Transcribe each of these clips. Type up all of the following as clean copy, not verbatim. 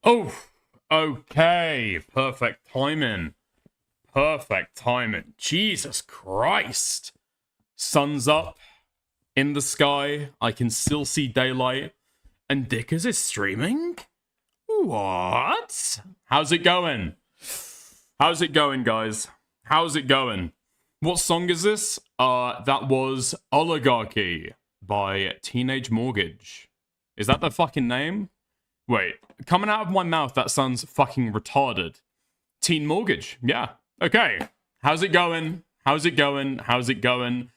Oh, okay. Perfect timing. Perfect timing. Jesus Christ. Sun's up in the sky. I can still see daylight. And Dickers is streaming? What? How's it going? How's it going, guys? How's it going? What song is this? That was Oligarchy by Teenage Mortgage. Is that the fucking name? Wait, coming out of my mouth, that sounds fucking retarded. Teen Mortgage, yeah. Okay. How's it going? How's it going? How's it going?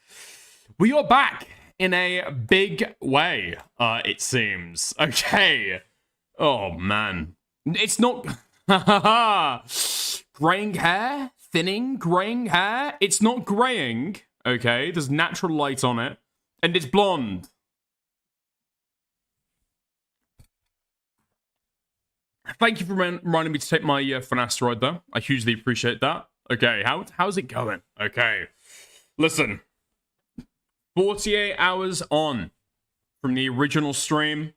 We are back in a big way, it seems. Okay. Oh, man. It's not... graying hair? Thinning? Graying hair? It's not graying, okay? There's natural light on it. And it's blonde. Thank you for reminding me to take my finasteride, though. I hugely appreciate that. Okay, how's it going? Okay. Listen. 48 hours on from the original stream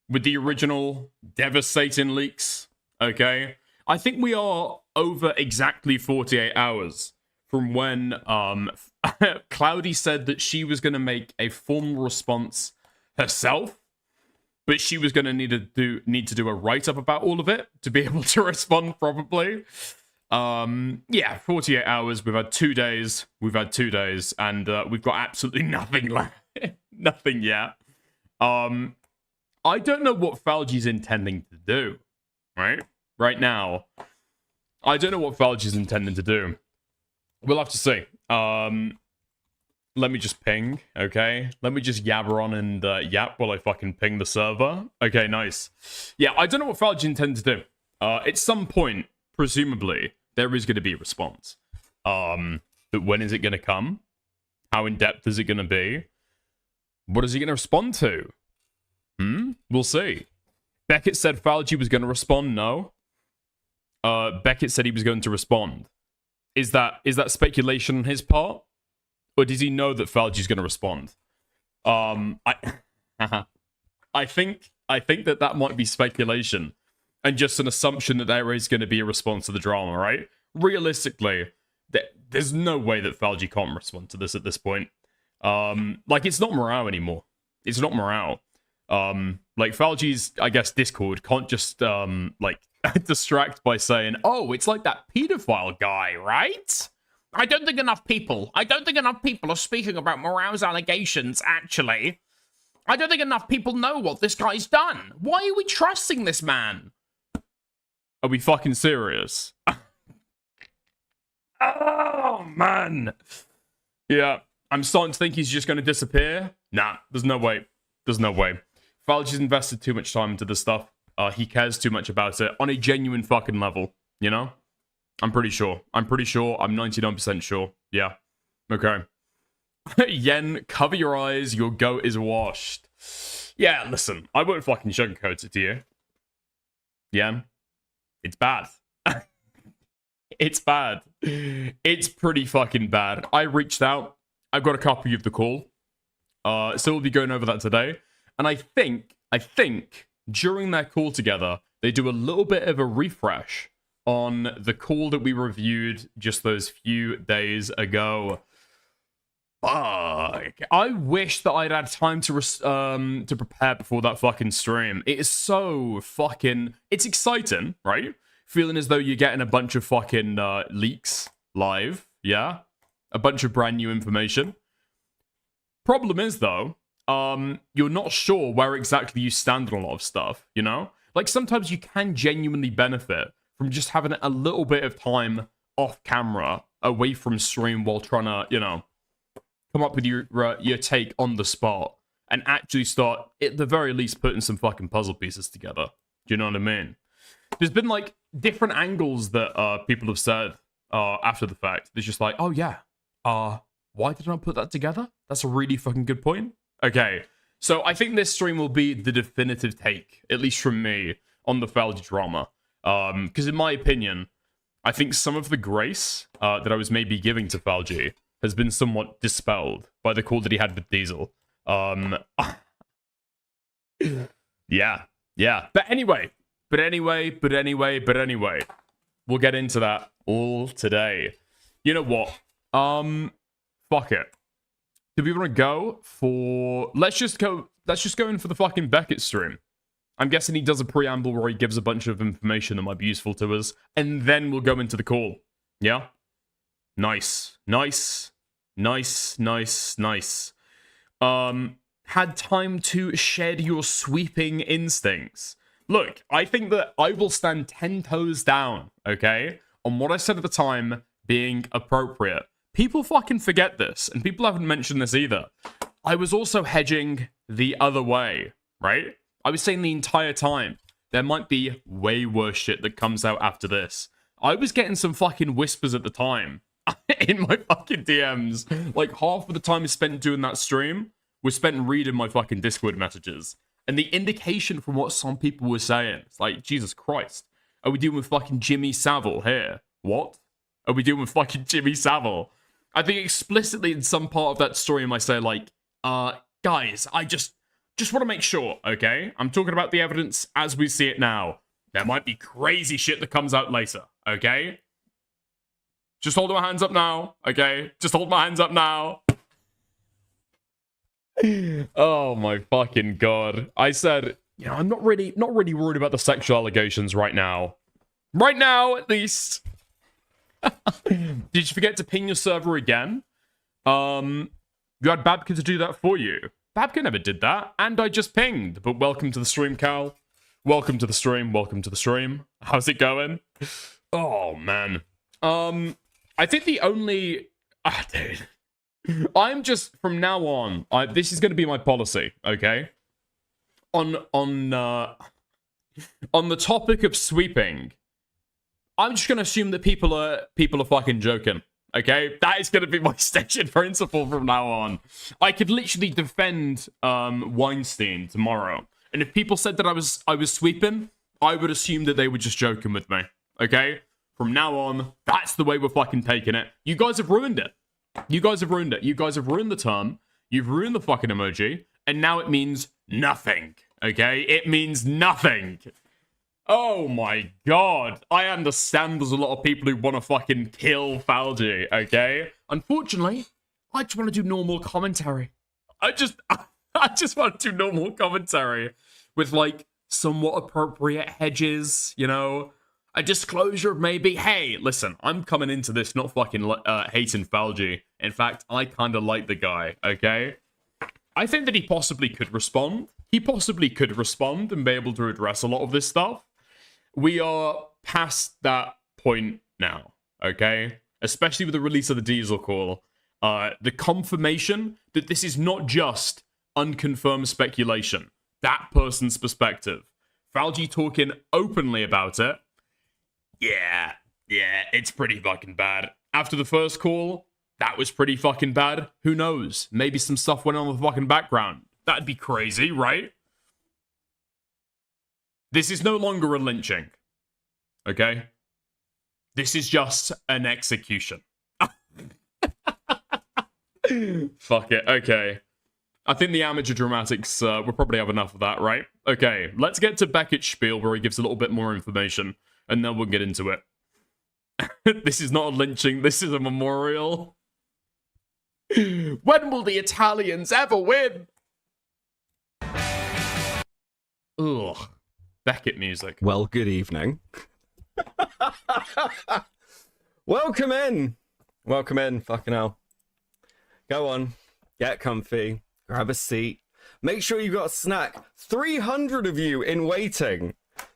with the original devastating leaks. Okay. I think we are over exactly 48 hours from when Cloudy said that she was going to make a formal response herself, but she was going to need to do a write-up about all of it to be able to respond properly. Yeah, 48 hours. We've had 2 days. And we've got absolutely nothing left. Nothing yet. I don't know what Falgi's intending to do, right? Right now, I don't know what Falgi's intending to do. We'll have to see. Let me just ping, okay? Let me just yabber on and yap while I fucking ping the server. Okay, nice. Yeah, I don't know what Falgi intends to do. At some point, presumably, there is going to be a response. But when is it going to come? How in-depth is it going to be? What is he going to respond to? We'll see. Becket said Falgi was going to respond. No. Becket said he was going to respond. Is that speculation on his part? Or does he know that Falgi's going to respond? I think that might be speculation. And just an assumption that there is going to be a response to the drama, right? Realistically, there's no way that Falgi can't respond to this at this point. Like, it's not morale anymore. It's not morale. Like, Falgi's, I guess, Discord can't just, like, distract by saying, oh, it's like that pedophile guy, right? I don't think enough people are speaking about Morale's allegations, actually. I don't think enough people know what this guy's done. Why are we trusting this man? Are we fucking serious? Oh, man. Yeah, I'm starting to think he's just going to disappear. Nah, there's no way. There's no way. Falgi's invested too much time into this stuff. He cares too much about it on a genuine fucking level, you know? I'm pretty sure. I'm 99% sure. Yeah. Okay. Yen, cover your eyes. Your goat is washed. Yeah, listen. I won't fucking sugarcoat it to you. Yen. It's bad. It's bad. It's pretty fucking bad. I reached out. I've got a copy of the call. So we'll be going over that today. And I think, during their call together, they do a little bit of a refresh on the call that we reviewed just those few days ago. Fuck. I wish that I'd had time to prepare before that fucking stream. It is so fucking... It's exciting, right? Feeling as though you're getting a bunch of fucking leaks live, yeah? A bunch of brand new information. Problem is, though, you're not sure where exactly you stand on a lot of stuff, you know? Like, sometimes you can genuinely benefit from just having a little bit of time off camera, away from stream, while trying to, you know, come up with your take on the spot and actually start, at the very least, putting some fucking puzzle pieces together. Do you know what I mean? There's been, like, different angles that people have said after the fact. It's just like, oh, yeah, why did I not put that together? That's a really fucking good point. Okay, so I think this stream will be the definitive take, at least from me, on the Falgi drama. Because in my opinion, I think some of the grace that I was maybe giving to Falgi has been somewhat dispelled by the call that he had with Diesel. Yeah. But anyway, But anyway, we'll get into that all today. You know what? Fuck it. Do we want to go for... Let's just go in for the fucking Becket stream. I'm guessing he does a preamble where he gives a bunch of information that might be useful to us, and then we'll go into the call. Yeah? Nice. Had time to shed your sweeping instincts. Look, I think that I will stand 10 toes down, okay, on what I said at the time being appropriate. People fucking forget this, and people haven't mentioned this either. I was also hedging the other way, right? I was saying the entire time, there might be way worse shit that comes out after this. I was getting some fucking whispers at the time in my fucking DMs. Like, half of the time spent doing that stream was spent reading my fucking Discord messages. And the indication from what some people were saying, it's like, Jesus Christ. Are we dealing with fucking Jimmy Savile here? What? Are we dealing with fucking Jimmy Savile? I think explicitly in some part of that story I might say, like, guys, I just want to make sure, okay? I'm talking about the evidence as we see it now. There might be crazy shit that comes out later, okay? Just hold my hands up now, okay? Just hold my hands up now. Oh my fucking god. I said, you know, I'm not really worried about the sexual allegations right now. Right now, at least. Did you forget to ping your server again? You had Babka to do that for you. Babka never did that, and I just pinged. But welcome to the stream, Cal. Welcome to the stream. How's it going? Oh, man. I think the only... dude. I'm just, from now on, this is going to be my policy, okay? On the topic of sweeping, I'm just going to assume that people are fucking joking, okay? That is going to be my station principle from now on. I could literally defend Weinstein tomorrow, and if people said that I was sweeping, I would assume that they were just joking with me, okay? From now on, that's the way we're fucking taking it. You guys have ruined it. You guys have ruined it. You guys have ruined the term. You've ruined the fucking emoji. And now it means nothing. Okay? It means nothing. Oh my god. I understand there's a lot of people who want to fucking kill Falgi. Okay? Unfortunately, I just want to do normal commentary. I just want to do normal commentary. With, like, somewhat appropriate hedges, you know? A disclosure of maybe, hey, listen, I'm coming into this not fucking hating Falgi. In fact, I kind of like the guy, okay? I think that he possibly could respond. He possibly could respond and be able to address a lot of this stuff. We are past that point now, okay? Especially with the release of the Diesel call. The confirmation that this is not just unconfirmed speculation. That person's perspective. Falgi talking openly about it. Yeah, it's pretty fucking bad. After the first call, that was pretty fucking bad. Who knows? Maybe some stuff went on in the fucking background. That'd be crazy, right? This is no longer a lynching. Okay? This is just an execution. Fuck it, okay. I think the amateur dramatics, we'll probably have enough of that, right? Okay, let's get to Becket's spiel where he gives a little bit more information. And then we'll get into it. This is not a lynching. This is a memorial. When will the Italians ever win? Ugh. Becket music. Well, good evening. Welcome in. Welcome in. Fucking hell. Go on. Get comfy. Grab a seat. Make sure you've got a snack. 300 of you in waiting.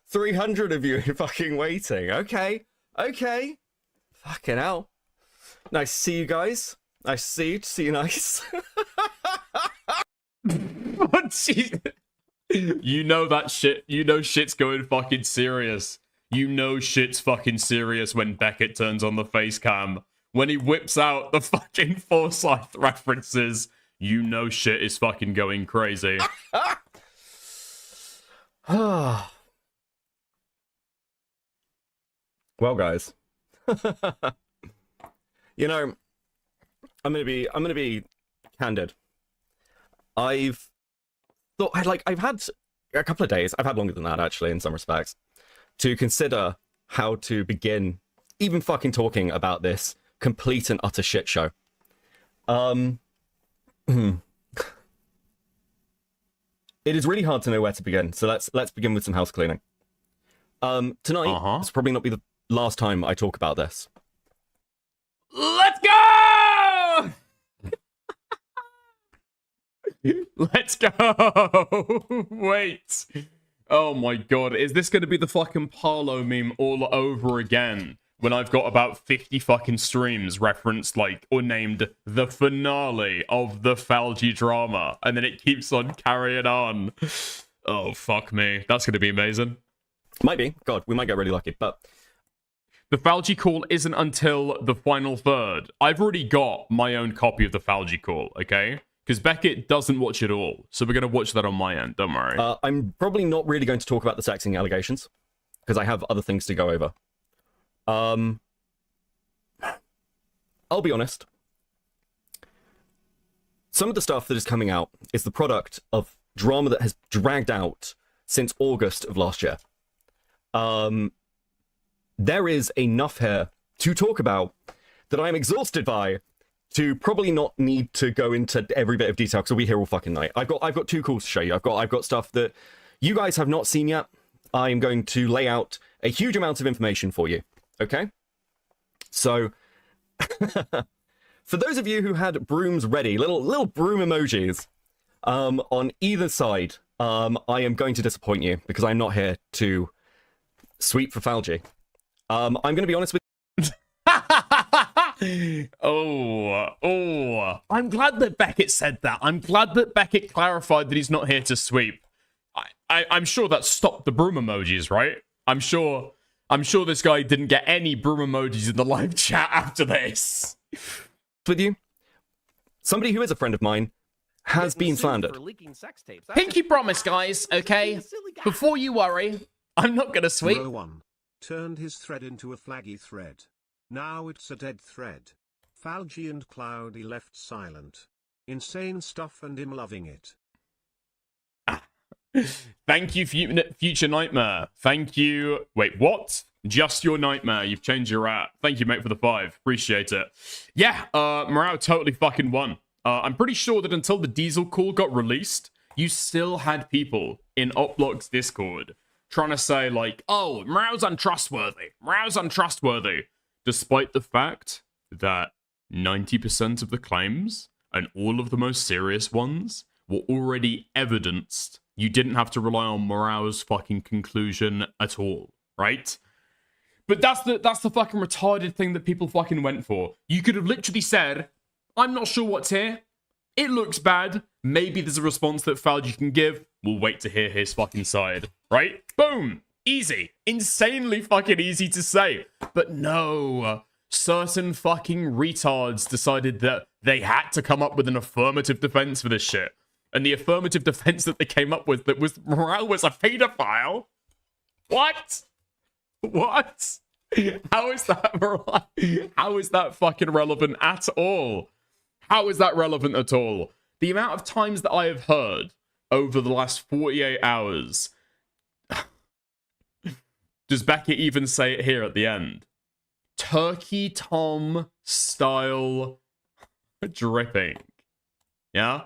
300 of you fucking waiting. Okay. Fucking hell. Nice to see you guys. Nice to see you. To see you nice. You know that shit. You know shit's going fucking serious. You know shit's fucking serious when Becket turns on the face cam. When he whips out the fucking Forsyth references, you know shit is fucking going crazy. Well, guys, you know, I'm gonna be candid. I've had a couple of days. I've had longer than that, actually, in some respects. to consider how to begin even fucking talking about this complete and utter shit show. It is really hard to know where to begin, so let's begin with some house cleaning. Tonight, this will probably not be the last time I talk about this. Let's go! Let's go! Wait. Oh my god, is this going to be the fucking Parlo meme all over again? When I've got about 50 fucking streams referenced, like, or named the finale of the Falgi drama, and then it keeps on carrying on. Oh, fuck me. That's going to be amazing. Might be. God, we might get really lucky, but... The Falgi call isn't until the final third. I've already got my own copy of the Falgi call, okay? Because Becket doesn't watch it all, so we're going to watch that on my end, don't worry. I'm probably not really going to talk about the sexing allegations, because I have other things to go over. I'll be honest. Some of the stuff that is coming out is the product of drama that has dragged out since August of last year. There is enough here to talk about that I'm exhausted by to probably not need to go into every bit of detail because we'll be here all fucking night. I've got two calls to show you. I've got stuff that you guys have not seen yet. I'm going to lay out a huge amount of information for you. Okay? So, for those of you who had brooms ready, little broom emojis, on either side, I am going to disappoint you because I'm not here to sweep for Falgi. I'm going to be honest with Oh. I'm glad that Becket said that. I'm glad that Becket clarified that he's not here to sweep. I'm sure that stopped the broom emojis, right? I'm sure this guy didn't get any broom emojis in the live chat after this. with you. Somebody who is a friend of mine has been slandered. Pinky promise, guys, okay? Before you worry, I'm not gonna sweep. Row 1 turned his thread into a flaggy thread. Now it's a dead thread. Falgi and Cloudy left silent. Insane stuff and him loving it. Thank you, Future Nightmare. Thank you. Wait, what? Just Your Nightmare. You've changed your app. Thank you, mate, for the 5. Appreciate it. Yeah, Morale totally fucking won. I'm pretty sure that until the Diesel call got released, you still had people in Oplock's Discord trying to say, like, oh, Morale's untrustworthy. Morale's untrustworthy. Despite the fact that 90% of the claims, and all of the most serious ones, were already evidenced. You didn't have to rely on Morale's fucking conclusion at all, right? But that's the fucking retarded thing that people fucking went for. You could have literally said, I'm not sure what's here. It looks bad. Maybe there's a response that Falgi can give. We'll wait to hear his fucking side, right? Boom. Easy. Insanely fucking easy to say. But no. Certain fucking retards decided that they had to come up with an affirmative defense for this shit. And the affirmative defense that they came up with that was Morale was a pedophile? What? What? How is that fucking relevant at all? How is that relevant at all? The amount of times that I have heard over the last 48 hours. Does Becket even say it here at the end? Turkey Tom style dripping. Yeah?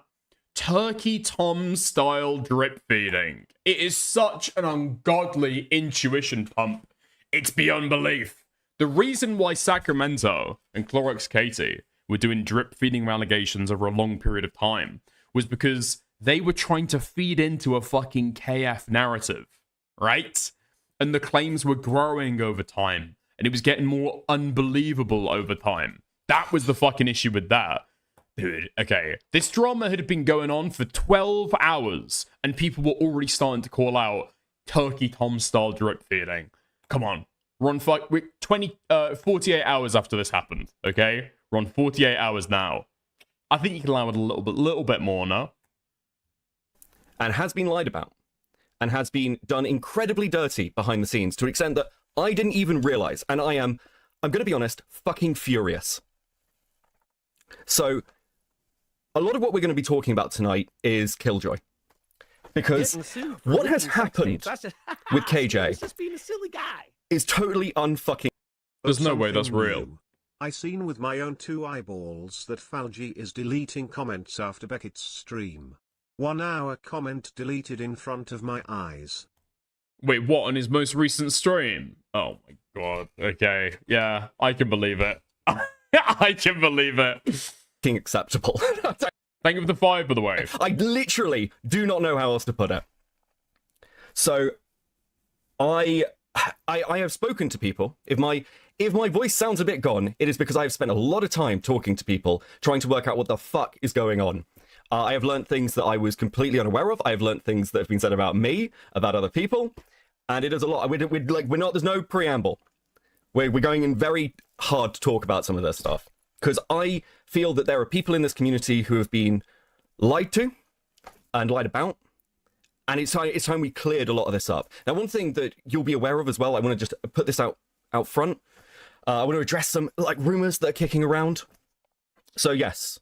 Turkey Tom style drip feeding. It is such an ungodly intuition pump. It's beyond belief. The reason why Sacramento and Clorox Katie were doing drip feeding allegations over a long period of time was because they were trying to feed into a fucking KF narrative, right? And the claims were growing over time, and it was getting more unbelievable over time. That was the fucking issue with that. Dude, okay. This drama had been going on for 12 hours, and people were already starting to call out Turkey Tom style drip feeding. Come on. We're on 48 hours after this happened, okay? We're on 48 hours now. I think you can allow it a little bit more now. And has been lied about. And has been done incredibly dirty behind the scenes to an extent that I didn't even realize. And I'm going to be honest, fucking furious. So, a lot of what we're going to be talking about tonight is Killjoy. Because what has happened with KJ He's just being a silly guy. is totally unfucking. There's no way Something that's real. new. I seen with my own 2 eyeballs that Falgi is deleting comments after Becket's stream. 1 hour comment deleted in front of my eyes. Wait, what, on his most recent stream? Oh my god. Okay. Yeah, I can believe it. I can believe it. Acceptable. Thank you for the 5, by the way. I literally do not know how else to put it. So, I have spoken to people. If my voice sounds a bit gone, it is because I have spent a lot of time talking to people, trying to work out what the fuck is going on. I have learned things that I was completely unaware of. I have learned things that have been said about me, about other people, and it is a lot. We're not. There's no preamble. We're going in very hard to talk about some of this stuff because I feel that there are people in this community who have been lied to and lied about. And it's time we cleared a lot of this up. Now, one thing that you'll be aware of as well, I want to just put this out front. I want to address some rumors that are kicking around. So yes,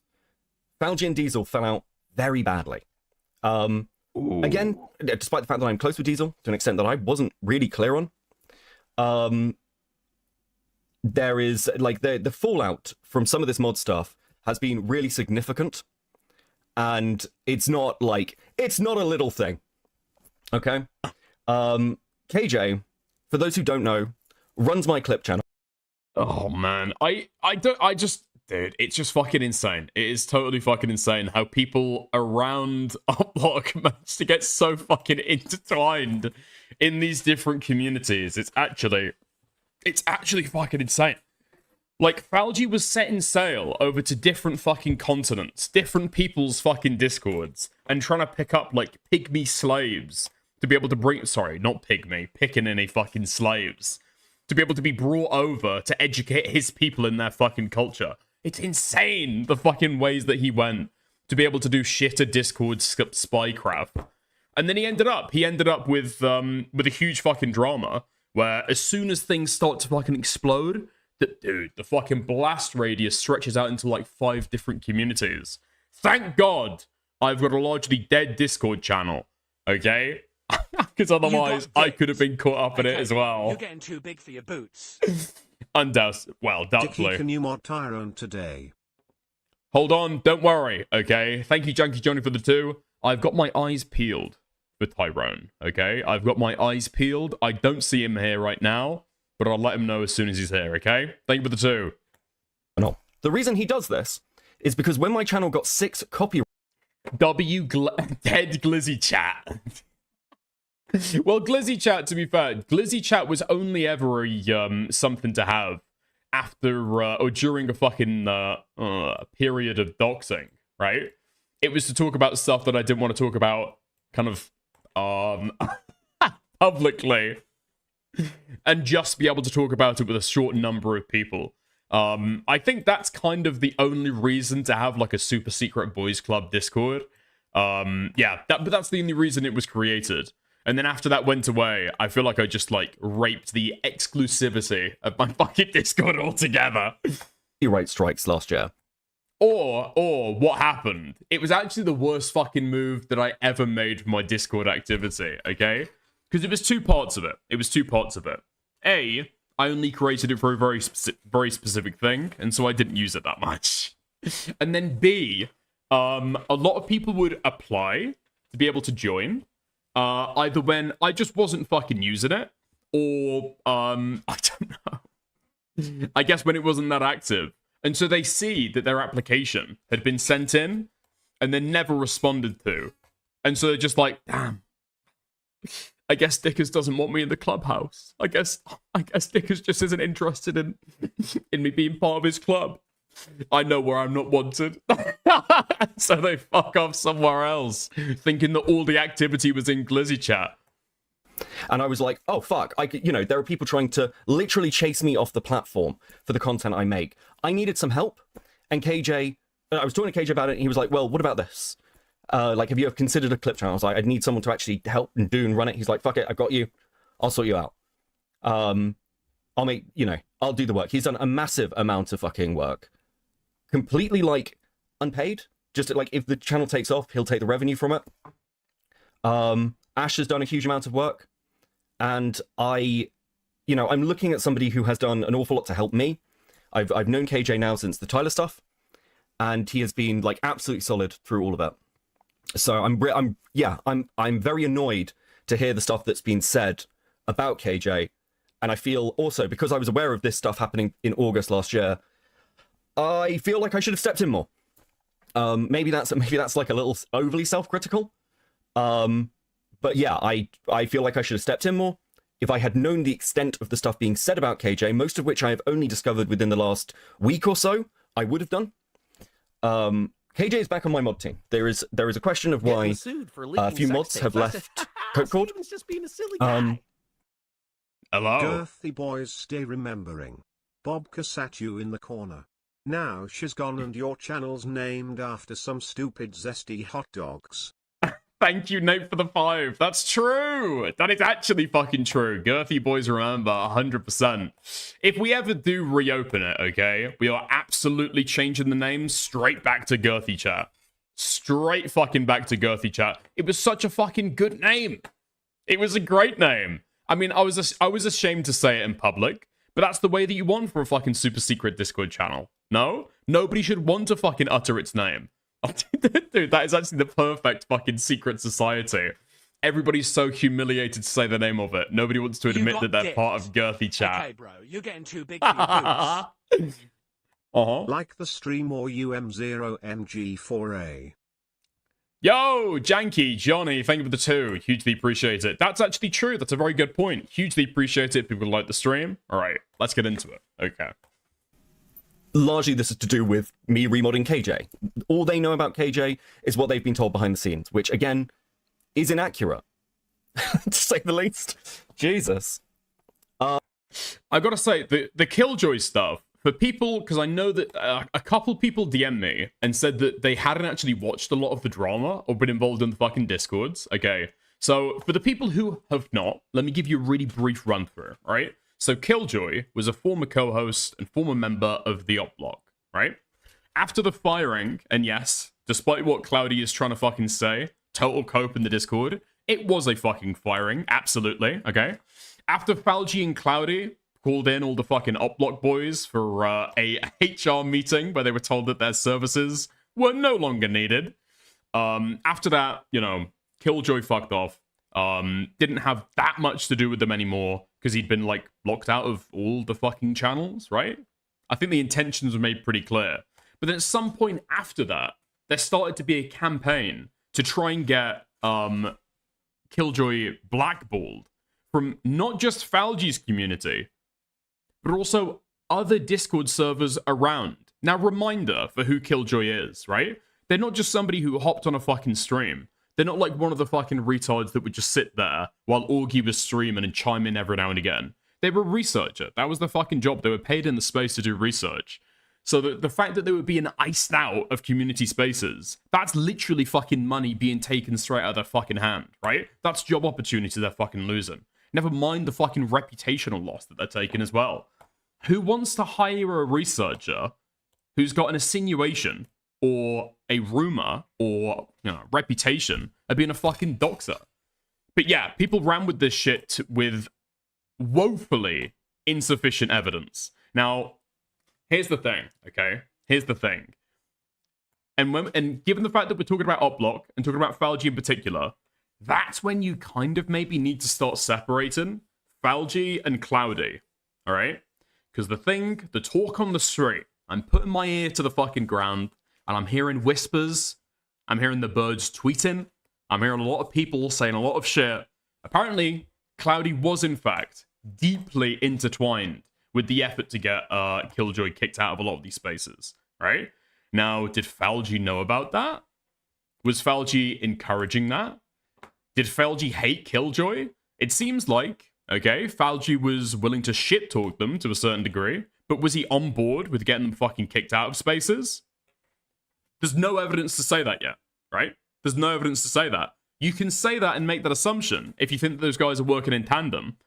Falgi and Diesel fell out very badly. Again, despite the fact that I'm close with Diesel to an extent that I wasn't really clear on. There is the fallout from some of this mod stuff has been really significant, and it's not a little thing. Okay, KJ, for those who don't know, runs my clip channel. Oh man, dude, it's just fucking insane. It is totally fucking insane how people around Uplock manage to get so fucking intertwined in these different communities. It's actually fucking insane. Like, Falgi was setting sail over to different fucking continents, different people's fucking discords, and trying to pick up, pygmy slaves to be able to bring... Sorry, not pygmy, picking any fucking slaves. To be able to be brought over to educate his people in their fucking culture. It's insane, the fucking ways that he went to be able to do shit at Discord spycraft. And then he ended up with a huge fucking drama, where as soon as things start to fucking explode... Dude, the fucking blast radius stretches out into 5 different communities. Thank God I've got a largely dead Discord channel, okay? Because otherwise I could have been caught up in it as well. You're getting too big for your boots. Doubtfully. Dicky, can you mod Tyrone today? Hold on, don't worry, okay? Thank you, Junkie Johnny, for the 2. I've got my eyes peeled for Tyrone, okay? I've got my eyes peeled. I don't see him here right now. But I'll let him know as soon as he's here, okay? Thank you for the 2. No. The reason he does this is because when my channel got 6 copyright... Dead Glizzy Chat. Well, Glizzy Chat, to be fair, Glizzy Chat was only ever a, something to have after or during a fucking period of doxing, right? It was to talk about stuff that I didn't want to talk about kind of publicly. And just be able to talk about it with a short number of people. I think that's kind of the only reason to have a super secret boys club Discord. But that's the only reason it was created. And then after that went away, I feel like I just raped the exclusivity of my fucking Discord altogether. Copyright strikes last year. Or what happened? It was actually the worst fucking move that I ever made for my Discord activity, okay? Because it was 2 parts of it. A, I only created it for a very specific thing, and so I didn't use it that much. And then B, a lot of people would apply to be able to join, either when I just wasn't fucking using it, or, I don't know. I guess when it wasn't that active. And so they see that their application had been sent in, and then never responded to. And so they're just damn. I guess Dickers doesn't want me in the clubhouse. I guess Dickers just isn't interested in me being part of his club. I know where I'm not wanted. So they fuck off somewhere else, thinking that all the activity was in Glizzy Chat. And I was like, oh fuck, there are people trying to literally chase me off the platform for the content I make. I needed some help. And I was talking to KJ about it, and he was like, well, what about this? Have you ever considered a clip channel? I was like, I'd need someone to actually help and do and run it. He's like, fuck it, I've got you. I'll sort you out. I'll do the work. He's done a massive amount of fucking work. Completely, unpaid. Just, if the channel takes off, he'll take the revenue from it. Ash has done a huge amount of work, and I'm looking at somebody who has done an awful lot to help me. I've known KJ now since the Tyler stuff, and he has been like absolutely solid through all of that. So I'm very annoyed to hear the stuff that's been said about KJ, and I feel also, because I was aware of this stuff happening in August last year, I feel like I should have stepped in more. Maybe that's like a little overly self-critical. But yeah, I feel like I should have stepped in more. If I had known the extent of the stuff being said about KJ, most of which I have only discovered within the last week or so, I would have done. KJ is back on my mod team. There is a question of why a few mods have left Codecord. Steven's just being a silly guy. Hello. Girthy boys stay remembering. Bobka sat you in the corner. Now she's gone and your channel's named after some stupid zesty hot dogs. Thank you, Nate, for the 5. That's true. That is actually fucking true. Girthy boys remember 100%. If we ever do reopen it, okay, we are absolutely changing the name straight back to Girthy Chat. Straight fucking back to Girthy Chat. It was such a fucking good name. It was a great name. I mean, I was ashamed to say it in public, but that's the way that you want for a fucking super secret Discord channel. No? Nobody should want to fucking utter its name. Dude, that is actually the perfect fucking secret society. Everybody's so humiliated to say the name of it. Nobody wants to admit that they're part of Girthy Chat. Okay, bro, you're getting too big for your boots. Like the stream or UM0MG4A. Yo, Janky, Johnny, thank you for the 2. Hugely appreciate it. That's actually true. That's a very good point. Hugely appreciate it. People like the stream. All right, let's get into it. Okay. Largely, this is to do with me remodding KJ. All they know about KJ is what they've been told behind the scenes, which, again, is inaccurate, to say the least. Jesus. I gotta say, the Killjoy stuff, for people, because I know that a couple people DM me and said that they hadn't actually watched a lot of the drama or been involved in the fucking Discords. Okay, so for the people who have not, let me give you a really brief run through, all right? So Killjoy was a former co-host and former member of the Op Block, right? After the firing, and yes, despite what Cloudy is trying to fucking say, total cope in the Discord, it was a fucking firing, absolutely, okay? After Falgi and Cloudy called in all the fucking Op Block boys for a HR meeting where they were told that their services were no longer needed, after that, Killjoy fucked off. Didn't have that much to do with them anymore because he'd been like locked out of all the fucking channels, right? I think the intentions were made pretty clear. But then at some point after that, there started to be a campaign to try and get Killjoy blackballed from not just Falgi's community, but also other Discord servers around. Now, reminder for who Killjoy is, right? They're not just somebody who hopped on a fucking stream. They're not like one of the fucking retards that would just sit there while Augie was streaming and chime in every now and again. They were a researcher. That was their fucking job. They were paid in the space to do research. So the fact that they would be iced out of community spaces, that's literally fucking money being taken straight out of their fucking hand, right? That's job opportunity they're fucking losing. Never mind the fucking reputational loss that they're taking as well. Who wants to hire a researcher who's got an insinuation or a rumor or reputation of being a fucking doxer? But yeah, people ran with this shit with woefully insufficient evidence. Now, here's the thing, okay? Here's the thing. And given the fact that we're talking about Opblock and talking about Falgi in particular, that's when you kind of maybe need to start separating Falgi and Cloudy, all right? Because the talk on the street, I'm putting my ear to the fucking ground, and I'm hearing whispers, I'm hearing the birds tweeting, I'm hearing a lot of people saying a lot of shit. Apparently, Cloudy was, in fact, deeply intertwined with the effort to get Killjoy kicked out of a lot of these spaces, right? Now, did Falgi know about that? Was Falgi encouraging that? Did Falgi hate Killjoy? It seems like, okay, Falgi was willing to shit-talk them to a certain degree, but was he on board with getting them fucking kicked out of spaces? There's no evidence to say that yet, right? There's no evidence to say that. You can say that and make that assumption if you think that those guys are working in tandem.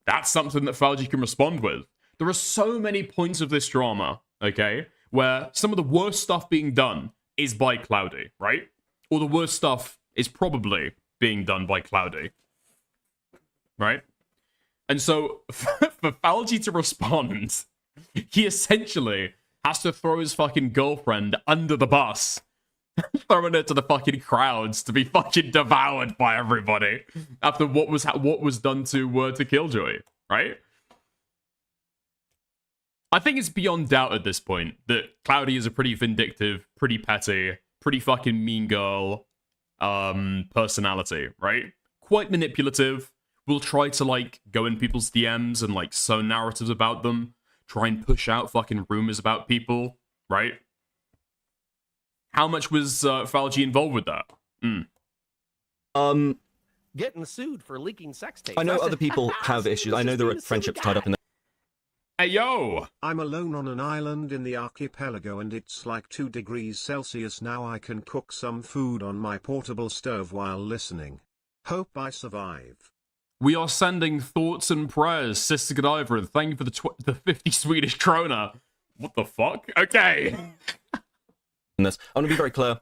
That's something that Falgi can respond with. There are so many points of this drama, okay, where some of the worst stuff being done is by Cloudy, right? Or the worst stuff is probably being done by Cloudy. Right? And so, for Falgi to respond, he essentially has to throw his fucking girlfriend under the bus, throwing her to the fucking crowds to be fucking devoured by everybody after what was done to Killjoy, right? I think it's beyond doubt at this point that Cloudy is a pretty vindictive, pretty petty, pretty fucking mean girl personality, right? Quite manipulative. Will try to, like, go in people's DMs and, like, sow narratives about them. Try and push out fucking rumors about people, right? How much was Falgi involved with that? Getting sued for leaking sex tapes. I know other people have issues. I know there are friendships tied up in Hey, yo! I'm alone on an island in the archipelago and it's like 2 degrees Celsius now. I can cook some food on my portable stove while listening. Hope I survive. We are sending thoughts and prayers, Sister Godiva. Thank you for the 50 Swedish krona. What the fuck? Okay. this. I want to be very clear.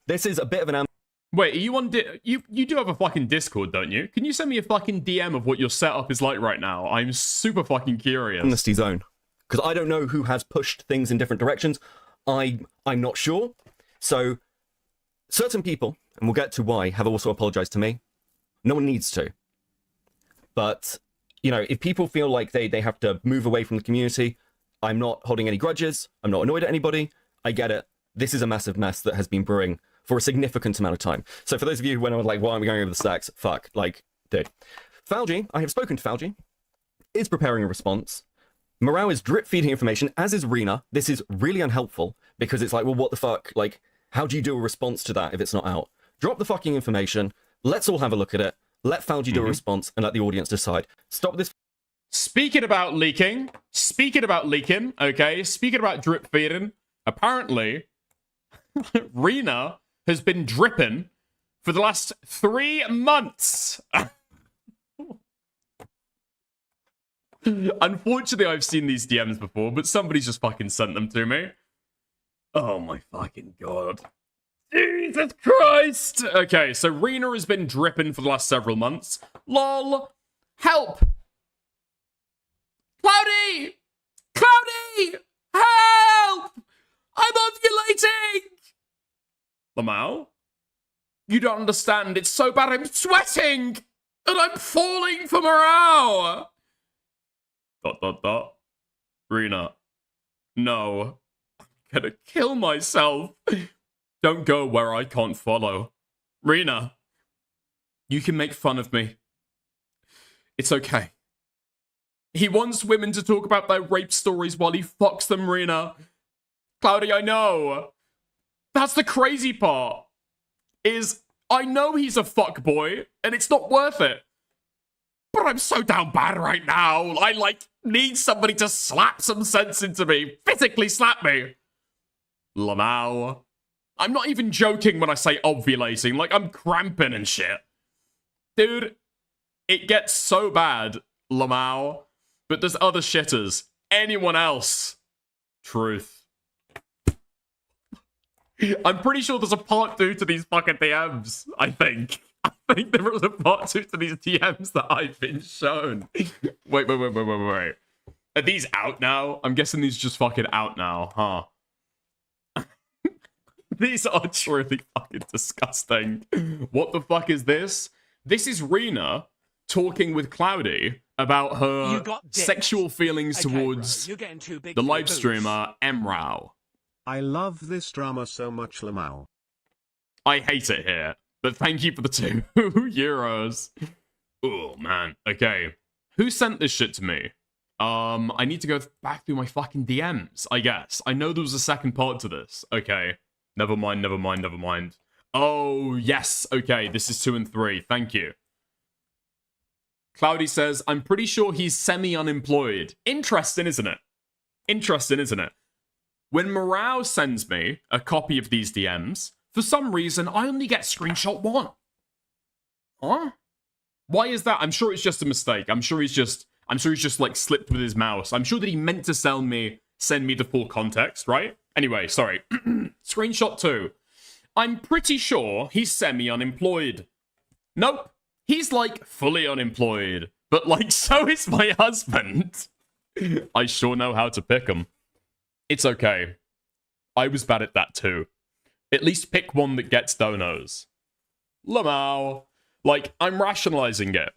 This is a bit of an Wait, are you on... You do have a fucking Discord, don't you? Can you send me a fucking DM of what your setup is like right now? I'm super fucking curious. amnesty zone. Because I don't know who has pushed things in different directions. I'm not sure. So, certain people, and we'll get to why, have also apologized to me. No one needs to. But, you know, if people feel like they have to move away from the community, I'm not holding any grudges. I'm not annoyed at anybody. I get it. This is a massive mess that has been brewing for a significant amount of time. So for those of you when I was like, why aren't we going over the stacks? Fuck, like, dude. Falgi, I have spoken to Falgi, is preparing a response. Morale is drip feeding information, as is Rena. This is really unhelpful because it's like, well, what the fuck? Like, how do you do a response to that if it's not out? Drop the fucking information. Let's all have a look at it. Let Falgi do a response and let the audience decide. Stop this. Speaking about leaking, okay? Speaking about drip feeding, apparently, Rena has been dripping for the last 3 months. Unfortunately, I've seen these DMs before, but somebody's just fucking sent them to me. Oh my fucking god. Jesus Christ! Okay, so Rena has been dripping for the last several months. LOL! Help! Cloudy! Cloudy! Help! I'm ovulating! Lamau? You don't understand. It's so bad I'm sweating! And I'm falling for morale! ... Rena. No. I'm gonna kill myself. Don't go where I can't follow. Rena. You can make fun of me. It's okay. He wants women to talk about their rape stories while he fucks them, Rena. Cloudy, I know. That's the crazy part. Is I know he's a fuckboy, and it's not worth it. But I'm so down bad right now. I, like, need somebody to slap some sense into me. Physically slap me. Lamau. I'm not even joking when I say ovulating. Like, I'm cramping and shit. Dude, it gets so bad, Lamau. But there's other shitters. Anyone else? Truth. I'm pretty sure there's a part 2 to these fucking DMs, I think. I think there was a part 2 to these DMs that I've been shown. Wait. Are these out now? I'm guessing these are just fucking out now, huh? These are truly fucking disgusting. What the fuck is this? This is Rena talking with Cloudy about her sexual feelings towards the live streamer Emrao. I love this drama so much, Lamau. I hate it here, but thank you for the 2 euros. Oh, man. Okay. Who sent this shit to me? I need to go back through my fucking DMs, I guess. I know there was a second part to this. Okay. Never mind. Oh, yes. Okay, this is 2 and 3. Thank you. Cloudy says, I'm pretty sure he's semi-unemployed. Interesting, isn't it? When Morale sends me a copy of these DMs, for some reason, I only get screenshot 1. Huh? Why is that? I'm sure it's just a mistake. I'm sure he's just like slipped with his mouse. I'm sure that he meant to send me the full context, right? Anyway, sorry. Screenshot 2. I'm pretty sure he's semi-unemployed. Nope. He's like fully unemployed. But like, so is my husband. I sure know how to pick them. It's okay. I was bad at that too. At least pick one that gets donos. Lamau. Like, I'm rationalizing it.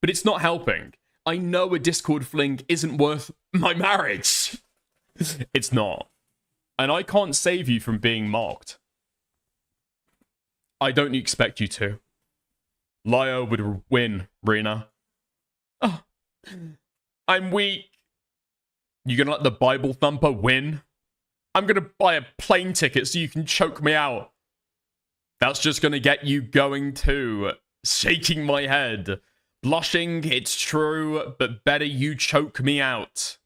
But it's not helping. I know a Discord fling isn't worth my marriage. It's not. And I can't save you from being mocked. I don't expect you to. Lio would win, Rena. Oh, I'm weak. You gonna let the Bible thumper win? I'm gonna buy a plane ticket so you can choke me out. That's just gonna get you going too. Shaking my head. Blushing, it's true, but better you choke me out.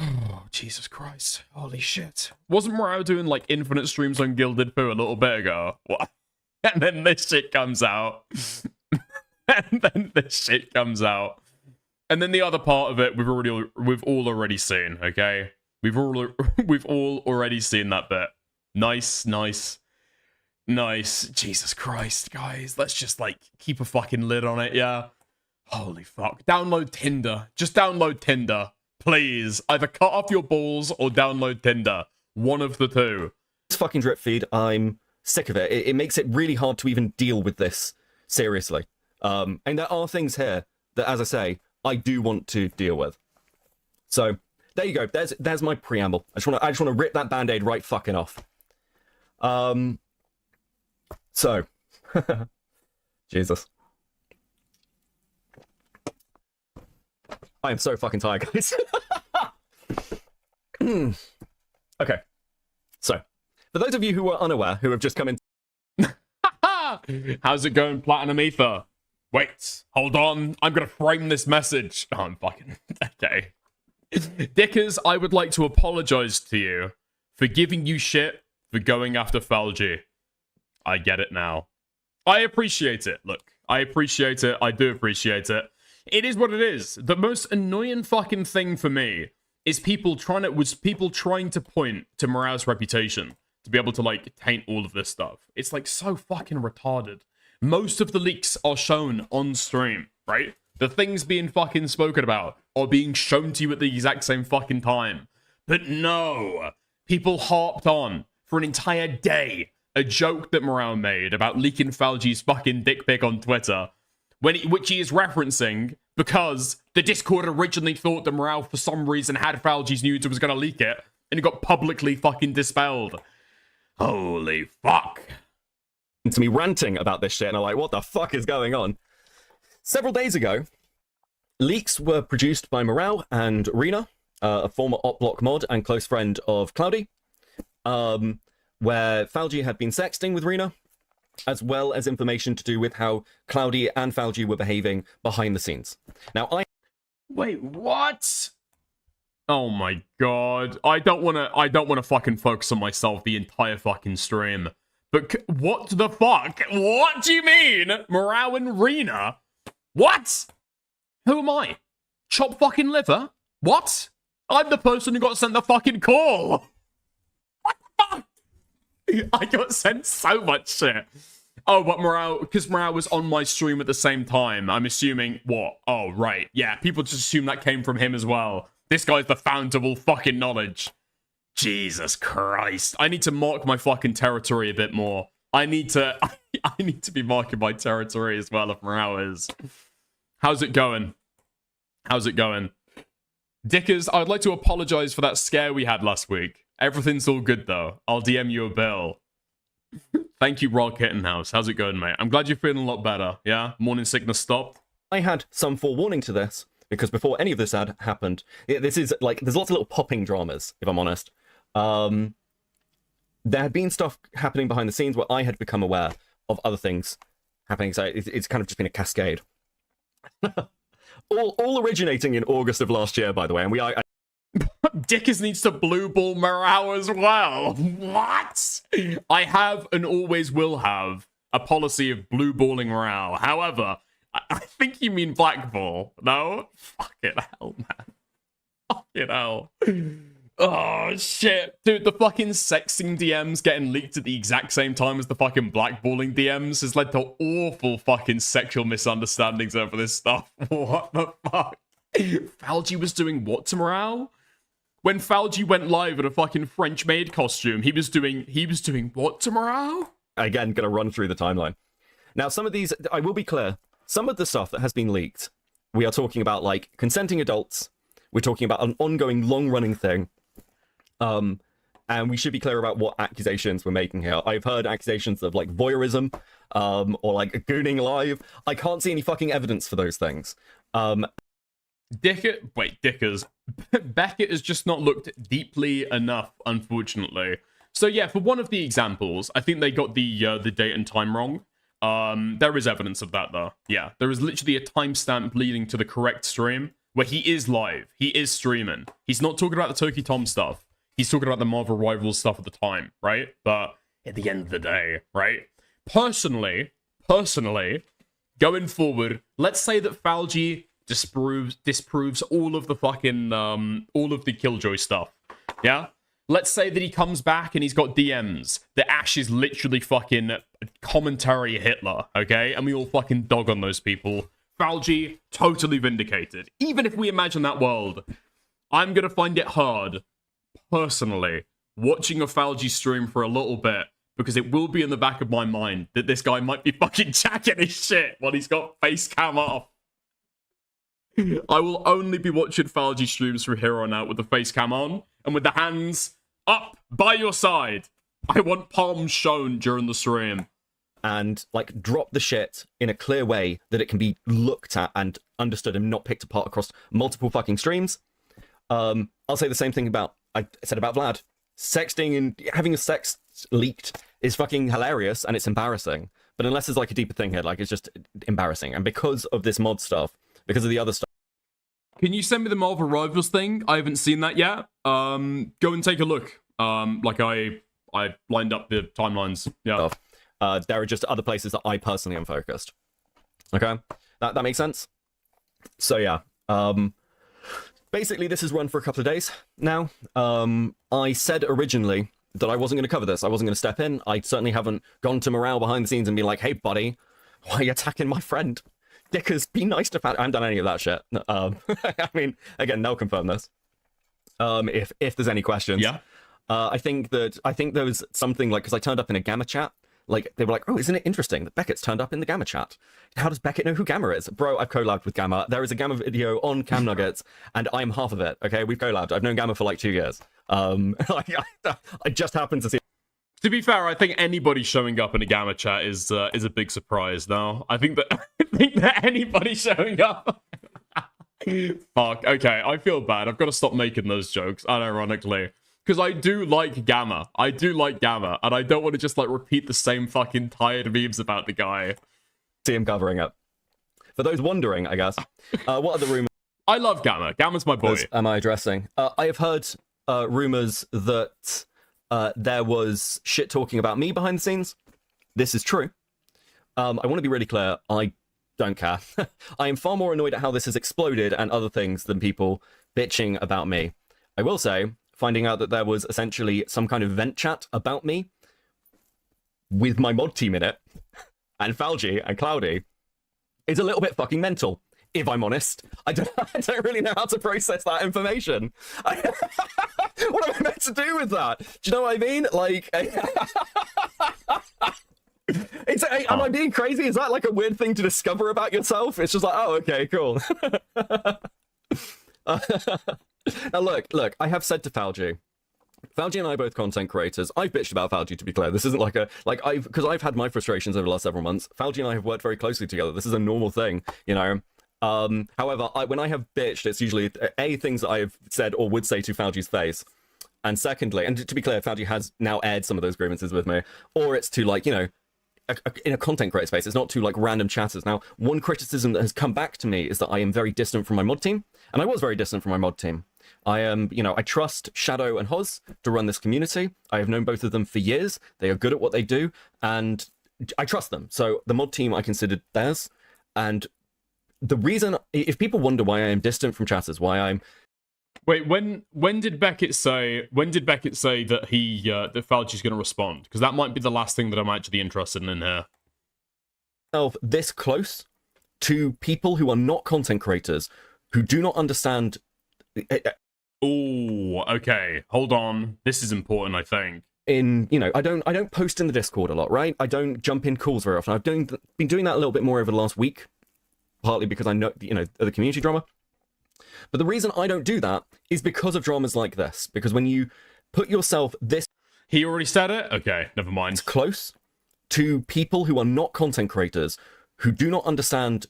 Oh, Jesus Christ. Holy shit. Wasn't Morale doing, like, infinite streams on Gilded Poo a little bit ago? What? And then this shit comes out. And then this shit comes out. And then the other part of it, we've all already seen, okay? We've all already seen that bit. Nice. Jesus Christ, guys. Let's just, like, keep a fucking lid on it, yeah? Holy fuck. Download Tinder. Just download Tinder. Please. Either cut off your balls or download Tinder. One of the two. This fucking drip feed, I'm sick of it. It makes it really hard to even deal with this seriously. And there are things here that, as I say, I do want to deal with. So, there you go. There's my preamble. I just want to rip that band-aid right fucking off. So, Jesus. I am so fucking tired, guys. Okay. So, for those of you who are unaware, who have just come in... How's it going, Platinum Ether? Wait, hold on. I'm gonna frame this message. Oh, I'm fucking... Okay. Dickers, I would like to apologize to you for giving you shit for going after Falgi. I get it now. I appreciate it. Look, I appreciate it. I do appreciate it. It is what it is. The most annoying fucking thing for me is people trying to point to Morale's reputation to be able to, like, taint all of this stuff. It's, like, so fucking retarded. Most of the leaks are shown on stream, right? The things being fucking spoken about are being shown to you at the exact same fucking time. But no, people harped on for an entire day a joke that Morale made about leaking Falgi's fucking dick pic on Twitter, which he is referencing because the Discord originally thought that Morale for some reason had Falgi's nudes and was going to leak it, and it got publicly fucking dispelled. Holy fuck. To me ranting about this shit, and I'm like, what the fuck is going on? Several days ago, leaks were produced by Morale and Rena, a former OpBlock mod and close friend of Cloudy, where Falgi had been sexting with Rena, as well as information to do with how Cloudy and Falgi were behaving behind the scenes. Now, Wait, what? Oh my god. I don't wanna fucking focus on myself the entire fucking stream. But what the fuck? What do you mean? Morale and Rena? What? Who am I? Chop fucking liver? What? I'm the person who got sent the fucking call. What the fuck? I got sent so much shit. Oh, but because Morale was on my stream at the same time, I'm assuming, what? Oh, right. Yeah, people just assume that came from him as well. This guy's the fount of all fucking knowledge. Jesus Christ. I need to mark my fucking territory a bit more. I need to be marking my territory as well if Morale is. How's it going? How's it going? Dickers, I'd like to apologize for that scare we had last week. Everything's all good though. I'll DM you a bill. Thank you, Raw Kittenhouse. How's it going, mate? I'm glad you're feeling a lot better, yeah? Morning sickness stopped? I had some forewarning to this, because before any of this had happened, this is, like, there's lots of little popping dramas, if I'm honest. There had been stuff happening behind the scenes where I had become aware of other things happening, so it's kind of just been a cascade. all originating in August of last year, by the way, and Dickers needs to blue ball Morale as well. What? I have and always will have a policy of blue balling Morale. However, I think you mean black ball. No? Fucking hell, man. Fucking hell. Oh, shit. Dude, the fucking sexting DMs getting leaked at the exact same time as the fucking blackballing DMs has led to awful fucking sexual misunderstandings over this stuff. What the fuck? Falgi was doing what to morale? When Falgi went live in a fucking French maid costume, he was doing what to morale? Again, gonna run through the timeline. Now, some of these, I will be clear, some of the stuff that has been leaked, we are talking about, like, consenting adults. We're talking about an ongoing, long-running thing. And we should be clear about what accusations we're making here. I've heard accusations of, like, voyeurism, or, like, gooning live. I can't see any fucking evidence for those things. Becket has just not looked deeply enough, unfortunately. So yeah, for one of the examples, I think they got the date and time wrong. There is evidence of that though. Yeah, there is literally a timestamp leading to the correct stream where he is live. He is streaming. He's not talking about the Toki Tom stuff. He's talking about the Marvel Rivals stuff at the time, right? But at the end of the day, right? Personally, going forward, let's say that Falgi disproves all of the fucking all of the Killjoy stuff. Yeah? Let's say that he comes back and he's got DMs. The Ash is literally fucking commentary Hitler, okay? And we all fucking dog on those people. Falgi, totally vindicated. Even if we imagine that world, I'm gonna find it hard, personally, watching a Falgi stream for a little bit, because it will be in the back of my mind that this guy might be fucking jacking his shit while he's got face cam off. I will only be watching Falgi streams from here on out with the face cam on and with the hands up by your side. I want palms shown during the stream. And, like, drop the shit in a clear way that it can be looked at and understood and not picked apart across multiple fucking streams. I'll say the same thing I said about Vlad. Sexting and having a sex leaked is fucking hilarious and it's embarrassing. But unless there's, like, a deeper thing here, like, it's just embarrassing. And because of this mod stuff, because of the other stuff. Can you send me the Marvel Rivals thing? I haven't seen that yet. Go and take a look. Like I lined up the timelines. Yeah. There are just other places that I personally am focused. Okay? That makes sense? So yeah. Basically, this has run for a couple of days now. I said originally that I wasn't going to cover this. I wasn't going to step in. I certainly haven't gone to morale behind the scenes and be like, hey, buddy, why are you attacking my friend? Dickers, be nice to Fat. I haven't done any of that shit. I mean, again, they'll confirm this. If there's any questions. Yeah. I think there was something like, because I turned up in a Gamma chat. Like, they were like, oh, isn't it interesting that Becket's turned up in the Gamma chat? How does Becket know who Gamma is? Bro, I've collabed with Gamma. There is a Gamma video on Cam Nuggets, and I'm half of it, okay? We've collabed. I've known Gamma for like 2 years. I just happened to see. To be fair, I think anybody showing up in a Gamma chat is a big surprise now. I think that anybody showing up. Fuck, okay, I feel bad. I've got to stop making those jokes, unironically. Because I do like Gamma. I do like Gamma, and I don't want to just, like, repeat the same fucking tired memes about the guy. See him covering it. For those wondering, I guess, what are the rumors? I love Gamma. Gamma's my boy. Am I addressing? I have heard rumors that there was shit talking about me behind the scenes. This is true. I want to be really clear. I don't care. I am far more annoyed at how this has exploded and other things than people bitching about me. I will say, finding out that there was essentially some kind of vent chat about me with my mod team in it, and Falgi and Cloudy, is a little bit fucking mental, if I'm honest. I don't really know how to process that information. What am I meant to do with that? Do you know what I mean? Like, am I being crazy? Is that like a weird thing to discover about yourself? It's just like, oh, okay, cool. Now look, I have said to Falgi and I are both content creators. I've bitched about Falgi, to be clear. This isn't like because I've had my frustrations over the last several months. Falgi and I have worked very closely together. This is a normal thing, you know. However, when I have bitched, it's usually things that I have said or would say to Falgi's face. And secondly, and to be clear, Falgi has now aired some of those grievances with me, or it's to, like, you know, in a content creator space. It's not to, like, random chatters. Now, one criticism that has come back to me is that I am very distant from my mod team, and I was very distant from my mod team. I am, you know, I trust Shadow and Hoz to run this community. I have known both of them for years. They are good at what they do, and I trust them. So the mod team I considered theirs, and the reason, if people wonder why I am distant from chatters, why I'm... Wait, when did Becket say that that Falgi's going to respond? Because that might be the last thing that I'm actually interested in here. This close to people who are not content creators, who do not understand. Oh, okay. Hold on. This is important, I think. I don't post in the Discord a lot, right? I don't jump in calls very often. I've been doing that a little bit more over the last week, partly because I know, the community drama. But the reason I don't do that is because of dramas like this. Because when you put yourself this... He already said it? Okay, never mind. Close to people who are not content creators, who do not understand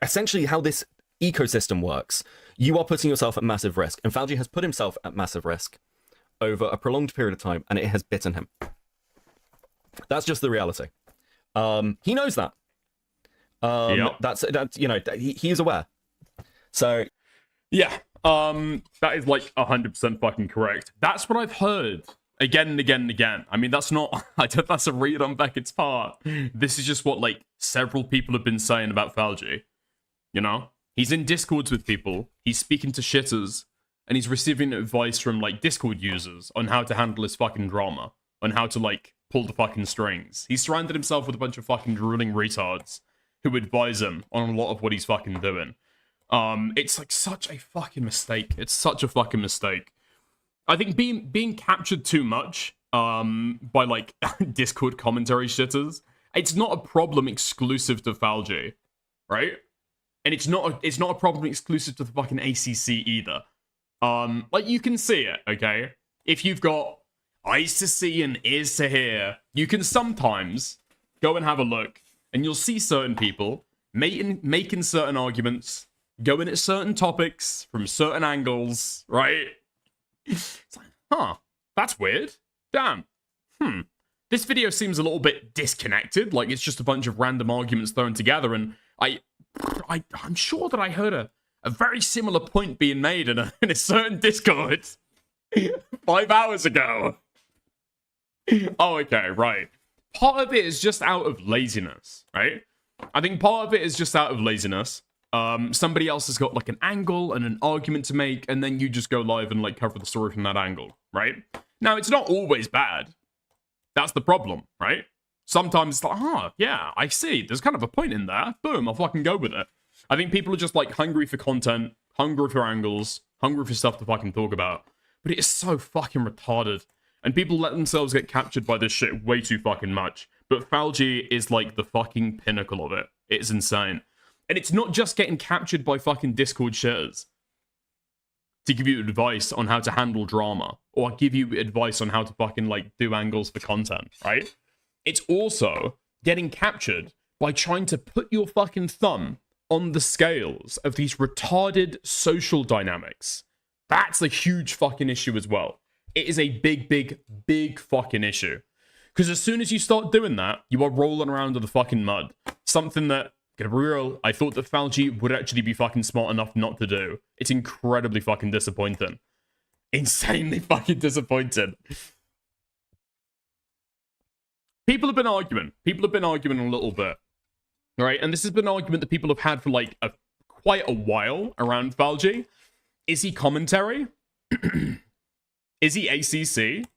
essentially how this ecosystem works, you are putting yourself at massive risk. And Falgi has put himself at massive risk over a prolonged period of time, and it has bitten him. That's just the reality. He knows that. Yep. That's he is aware. So yeah, that is like 100% fucking correct. That's what I've heard again and again and again. I mean, that's not, I don't, that's a read on Beckett's part. This is just what like several people have been saying about Falgi. He's in Discords with people, he's speaking to shitters, and he's receiving advice from like Discord users on how to handle his fucking drama, on how to like pull the fucking strings. He's surrounded himself with a bunch of fucking drooling retards who advise him on a lot of what he's fucking doing. It's like such a fucking mistake. It's such a fucking mistake. I think being captured too much by like Discord commentary shitters, it's not a problem exclusive to Falgi, right? And it's not a problem exclusive to the fucking ACC either. Like you can see it, okay? If you've got eyes to see and ears to hear, you can sometimes go and have a look, and you'll see certain people making certain arguments, going at certain topics from certain angles, right? It's like, huh, that's weird. Damn. This video seems a little bit disconnected, like it's just a bunch of random arguments thrown together, and I'm sure that I heard a very similar point being made in a certain Discord 5 hours ago. Oh, okay, right. Part of it is just out of laziness, right? I think part of it is just out of laziness. Somebody else has got like an angle and an argument to make, and then you just go live and like cover the story from that angle, right? Now, it's not always bad. That's the problem, right? Sometimes it's like, yeah, I see. There's kind of a point in there. Boom, I'll fucking go with it. I think people are just like hungry for content, hungry for angles, hungry for stuff to fucking talk about. But it is so fucking retarded. And people let themselves get captured by this shit way too fucking much. But Falgi is like the fucking pinnacle of it. It's insane. And it's not just getting captured by fucking Discord shitters to give you advice on how to handle drama, or give you advice on how to fucking like do angles for content, right? It's also getting captured by trying to put your fucking thumb on the scales of these retarded social dynamics. That's a huge fucking issue as well. It is a big, big, big fucking issue. Because as soon as you start doing that, you are rolling around in the fucking mud. Something that, gonna be real, I thought that Falgi would actually be fucking smart enough not to do. It's incredibly fucking disappointing. Insanely fucking disappointing. People have been arguing. People have been arguing a little bit. Right? And this has been an argument that people have had for like quite a while around Falgi. Is he commentary? Is he ACC?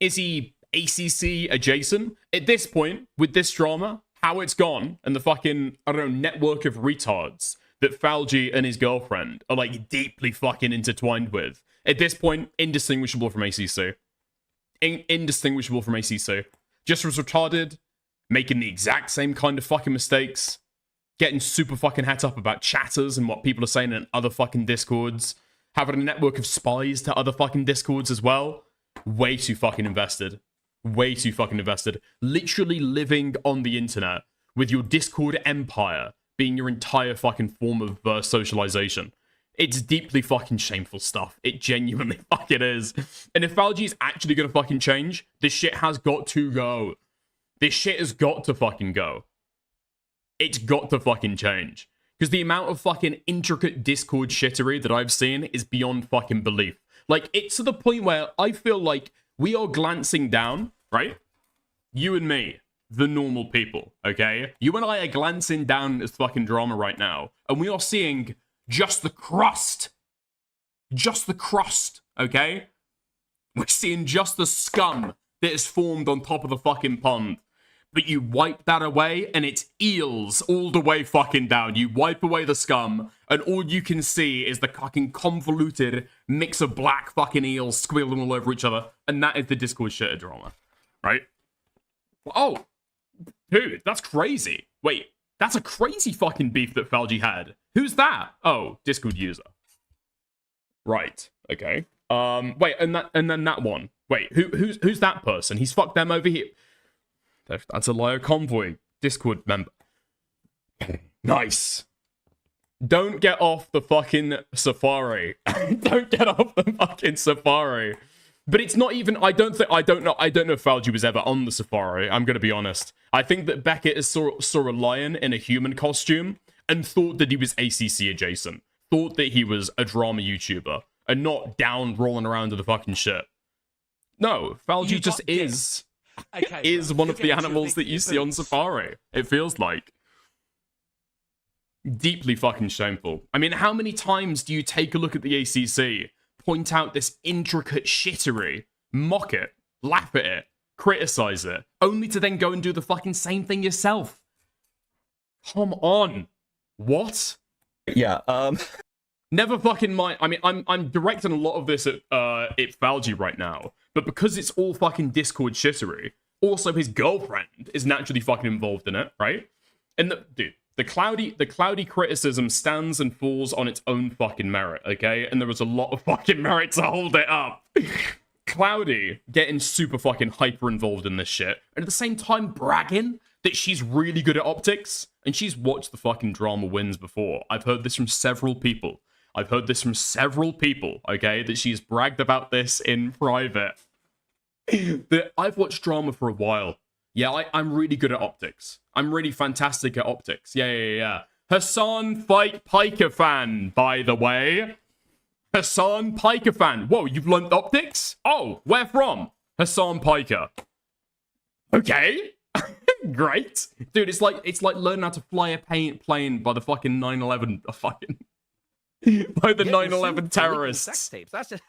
Is he ACC adjacent? At this point, with this drama, how it's gone, and the fucking, I don't know, network of retards that Falgi and his girlfriend are like deeply fucking intertwined with. At this point, indistinguishable from ACC. Indistinguishable from ACC. Just as retarded, making the exact same kind of fucking mistakes, getting super fucking het up about chatters and what people are saying in other fucking Discords, having a network of spies to other fucking Discords as well. Way too fucking invested. Way too fucking invested. Literally living on the internet with your Discord empire being your entire fucking form of socialization. It's deeply fucking shameful stuff. It genuinely fucking is. And if Falgi is actually gonna fucking change, this shit has got to go. This shit has got to fucking go. It's got to fucking change. Because the amount of fucking intricate Discord shittery that I've seen is beyond fucking belief. Like, it's to the point where I feel like we are glancing down, right? You and me, the normal people, okay? You and I are glancing down at this fucking drama right now, and we are seeing just the crust. just the crust, okay? We're seeing just the scum that is formed on top of the fucking pond. But you wipe that away, and it's eels all the way fucking down. You wipe away the scum, and all you can see is the fucking convoluted mix of black fucking eels squealing all over each other. And that is the Discord shitter drama, right? Oh, dude, that's crazy. Wait, that's a crazy fucking beef that Falgi had. Who's that? Oh, Discord user. Right, okay. Wait, and then that one. Wait, who's that person? He's fucked them over here. That's a Lio Convoy Discord member. Nice. Don't get off the fucking Safari. Don't get off the fucking Safari. But it's not even. I don't know if Falgi was ever on the Safari. I'm gonna be honest. I think that Becket saw a lion in a human costume and thought that he was ACC adjacent. Thought that he was a drama YouTuber and not down rolling around in the fucking shit. No, Falgi just is. Okay, is one of the animals that you see on Safari. It feels like. Deeply fucking shameful. I mean, how many times do you take a look at the ACC, point out this intricate shittery, mock it, laugh at it, criticize it, only to then go and do the fucking same thing yourself? Come on. What? Yeah, Never fucking mind. I mean, I'm directing a lot of this at Falgi right now, but because it's all fucking Discord shittery, also his girlfriend is naturally fucking involved in it, right? And the cloudy criticism stands and falls on its own fucking merit, okay? And there was a lot of fucking merit to hold it up. Cloudy getting super fucking hyper involved in this shit, and at the same time bragging that she's really good at optics, and she's watched the fucking drama wins before. I've heard this from several people. Okay, that she's bragged about this in private. I've watched drama for a while. Yeah, I'm really good at optics. I'm really fantastic at optics. Yeah. Hassan Fight Piker fan, by the way. Hassan Piker fan. Whoa, you've learned optics? Oh, where from? Hassan Piker. Okay. Great. Dude, it's like learning how to fly a plane by the fucking 9/11 fucking by the 9/11 terrorists. Sex tapes. That's just,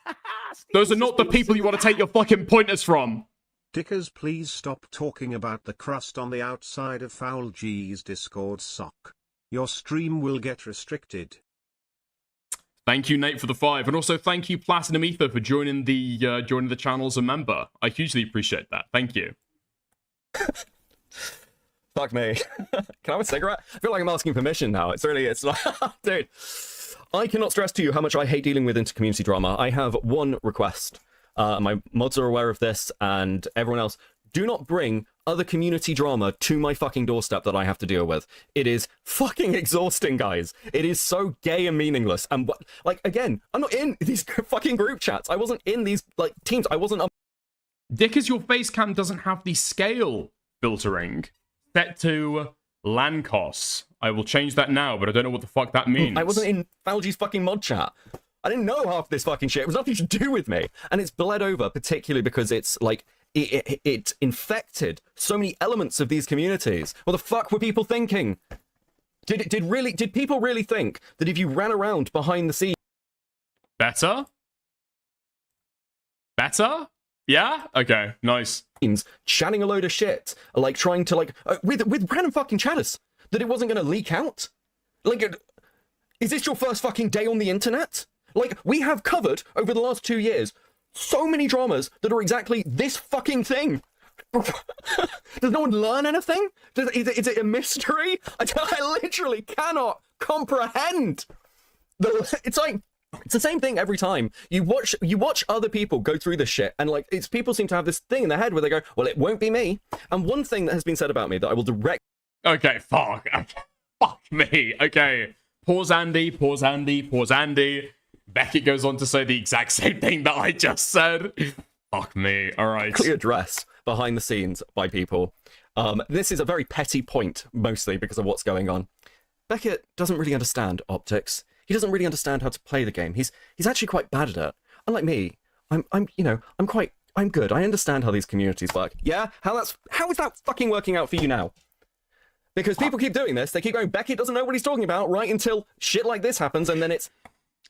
those are not the people you want to take your fucking pointers from. Dickers, please stop talking about the crust on the outside of Falgi's Discord sock. Your stream will get restricted. Thank you, Nate, for the 5, and also thank you, Platinum Ether, for joining the channel as a member. I hugely appreciate that. Thank you. Fuck me. Can I have a cigarette? I feel like I'm asking permission now. It's like, dude. I cannot stress to you how much I hate dealing with inter-community drama. I have one request. My mods are aware of this, and everyone else. Do not bring other community drama to my fucking doorstep that I have to deal with. It is fucking exhausting, guys. It is so gay and meaningless. And like, again, I'm not in these fucking group chats. I wasn't in these like teams. I wasn't. Dickers, your face cam doesn't have the scale filtering set to Lancos. I will change that now, but I don't know what the fuck that means. I wasn't in Falgi's fucking mod chat. I didn't know half this fucking shit. It was nothing to do with me. And it's bled over, particularly because it's like, it infected so many elements of these communities. What the fuck were people thinking? Did people really think that if you ran around behind the scenes... Better? Yeah? Okay, nice. Chatting a load of shit, like trying to like, with random fucking chatters, that it wasn't going to leak out? Like, is this your first fucking day on the internet? Like, we have covered, over the last 2 years, so many dramas that are exactly this fucking thing. Does no one learn anything? Is it a mystery? I literally cannot comprehend. It's like, it's the same thing every time. You watch other people go through this shit, and like, people seem to have this thing in their head where they go, well, it won't be me. And one thing that has been said about me that I will direct... Okay, fuck. Fuck me. Okay. Pause Andy. Becket goes on to say the exact same thing that I just said. Fuck me. All right. Clear address behind the scenes by people. This is a very petty point, mostly because of what's going on. Becket doesn't really understand optics. He doesn't really understand how to play the game. He's actually quite bad at it. Unlike me, I'm good. I understand how these communities work. Yeah? How is that fucking working out for you now? Because people keep doing this. They keep going, Becket doesn't know what he's talking about, right until shit like this happens, and then it's...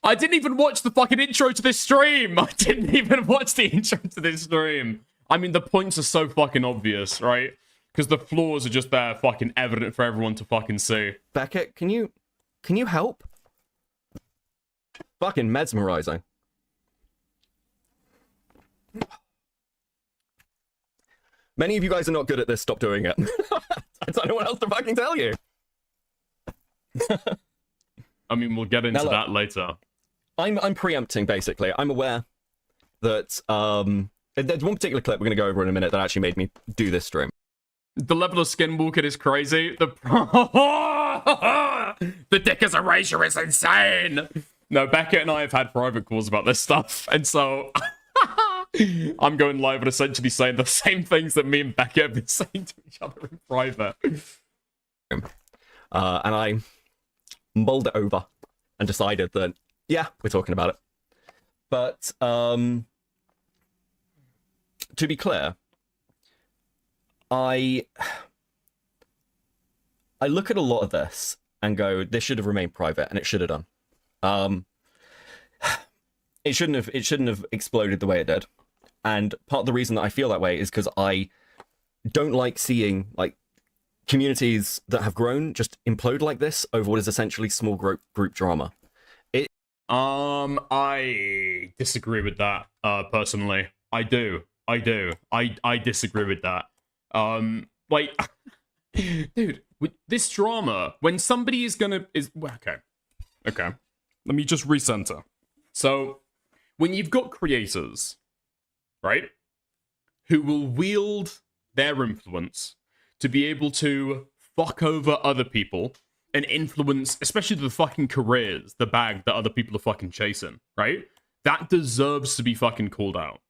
I didn't even watch the fucking intro to this stream. I didn't even watch the intro to this stream. I mean, the points are so fucking obvious, right? Because the flaws are just there, fucking evident for everyone to fucking see. Becket, can you help? Fucking mesmerizing. Many of you guys are not good at this. Stop doing it. I don't know what else to fucking tell you. I mean, we'll get into that later. I'm preempting, basically. I'm aware that there's one particular clip we're going to go over in a minute that actually made me do this stream. The level of skinwalker is crazy. The dick as erasure is insane. No, Becket and I have had private calls about this stuff, and so I'm going live and essentially saying the same things that me and Becket have been saying to each other in private. And I mulled it over and decided that, yeah, we're talking about it. But to be clear, I look at a lot of this and go, this should have remained private, and it should have done. It shouldn't have exploded the way it did. And part of the reason that I feel that way is because I don't like seeing like communities that have grown just implode like this over what is essentially small group drama. I disagree with that, personally. I disagree with that. Like, dude, with this drama, when somebody okay. Let me just recenter. So, when you've got creators, right, who will wield their influence to be able to fuck over other people and influence, especially the fucking careers, the bag that other people are fucking chasing, right? That deserves to be fucking called out,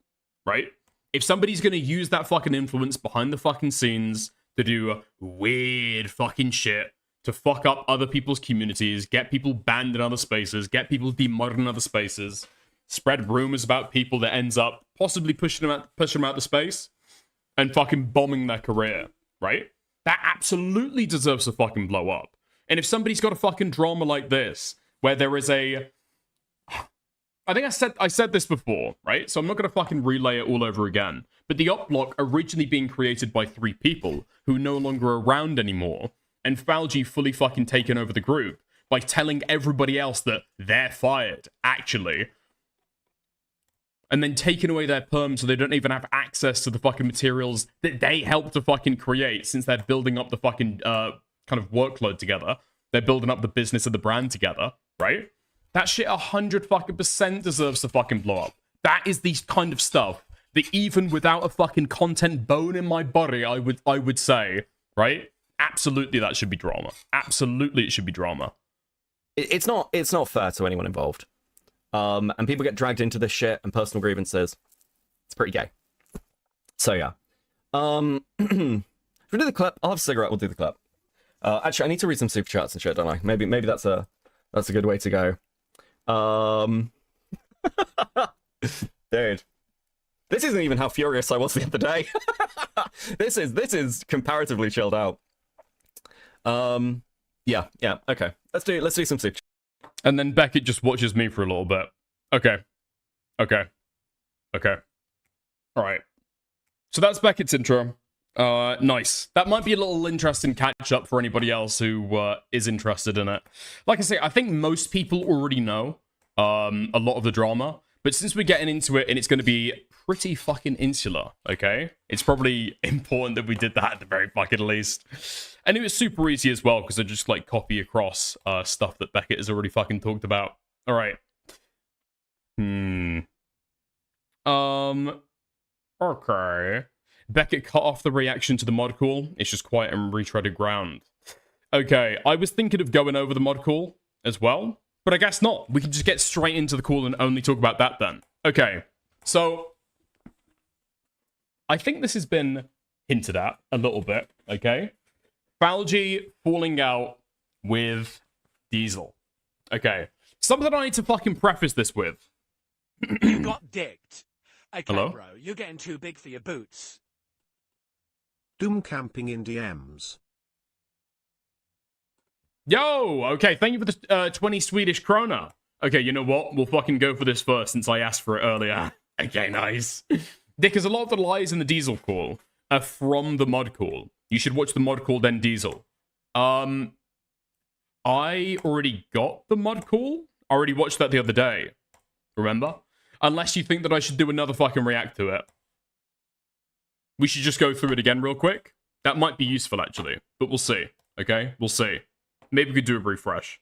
right? If somebody's gonna use that fucking influence behind the fucking scenes to do weird fucking shit, to fuck up other people's communities, get people banned in other spaces, get people demodded in other spaces, spread rumors about people that ends up possibly pushing them out to space, and fucking bombing their career, right? That absolutely deserves to fucking blow up. And if somebody's got a fucking drama like this, where there is I think I said this before, right? So I'm not going to fucking relay it all over again. But the op block originally being created by 3 people who no longer are around anymore, and Falgi fully fucking taken over the group by telling everybody else that they're fired, actually, and then taking away their perm so they don't even have access to the fucking materials that they helped to fucking create, since they're building up the fucking kind of workload together. They're building up the business of the brand together, right? That shit 100% deserves to fucking blow up. That is the kind of stuff that even without a fucking content bone in my body, I would say, right? Absolutely, that should be drama. Absolutely, it should be drama. It's not fair to anyone involved. And people get dragged into this shit and personal grievances. It's pretty gay. So yeah. If we do the clip, I'll have a cigarette. We'll do the clip. Actually, I need to read some super chats and shit, don't I? Maybe that's a good way to go. Dude, this isn't even how furious I was the other day. This is comparatively chilled out. Yeah, okay. Let's do some super. And then Becket just watches me for a little bit. Okay. All right. So that's Becket's intro. Nice. That might be a little interesting catch up for anybody else who is interested in it. Like I say, I think most people already know a lot of the drama, but since we're getting into it and it's going to be pretty fucking insular, okay? It's probably important that we did that at the very fucking least. And it was super easy as well, because I just like copy across stuff that Becket has already fucking talked about. All right. Okay. Becket cut off the reaction to the mod call. It's just quiet and retreaded ground. Okay, I was thinking of going over the mod call as well, but I guess not. We can just get straight into the call and only talk about that then. Okay, so I think this has been hinted at a little bit, okay? Falgi falling out with Diesel. Okay, something I need to fucking preface this with. You got dicked. Okay, Hello? bro, you're getting too big for your boots. Doom camping in DMs. Yo, okay, thank you for the 20 Swedish krona. Okay, you know what? We'll fucking go for this first since I asked for it earlier. Okay, nice. Because a lot of the lies in the Diesel call are from the mod call. You should watch the mod call, then Diesel. I already got the mod call. I already watched that the other day. Remember? Unless you think that I should do another fucking react to it. We should just go through it again real quick. That might be useful, actually. But we'll see. Okay? We'll see. Maybe we could do a refresh.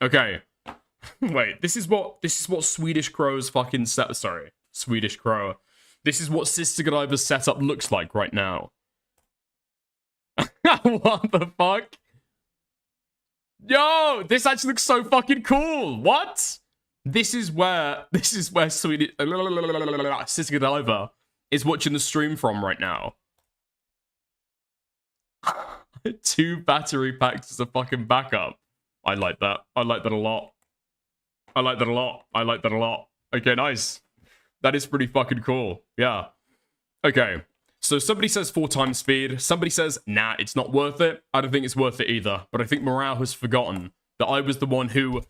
Okay. Wait, this is what Swedish Crow's fucking set. Sorry. Swedish Crow. This is what Sister Godiva's setup looks like right now. What the fuck? Yo, this actually looks so fucking cool. What? This is where Swedish Sister Godiva is watching the stream from right now. 2 battery packs as a fucking backup. I like that. I like that a lot. I like that a lot. I like that a lot. Okay, nice. That is pretty fucking cool. Yeah. Okay. So somebody says 4 times speed. Somebody says, nah, it's not worth it. I don't think it's worth it either. But I think Morale has forgotten that I was the one who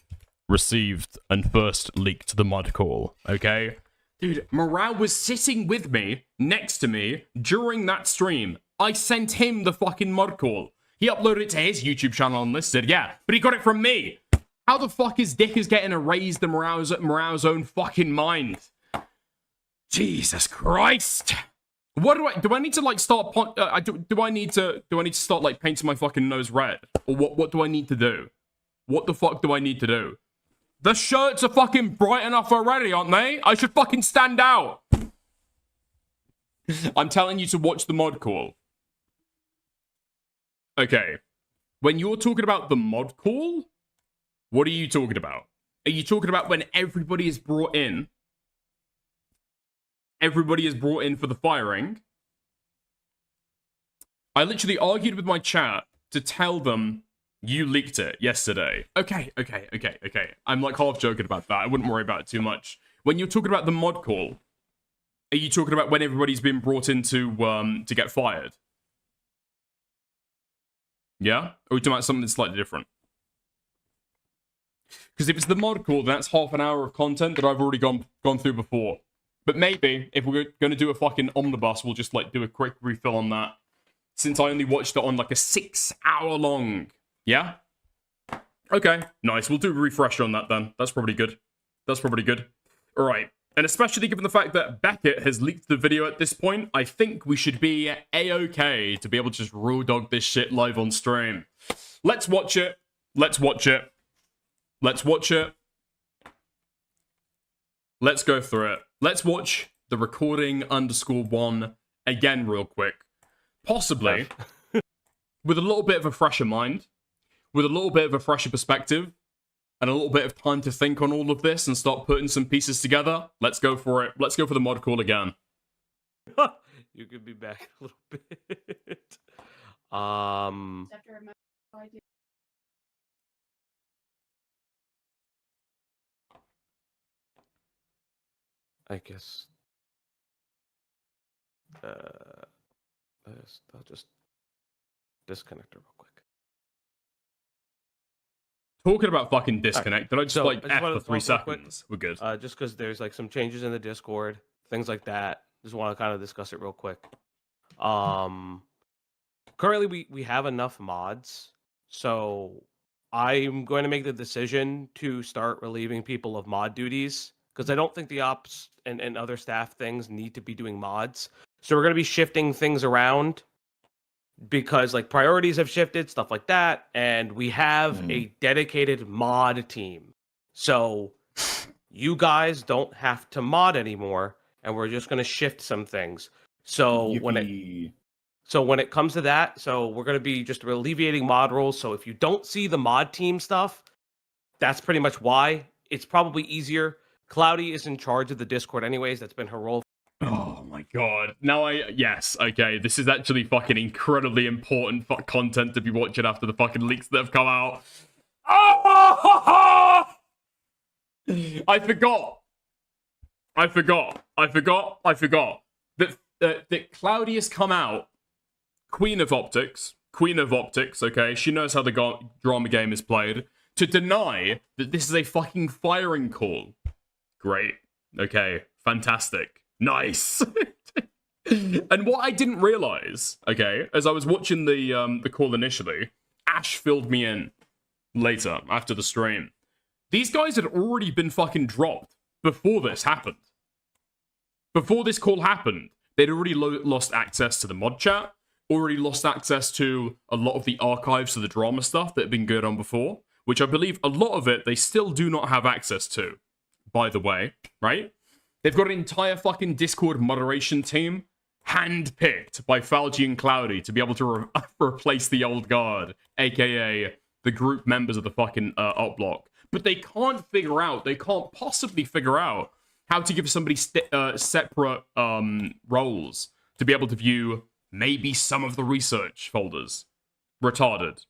received and first leaked the mod call. Okay? Dude, Morale was sitting with me, next to me, during that stream. I sent him the fucking mod call. He uploaded it to his YouTube channel and listed, yeah, but he got it from me. How the fuck is Dick is getting erased in Morale's own fucking mind? Jesus Christ. What do I need to like start do I need to start like painting my fucking nose red? Or what do I need to do? What the fuck do I need to do? The shirts are fucking bright enough already, aren't they? I should fucking stand out. I'm telling you to watch the mod call. Okay. When you're talking about the mod call, what are you talking about? Are you talking about when everybody is brought in? Everybody is brought in for the firing. I literally argued with my chat to tell them you leaked it yesterday. Okay. I'm like half joking about that. I wouldn't worry about it too much. When you're talking about the mod call, are you talking about when everybody's been brought in to get fired? Yeah? Or are we talking about something that's slightly different? Because if it's the mod call, then that's half an hour of content that I've already gone through before. But maybe, if we're going to do a fucking omnibus, we'll just, like, do a quick refill on that. Since I only watched it on, like, a 6-hour long. Yeah? Okay, nice. We'll do a refresher on that, then. That's probably good. That's probably good. Alright. And especially given the fact that Becket has leaked the video at this point, I think we should be A-okay to be able to just raw dog this shit live on stream. Let's watch it. Let's watch it. Let's watch it. Let's go through it. Let's watch the recording _1 again real quick. Possibly with a little bit of a fresher mind, with a little bit of a fresher perspective, and a little bit of time to think on all of this and start putting some pieces together. Let's go for it. Let's go for the mod call again. You could be back a little bit. I guess. I'll just disconnect it real quick. Talking about fucking disconnect, did I just So, like I just F wanted for to 3 talk real seconds? We're good. Just because there's like some changes in the Discord, things like that. Just want to kind of discuss it real quick. Currently we have enough mods, so I'm going to make the decision to start relieving people of mod duties because I don't think the ops and other staff things need to be doing mods. So we're going to be shifting things around because like priorities have shifted, stuff like that, and we have a dedicated mod team. So you guys don't have to mod anymore, and we're just going to shift some things. So when it comes to that, so we're going to be just alleviating mod roles. So if you don't see the mod team stuff, that's pretty much why. It's probably easier. Cloudy is in charge of the Discord anyways. That's been her role. Oh my god. Now yes, okay. This is actually fucking incredibly important content to be watching after the fucking leaks that have come out. Oh! I forgot that Cloudy has come out. Queen of optics, okay? She knows how the drama game is played. to deny that this is a fucking firing call. Great. Okay. Fantastic. Nice. And what I didn't realize, okay, as I was watching the call initially, Ash filled me in later after the stream. These guys had already been fucking dropped before this happened. Before this call happened, they'd already lost access to the mod chat, already lost access to a lot of the archives of the drama stuff that had been going on before, which I believe a lot of it they still do not have access to, by the way, right? They've got an entire fucking Discord moderation team handpicked by Falgi and Cloudy to be able to replace the old guard, aka the group members of the fucking op block. But they can't possibly figure out how to give somebody separate roles to be able to view maybe some of the research folders. Retarded.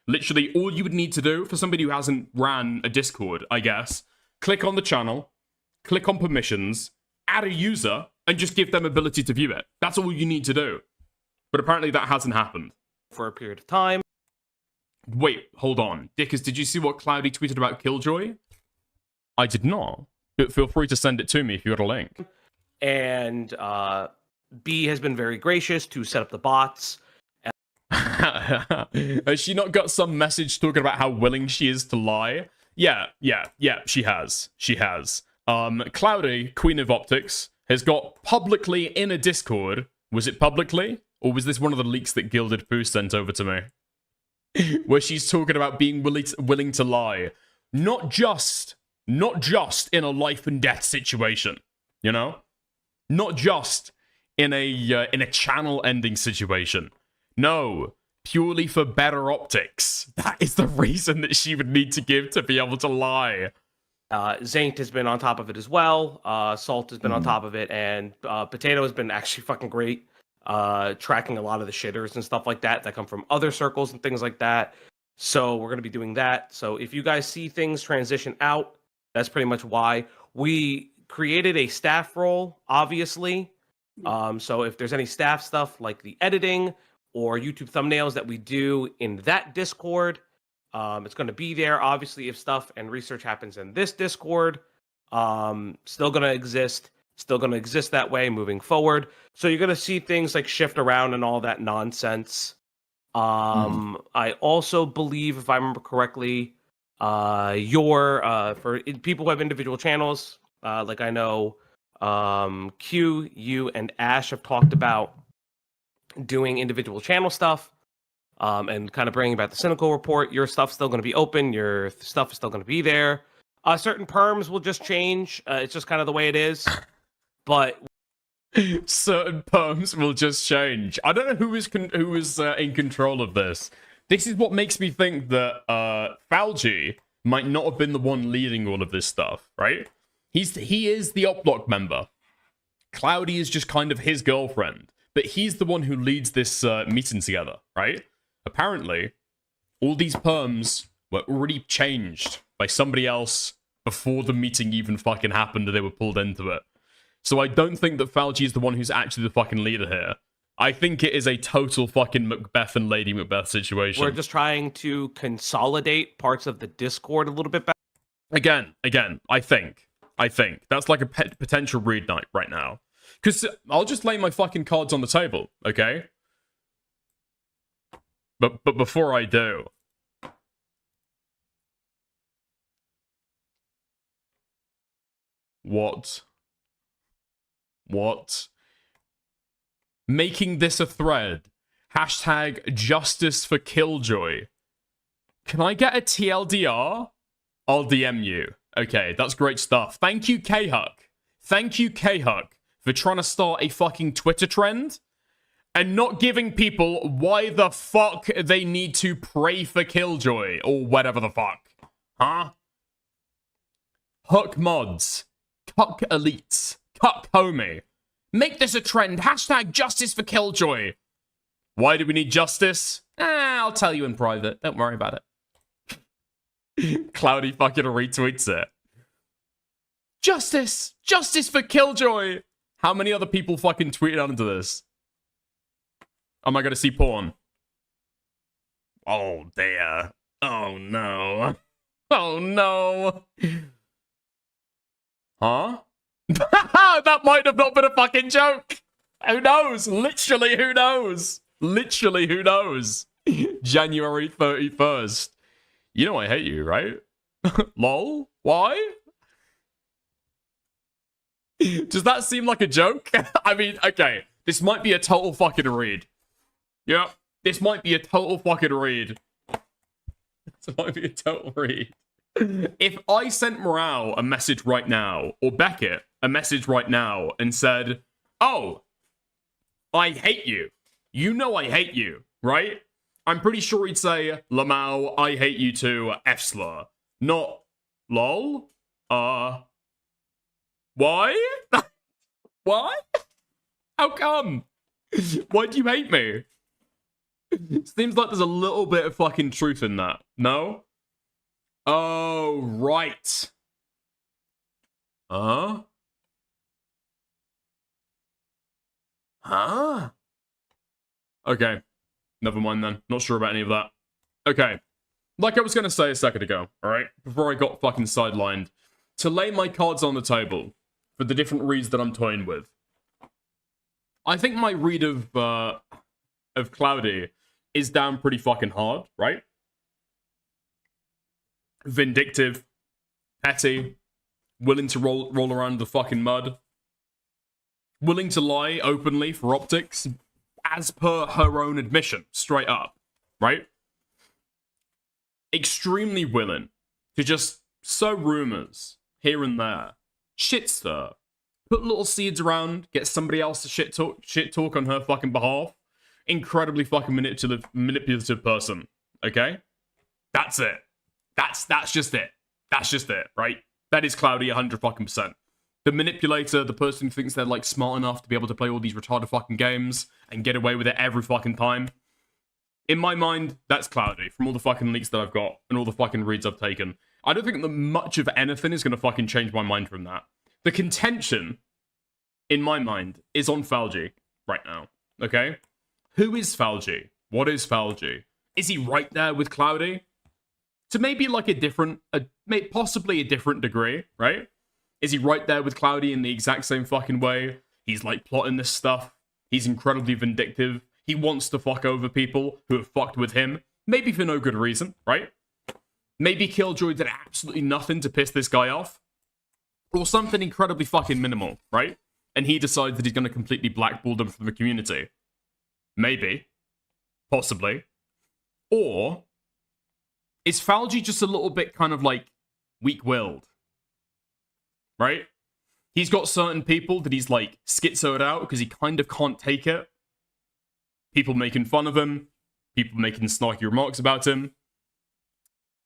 Literally, all you would need to do for somebody who hasn't ran a Discord, I guess, click on the channel, click on permissions, add a user, and just give them ability to view it. That's all you need to do. But apparently that hasn't happened. For a period of time. Wait, hold on. Dickers, did you see what Cloudy tweeted about Killjoy? I did not. But feel free to send it to me if you got a link. And B has been very gracious to set up the bots. Has she not got some message talking about how willing she is to lie? Yeah, she has. Cloudy, Queen of Optics, has got publicly in a Discord. Was it publicly? Or was this one of the leaks that Gilded Pooh sent over to me? Where she's talking about being willing to lie. Not just in a life and death situation, you know? Not just in a channel ending situation. No, purely for better optics. That is the reason that she would need to give to be able to lie. Zaint has been on top of it as well. Salt has been on top of it, and Potato has been actually fucking great. Tracking a lot of the shitters and stuff like that come from other circles and things like that. So we're going to be doing that. So if you guys see things transition out, that's pretty much why. We created a staff role, obviously. So if there's any staff stuff like the editing or YouTube thumbnails that we do in that Discord, it's going to be there. Obviously, if stuff and research happens in this Discord, still going to exist. Still going to exist that way moving forward. So you're going to see things like shift around and all that nonsense. I also believe, if I remember correctly, for people who have individual channels, like I know Q, you, and Ash have talked about doing individual channel stuff and kind of bringing back the cynical report. Your stuff's still going to be open. Your stuff is still going to be there. Certain perms will just change. It's just kind of the way it is. But certain perms will just change. I don't know who is in control of this. This is what makes me think that Falgi might not have been the one leading all of this stuff, right? He is the op block member. Cloudy is just kind of his girlfriend, but he's the one who leads this meeting together, right? Apparently, all these perms were already changed by somebody else before the meeting even fucking happened and they were pulled into it. So I don't think that Falgi is the one who's actually the fucking leader here. I think it is a total fucking Macbeth and Lady Macbeth situation. We're just trying to consolidate parts of the Discord a little bit better. Again, I think. That's like a potential read night right now. Because I'll just lay my fucking cards on the table, okay? But before I do... What? Making this a thread. Hashtag justice for Killjoy. Can I get a TLDR? I'll DM you. Okay, that's great stuff. Thank you, K-Huck. Thank you, K-Huck, for trying to start a fucking Twitter trend and not giving people why the fuck they need to pray for Killjoy or whatever the fuck. Huh? Huck mods. Cuck elites. Cuck homie. Make this a trend. Hashtag justice for Killjoy. Why do we need justice? I'll tell you in private. Don't worry about it. Cloudy fucking retweets it. Justice! Justice for Killjoy! How many other people fucking tweeted onto this? Am I gonna see porn? Oh dear. Oh no. Oh no. Huh? That might have not been a fucking joke. Who knows? Literally, who knows? Literally, who knows? January 31st. You know I hate you, right? Lol? Why? Does that seem like a joke? I mean, okay. This might be a total fucking read. Yep. This might be a total fucking read. This might be a total read. If I sent Morale a message right now, or Becket a message right now, and said, oh, I hate you. You know I hate you, right? I'm pretty sure he'd say, Lamau, I hate you too, F-slur. Not, lol? Why? Why? How come? Why do you hate me? Seems like there's a little bit of fucking truth in that. No? Oh, right. Huh? Huh? Okay. Never mind then. Not sure about any of that. Okay. Like I was going to say a second ago, alright? Before I got fucking sidelined. To lay my cards on the table for the different reads that I'm toying with. I think my read of Cloudy is down pretty fucking hard, right? Vindictive, petty, willing to roll around the fucking mud, willing to lie openly for optics, as per her own admission, straight up, right? Extremely willing to just sow rumors here and there, shit stir, put little seeds around, get somebody else to shit talk on her fucking behalf. Incredibly fucking manipulative person, okay? That's it. That's just it. That's just it, right? That is Cloudy 100%. The manipulator, the person who thinks they're like smart enough to be able to play all these retarded fucking games and get away with it every fucking time. In my mind, that's Cloudy from all the fucking leaks that I've got and all the fucking reads I've taken. I don't think that much of anything is going to fucking change my mind from that. The contention, in my mind, is on Falgi right now, okay? Who is Falgi? What is Falgi? Is he right there with Cloudy? To maybe like possibly a different degree, right? Is he right there with Cloudy in the exact same fucking way? He's like plotting this stuff. He's incredibly vindictive. He wants to fuck over people who have fucked with him. Maybe for no good reason, right? Maybe Killjoy did absolutely nothing to piss this guy off. Or something incredibly fucking minimal, right? And he decides that he's going to completely blackball them from the community. Maybe. Possibly. Or is Falgi just a little bit kind of like weak-willed? Right? He's got certain people that he's like schizoed out because he kind of can't take it. People making fun of him. People making snarky remarks about him.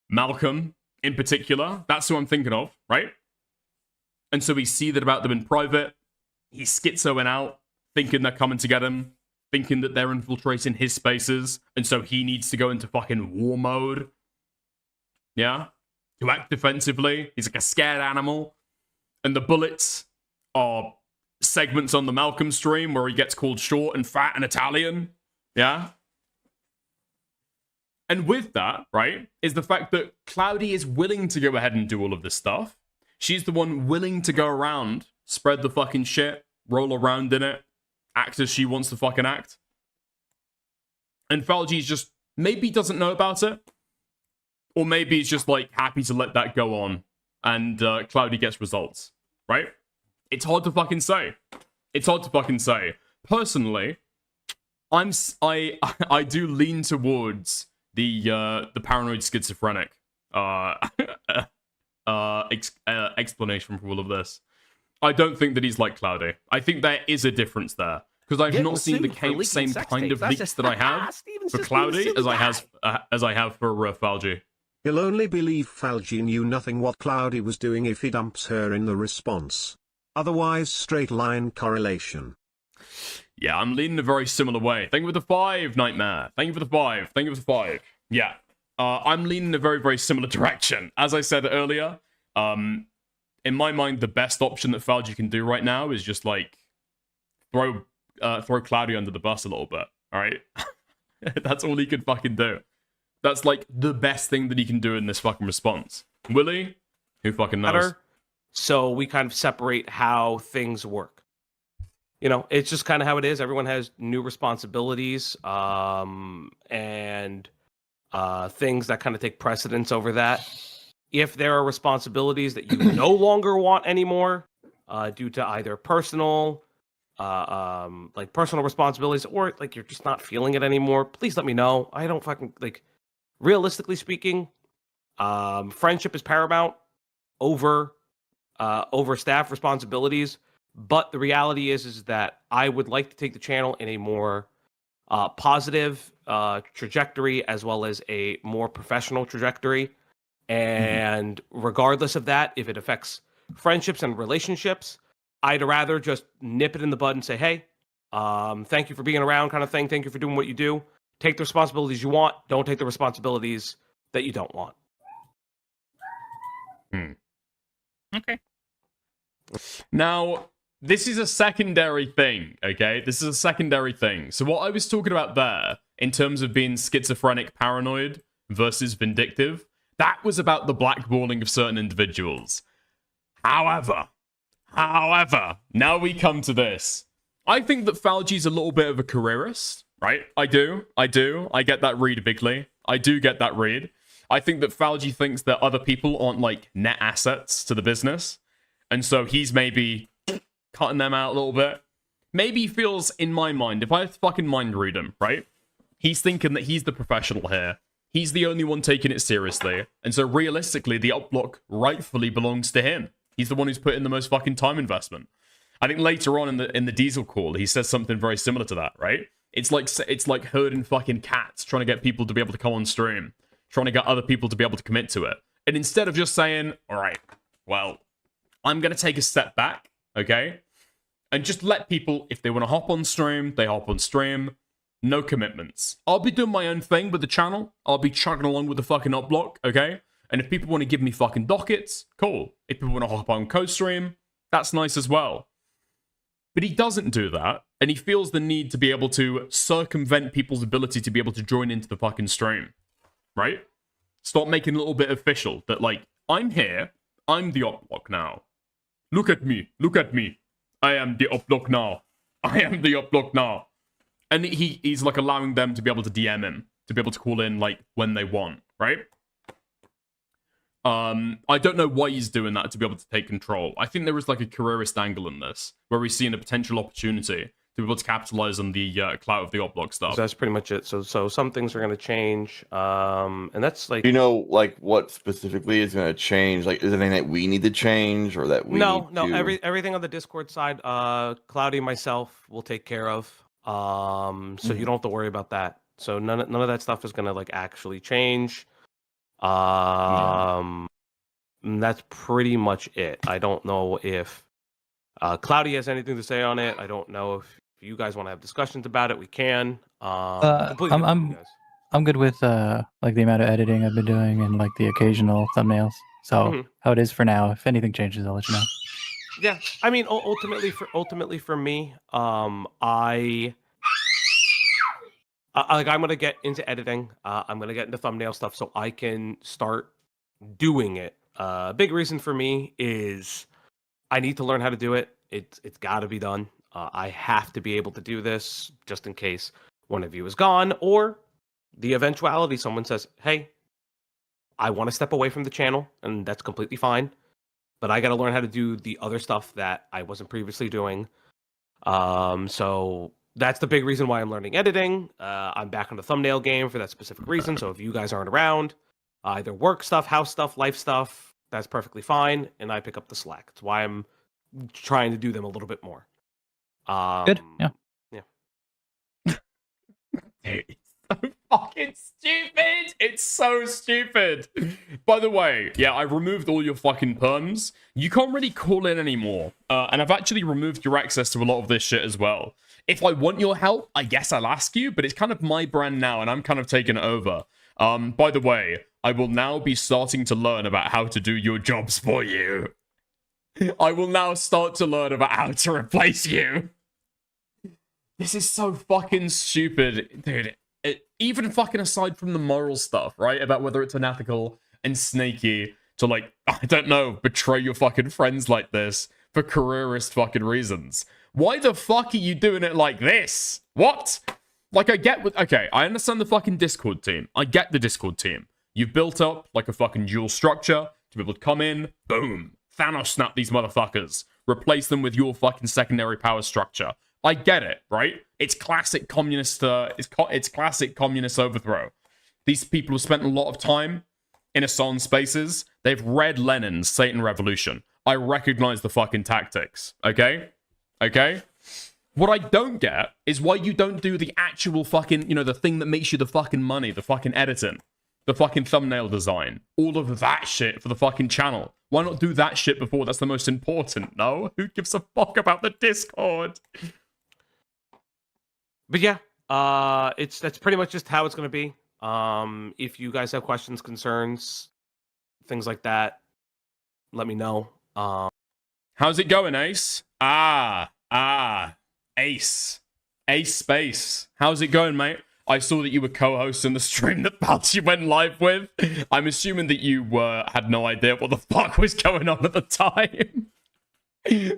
Malcolm, in particular. That's who I'm thinking of, right? And so we see that about them in private. He's schizoing out, thinking they're coming to get him. Thinking that they're infiltrating his spaces, and so he needs to go into fucking war mode. Yeah? To act defensively. He's like a scared animal. And the bullets are segments on the Malcolm stream where he gets called short and fat and Italian. Yeah? And with that, right, is the fact that Cloudy is willing to go ahead and do all of this stuff. She's the one willing to go around, spread the fucking shit, roll around in it, act as she wants to fucking act. And Falgi's just maybe doesn't know about it. Or maybe he's just like happy to let that go on. And Cloudy gets results. Right? It's hard to fucking say. It's hard to fucking say. Personally, I do lean towards the paranoid schizophrenic explanation for all of this. I don't think that he's like Cloudy. I think there is a difference there. Because I've not seen the same kind of leaks that I have for Cloudy as I have for Falgi. He'll only believe Falgi knew nothing what Cloudy was doing if he dumps her in the response. Otherwise, straight line correlation. Yeah, I'm leaning a very similar way. Thank you for the 5, Nightmare. Thank you for the 5. Thank you for the 5. Yeah. I'm leaning a very, very similar direction. As I said earlier, in my mind, the best option that Falgi can do right now is just, like, throw Cloudy under the bus a little bit, alright? That's all he could fucking do. That's like the best thing that he can do in this fucking response. Will he? Who fucking knows? Better. So we kind of separate how things work. You know, it's just kind of how it is. Everyone has new responsibilities, and things that kind of take precedence over that. If there are responsibilities that you no longer want anymore, due to either personal, like personal responsibilities, or like you're just not feeling it anymore, please let me know. I don't fucking like. Realistically speaking, friendship is paramount over staff responsibilities. But the reality is that I would like to take the channel in a more positive trajectory, as well as a more professional trajectory. And regardless of that, if it affects friendships and relationships, I'd rather just nip it in the bud and say, hey, thank you for being around, kind of thing. Thank you for doing what you do. Take the responsibilities you want. Don't take the responsibilities that you don't want. Okay. Now, this is a secondary thing, okay? This is a secondary thing. So what I was talking about there, in terms of being schizophrenic paranoid versus vindictive, that was about the blackballing of certain individuals. However, now we come to this. I think that Falgi's a little bit of a careerist, right? I do. I get that read bigly. I do get that read. I think that Falgi thinks that other people aren't like net assets to the business. And so he's maybe cutting them out a little bit. Maybe he feels, in my mind, if I fucking mind read him, right? He's thinking that he's the professional here. He's the only one taking it seriously. And so realistically, the up block rightfully belongs to him. He's the one who's put in the most fucking time investment. I think later on in the Diesel call, he says something very similar to that, right? It's like herding fucking cats, trying to get people to be able to come on stream, trying to get other people to be able to commit to it. And instead of just saying, all right, well, I'm going to take a step back, okay? And just let people, if they want to hop on stream, they hop on stream. No commitments. I'll be doing my own thing with the channel. I'll be chugging along with the fucking up block, okay? And if people want to give me fucking dockets, cool. If people want to hop on co-stream, that's nice as well. But he doesn't do that, and he feels the need to be able to circumvent people's ability to be able to join into the fucking stream, right? Start making a little bit official that, like, I'm here, I'm the up block now. Look at me, I am the up block now. I am the up block now. And he's like allowing them to be able to DM him, to be able to call in like when they want, right? I don't know why he's doing that to be able to take control. I think there is like a careerist angle in this, where we're seeing a potential opportunity to be able to capitalize on the clout of the op block stuff. So that's pretty much it. So some things are going to change, and that's like, Do you know, like, what specifically is going to change? Like, is there anything that we need to change, or that we need to... everything on the Discord side, Cloudy and myself will take care of. So you don't have to worry about that. So none of that stuff is going to like actually change. And that's pretty much it. I don't know if Cloudy has anything to say on it. I don't know if you guys want to have discussions about it. We can. Completely up to you guys. I'm good with like the amount of editing I've been doing and like the occasional thumbnails. So how it is for now. If anything changes, I'll let you know. Yeah, I mean, ultimately for me, I'm gonna get into editing. I'm gonna get into thumbnail stuff so I can start doing it. Big reason for me is I need to learn how to do it. It's got to be done. I have to be able to do this just in case one of you is gone, or the eventuality someone says, "Hey, I want to step away from the channel," and that's completely fine. But I got to learn how to do the other stuff that I wasn't previously doing. So that's the big reason why I'm learning editing. I'm back on the thumbnail game for that specific reason. So if you guys aren't around, either work stuff, house stuff, life stuff, that's perfectly fine. And I pick up the slack. It's why I'm trying to do them a little bit more. Good. Yeah. It's so fucking stupid. It's so stupid. By the way, yeah, I removed all your fucking perms. You can't really call in anymore. And I've actually removed your access to a lot of this shit as well. If I want your help, I guess I'll ask you, but it's kind of my brand now, and I'm kind of taking it over. By the way, I will now be starting to learn about how to do your jobs for you. I will now start to learn about how to replace you. This is so fucking stupid. Dude, even fucking aside from the moral stuff, right? About whether it's unethical and snaky to, like, I don't know, betray your fucking friends like this for careerist fucking reasons. Why the fuck are you doing it like this? What? Like, okay, I understand the fucking Discord team. I get the Discord team. You've built up, like, a fucking dual structure to be able to come in, boom, Thanos snap these motherfuckers, replace them with your fucking secondary power structure. I get it, right? It's classic communist, it's classic communist overthrow. These people have spent a lot of time in Assange spaces. They've read Lenin's Satan Revolution. I recognize the fucking tactics, okay? Okay? What I don't get is why you don't do the actual fucking, you know, the thing that makes you the fucking money, the fucking editing, the fucking thumbnail design, all of that shit for the fucking channel. Why not do that shit before? That's the most important, no? Who gives a fuck about the Discord? But yeah, that's pretty much just how it's going to be. If you guys have questions, concerns, things like that, let me know. How's it going, Ace? Ace Space. How's it going, mate? I saw that you were co-hosting the stream that Falgi went live with. I'm assuming that you had no idea what the fuck was going on at the time.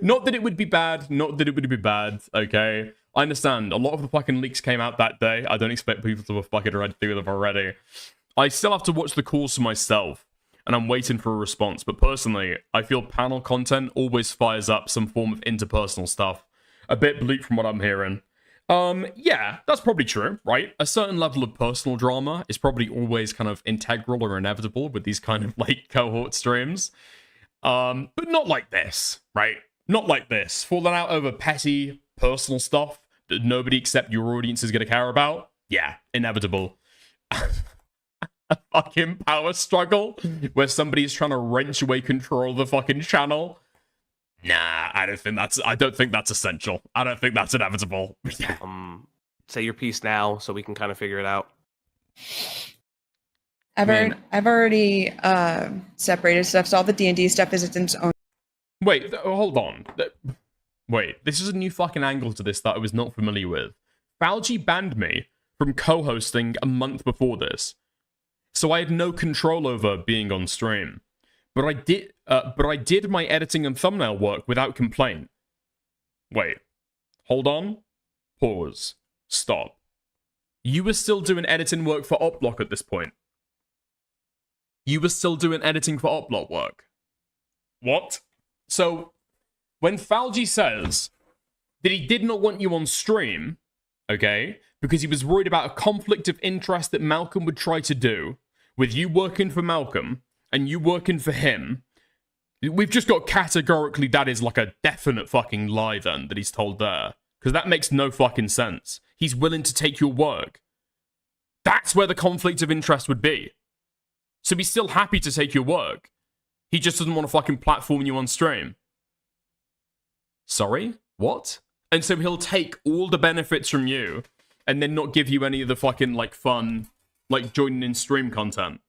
Not that it would be bad. Not that it would be bad, okay? I understand. A lot of the fucking leaks came out that day. I don't expect people to have fucking read through them already. I still have to watch the calls for myself, and I'm waiting for a response. But personally, I feel panel content always fires up some form of interpersonal stuff. A bit bleak from what I'm hearing. Yeah, that's probably true, right? A certain level of personal drama is probably always kind of integral or inevitable with these kind of, like, cohort streams. But not like this, right? Not like this. Falling out over petty personal stuff that nobody except your audience is going to care about. Yeah, inevitable. A fucking power struggle where somebody is trying to wrench away control of the fucking channel. Nah, I don't think that's essential. I don't think that's inevitable. Say your piece now so we can kind of figure it out. I've already separated stuff, so all the D&D stuff is its own. Wait, hold on. Wait, this is a new fucking angle to this that I was not familiar with. Falgi banned me from co-hosting a month before this, so I had no control over being on stream. But I did my editing and thumbnail work without complaint. Wait, hold on, pause, stop. You were still doing editing work for Oplock at this point. You were still doing editing for Oplock work. What? So, when Falgi says that he did not want you on stream, okay, because he was worried about a conflict of interest that Malcolm would try to do, with you working for Malcolm, and you working for him, we've just got categorically that is like a definite fucking lie then that he's told there. Because that makes no fucking sense. He's willing to take your work. That's where the conflict of interest would be. So he's still happy to take your work. He just doesn't want to fucking platform you on stream. Sorry? What? And so he'll take all the benefits from you and then not give you any of the fucking, like, fun, like, joining in stream content.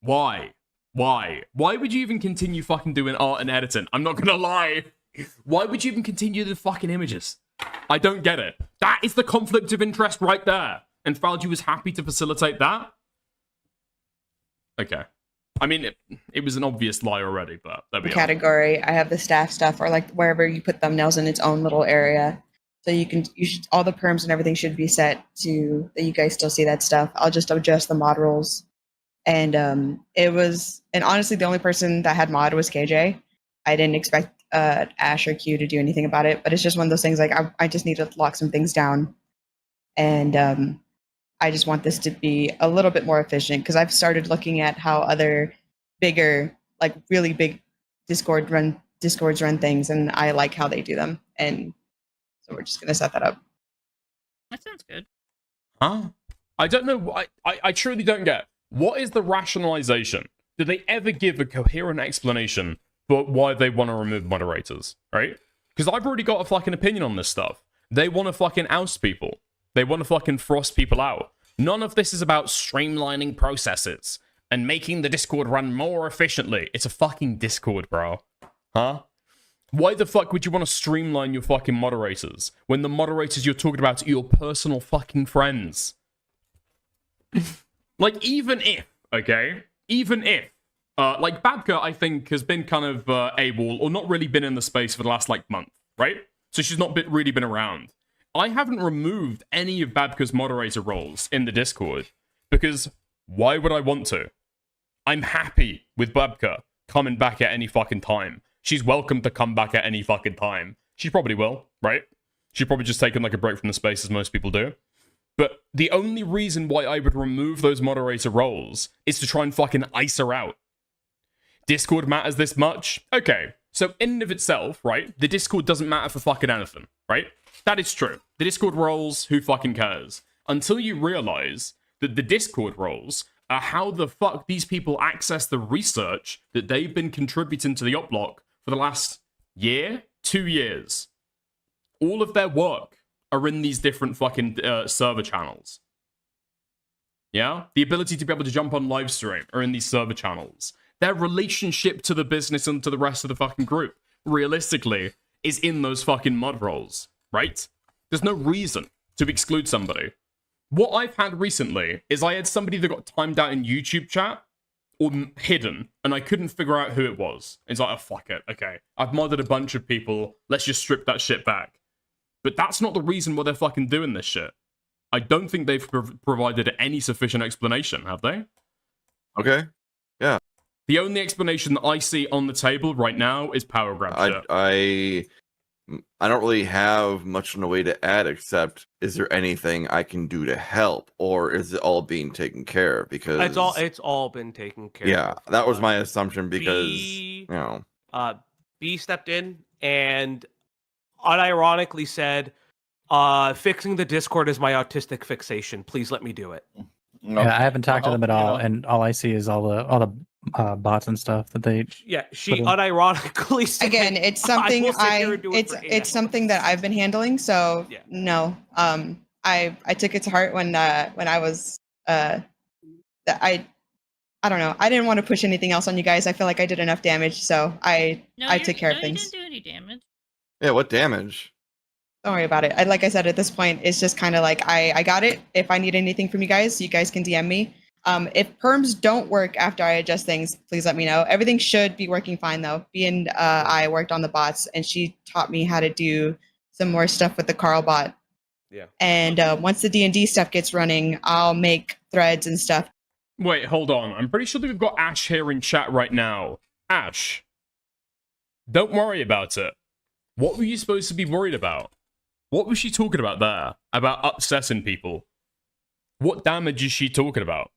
Why? Why? Why would you even continue fucking doing art and editing? I'm not gonna lie. Why would you even continue the fucking images? I don't get it. That is the conflict of interest right there. And Falgi was happy to facilitate that? Okay. I mean, it was an obvious lie already, but there we are. Category. I have the staff stuff, or like wherever you put thumbnails in its own little area. So all the perms and everything should be set to that you guys still see that stuff. I'll just adjust the mod rules. And honestly, the only person that had mod was KJ. I didn't expect Ash or Q to do anything about it, but it's just one of those things, like, I just need to lock some things down. And I just want this to be a little bit more efficient, because I've started looking at how other bigger, like really big Discords run things, and I like how they do them. And so we're just going to set that up. That sounds good. Huh? I don't know. I truly don't get. What is the rationalization? Do they ever give a coherent explanation for why they want to remove moderators, right? Because I've already got a fucking opinion on this stuff. They want to fucking oust people. They want to fucking frost people out. None of this is about streamlining processes and making the Discord run more efficiently. It's a fucking Discord, bro. Huh? Why the fuck would you want to streamline your fucking moderators when the moderators you're talking about are your personal fucking friends? Like, even if, okay? Even if, like, Babka, I think, has been kind of AWOL, or not really been in the space for the last, like, month, right? So she's not really been around. I haven't removed any of Babka's moderator roles in the Discord, because why would I want to? I'm happy with Babka coming back at any fucking time. She's welcome to come back at any fucking time. She probably will, right? She's probably just taken, like, a break from the space, as most people do. But the only reason why I would remove those moderator roles is to try and fucking ice her out. Discord matters this much? Okay, so in and of itself, right, the Discord doesn't matter for fucking anything, right? That is true. The Discord roles, who fucking cares? Until you realize that the Discord roles are how the fuck these people access the research that they've been contributing to the op block for the last year, 2 years. All of their work are in these different fucking server channels. Yeah? The ability to be able to jump on live stream are in these server channels. Their relationship to the business and to the rest of the fucking group, realistically, is in those fucking mod roles, right? There's no reason to exclude somebody. What I've had recently is I had somebody that got timed out in YouTube chat, or hidden, and I couldn't figure out who it was. It's like, oh, fuck it, okay. I've modded a bunch of people, let's just strip that shit back. But that's not the reason why they're fucking doing this shit. I don't think they've provided any sufficient explanation, have they? Okay. Yeah. The only explanation that I see on the table right now is power grab shit. I don't really have much in a way to add, except is there anything I can do to help, or is it all being taken care of? Because it's all been taken care of. Yeah, that was my assumption because B stepped in and unironically said, fixing the Discord is my autistic fixation. Please let me do it. Yeah, I haven't talked to them at all, and all I see is all the bots and stuff that they. Yeah, she unironically said, again, it's something it's something that I've been handling. So Yeah. no, I took it to heart when I was that I don't know. I didn't want to push anything else on you guys. I feel like I did enough damage, so I took care of things. You didn't do any damage. Yeah, what damage? Don't worry about it. Like I said, at this point, it's just kind of like I got it. If I need anything from you guys can DM me. If perms don't work after I adjust things, please let me know. Everything should be working fine though. B and I worked on the bots, and she taught me how to do some more stuff with the Carl bot. Yeah. And once the D&D stuff gets running, I'll make threads and stuff. Wait, hold on. I'm pretty sure that we've got Ash here in chat right now. Ash, don't worry about it. What were you supposed to be worried about? What was she talking about there? About upsetting people? What damage is she talking about?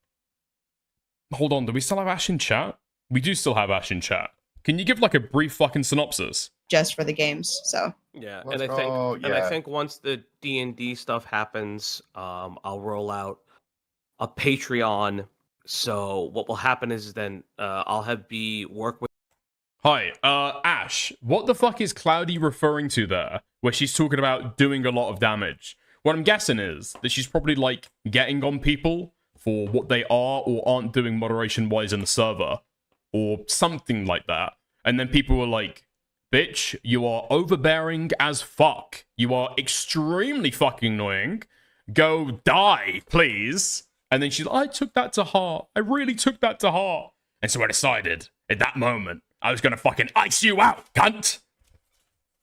Hold on, do we still have Ash in chat? We do still have Ash in chat. Can you give like a brief fucking synopsis? Just for the games, so. Yeah, Let's and go, I think once the D&D stuff happens, I'll roll out a Patreon. So what will happen is then I'll have B work with. Hi, Ash, what the fuck is Cloudy referring to there, where she's talking about doing a lot of damage? What I'm guessing is that she's probably, like, getting on people for what they are or aren't doing moderation-wise in the server, or something like that. And then people were like, bitch, you are overbearing as fuck. You are extremely fucking annoying. Go die, please. And then she's like, I took that to heart. I really took that to heart. And so I decided, at that moment, I was gonna fucking ice you out, cunt!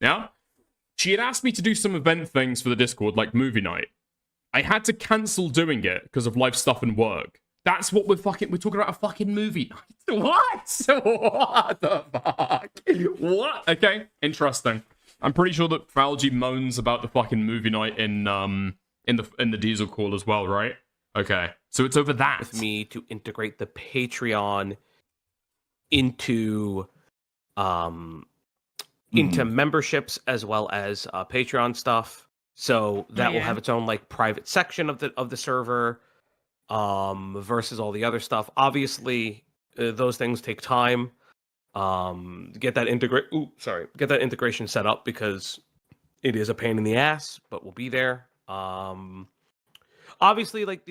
Yeah? She had asked me to do some event things for the Discord, like movie night. I had to cancel doing it because of life stuff and work. That's what we're talking about, a fucking movie night. What? What the fuck? What? Okay, interesting. I'm pretty sure that Falgi moans about the fucking movie night in the Diesel call as well, right? Okay, so it's over that. With me to integrate the Patreon into memberships as well as Patreon stuff. So that will have its own like private section of the server versus all the other stuff. Obviously, those things take time. Get that integration set up because it is a pain in the ass, but we'll be there. Obviously, like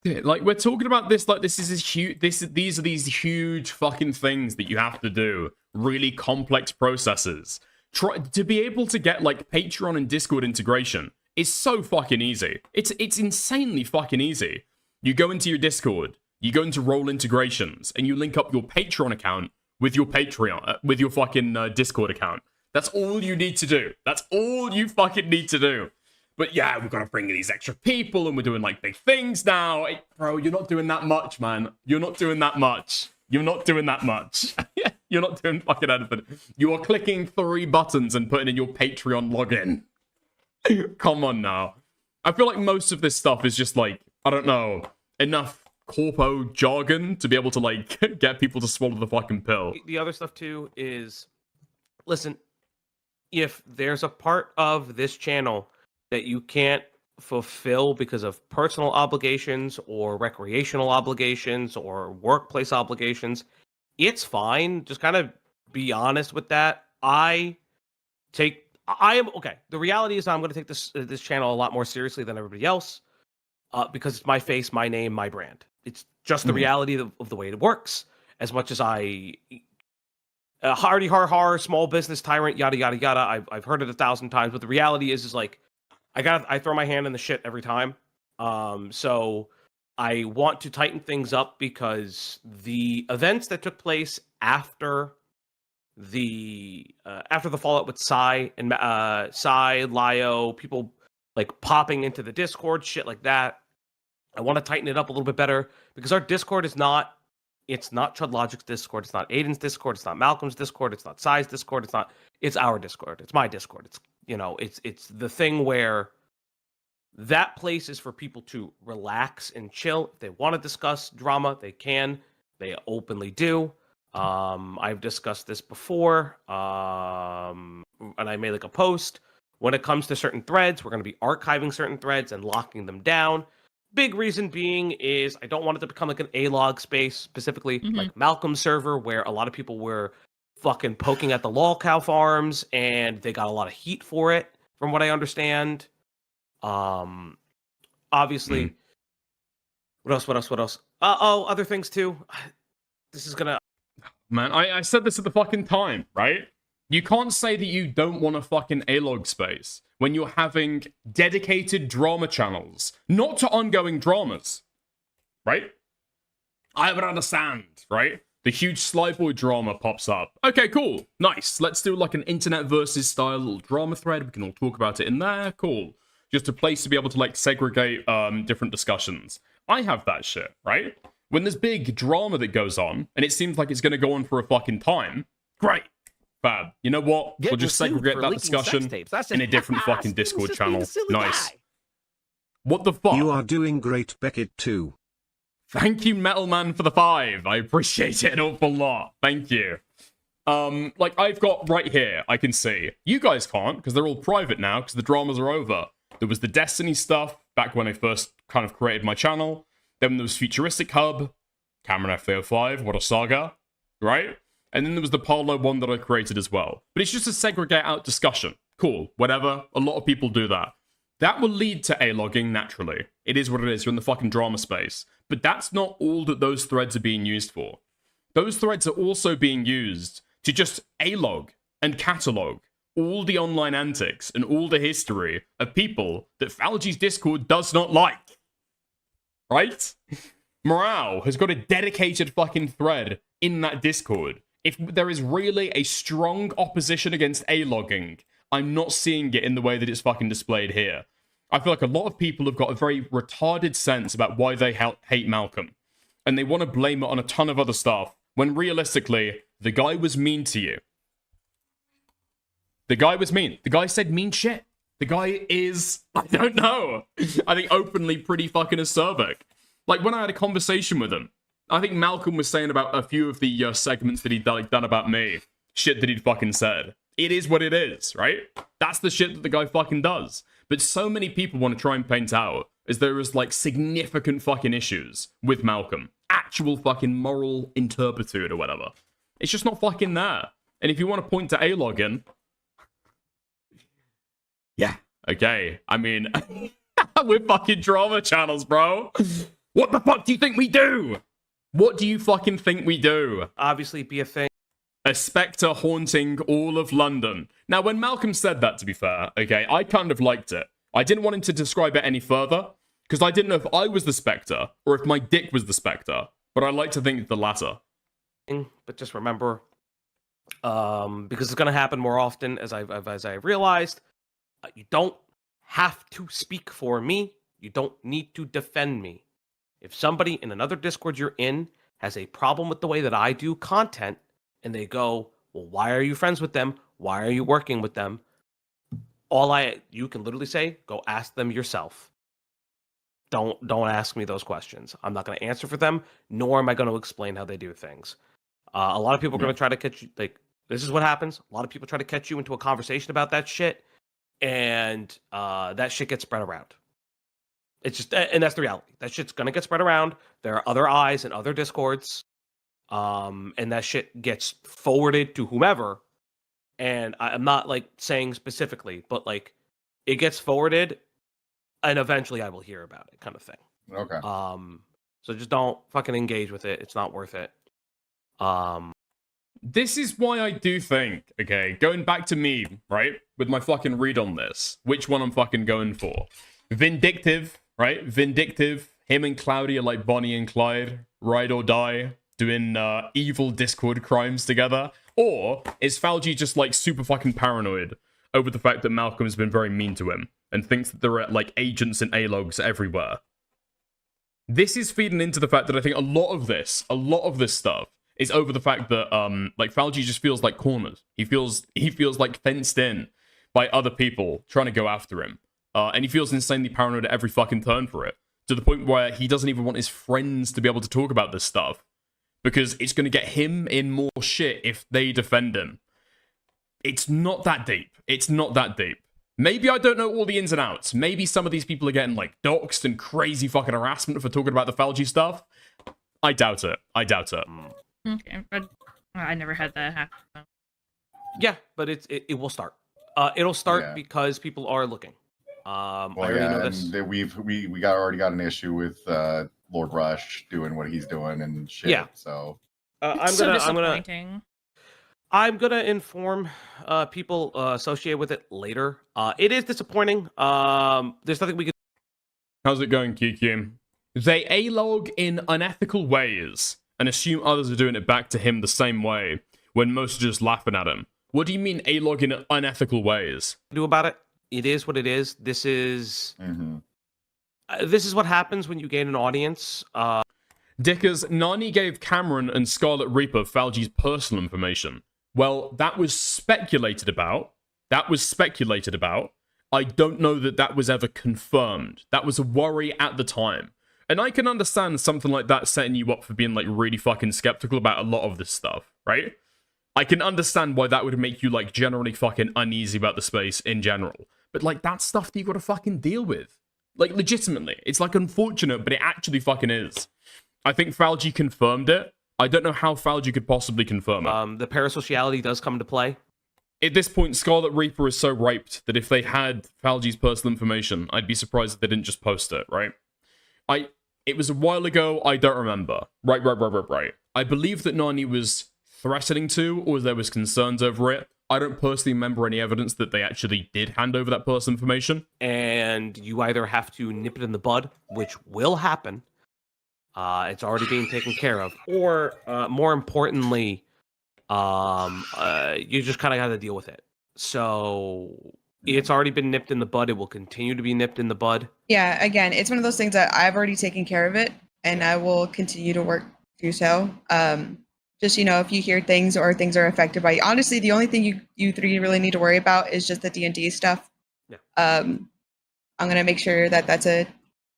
we're talking about this like this is huge. These are these huge fucking things that you have to do. Really complex processes. Try to be able to get like Patreon and Discord integration is so fucking easy. It's insanely fucking easy. You go into your Discord, you go into role integrations, and you link up your Patreon account with your Patreon, with your fucking Discord account. That's all you need to do. That's all you fucking need to do. But yeah, we've got to bring in these extra people, and we're doing like big things now. Bro, you're not doing that much, man. You're not doing that much. You're not doing that much. You're not doing fucking anything. You are clicking 3 buttons and putting in your Patreon login. Come on now. I feel like most of this stuff is just like, I don't know, enough corpo jargon to be able to like get people to swallow the fucking pill. The other stuff too is, listen, if there's a part of this channel that you can't fulfill because of personal obligations or recreational obligations or workplace obligations, it's fine. Just kind of be honest with that. I am okay. The reality is I'm going to take this channel a lot more seriously than everybody else because it's my face, my name, my brand. It's just the reality of the way it works. As much as hardy har, small business tyrant, yada yada yada. I've heard it 1,000 times, but the reality is like I throw my hand in the shit every time. So I want to tighten things up because the events that took place after the fallout with Psy and Lio, people like popping into the Discord, shit like that. I want to tighten it up a little bit better because our Discord is not. It's not Trudlogic's Discord. It's not Aiden's Discord. It's not Malcolm's Discord. It's not Psy's Discord. It's our Discord. It's my Discord. It's the thing where that place is for people to relax and chill. If they want to discuss drama, they can. They openly do. I've discussed this before, and I made like a post. When it comes to certain threads, we're going to be archiving certain threads and locking them down. Big reason being is I don't want it to become like an A-log space, specifically like Malcolm's server, where a lot of people were fucking poking at the lol cow farms, and they got a lot of heat for it, from what I understand. Obviously, what else? Other things too. This is gonna... Man, I said this at the fucking time, right? You can't say that you don't want a fucking A-log space when you're having dedicated drama channels, not to ongoing dramas, right? I would understand, right? The huge Slyboy drama pops up. Okay, cool, nice. Let's do like an internet versus style little drama thread. We can all talk about it in there, cool. Just a place to be able to like segregate different discussions. I have that shit, right? When there's big drama that goes on, and it seems like it's gonna go on for a fucking time, great. Fab. You know what? We'll just segregate that discussion in a different fucking Discord channel. Nice. What the fuck? You are doing great, Becket, too. Thank you, Metal Man, for the 5. I appreciate it an awful lot. Thank you. Like, I've got right here, I can see. You guys can't, because they're all private now, because the dramas are over. There was the Destiny stuff, back when I first kind of created my channel. Then there was Futuristic Hub, Cameron FA05, what a saga, right? And then there was the Parlo one that I created as well. But it's just a segregate out discussion. Cool, whatever. A lot of people do that. That will lead to A-logging naturally. It is what it is. You're in the fucking drama space. But that's not all that those threads are being used for. Those threads are also being used to just A-log and catalog all the online antics and all the history of people that Falgi's Discord does not like. Right? Morale has got a dedicated fucking thread in that Discord. If there is really a strong opposition against A-logging, I'm not seeing it in the way that it's fucking displayed here. I feel like a lot of people have got a very retarded sense about why they hate Malcolm. And they want to blame it on a ton of other stuff, when realistically, the guy was mean to you. The guy was mean. The guy said mean shit. The guy is, I don't know, I think openly pretty fucking acerbic. Like, when I had a conversation with him, I think Malcolm was saying about a few of the segments that he'd done about me. Shit that he'd fucking said. It is what it is, right? That's the shit that the guy fucking does. But so many people want to try and paint out as there is, like, significant fucking issues with Malcolm. Actual fucking moral interpretitude or whatever. It's just not fucking there. And if you want to point to A-logging... Yeah, okay. I mean, we're fucking drama channels, bro. What the fuck do you think we do? What do you fucking think we do? Obviously, be a thing. A spectre haunting all of London. Now, when Malcolm said that, to be fair, okay, I kind of liked it. I didn't want him to describe it any further, Because I didn't know if I was the Spectre or if my dick was the Spectre, but I like to think the latter. But just remember, because it's going to happen more often, as I've realized, you don't have to speak for me. You don't need to defend me. If somebody in another Discord you're in has a problem with the way that I do content, and they go, well, why are you friends with them? Why are you working with them? You can literally say, go ask them yourself. Don't ask me those questions. I'm not going to answer for them, nor am I going to explain how they do things. A lot of people are going to try to catch you. Like, this is what happens. A lot of people try to catch you into a conversation about that shit, and that shit gets spread around. It's just, and that's the reality. That shit's going to get spread around. There are other eyes and other Discords, and that shit gets forwarded to whomever. And I'm not like saying specifically, but like it gets forwarded, and eventually I will hear about it, kind of thing. Okay. So just don't fucking engage with it. It's not worth it. This is why I do think, okay, going back to me, right, with my fucking read on this, which one I'm fucking going for. Vindictive, right? Vindictive. Him and Cloudy are like Bonnie and Clyde, ride or die, doing evil Discord crimes together. Or is Falgi just like super fucking paranoid over the fact that Malcolm's been very mean to him and thinks that there are like agents and A-logs everywhere? This is feeding into the fact that I think a lot of this stuff is over the fact that like Falgi just feels like cornered. He feels like fenced in by other people trying to go after him. And he feels insanely paranoid at every fucking turn for it. To the point where he doesn't even want his friends to be able to talk about this stuff. Because it's going to get him in more shit if they defend him. It's not that deep. It's not that deep. Maybe I don't know all the ins and outs. Maybe some of these people are getting like doxxed and crazy fucking harassment for talking about the Falgi stuff. I doubt it. I doubt it. Okay, but I never had that happen. So. Yeah, but it will start. It'll start because people are looking. I already know this. And we already got an issue with Lord Rush doing what he's doing and shit. Yeah. So I'm gonna inform people associated with it later. It is disappointing. There's nothing we can. How's it going, QQ? They A-log in unethical ways and assume others are doing it back to him the same way when most are just laughing at him. What do you mean A-log in unethical ways? Do about it. It is what it is. This is this is what happens when you gain an audience. Dickers, Nani gave Cameron and Scarlet Reaper Falgi's personal information. Well, that was speculated about. I don't know that that was ever confirmed. That was a worry at the time. And I can understand something like that setting you up for being like really fucking skeptical about a lot of this stuff, right? I can understand why that would make you like generally fucking uneasy about the space in general. But like that's stuff that you gotta fucking deal with. Like legitimately. It's like unfortunate, but it actually fucking is. I think Falgi confirmed it. I don't know how Falgi could possibly confirm it. The parasociality does come into play. At this point, Scarlet Reaper is so raped that if they had Falgi's personal information, I'd be surprised if they didn't just post it, right? It was a while ago, I don't remember. Right. I believe that Nani was threatening to, or there was concerns over it. I don't personally remember any evidence that they actually did hand over that personal information. And you either have to nip it in the bud, which will happen. It's already being taken care of. Or, more importantly, you just kind of got to deal with it. So it's already been nipped in the bud. It will continue to be nipped in the bud. Yeah, again, it's one of those things that I've already taken care of it, and I will continue to work do so. Just, if you hear things or things are affected by you. Honestly, the only thing you three really need to worry about is just the D&D stuff. Yeah. I'm going to make sure that that's a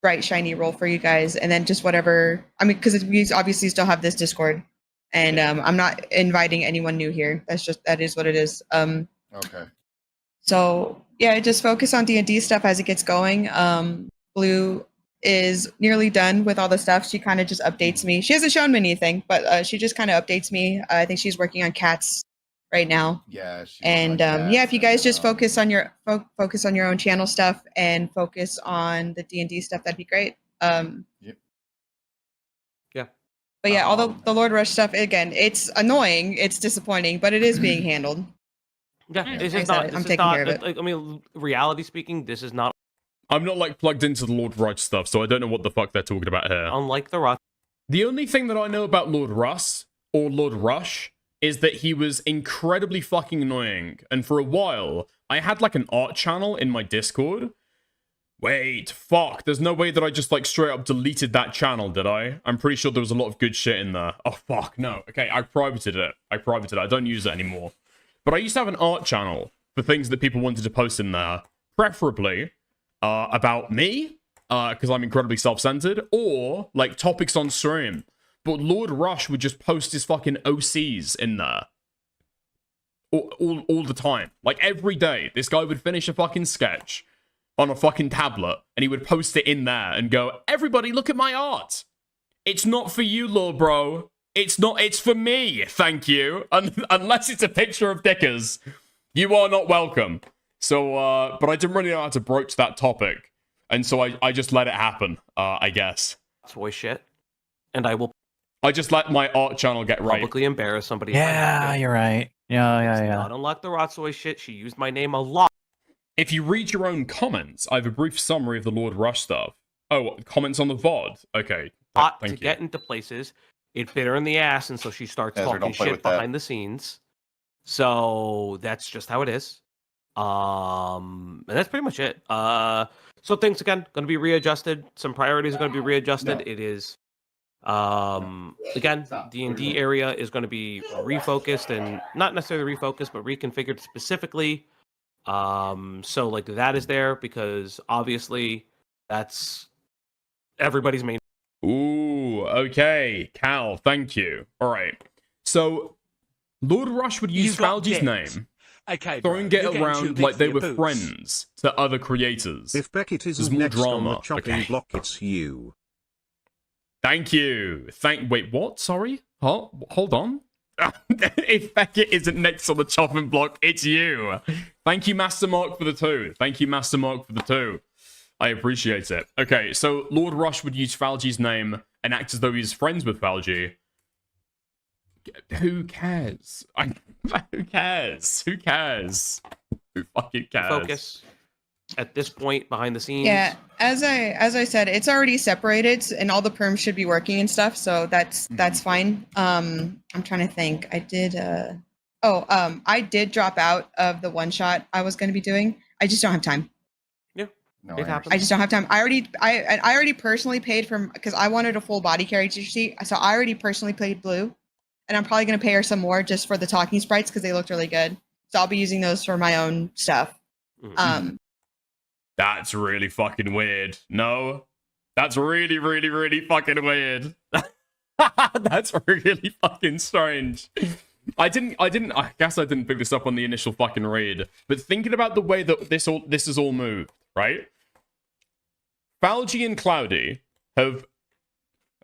bright, shiny role for you guys. And then just whatever, because we obviously still have this Discord. And I'm not inviting anyone new here. That is what it is. okay. So, yeah, just focus on D&D stuff as it gets going. Blue is nearly done with all the stuff. She kind of just updates me. She hasn't shown me anything, but she just kind of updates me. I think she's working on cats right now. Yeah. And if you guys just focus on your own channel stuff and focus on the D&D stuff, that'd be great. Yep. Yeah. But yeah, all the Lord Rush stuff, again, it's annoying, it's disappointing, but it is being handled. Yeah, this Like is I not. said, This I'm is taking not. care of it. Reality speaking, this is not. I'm not like plugged into the Lord Rush stuff, so I don't know what the fuck they're talking about here. Unlike the Rot. The only thing that I know about Lord Russ or Lord Rush is that he was incredibly fucking annoying. And for a while, I had like an art channel in my Discord. Wait, fuck. There's no way that I just like straight up deleted that channel, did I? I'm pretty sure there was a lot of good shit in there. Oh, fuck, no. Okay, I privated it. I don't use it anymore. But I used to have an art channel for things that people wanted to post in there. Preferably about me, because I'm incredibly self-centered, or like topics on stream. But Lord Rush would just post his fucking OCs in there. All the time. Like every day, this guy would finish a fucking sketch on a fucking tablet, and he would post it in there and go, everybody look at my art. It's not for you, Lord Bro. It's not, it's for me, thank you. Unless it's a picture of Dickers, you are not welcome. So, but I didn't really know how to broach that topic. And so I just let it happen, I guess. Toy shit. And I just let my art channel get right. Publicly embarrass somebody. Yeah, you're right. Yeah. Not unlock the Rotsoy shit. She used my name a lot. If you read your own comments, I have a brief summary of the Lord Rush stuff. Oh, comments on the VOD? Okay. To Thank you. get into places. It bit her in the ass, and so she starts talking shit behind the scenes. So that's just how it is. And that's pretty much it. So things again going to be readjusted. Some priorities are going to be readjusted. It is again, D&D area is going to be refocused, and not necessarily refocused, but reconfigured specifically. So like that is there because obviously that's everybody's main. Ooh, okay. Cal, thank you. All right. So Lord Rush would use Falgi's name, throwing it around like they were friends to other creators. If Becket There's isn't more next on the drama. chopping Okay. block, it's you. Thank you. Wait, what? Sorry? Huh? Hold on. If Becket isn't next on the chopping block, it's you. Thank you, Master Mark, for the 2. Thank you, Master Mark, for the 2. I appreciate it. Okay, so Lord Rush would use Falgi's name and act as though he's friends with Falgi. Who cares? Who cares? Who cares? Who fucking cares? Focus at this point behind the scenes. Yeah, as I said, it's already separated, and all the perms should be working and stuff, so that's fine. I'm trying to think. I did drop out of the one shot I was going to be doing. I just don't have time. No, It happens. I just don't have time. I already personally paid for, because I wanted a full body character sheet, so I already personally paid Blue, and I'm probably going to pay her some more just for the talking sprites because they looked really good. So I'll be using those for my own stuff. That's really fucking weird. No? That's really, really, really fucking weird. That's really fucking strange. I guess I didn't pick this up on the initial fucking read, but thinking about the way that this is all moved, right? Falgi and Cloudy have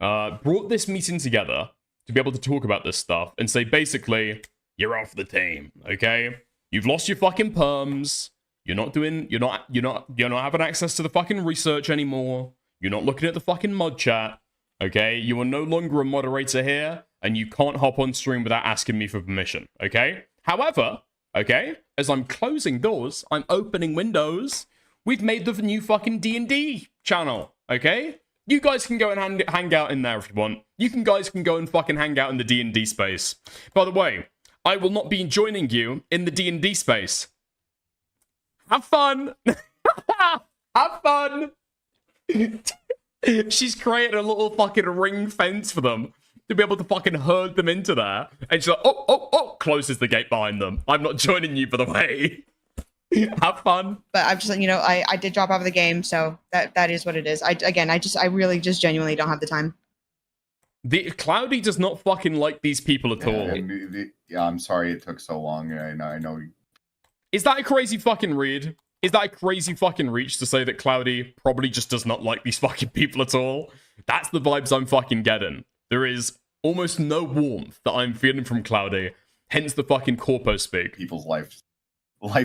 brought this meeting together to be able to talk about this stuff and say basically, you're off the team, okay? You've lost your fucking perms. You're not having access to the fucking research anymore. You're not looking at the fucking mod chat, okay? You are no longer a moderator here, and you can't hop on stream without asking me for permission, okay? However, okay, as I'm closing doors, I'm opening windows. We've made the new fucking D&D channel, okay? You guys can go and hang out in there if you want. Guys can go and fucking hang out in the D&D space. By the way, I will not be joining you in the D&D space. Have fun! Have fun! She's created a little fucking ring fence for them to be able to fucking herd them into there. And she's like, oh, closes the gate behind them. I'm not joining you, by the way. Have fun. But I'm just, I did drop out of the game, so that is what it is. I really just genuinely don't have the time. The Cloudy does not fucking like these people at all. Yeah, I'm sorry it took so long. I know. Is that a crazy fucking read? Is that a crazy fucking reach to say that Cloudy probably just does not like these fucking people at all? That's the vibes I'm fucking getting. There is almost no warmth that I'm feeling from Cloudy, hence the fucking corpo speak. People's life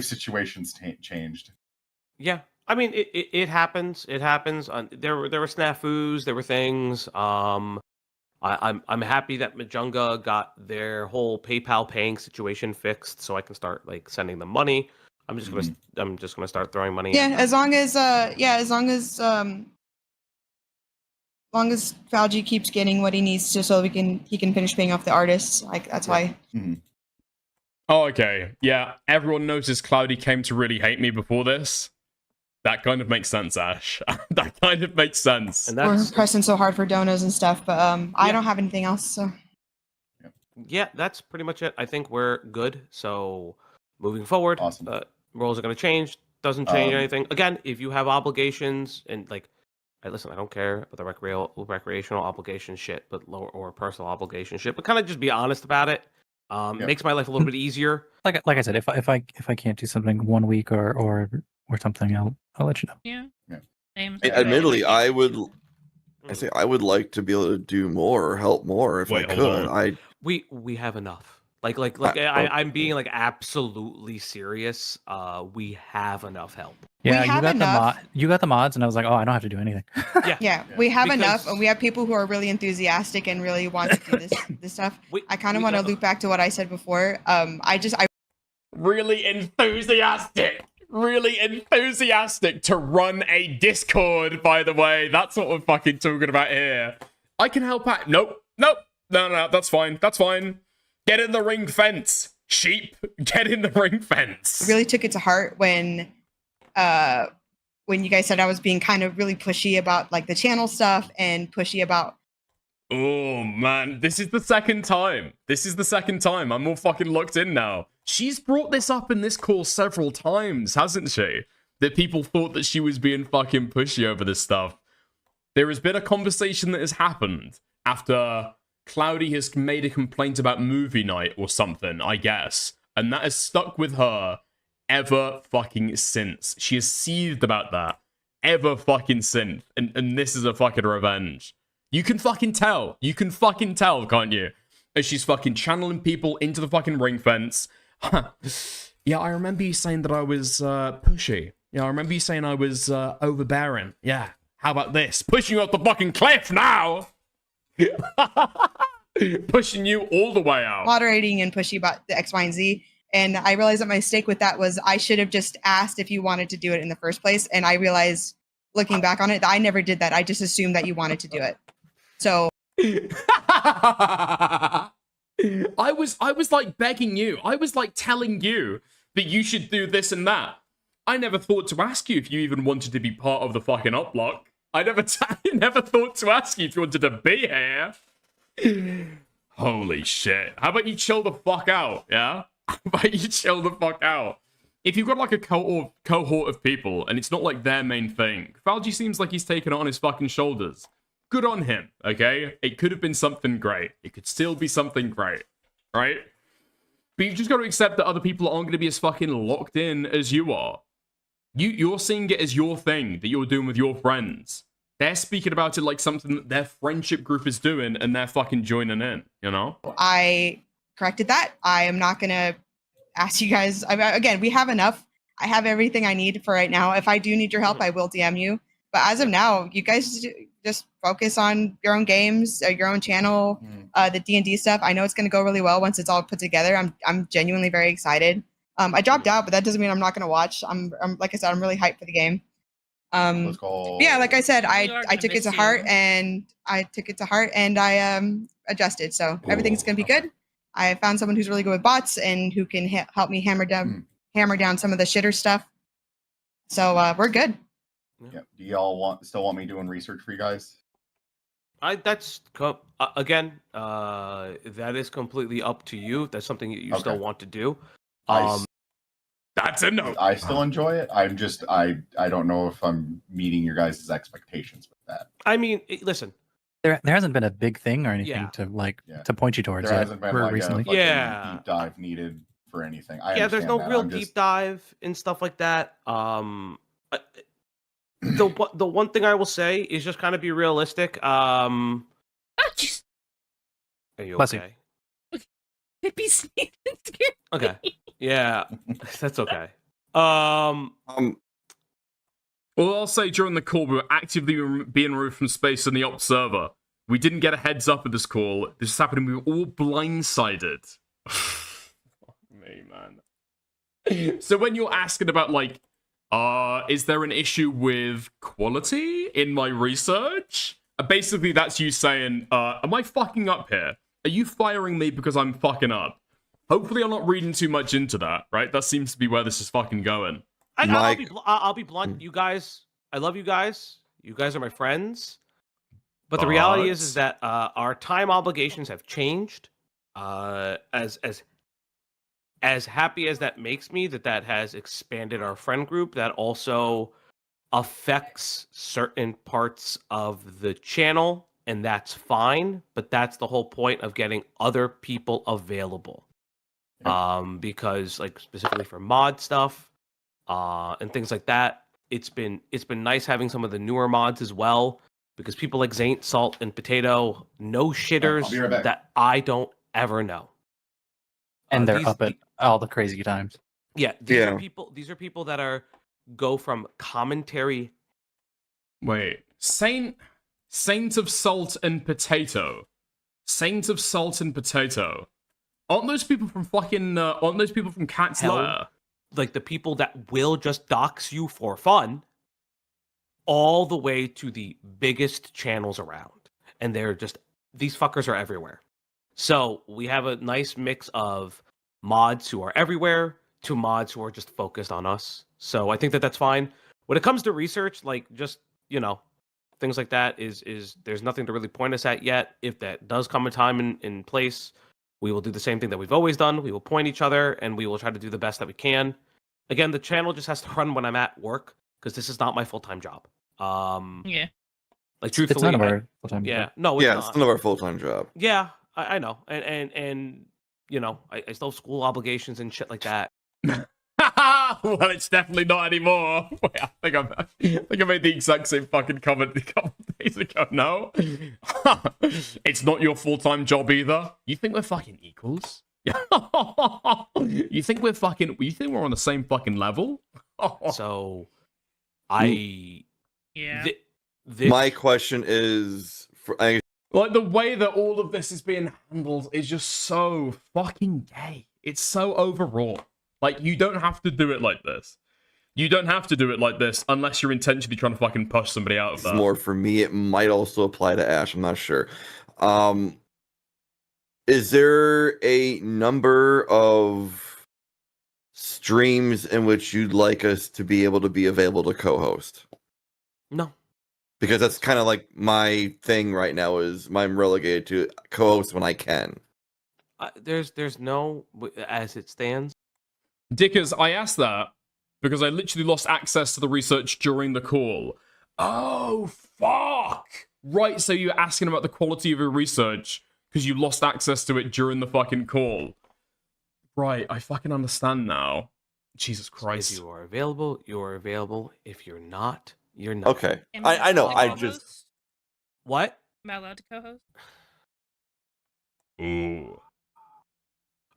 situations changed. Yeah, I mean it happens. It happens. There were snafus. There were things. I'm happy that Majunga got their whole PayPal paying situation fixed, so I can start like sending them money. I'm just gonna start throwing money. Yeah, at as long as long as Falgi keeps getting what he needs to, so he can finish paying off the artists. Like that's why. Oh, okay. Yeah, everyone noticed Cloudy came to really hate me before this. That kind of makes sense, Ash. That kind of makes sense. And We're that's pressing so hard for donos and stuff, but I don't have anything else. So yeah, that's pretty much it. I think we're good. So moving forward, Awesome. roles are going to change. Doesn't change anything. Again, if you have obligations and like, hey, listen, I don't care about the recreational obligation shit, but lower or personal obligation shit. But kind of just be honest about it. Makes my life a little bit easier. Like I said, if I can't do something 1 week or something, I'll let you know. Yeah. Yeah. Same. Admittedly, I would like to be able to do more or help more if Wait, I hold could. on. We have enough. Like okay. I'm being like absolutely serious. We have enough help. Yeah, have enough. You got the mods, and I was like, oh, I don't have to do anything. yeah, we have enough, Because- and we have people who are really enthusiastic and really want to do this stuff. I kind of we want to have a- loop back to what I said before. I Really enthusiastic. Really enthusiastic to run a Discord, by the way. That's what we're fucking talking about here. I can help out. Nope. No, that's fine. That's fine. Get in the ring fence. Sheep, get in the ring fence. really took it to heart when you guys said I was being kind of really pushy about like the channel stuff and pushy about. Oh, man. This is the second time. I'm all fucking locked in now. She's brought this up in this call several times, hasn't she? That people thought that she was being fucking pushy over this stuff. There has been a conversation that has happened after Cloudy has made a complaint about movie night or something, I guess. And that has stuck with her ever fucking since. She has seethed about that ever fucking since. And this is a fucking revenge. You can fucking tell. You can fucking tell, can't you? As she's fucking channeling people into the fucking ring fence. Yeah, I remember you saying that I was pushy. Yeah, I remember you saying I was overbearing. Yeah, how about this? Pushing you off the fucking cliff now! Pushing you all the way out. Moderating and pushy about the X, Y, and Z. And I realized that my mistake with that was I should have just asked if you wanted to do it in the first place. And I realized, looking back on it, that I never did that. I just assumed that you wanted to do it. So I was like begging you. I was like telling you that you should do this and that. I never thought to ask you if you even wanted to be part of the fucking uplock. I never thought to ask you if you wanted to be here. Holy shit. How about you chill the fuck out, yeah? How about you chill the fuck out? If you've got like a cohort of people and it's not like their main thing, Falgi seems like he's taken it on his fucking shoulders. Good on him, okay? It could have been something great. It could still be something great, right? But you've just got to accept that other people aren't going to be as fucking locked in as you are. You're seeing it as your thing that you're doing with your friends. They're speaking about it like something that their friendship group is doing and they're fucking joining in, you know? I corrected that. I am not going to ask you guys. Again, we have enough. I have everything I need for right now. If I do need your help, I will DM you. But as of now, you guys just focus on your own games, your own channel, the D&D stuff. I know it's going to go really well once it's all put together. I'm genuinely very excited. I dropped out, but that doesn't mean I'm not going to watch. I'm like I said, I'm really hyped for the game. Let's go. Yeah, like I said, We are I gonna took it miss to you. heart and I adjusted. So everything's going to be good. I found someone who's really good with bots and who can help me hammer down some of the shitter stuff. So we're good. Yeah. Do y'all still want me doing research for you guys? Again, that is completely up to you. If that's something that you Okay. still want to do. That's a no. I still enjoy it. I'm just I don't know if I'm meeting your guys' expectations with that. I mean, listen. There hasn't been a big thing or anything Yeah. to point you towards There yet. hasn't been like recently. a fucking Yeah. deep dive needed for anything. There's no understand that. real I'm deep just- dive and stuff like that. The one thing I will say is just kind of be realistic. Are you Bless you. okay? Pippi sneezed and scared Okay. me. Yeah, that's okay. Well, I'll say during the call, we were actively being removed from space on the op server. We didn't get a heads up of this call. This is happening. We were all blindsided. Fuck me, man. So when you're asking about like, is there an issue with quality in my research? Basically, that's you saying, am I fucking up here? Are you firing me because I'm fucking up? Hopefully, I'm not reading too much into that, right? That seems to be where this is fucking going. I'll be blunt. You guys, I love you guys. You guys are my friends. But the reality is that our time obligations have changed. As happy as that makes me, that has expanded our friend group, that also affects certain parts of the channel, and that's fine. But that's the whole point of getting other people available. Because like specifically for mod stuff, and things like that, it's been nice having some of the newer mods as well. Because people like Zaint, Salt, and Potato know shitters I'll be right back. that I don't ever know. And they're up at all the crazy times. Yeah, these are people that go from commentary. Wait, Saint of Salt and Potato. Saint of Salt and Potato. Aren't those people from fucking? Aren't those people from Cat's Lair? Like the people that will just dox you for fun, all the way to the biggest channels around, and these fuckers are everywhere. So we have a nice mix of mods who are everywhere to mods who are just focused on us. So I think that's fine. When it comes to research, like just, things like that is there's nothing to really point us at yet. If that does come a time in place, we will do the same thing that we've always done. We will point each other and we will try to do the best that we can. Again, the channel just has to run when I'm at work because this is not my full-time job. Yeah. Like truthfully, it's none of our full-time yeah, job. no, it's none of our full-time job. Yeah, I know, and I still have school obligations and shit like that. Well, it's definitely not anymore. Wait, I think I made the exact same fucking comment a couple of days ago. No, it's not your full-time job either. You think we're fucking equals? You think we're on the same fucking level? So, Yeah. My question is, like the way that all of this is being handled is just so fucking gay. It's so overwrought. Like, you don't have to do it like this. You don't have to do it like this unless you're intentionally trying to fucking push somebody out of that. More for me. It might also apply to Ash. I'm not sure. Is there a number of streams in which you'd like us to be able to be available to co-host? No. Because that's kind of like my thing right now is I'm relegated to co-host when I can. There's no, as it stands. Dickers, I asked that because I literally lost access to the research during the call. Oh, fuck! Right, so you're asking about the quality of your research because you lost access to it during the fucking call. Right, I fucking understand now. Jesus Christ. If you are available, you're available. If you're not, you're not. Okay. I know, I just... What? Am I allowed to co-host? Ooh.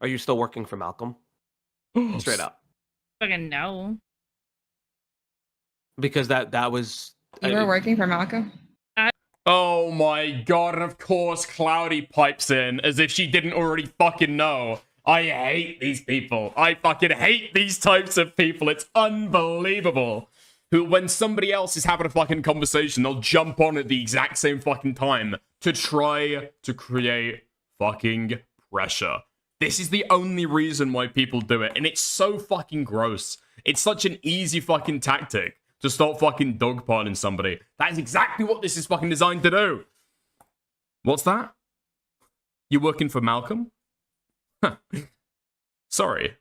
Are you still working for Malcolm? Straight up. Fucking no. Because that was... You were working for Malcolm? Oh my god, and of course Cloudy pipes in as if she didn't already fucking know. I hate these people. I fucking hate these types of people. It's unbelievable. Who, when somebody else is having a fucking conversation, they'll jump on at the exact same fucking time to try to create fucking pressure. This is the only reason why people do it, and it's so fucking gross. It's such an easy fucking tactic to start fucking dogpiling somebody. That is exactly what this is fucking designed to do. What's that? You working for Malcolm? Huh. Sorry.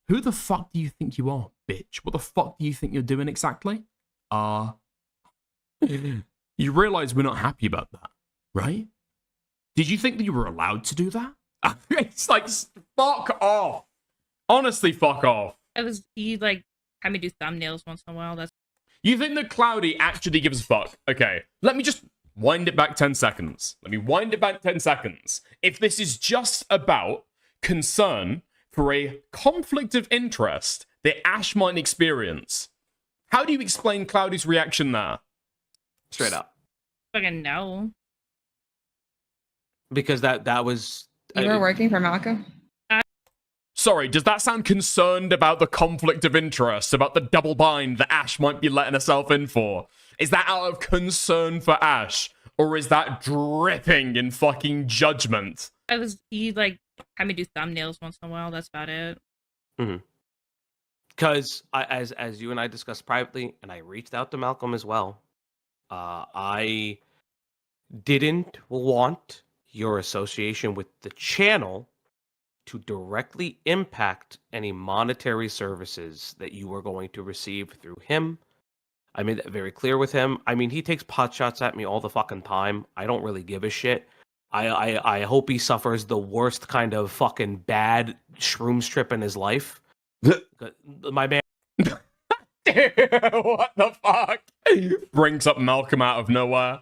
Who the fuck do you think you are, bitch? What the fuck do you think you're doing exactly? You realize we're not happy about that, right? Did you think that you were allowed to do that? It's like, fuck off. Honestly, fuck off. He had me do thumbnails once in a while. You think that Cloudy actually gives a fuck? Okay, let me just wind it back 10 seconds. If this is just about concern for a conflict of interest that Ash might experience, how do you explain Cloudy's reaction there? Straight up. Fucking no. Because that was... You were working for Malcolm? Sorry, does that sound concerned about the conflict of interest, about the double bind that Ash might be letting herself in for? Is that out of concern for Ash? Or is that dripping in fucking judgment? He like had me do thumbnails once in a while. That's about it. Because as you and I discussed privately, and I reached out to Malcolm as well, I didn't want your association with the channel to directly impact any monetary services that you were going to receive through him. I made that very clear with him. I mean, he takes pot shots at me all the fucking time. I don't really give a shit. I hope he suffers the worst kind of fucking bad shrooms trip in his life. My man. What the fuck? Brings up Malcolm out of nowhere.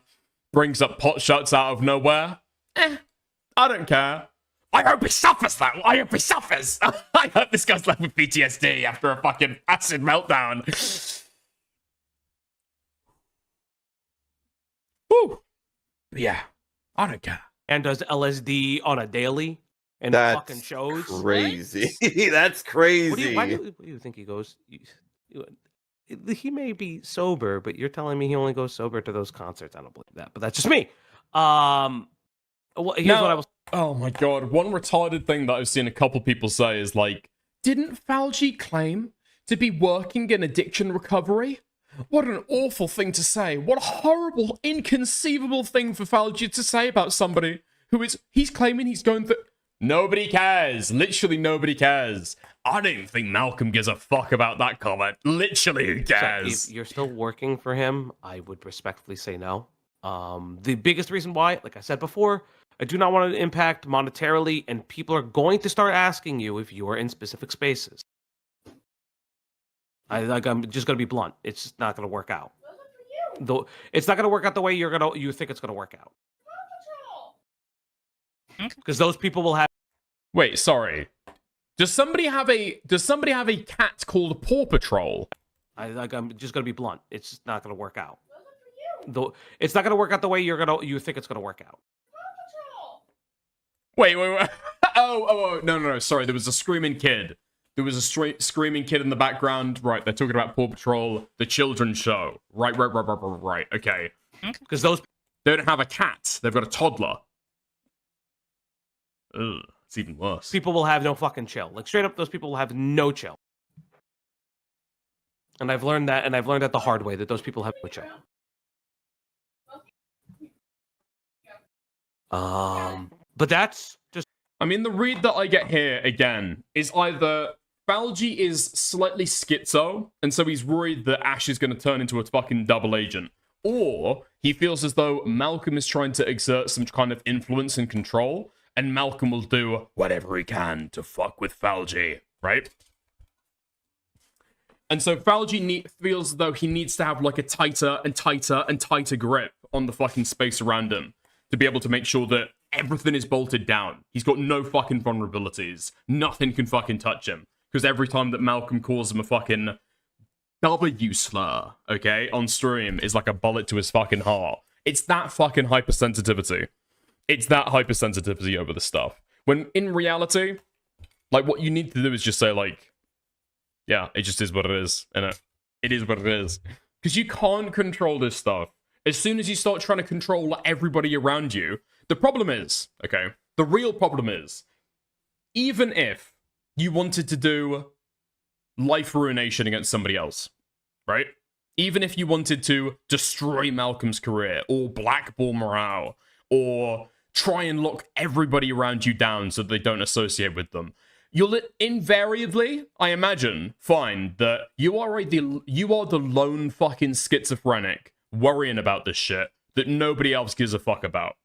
Brings up pot shots out of nowhere. I don't care. I hope he suffers, though. I hope he suffers. I hope this guy's left with PTSD after a fucking acid meltdown. Woo. Yeah, I don't care. And does LSD on a daily and That's fucking shows. crazy. That's crazy. Why do you think he goes? He may be sober, but you're telling me he only goes sober to those concerts. I don't believe that, but that's just me. Here's what I was. Oh my god, one retarded thing that I've seen a couple people say is like, didn't Falgi claim to be working in addiction recovery? What an awful thing to say. What a horrible, inconceivable thing for Falgi to say about somebody who he's claiming he's going through. Nobody cares. Literally nobody cares. I don't even think Malcolm gives a fuck about that comment. Literally, who cares? So if you're still working for him, I would respectfully say no. The biggest reason why, like I said before, I do not want to impact monetarily, and people are going to start asking you if you are in specific spaces. I'm just gonna be blunt. It's just not gonna work out. Though it's not gonna work out the way you think it's gonna work out. Because those people will have. Wait, sorry. Does somebody have a cat called Paw Patrol? I'm just gonna be blunt. It's just not gonna work out. Though it's not gonna work out the way you think it's gonna work out. Wait. Oh, no. Sorry, there was a screaming kid. There was a screaming kid in the background. Right, they're talking about Paw Patrol, the children's show. Right. Okay. Because they don't have a cat. They've got a toddler. Ugh, it's even worse. People will have no fucking chill. Like, straight up, those people will have no chill. And I've learned that the hard way, that those people have no chill. But that's just... I mean, the read that I get here, again, is either Falgi is slightly schizo, and so he's worried that Ash is going to turn into a fucking double agent. Or he feels as though Malcolm is trying to exert some kind of influence and control, and Malcolm will do whatever he can to fuck with Falgi, right? And so Falgi feels as though he needs to have like a tighter and tighter and tighter grip on the fucking space around him to be able to make sure that everything is bolted down. He's got no fucking vulnerabilities. Nothing can fucking touch him. Because every time that Malcolm calls him a fucking W slur, okay, on stream is like a bullet to his fucking heart. It's that fucking hypersensitivity. It's that hypersensitivity over the stuff. When in reality, like, what you need to do is just say, like, yeah, it just is what it is, innit? It is what it is. Because you can't control this stuff. As soon as you start trying to control everybody around you, the problem is, okay, the real problem is, even if you wanted to do life ruination against somebody else, right? Even if you wanted to destroy Malcolm's career, or blackball morale, or try and lock everybody around you down so they don't associate with them, you'll invariably, I imagine, find that you are the lone fucking schizophrenic worrying about this shit that nobody else gives a fuck about.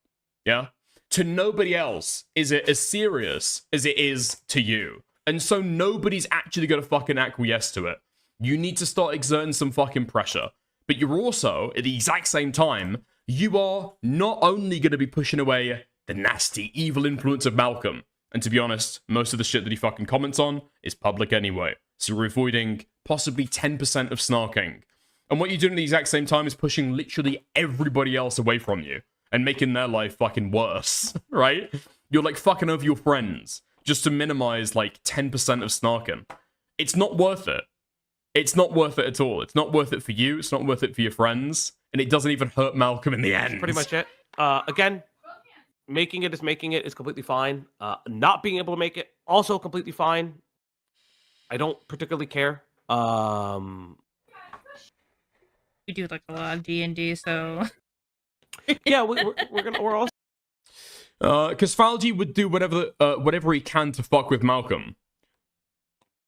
Yeah? To nobody else is it as serious as it is to you. And so nobody's actually gonna fucking acquiesce to it. You need to start exerting some fucking pressure. But you're also, at the exact same time, you are not only going to be pushing away the nasty, evil influence of Malcolm, and to be honest, most of the shit that he fucking comments on is public anyway, so you're avoiding possibly 10% of snarking. And what you're doing at the exact same time is pushing literally everybody else away from you, and making their life fucking worse, right? You're like fucking over your friends, just to minimize like 10% of snarking. It's not worth it. It's not worth it at all. It's not worth it for you. It's not worth it for your friends. And it doesn't even hurt Malcolm in the end. That's pretty much it. Again, making it is completely fine. Not being able to make it, also completely fine. I don't particularly care. We do like a lot of D&D, so Yeah, we're also. Because Falgi would do whatever he can to fuck with Malcolm.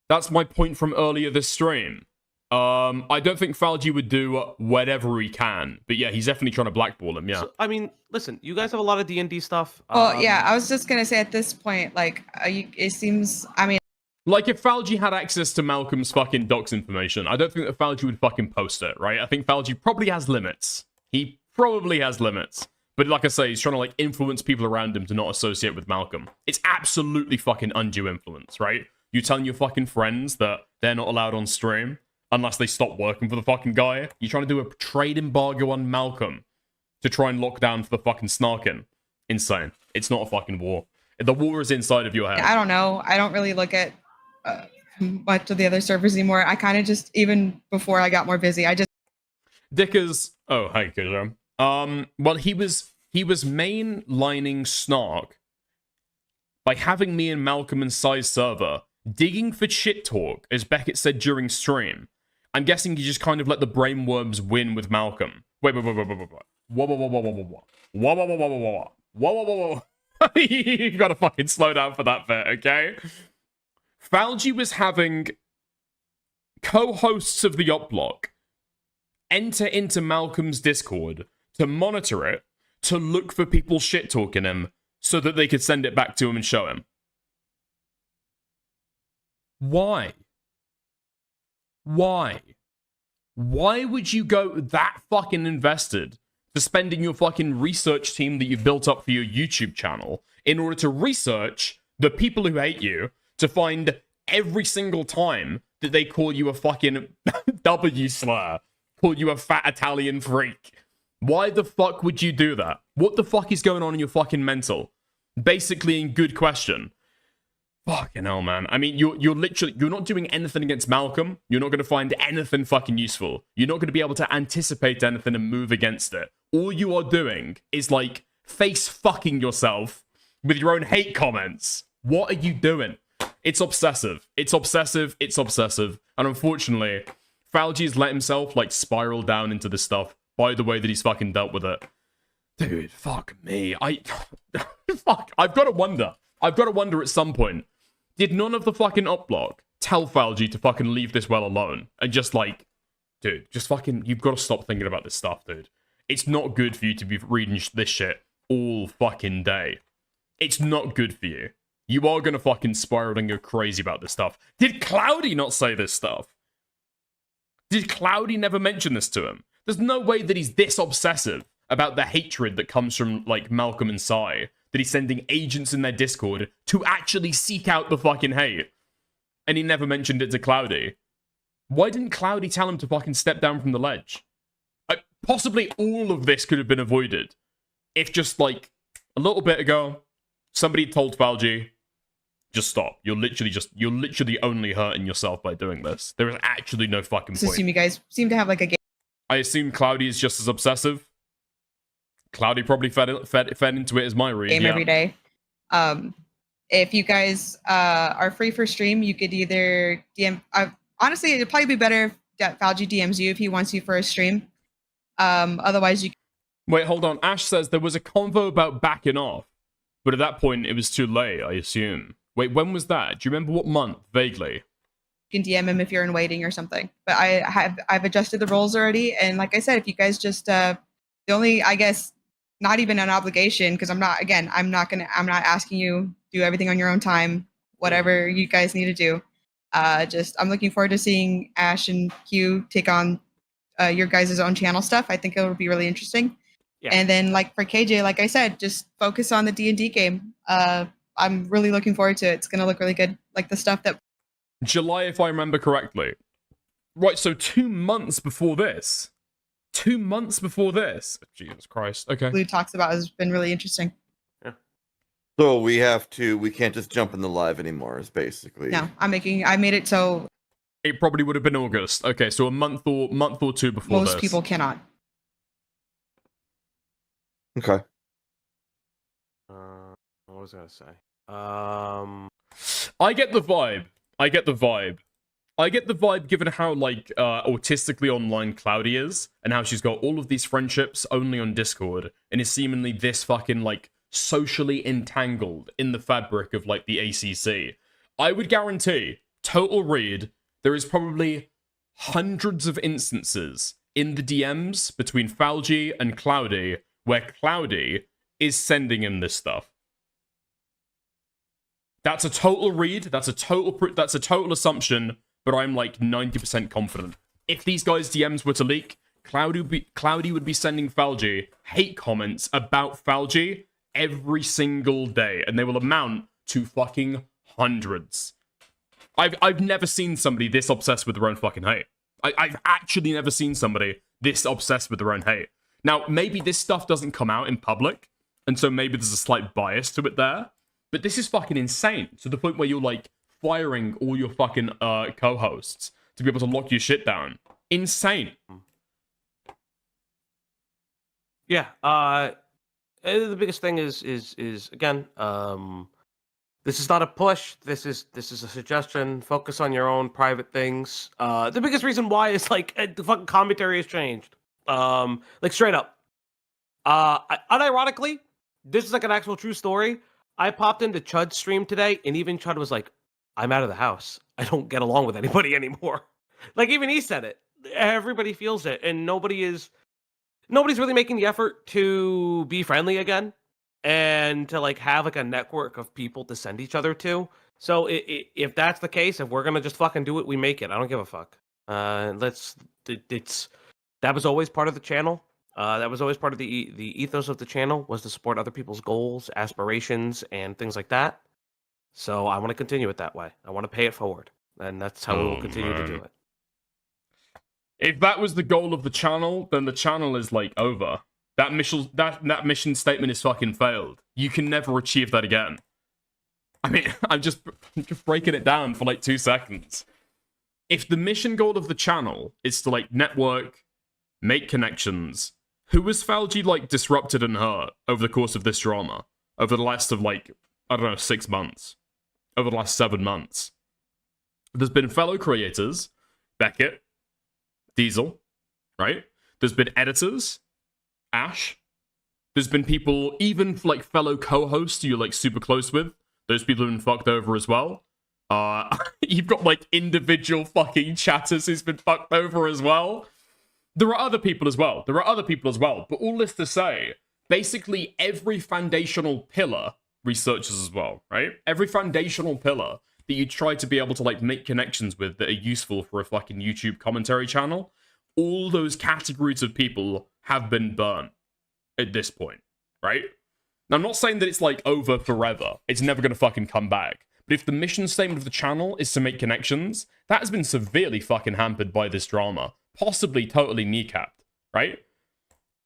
That's my point from earlier this stream. I don't think Falgi would do whatever he can, but yeah, he's definitely trying to blackball him. Yeah. So, I mean, listen, you guys have a lot of D&D stuff. Well, yeah, I was just gonna say at this point, like, it seems. I mean, Like, if Falgi had access to Malcolm's fucking docs information, I don't think that Falgi would fucking post it, right? I think Falgi probably has limits. He probably has limits. But like I say, he's trying to, like, influence people around him to not associate with Malcolm. It's absolutely fucking undue influence, right? You telling your fucking friends that they're not allowed on stream unless they stop working for the fucking guy? You're trying to do a trade embargo on Malcolm to try and lock down for the fucking snarking. Insane. It's not a fucking war. The war is inside of your head. I don't know. I don't really look at much of the other servers anymore. I kind of just, even before I got more busy, I just. Dickers. Oh, hi, Killjoy. Well, he was mainlining Snark by having me and Malcolm and Sai's server digging for shit talk, as Becket said during stream. I'm guessing he just kind of let the brainworms win with Malcolm. Wait. Whoa. You gotta fucking slow down for that bit, okay? Falgi was having co-hosts of the Op Block enter into Malcolm's Discord to monitor it, to look for people shit-talking him, so that they could send it back to him and show him. Why? Why would you go that fucking invested to spending your fucking research team that you've built up for your YouTube channel in order to research the people who hate you, to find every single time that they call you a fucking W slur, call you a fat Italian freak? Why the fuck would you do that? What the fuck is going on in your fucking mental? Basically, in good question. Fucking hell, man. I mean, you're not doing anything against Malcolm. You're not going to find anything fucking useful. You're not going to be able to anticipate anything and move against it. All you are doing is, like, face fucking yourself with your own hate comments. What are you doing? It's obsessive. It's obsessive. It's obsessive. And unfortunately, Falgi's let himself, like, spiral down into this stuff by the way that he's fucking dealt with it. Dude, fuck me. Fuck. I've got to wonder at some point, did none of the fucking Op Block tell Falgi to fucking leave this well alone? And just like, dude, just fucking, you've got to stop thinking about this stuff, dude. It's not good for you to be reading this shit all fucking day. It's not good for you. You are going to fucking spiral and go crazy about this stuff. Did Cloudy not say this stuff? Did Cloudy never mention this to him? There's no way that he's this obsessive about the hatred that comes from, like, Malcolm and Sai, that he's sending agents in their Discord to actually seek out the fucking hate. And he never mentioned it to Cloudy. Why didn't Cloudy tell him to fucking step down from the ledge? Possibly all of this could have been avoided if just, like, a little bit ago, somebody told Falgi, just stop. You're literally only hurting yourself by doing this. There is actually no fucking I point. assume you guys seem to have like a game. I assume Cloudy is just as obsessive. Cloudy probably fed into it as my read. Game Yeah. every day. If you guys are free for stream, you could either DM. Honestly, it'd probably be better if Falgi DMs you if he wants you for a stream. Otherwise, you Wait, hold on. Ash says there was a convo about backing off, but at that point it was too late, I assume. Wait, when was that? Do you remember what month? Vaguely. can DM him if you're in waiting or something. But I've adjusted the roles already, and like I said, if you guys just the only, I guess, not even an obligation, because I'm not asking you do everything on your own time, whatever you guys need to do. I'm looking forward to seeing Ash and Q take on your guys' own channel stuff. I think it'll be really interesting. Yeah. And then, like for KJ, like I said, just focus on the D&D game. I'm really looking forward to it. It's gonna look really good. Like the stuff that July, if I remember correctly. Right, so 2 months before this. 2 months before this. Jesus Christ. Okay. Blue talks about has been really interesting. The So we can't just jump in the live anymore, is basically. No, I made it so It probably would have been August. Okay, so a month or two before most this. people cannot. Okay. What was I gonna say? I get the vibe. I get the vibe given how, like, autistically online Cloudy is, and how she's got all of these friendships only on Discord, and is seemingly this fucking, like, socially entangled in the fabric of, like, the ACC. I would guarantee, total read, there is probably hundreds of instances in the DMs between Falgi and Cloudy where Cloudy is sending him this stuff. That's a total read, that's a total assumption, but I'm like 90% confident. If these guys' DMs were to leak, Cloudy would be sending Falgi hate comments about Falgi every single day, and they will amount to fucking hundreds. I've never seen somebody this obsessed with their own fucking hate. I've actually never seen somebody this obsessed with their own hate. Now, maybe this stuff doesn't come out in public, and so maybe there's a slight bias to it there, but this is fucking insane, to the point where you're, like, firing all your fucking co-hosts to be able to lock your shit down. Insane. Yeah. The biggest thing is again, this is not a push. This is a suggestion. Focus on your own private things. The biggest reason why is like the fucking commentary has changed. Like straight up. Unironically, this is like an actual true story. I popped into Chud's stream today, and even Chud was like, "I'm out of the house. I don't get along with anybody anymore." Like even he said it. Everybody feels it, and nobody's really making the effort to be friendly again and to like have like a network of people to send each other to. So if that's the case, if we're gonna just fucking do it, we make it. I don't give a fuck. That was always part of the channel. That was always part of the ethos of the channel, was to support other people's goals, aspirations, and things like that. So I want to continue it that way. I want to pay it forward, and that's how we will continue to do it. If that was the goal of the channel, then the channel is, like, over. That mission statement is fucking failed. You can never achieve that again. I mean, I'm just breaking it down for, like, 2 seconds. If the mission goal of the channel is to, like, network, make connections, who has Falgi, like, disrupted and hurt over the course of this drama? Over the last of, like, I don't know, 6 months. Over the last 7 months. There's been fellow creators, Becket, Diesel, right? There's been editors, Ash. There's been people, even like fellow co-hosts you're like super close with. Those people have been fucked over as well. You've got like individual fucking chatters who's been fucked over as well. There are other people as well. But all this to say, basically every foundational pillar, researchers as well, right? Every foundational pillar that you try to be able to like make connections with that are useful for a fucking YouTube commentary channel, all those categories of people have been burnt at this point, right? Now, I'm not saying that it's like over forever. It's never going to fucking come back. But if the mission statement of the channel is to make connections, that has been severely fucking hampered by this drama. Possibly totally kneecapped, right?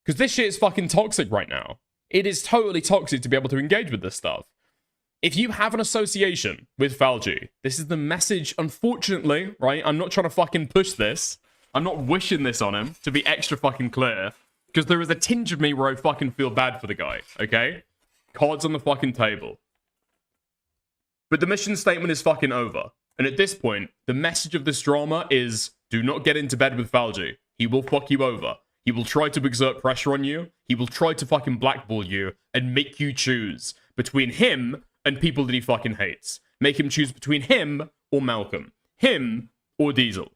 Because this shit is fucking toxic right now. It is totally toxic to be able to engage with this stuff. If you have an association with Falgi, this is the message, unfortunately, right? I'm not trying to fucking push this. I'm not wishing this on him, to be extra fucking clear. Because there is a tinge of me where I fucking feel bad for the guy, okay? Cards on the fucking table. But the mission statement is fucking over. And at this point, the message of this drama is, do not get into bed with Falgi. He will fuck you over. He will try to exert pressure on you. He will try to fucking blackball you and make you choose between him and people that he fucking hates. Make him choose between him or Malcolm. Him or Diesel.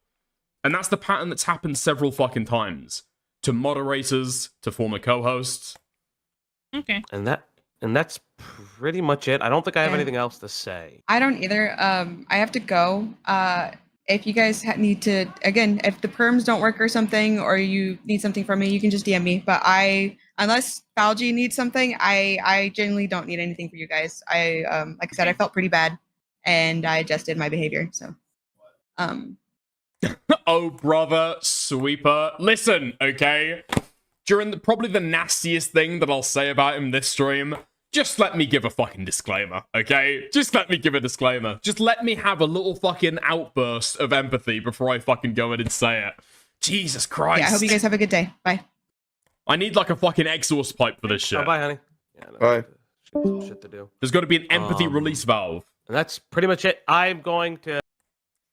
And that's the pattern that's happened several fucking times. To moderators, to former co-hosts. Okay. And that's pretty much it. I don't think I have anything else to say. I don't either. I have to go. If you guys need to, again, if the perms don't work or something, or you need something from me, you can just DM me. But unless Falgi needs something, I genuinely don't need anything for you guys. Like I said, I felt pretty bad, and I adjusted my behavior. So, Oh, brother, sweeper. Listen, okay? During probably the nastiest thing that I'll say about him this stream, just let me give a fucking disclaimer, okay? Just let me give a disclaimer. Just let me have a little fucking outburst of empathy before I fucking go in and say it. Jesus Christ. Yeah, I hope you guys have a good day. Bye. I need like a fucking exhaust pipe for this shit. Oh, bye, honey. Yeah, no, Bye. some shit to do. There's got to be an empathy release valve. And that's pretty much it. I'm going to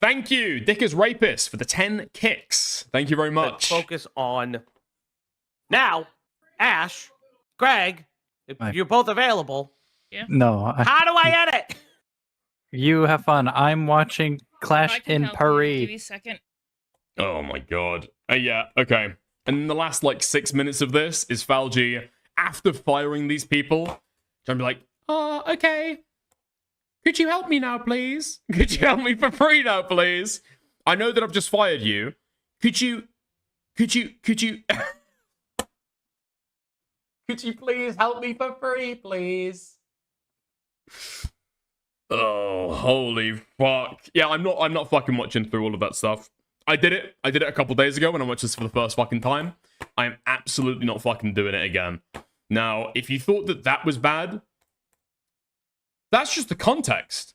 Thank you, Dicker's Rapist, for the 10 kicks. Thank you very much. focus on now. Ash, Greg, if Hi. you're both available, No, how do I edit? you have fun. I'm watching Clash I can in help you. Give Paris. me a second. Oh my god. Yeah, okay. And in the last like 6 minutes of this is Falgi, after firing these people, trying to be like, oh, okay. Could you help me now, please? Could you help me for free now, please? I know that I've just fired you. Could you could you could you please help me for free, please? Oh, holy fuck. Yeah, I'm not fucking watching through all of that stuff. I did it a couple days ago when I watched this for the first fucking time. I am absolutely not fucking doing it again. Now, if you thought that that was bad, that's just the context.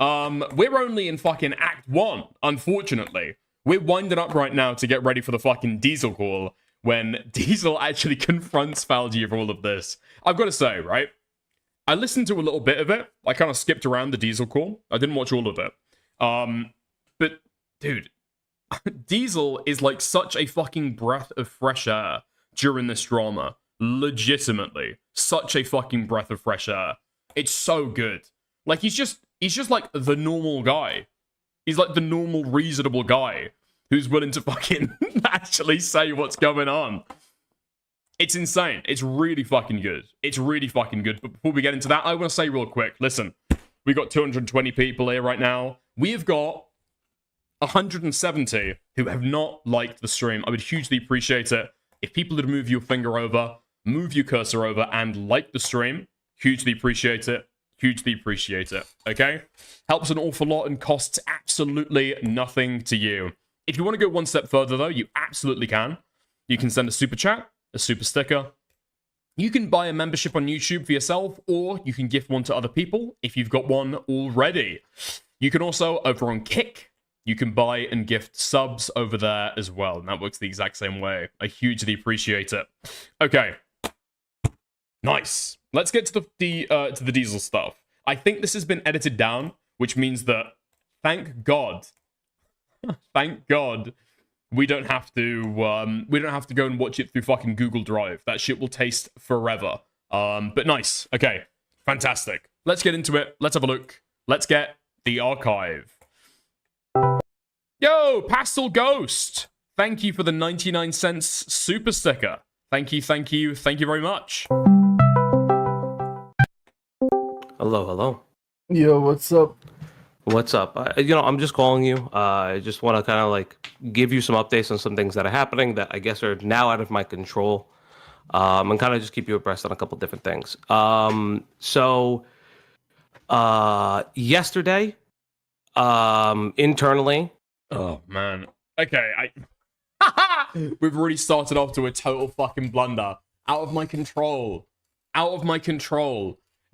We're only in fucking Act 1, unfortunately. We're winding up right now to get ready for the fucking Diesel call when Diesel actually confronts Falgi for all of this. I've got to say, right? I listened to a little bit of it. I kind of skipped around the Diesel call. I didn't watch all of it. But, dude, Diesel is like such a fucking breath of fresh air during this drama. Legitimately. Such a fucking breath of fresh air. It's so good. Like, he's just like the normal guy. He's like the normal, reasonable guy who's willing to fucking actually say what's going on. It's insane. It's really fucking good. It's really fucking good. But before we get into that, I want to say real quick, listen, we got 220 people here right now. We have got 170 who have not liked the stream. I would hugely appreciate it if people would move your finger over, move your cursor over, and like the stream. Hugely appreciate it. Hugely appreciate it. Okay? Helps an awful lot and costs absolutely nothing to you. If you want to go one step further, though, you absolutely can. You can send a super chat, a super sticker. You can buy a membership on YouTube for yourself, or you can gift one to other people if you've got one already. You can also, over on Kick, you can buy and gift subs over there as well, and that works the exact same way. I hugely appreciate it. Okay. Nice. Let's get to the Diesel stuff. I think this has been edited down, which means that, thank God, we don't have to go and watch it through fucking Google Drive. That shit will taste forever. But nice. Okay. Fantastic. Let's get into it. Let's have a look. Let's get the archive. Yo, Pastel Ghost. Thank you for the 99 cents super sticker. Thank you very much. Hello. Yo, what's up? What's up? I'm just calling you. I just want to kind of like give you some updates on some things that are happening that I guess are now out of my control, and kind of just keep you abreast on a couple different things. Yesterday, internally. Oh man. Okay, we've already started off to a total fucking blunder. Out of my control.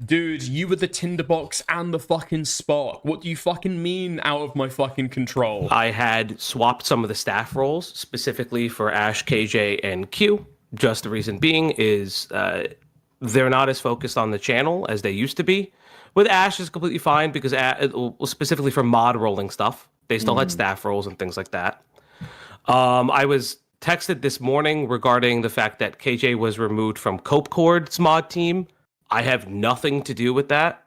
Dude, you were the tinderbox and the fucking spark. What do you fucking mean out of my fucking control? I had swapped some of the staff roles, specifically for Ash, KJ, and Q. Just the reason being is they're not as focused on the channel as they used to be. With Ash, is completely fine because specifically for mod rolling stuff, they still had staff roles and things like that. I was texted this morning regarding the fact that KJ was removed from Cope Chord's mod team. I have nothing to do with that.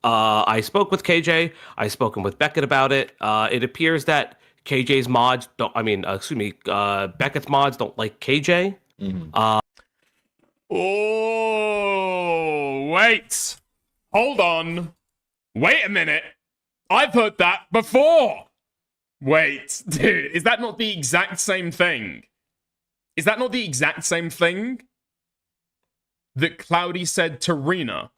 I spoke with KJ. I've spoken with Becket about it. It appears that KJ's mods Becket's mods don't like KJ. Oh, wait. Hold on. Wait a minute. I've heard that before. Wait, dude, is that not the exact same thing? That Cloudy said to Rena?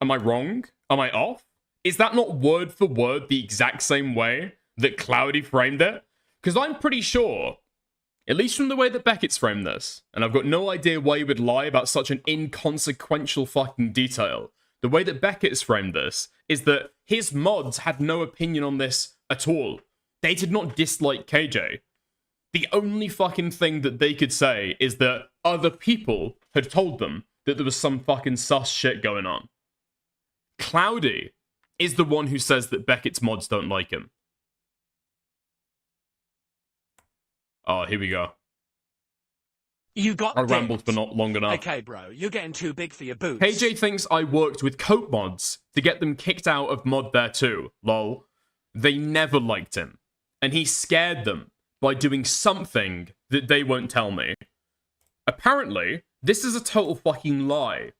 Am I wrong? Am I off? Is that not word for word the exact same way that Cloudy framed it? Because I'm pretty sure at least from the way that Beckett's framed this, and I've got no idea why he would lie about such an inconsequential fucking detail. The way that Beckett's framed this is that his mods had no opinion on this at all. They did not dislike KJ. The only fucking thing that they could say is that other people had told them that there was some fucking sus shit going on. Cloudy is the one who says that Beckett's mods don't like him. Oh, here we go. You got I rambled for not long enough. Okay, bro, you're getting too big for your boots. KJ thinks I worked with Coat mods to get them kicked out of mod there too. Lol. They never liked him. And he scared them by doing something that they won't tell me. Apparently, this is a total fucking lie.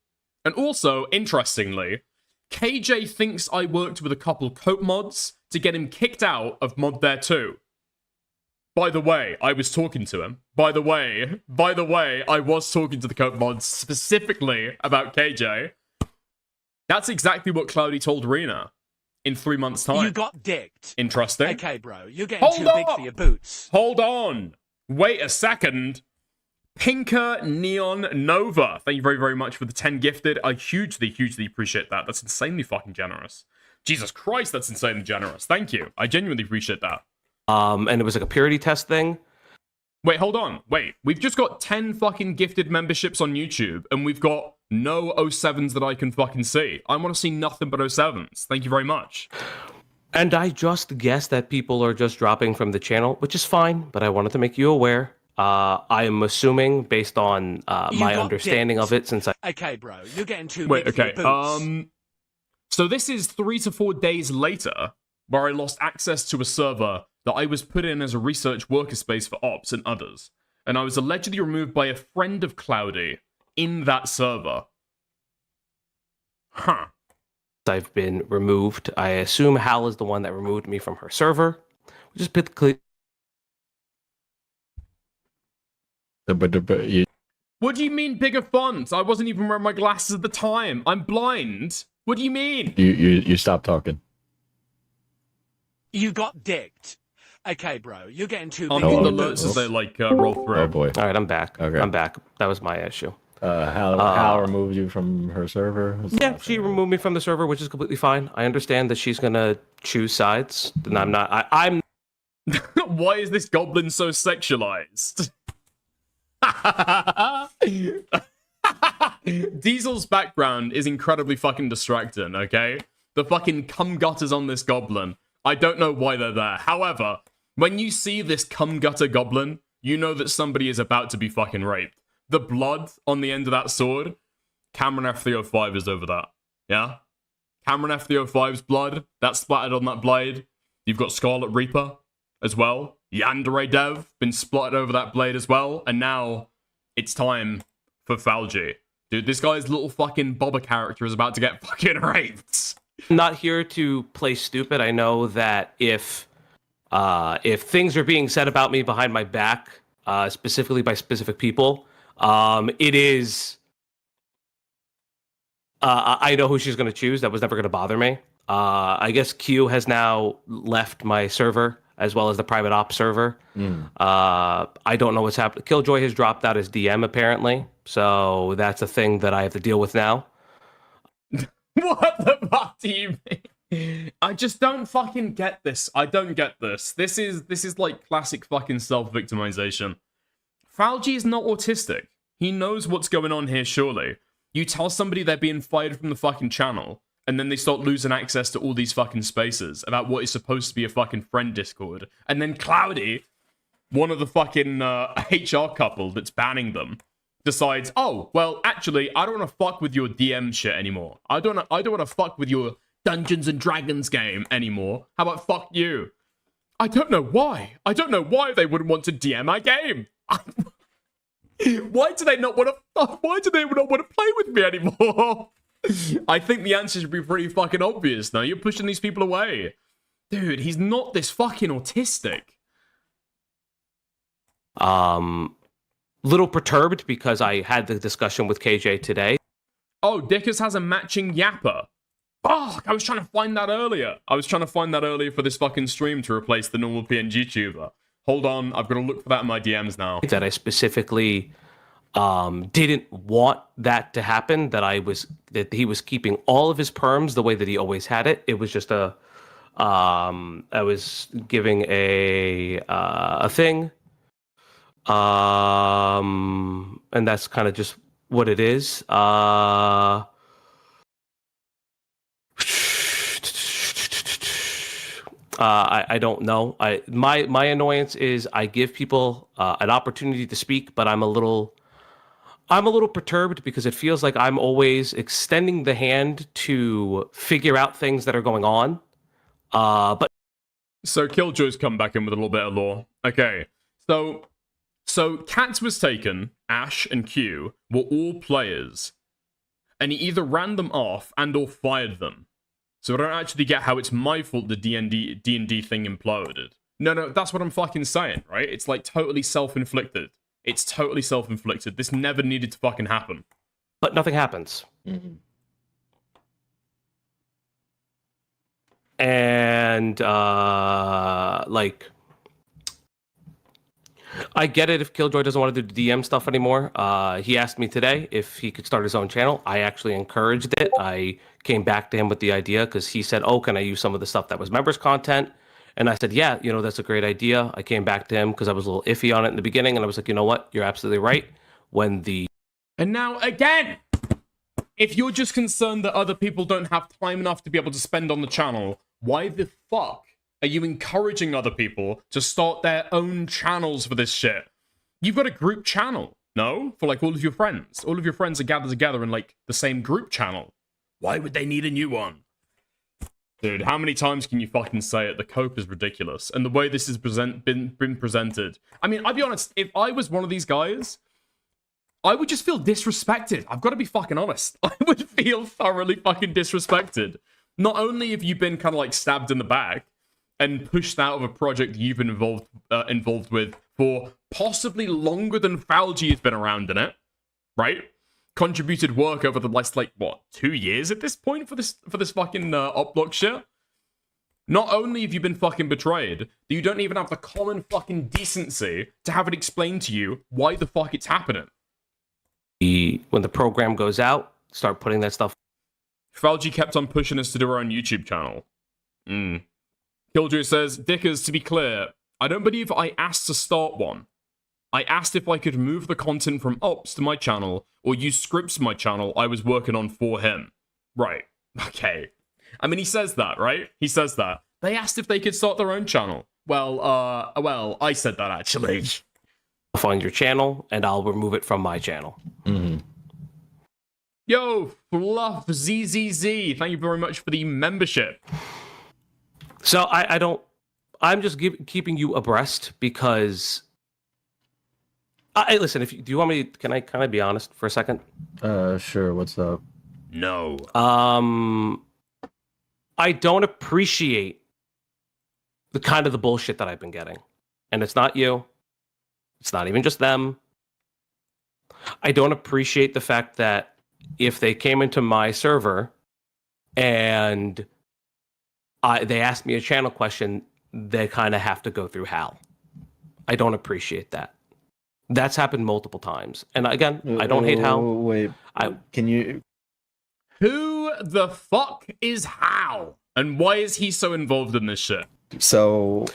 And also, interestingly, KJ thinks I worked with a couple Coat mods to get him kicked out of mod there too. By the way, I was talking to him. By the way, I was talking to the Coat mods specifically about KJ. That's exactly what Cloudy told Rena in 3 months' time. You got dicked. Interesting. Okay, bro, you're getting too big for your boots. Hold on. Wait a second. Pinker Neon Nova. Thank you very, very much for the 10 gifted. I hugely, hugely appreciate that. That's insanely fucking generous. Jesus Christ, that's insanely generous. Thank you. I genuinely appreciate that. And it was like a purity test thing. Wait, hold on. Wait, we've just got 10 fucking gifted memberships on YouTube, and we've got no 07s that I can fucking see. I want to see nothing but 07s. Thank you very much. And I just guessed that people are just dropping from the channel, which is fine, but I wanted to make you aware. I am assuming, based on my understanding of it, since I... Okay, bro, you're getting too Wait, big okay, for your boots. So this is 3 to 4 days later, where I lost access to a server that I was put in as a research worker space for ops and others, and I was allegedly removed by a friend of Cloudy in that server. Huh. I've been removed. I assume Hal is the one that removed me from her server, which is typically... What do you mean bigger font? I wasn't even wearing my glasses at the time. I'm blind. What do you mean? You stop talking. You got dicked. Okay, bro, you're getting too I'll big need for the your alerts boots. as they roll through. Oh boy. All right, I'm back. Okay. I'm back. That was my issue. Hal removed you from her server? Yeah, she removed me from the server, which is completely fine. I understand that she's gonna choose sides, and I'm not. I'm. Why is this goblin so sexualized? Diesel's background is incredibly fucking distracting, okay? The fucking cum gutters on this goblin. I don't know why they're there. However, when you see this cum gutter goblin, you know that somebody is about to be fucking raped. The blood on the end of that sword, Cameron F305 is over that. Yeah? Cameron F305's blood, that's splattered on that blade. You've got Scarlet Reaper as well. Yandere Dev, been splattered over that blade as well. And now, it's time for Falgi. Dude, this guy's little fucking Boba character is about to get fucking raped. I'm not here to play stupid. I know that if things are being said about me behind my back, specifically by specific people, it is. I know who she's going to choose. That was never going to bother me. I guess Q has now left my server as well as the private ops server. I don't know what's happened. Killjoy has dropped out as DM apparently, so that's a thing that I have to deal with now. What the fuck do you mean? I just don't fucking get this. I don't get this. This is like classic fucking self-victimization. Falgi is not autistic. He knows what's going on here, surely. You tell somebody they're being fired from the fucking channel, and then they start losing access to all these fucking spaces about what is supposed to be a fucking friend Discord. And then Cloudy, one of the fucking HR couple that's banning them, decides, oh, well, actually, I don't want to fuck with your DM shit anymore. I don't want to fuck with your Dungeons and Dragons game anymore. How about fuck you? I don't know why. I don't know why they wouldn't want to DM my game. Why do they not want to play with me anymore? I think the answer should be pretty fucking obvious now. You're pushing these people away. Dude, he's not this fucking autistic. Little perturbed because I had the discussion with KJ today. Oh, Dickers has a matching yapper. Fuck, I was trying to find that earlier. I was trying to find that earlier for this fucking stream to replace the normal PNG tuber. Hold on, I've got to look for that in my DMs now. That I specifically didn't want that to happen. That he was keeping all of his perms the way that he always had it. It was just I was giving a thing, and that's kind of just what it is. I don't know. My annoyance is I give people an opportunity to speak, but I'm a little perturbed because it feels like I'm always extending the hand to figure out things that are going on. But so Killjoy's come back in with a little bit of lore. Okay, so Cats was taken. Ash and Q were all players, and he either ran them off and/or fired them. So I don't actually get how it's my fault the D&D thing imploded. No, that's what I'm fucking saying, right? It's like totally self-inflicted. It's totally self-inflicted. This never needed to fucking happen. But nothing happens. Mm-hmm. And, like, I get it if Killjoy doesn't want to do the DM stuff anymore. He asked me today if he could start his own channel. I actually encouraged it. I came back to him with the idea because he said, oh, can I use some of the stuff that was members content? And I said, yeah, that's a great idea. I came back to him because I was a little iffy on it in the beginning. And I was like, you know what? You're absolutely right. And now, again, if you're just concerned that other people don't have time enough to be able to spend on the channel, why the fuck are you encouraging other people to start their own channels for this shit? You've got a group channel, no? For like all of your friends. All of your friends are gathered together in like the same group channel. Why would they need a new one? Dude, how many times can you fucking say it? The cope is ridiculous. And the way this has been presented. I mean, I'll be honest, if I was one of these guys, I would just feel disrespected. I've got to be fucking honest. I would feel thoroughly fucking disrespected. Not only have you been kind of like stabbed in the back and pushed out of a project you've been involved with for possibly longer than Falgi has been around in it, right? Contributed work over the last, like, what, 2 years at this point for this fucking Opblock shit? Not only have you been fucking betrayed, you don't even have the common fucking decency to have it explained to you why the fuck it's happening. When the program goes out, start putting that stuff. Falgi kept on pushing us to do our own YouTube channel. Killjoy says, Dickers, to be clear, I don't believe I asked to start one. I asked if I could move the content from Ops to my channel or use scripts from my channel I was working on for him. Right. Okay. I mean, he says that, right? He says that. They asked if they could start their own channel. Well, I said that, actually. I'll find your channel, and I'll remove it from my channel. Mm-hmm. Yo, Fluff ZZZ, thank you very much for the membership. So I'm just keeping you abreast because... listen, do you want me? Can I kind of be honest for a second? Sure. What's up? No. I don't appreciate the kind of the bullshit that I've been getting, and it's not you. It's not even just them. I don't appreciate the fact that if they came into my server and they asked me a channel question, they kind of have to go through Hal. I don't appreciate that. That's happened multiple times. And again, I don't hate Hal. Wait, can you... Who the fuck is Hal? And why is he so involved in this shit? So...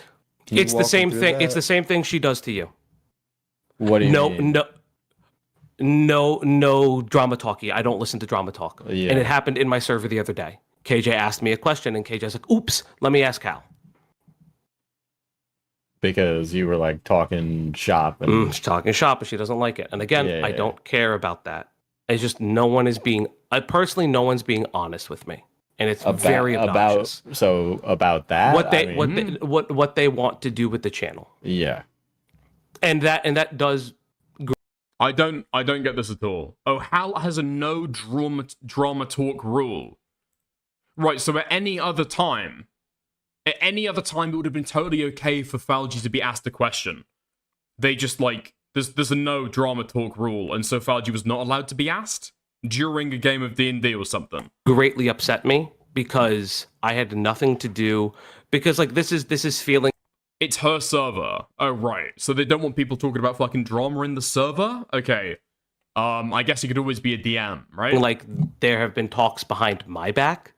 It's the same thing. That? It's the same thing she does to you. What do you mean? No drama talky. I don't listen to drama talk. Yeah. And it happened in my server the other day. KJ asked me a question, and KJ's like, oops, let me ask Hal. Because you were like talking shop. And... She's talking shop, and she doesn't like it. And again, I don't care about that. It's just no one's being honest with me. And it's very obnoxious. About that? What they want to do with the channel. Yeah. And that does... I don't get this at all. Oh, Hal has a no drama talk rule. Right, so at any other time, it would have been totally okay for Falgi to be asked a question. They just, like, there's a no drama talk rule, and so Falgi was not allowed to be asked during a game of D&D or something. Greatly upset me, because I had nothing to do, because, like, this is feeling... It's her server. Oh, right. So they don't want people talking about fucking drama in the server? Okay. I guess it could always be a DM, right? Like, there have been talks behind my back.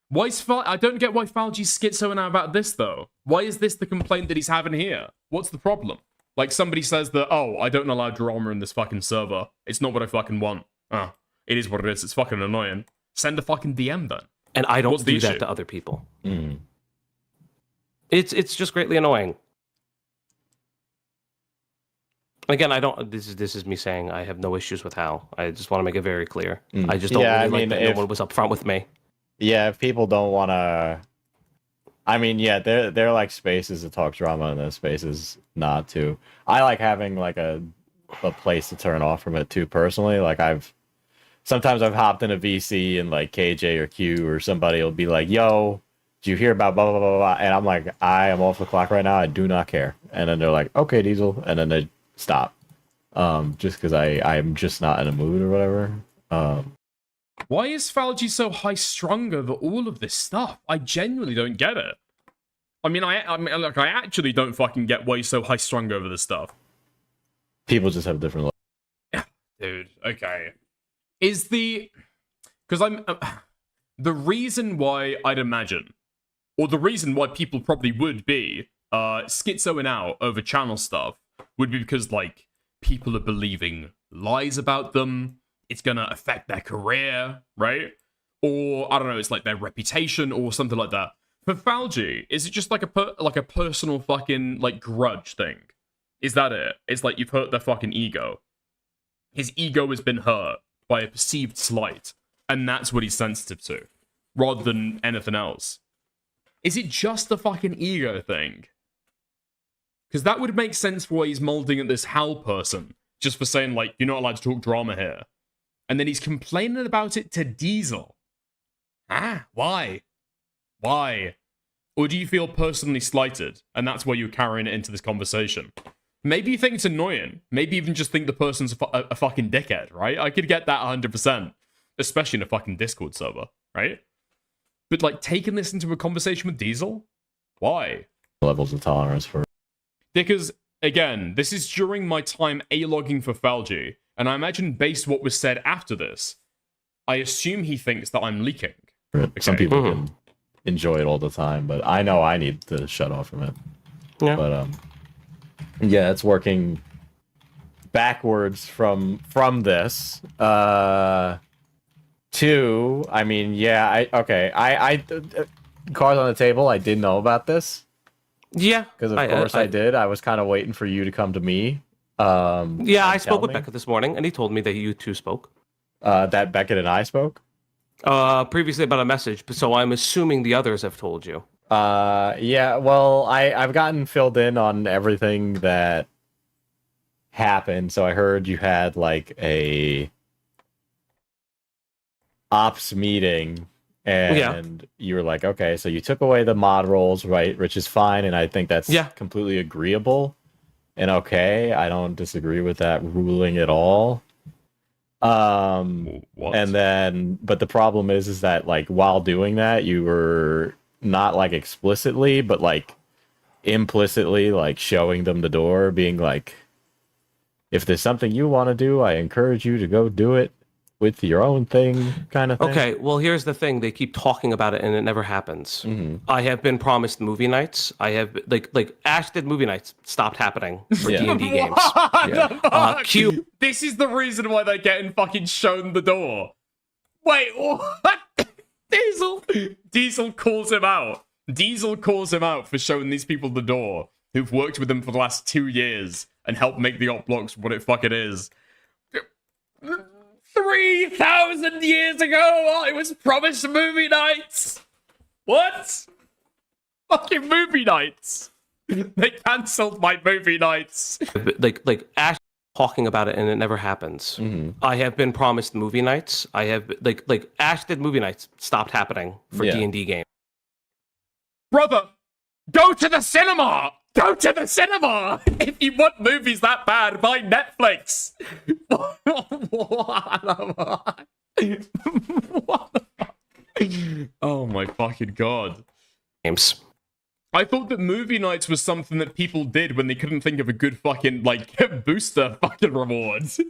Why is I don't get why Falgi's schizo now about this, though. Why is this the complaint that he's having here? What's the problem? Like, somebody says that, oh, I don't allow drama in this fucking server. It's not what I fucking want. It is what it is. It's fucking annoying. Send a fucking DM, then. And I don't do that to other people. It's just greatly annoying. Again, I don't. This is me saying I have no issues with Hal. I just want to make it very clear. I just don't like that no one was upfront with me. Yeah, if people don't want to. I mean, yeah, they're like spaces to talk drama and those spaces not to. I like having like a place to turn off from it too. Personally, like sometimes I've hopped in a VC and like KJ or Q or somebody will be like, "Yo, did you hear about blah blah blah blah?" And I'm like, "I am off the clock right now. I do not care." And then they're like, "Okay, Diesel," and then they stop. Just because I'm just not in a mood or whatever. Why is Falgi so high strung over all of this stuff? I genuinely don't get it. I mean, I actually don't fucking get why he's so high strung over this stuff. People just have different. Dude, okay. Because the reason why I'd imagine, or the reason why people probably would be schizoing out over channel stuff would be because, like, people are believing lies about them. It's gonna affect their career, right? Or, I don't know, it's like their reputation or something like that. For Falgi, is it just like a personal fucking, like, grudge thing? Is that it? It's like you've hurt their fucking ego. His ego has been hurt by a perceived slight, and that's what he's sensitive to, rather than anything else. Is it just a fucking ego thing? Because that would make sense for why he's molding at this Hal person, just for saying, like, you're not allowed to talk drama here. And then he's complaining about it to Diesel. Why? Why? Or do you feel personally slighted, and that's why you're carrying it into this conversation? Maybe you think it's annoying. Maybe even just think the person's a fucking dickhead, right? I could get that 100%. Especially in a fucking Discord server, right? But, like, taking this into a conversation with Diesel? Why? Levels of tolerance for... Because, again, this is during my time A-logging for Falgi, and I imagine based what was said after this, I assume he thinks that I'm leaking. Okay. Some people can enjoy it all the time, but I know I need to shut off from it. Yeah. But, yeah, it's working backwards from this. To, I mean, yeah, I cards on the table, I did know about this. Yeah. Because of course I did. I was kind of waiting for you to come to me. Yeah, I spoke with Becket this morning, and he told me that you two spoke. That Becket and I spoke? Previously about a message, so I'm assuming the others have told you. Yeah, well, I've gotten filled in on everything that happened, so I heard you had, like, a ops meeting, and you were like, okay, so you took away the mod roles, right, which is fine, and I think that's completely agreeable, and okay, I don't disagree with that ruling at all. And then, but the problem is that, like, while doing that, you were not, like, explicitly, but, like, implicitly, like, showing them the door, being like, if there's something you want to do, I encourage you to go do it with your own thing, kind of thing. Okay, well, here's the thing. They keep talking about it, and it never happens. I have been promised movie nights. I have, like Ash did movie nights. Stopped happening for D&D games. Q. This is the reason why they're getting fucking shown the door. Wait, what? Diesel calls him out. Diesel calls him out for showing these people the door, who've worked with him for the last 2 years and helped make the op blocks what it fucking is. 3,000 years ago, I was promised movie nights. What? Fucking movie nights. They cancelled my movie nights. Like Ash talking about it, and it never happens. I have been promised movie nights. I have like Ash did movie nights. Stopped happening for D&D games. Brother, go to the cinema. Go to the cinema! If you want movies that bad, buy Netflix! What the fuck? Oh my fucking god. Games. I thought that movie nights was something that people did when they couldn't think of a good fucking, like, booster fucking rewards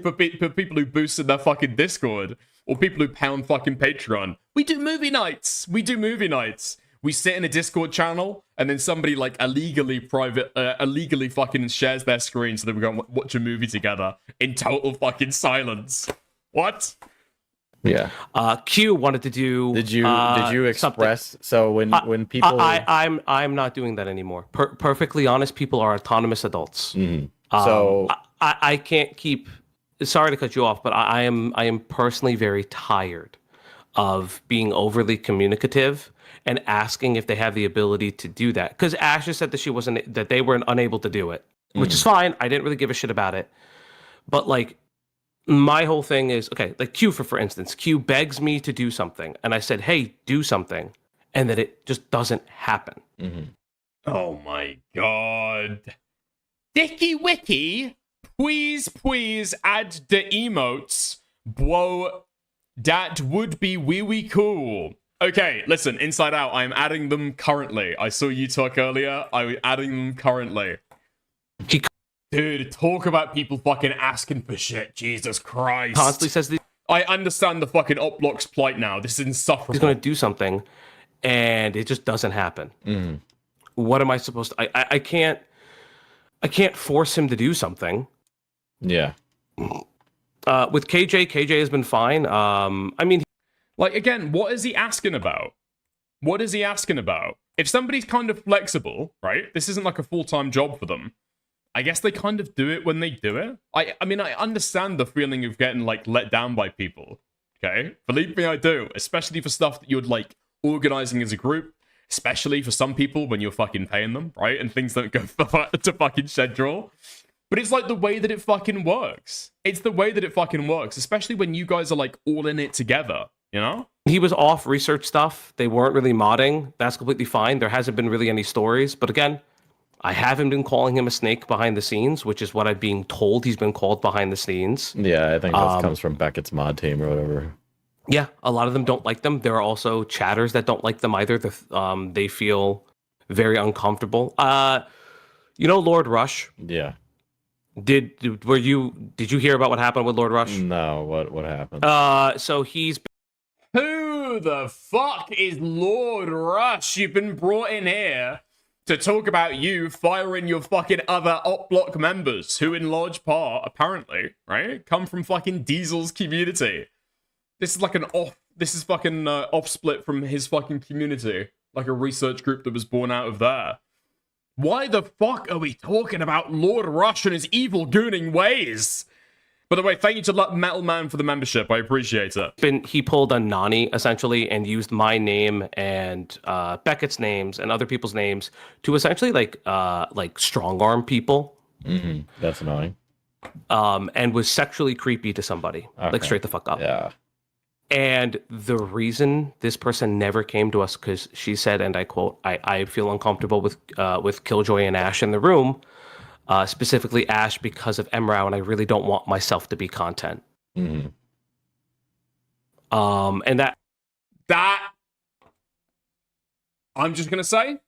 for people who boosted their fucking Discord or people who pound fucking Patreon. We do movie nights. We do movie nights. We sit in a Discord channel and then somebody, like, illegally fucking shares their screen so that we go and watch a movie together in total fucking silence. What? Yeah. Q wanted to do. Did you express something. So when people I'm not doing that anymore. Perfectly honest, people are autonomous adults. Mm-hmm. So I can't keep. Sorry to cut you off, but I am personally very tired of being overly communicative and asking if they have the ability to do that. Because Ash has said that they were unable to do it, which is fine. I didn't really give a shit about it, but like. My whole thing is, okay, like Q for instance, Q begs me to do something. And I said, hey, do something. And then it just doesn't happen. Mm-hmm. Oh my god. Dicky Wiki, please add the emotes. Whoa, that would be wee cool. Okay, listen, Inside Out, I'm adding them currently. I saw you talk earlier. I'm adding them currently. Dude, talk about people fucking asking for shit. Jesus Christ. Constantly says I understand the fucking Uplock's plight now. This is insufferable. He's going to do something, and it just doesn't happen. Mm-hmm. What am I supposed to... I can't force him to do something. Yeah. With KJ has been fine. I mean... Like, again, what is he asking about? What is he asking about? If somebody's kind of flexible, right? This isn't like a full-time job for them. I guess they kind of do it when they do it. I mean, I understand the feeling of getting, like, let down by people, okay? Believe me, I do. Especially for stuff that you're, like, organizing as a group. Especially for some people when you're fucking paying them, right? And things don't go to fucking schedule. But it's, like, the way that it fucking works. It's the way that it fucking works. Especially when you guys are, like, all in it together, you know? He was off research stuff. They weren't really modding. That's completely fine. There hasn't been really any stories. But again... I haven't been calling him a snake behind the scenes, which is what I'm being told he's been called behind the scenes. Yeah, I think that comes from Beckett's mod team or whatever. Yeah, a lot of them don't like them. There are also chatters that don't like them either. They feel very uncomfortable. You know Lord Rush? Yeah. Did you hear about what happened with Lord Rush? No, what happened? So he's... Who the fuck is Lord Rush? You've been brought in here to talk about you firing your fucking other Uplock members, who in large part, apparently, right, come from fucking Diesel's community. This is like this is fucking off-split from his fucking community. Like a research group that was born out of there. Why the fuck are we talking about Lord Rush and his evil gooning ways? By the way, thank you to Metal Man for the membership. I appreciate it. He pulled a Nani, essentially, and used my name and Beckett's names and other people's names to essentially, like strong-arm people. Mm-hmm. That's annoying. And was sexually creepy to somebody. Okay. Like, straight the fuck up. Yeah. And the reason this person never came to us, because she said, and I quote, I feel uncomfortable with Killjoy and Ash in the room, specifically Ash because of Emrau, and I really don't want myself to be content. Mm-hmm. And that I'm just gonna say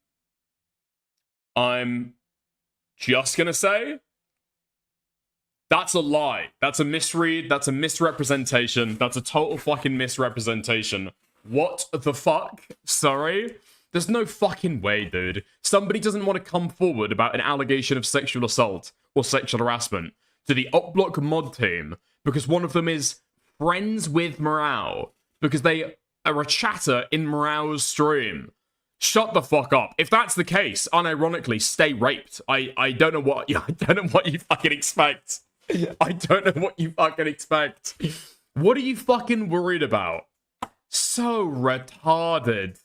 that's a lie. That's a misread. That's a misrepresentation. That's a total fucking misrepresentation. What the fuck? Sorry? There's no fucking way, dude. Somebody doesn't want to come forward about an allegation of sexual assault or sexual harassment to the Uplock mod team because one of them is friends with Morale, because they are a chatter in Morale's stream. Shut the fuck up. If that's the case, unironically, stay raped. I don't know what you fucking expect. I don't know what you fucking expect. What are you fucking worried about? So retarded.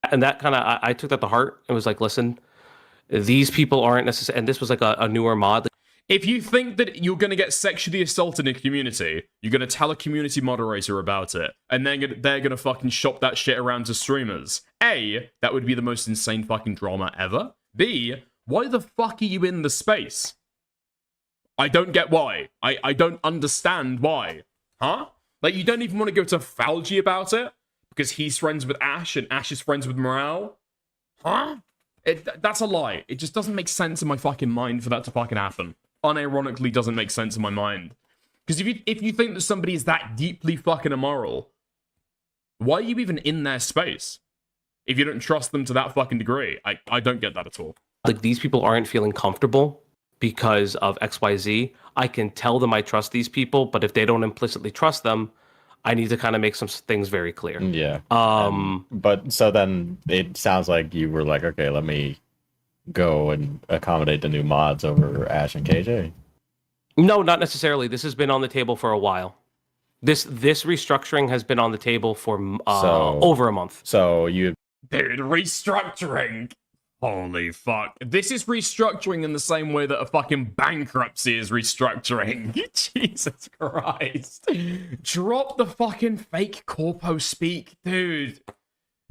And that kind of, I took that to heart and was like, listen, these people aren't necessarily, and this was like a newer mod. If you think that you're going to get sexually assaulted in a community, you're going to tell a community moderator about it, and then they're going to fucking shop that shit around to streamers. A, that would be the most insane fucking drama ever. B, why the fuck are you in the space? I don't get why. I don't understand why. Huh? Like, you don't even want to go to Falgi about it? Because he's friends with Ash, and Ash is friends with Morale? Huh? That's a lie. It just doesn't make sense in my fucking mind for that to fucking happen. Unironically doesn't make sense in my mind. Because if you think that somebody is that deeply fucking immoral, why are you even in their space? If you don't trust them to that fucking degree. I don't get that at all. Like, these people aren't feeling comfortable because of XYZ. I can tell them I trust these people, but if they don't implicitly trust them, I need to kind of make some things very clear. Yeah. But so then it sounds like you were like, okay, let me go and accommodate the new mods over Ash and KJ. No, not necessarily. This has been on the table for a while. This restructuring has been on the table for over a month. So you... Dude, restructuring? Holy fuck. This is restructuring in the same way that a fucking bankruptcy is restructuring. Jesus Christ. Drop the fucking fake corpo speak, dude.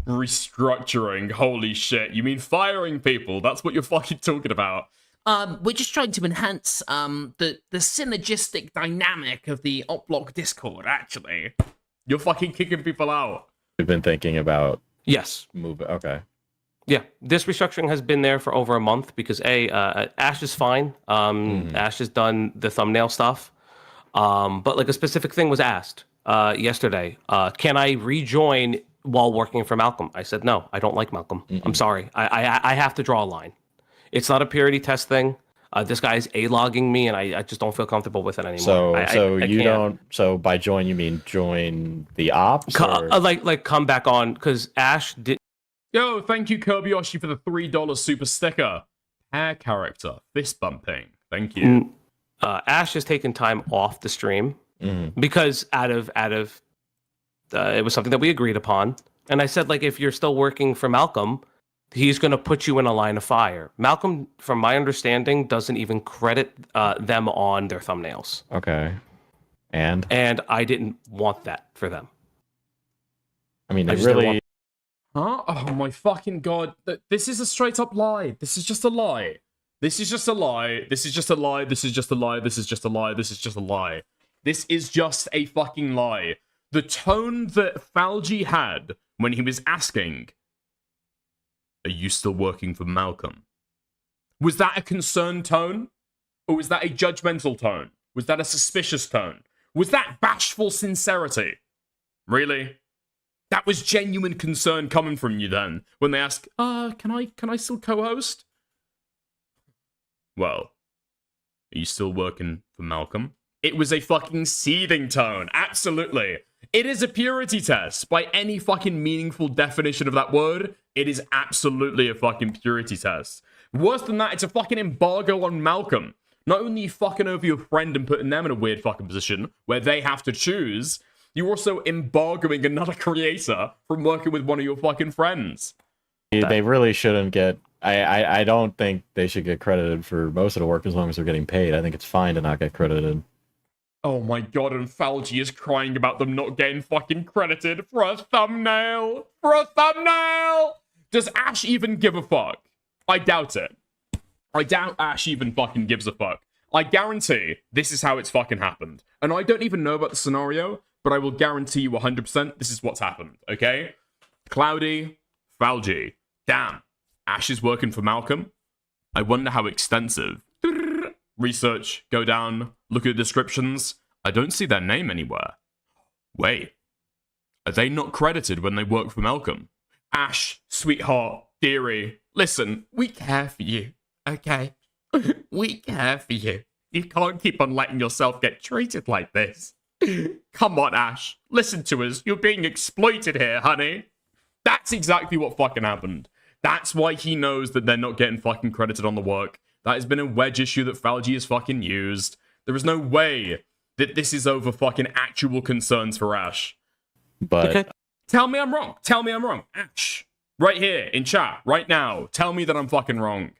Restructuring. Holy shit. You mean firing people? That's what you're fucking talking about. We're just trying to enhance the synergistic dynamic of the Opblock Discord, actually. You're fucking kicking people out. We've been thinking about... Yes. Okay. Yeah, this restructuring has been there for over a month because Ash is fine. Ash has done the thumbnail stuff, but like a specific thing was asked yesterday. Can I rejoin while working for Malcolm? I said no. I don't like Malcolm. I'm sorry. I have to draw a line. It's not a purity test thing. This guy is A-logging me, and I just don't feel comfortable with it anymore. So by join you mean join the ops? Like come back on because Ash did. Yo, thank you, Kirby-Yoshi, for the $3 super sticker. Hair character, fist bumping. Thank you. Ash has taken time off the stream because out of it was something that we agreed upon. And I said, like, if you're still working for Malcolm, he's going to put you in a line of fire. Malcolm, from my understanding, doesn't even credit them on their thumbnails. Okay. And I didn't want that for them. I mean, they really... Huh? Oh my fucking god. This is a straight up lie. This is just a lie. This is just a lie. This is just a lie. This is just a lie. This is just a lie. This is just a lie. This is just a fucking lie. The tone that Falgi had when he was asking, are you still working for Malcolm? Was that a concerned tone? Or was that a judgmental tone? Was that a suspicious tone? Was that bashful sincerity? Really? That was genuine concern coming from you then, when they ask, can I still co-host? Well, are you still working for Malcolm? It was a fucking seething tone, absolutely. It is a purity test. By any fucking meaningful definition of that word, it is absolutely a fucking purity test. Worse than that, it's a fucking embargo on Malcolm. Not only are you fucking over your friend and putting them in a weird fucking position where they have to choose, you're also embargoing another creator from working with one of your fucking friends. They really shouldn't get... I don't think they should get credited for most of the work as long as they're getting paid. I think it's fine to not get credited. Oh my god, and Falgi is crying about them not getting fucking credited for a thumbnail! For a thumbnail! Does Ash even give a fuck? I doubt it. I doubt Ash even fucking gives a fuck. I guarantee this is how it's fucking happened. And I don't even know about the scenario, but I will guarantee you 100% this is what's happened, okay? Cloudy, Falgi. Damn. Ash is working for Malcolm. I wonder how extensive. Research, go down, look at the descriptions. I don't see their name anywhere. Wait. Are they not credited when they work for Malcolm? Ash, sweetheart, dearie, listen, we care for you, okay? We care for you. You can't keep on letting yourself get treated like this. Come on, Ash. Listen to us. You're being exploited here, honey. That's exactly what fucking happened. That's why he knows that they're not getting fucking credited on the work. That has been a wedge issue that Falgi has fucking used. There is no way that this is over fucking actual concerns for Ash. But... Okay. Tell me I'm wrong. Tell me I'm wrong. Ash. Right here, in chat, right now. Tell me that I'm fucking wrong.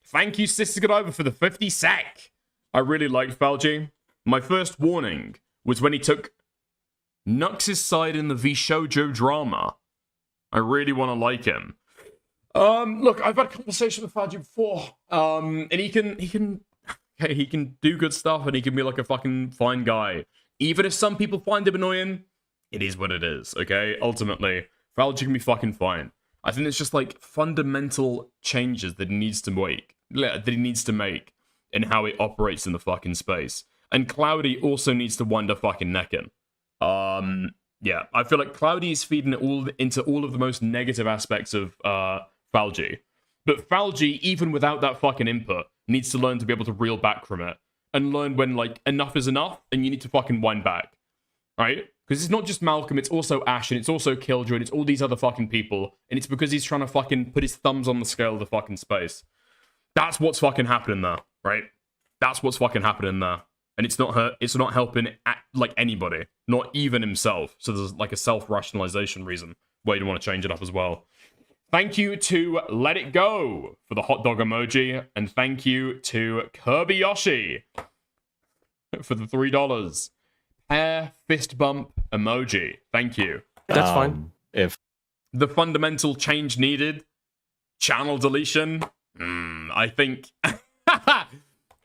Thank you, Sister Godiva, for the 50 sec. I really liked Falgi. My first warning was when he took Nux's side in the V-Shoujo drama. I really want to like him. Look, I've had a conversation with Falgi before. And he can do good stuff and he can be like a fucking fine guy. Even if some people find him annoying, it is what it is, okay? Ultimately, Falgi can be fucking fine. I think it's just like fundamental changes that he needs to make in how it operates in the fucking space. And Cloudy also needs to wind up fucking necking. Yeah, I feel like Cloudy is feeding it into all of the most negative aspects of Falgi. But Falgi, even without that fucking input, needs to learn to be able to reel back from it. And learn when, like, enough is enough, and you need to fucking wind back. Right? Because it's not just Malcolm, it's also Ash, and it's also Killjoy, and it's all these other fucking people. And it's because he's trying to fucking put his thumbs on the scale of the fucking space. That's what's fucking happening there, right? That's what's fucking happening there. And it's not helping like anybody, not even himself. So there's like a self-rationalization reason why you want to change it up as well. Thank you to Let It Go for the hot dog emoji, and thank you to Kirby Yoshi for the $3. Hair fist bump emoji. Thank you. That's fine. If the fundamental change needed, channel deletion. I think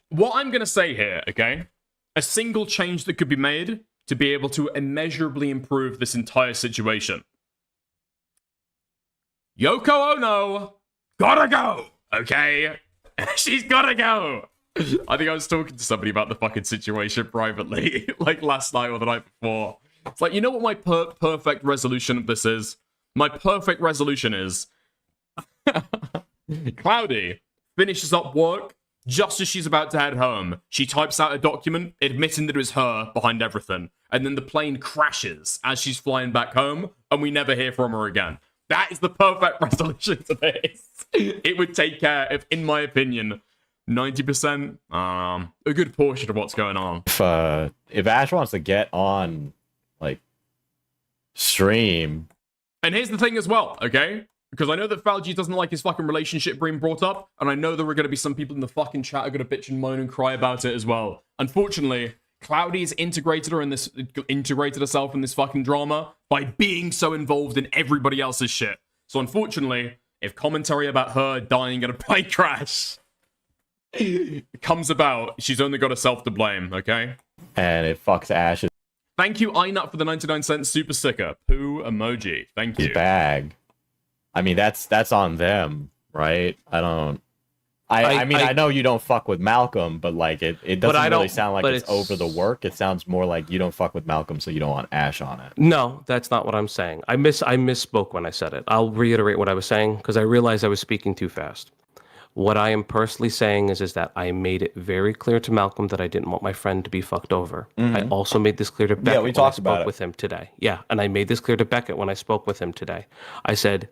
what I'm gonna say here, okay? A single change that could be made to be able to immeasurably improve this entire situation. Yoko Ono gotta go, okay? She's gotta go. I think I was talking to somebody about the fucking situation privately, like last night or the night before. It's like, you know what my perfect resolution of this is? My perfect resolution is Cloudy finishes up work just as she's about to head home. She types out a document admitting that it was her behind everything, and then the plane crashes as she's flying back home, and we never hear from her again. That is the perfect resolution to this. It would take care of, in my opinion, 90%, a good portion of what's going on. If Ash wants to get on, like, stream. And here's the thing as well, okay? Because I know that Falgi doesn't like his fucking relationship being brought up, and I know there are going to be some people in the fucking chat who are going to bitch and moan and cry about it as well. Unfortunately, Cloudy's integrated herself in this fucking drama by being so involved in everybody else's shit. So unfortunately, if commentary about her dying in a plane crash comes about, she's only got herself to blame, okay? And it fucks Ash's Thank you, Einut, for the 99-cent super sticker. Poo emoji. Thank you. bag. I mean, that's on them, right? I mean, I know you don't fuck with Malcolm, but like it doesn't really sound like it's over the work. It sounds more like you don't fuck with Malcolm, so you don't want Ash on it. No, that's not what I'm saying. I misspoke when I said it. I'll reiterate what I was saying because I realized I was speaking too fast. What I am personally saying is that I made it very clear to Malcolm that I didn't want my friend to be fucked over. I also made this clear to Becket when I spoke with him today. Yeah, and I made this clear to Becket when I spoke with him today. I said,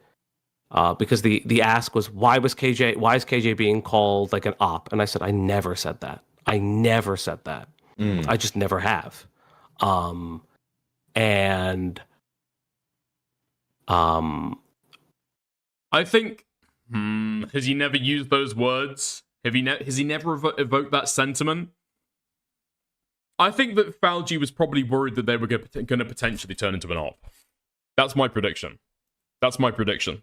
because the ask was, why is KJ being called like an op? And I said, I never said that. I never said that. I just never have. I think, has he never used those words? Has he never evoked that sentiment? I think that Falgi was probably worried that they were going to potentially turn into an op. That's my prediction. That's my prediction.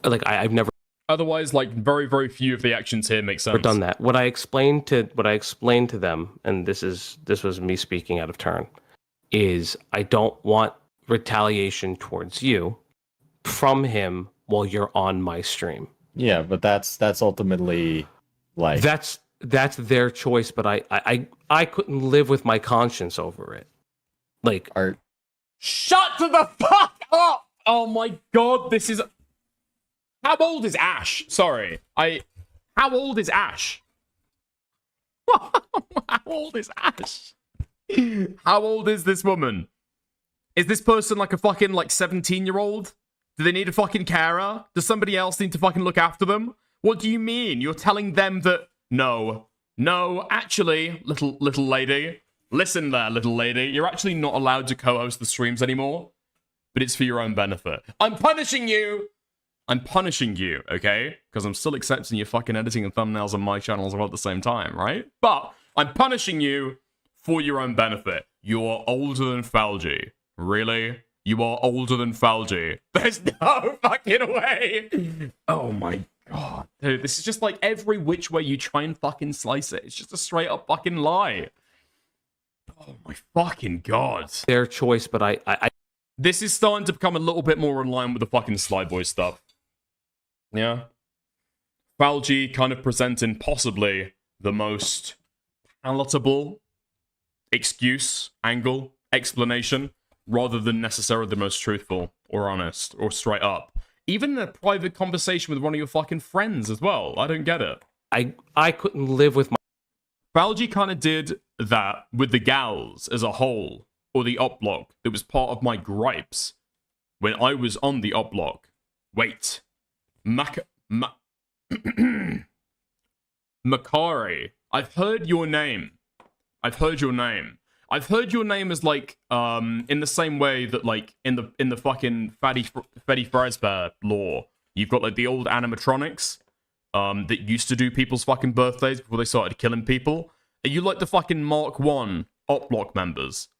Like, I've never... Otherwise, like, very, very few of the actions here make sense. Done that. What I explained to them, and this was me speaking out of turn, is I don't want retaliation towards you from him while you're on my stream. Yeah, but that's ultimately like that's their choice, but I couldn't live with my conscience over it. Like, shut the fuck up! Oh my god, this is... How old is Ash? Sorry. How old is Ash? How old is Ash? How old is this woman? Is this person like a fucking, like, 17-year-old? Do they need a fucking carer? Does somebody else need to fucking look after them? What do you mean? You're telling them that... No, actually, little lady. Listen there, little lady. You're actually not allowed to co-host the streams anymore. But it's for your own benefit. I'm punishing you! Okay? Because I'm still accepting your fucking editing and thumbnails on my channel as well at the same time, right? But I'm punishing you for your own benefit. You're older than Falgi. Really? You are older than Falgi. There's no fucking way! Oh my god. Dude, this is just like every which way you try and fucking slice it. It's just a straight up fucking lie. Oh my fucking god. Their choice, but I This is starting to become a little bit more in line with the fucking Slyboy stuff. Yeah. Falgi kind of presenting possibly the most palatable excuse, angle, explanation, rather than necessarily the most truthful or honest or straight up. Even in a private conversation with one of your fucking friends as well. I don't get it. I couldn't live with my... Falgi kind of did that with the gals as a whole, or the op block that was part of my gripes when I was on the op block. Wait. Makari. I've heard your name. I've heard your name as like in the same way that like in the fucking Freddy Fazbear lore, you've got like the old animatronics that used to do people's fucking birthdays before they started killing people. Are you like the fucking Mark 1 op block members?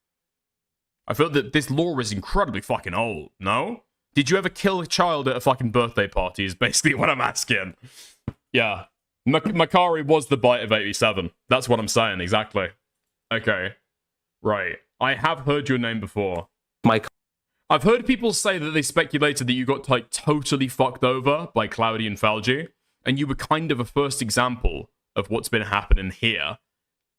I feel that this lore is incredibly fucking old, no? Did you ever kill a child at a fucking birthday party is basically what I'm asking. Yeah. Makari was the bite of 87. That's what I'm saying, exactly. Okay. Right. I have heard your name before. Mike. I've heard people say that they speculated that you got like totally fucked over by Cloudy and Falgi, and you were kind of a first example of what's been happening here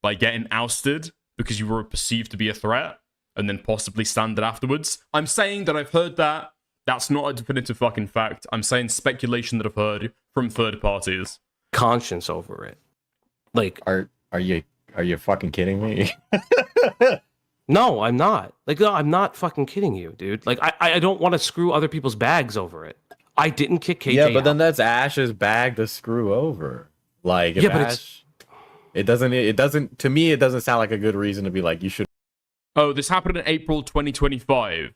by getting ousted because you were perceived to be a threat and then possibly standed afterwards. I'm saying that I've heard that. That's not a definitive fucking fact. I'm saying speculation that I've heard from third parties. Conscience over it. Like, are you fucking kidding me? No, I'm not. Like, no, I'm not fucking kidding you, dude. Like, I don't want to screw other people's bags over it. I didn't kick KJ Yeah, but out. then that's Ash's bag to screw over. Like, if yeah, but Ash, it doesn't. To me, it doesn't sound like a good reason to be like you should. Oh, this happened in April 2025.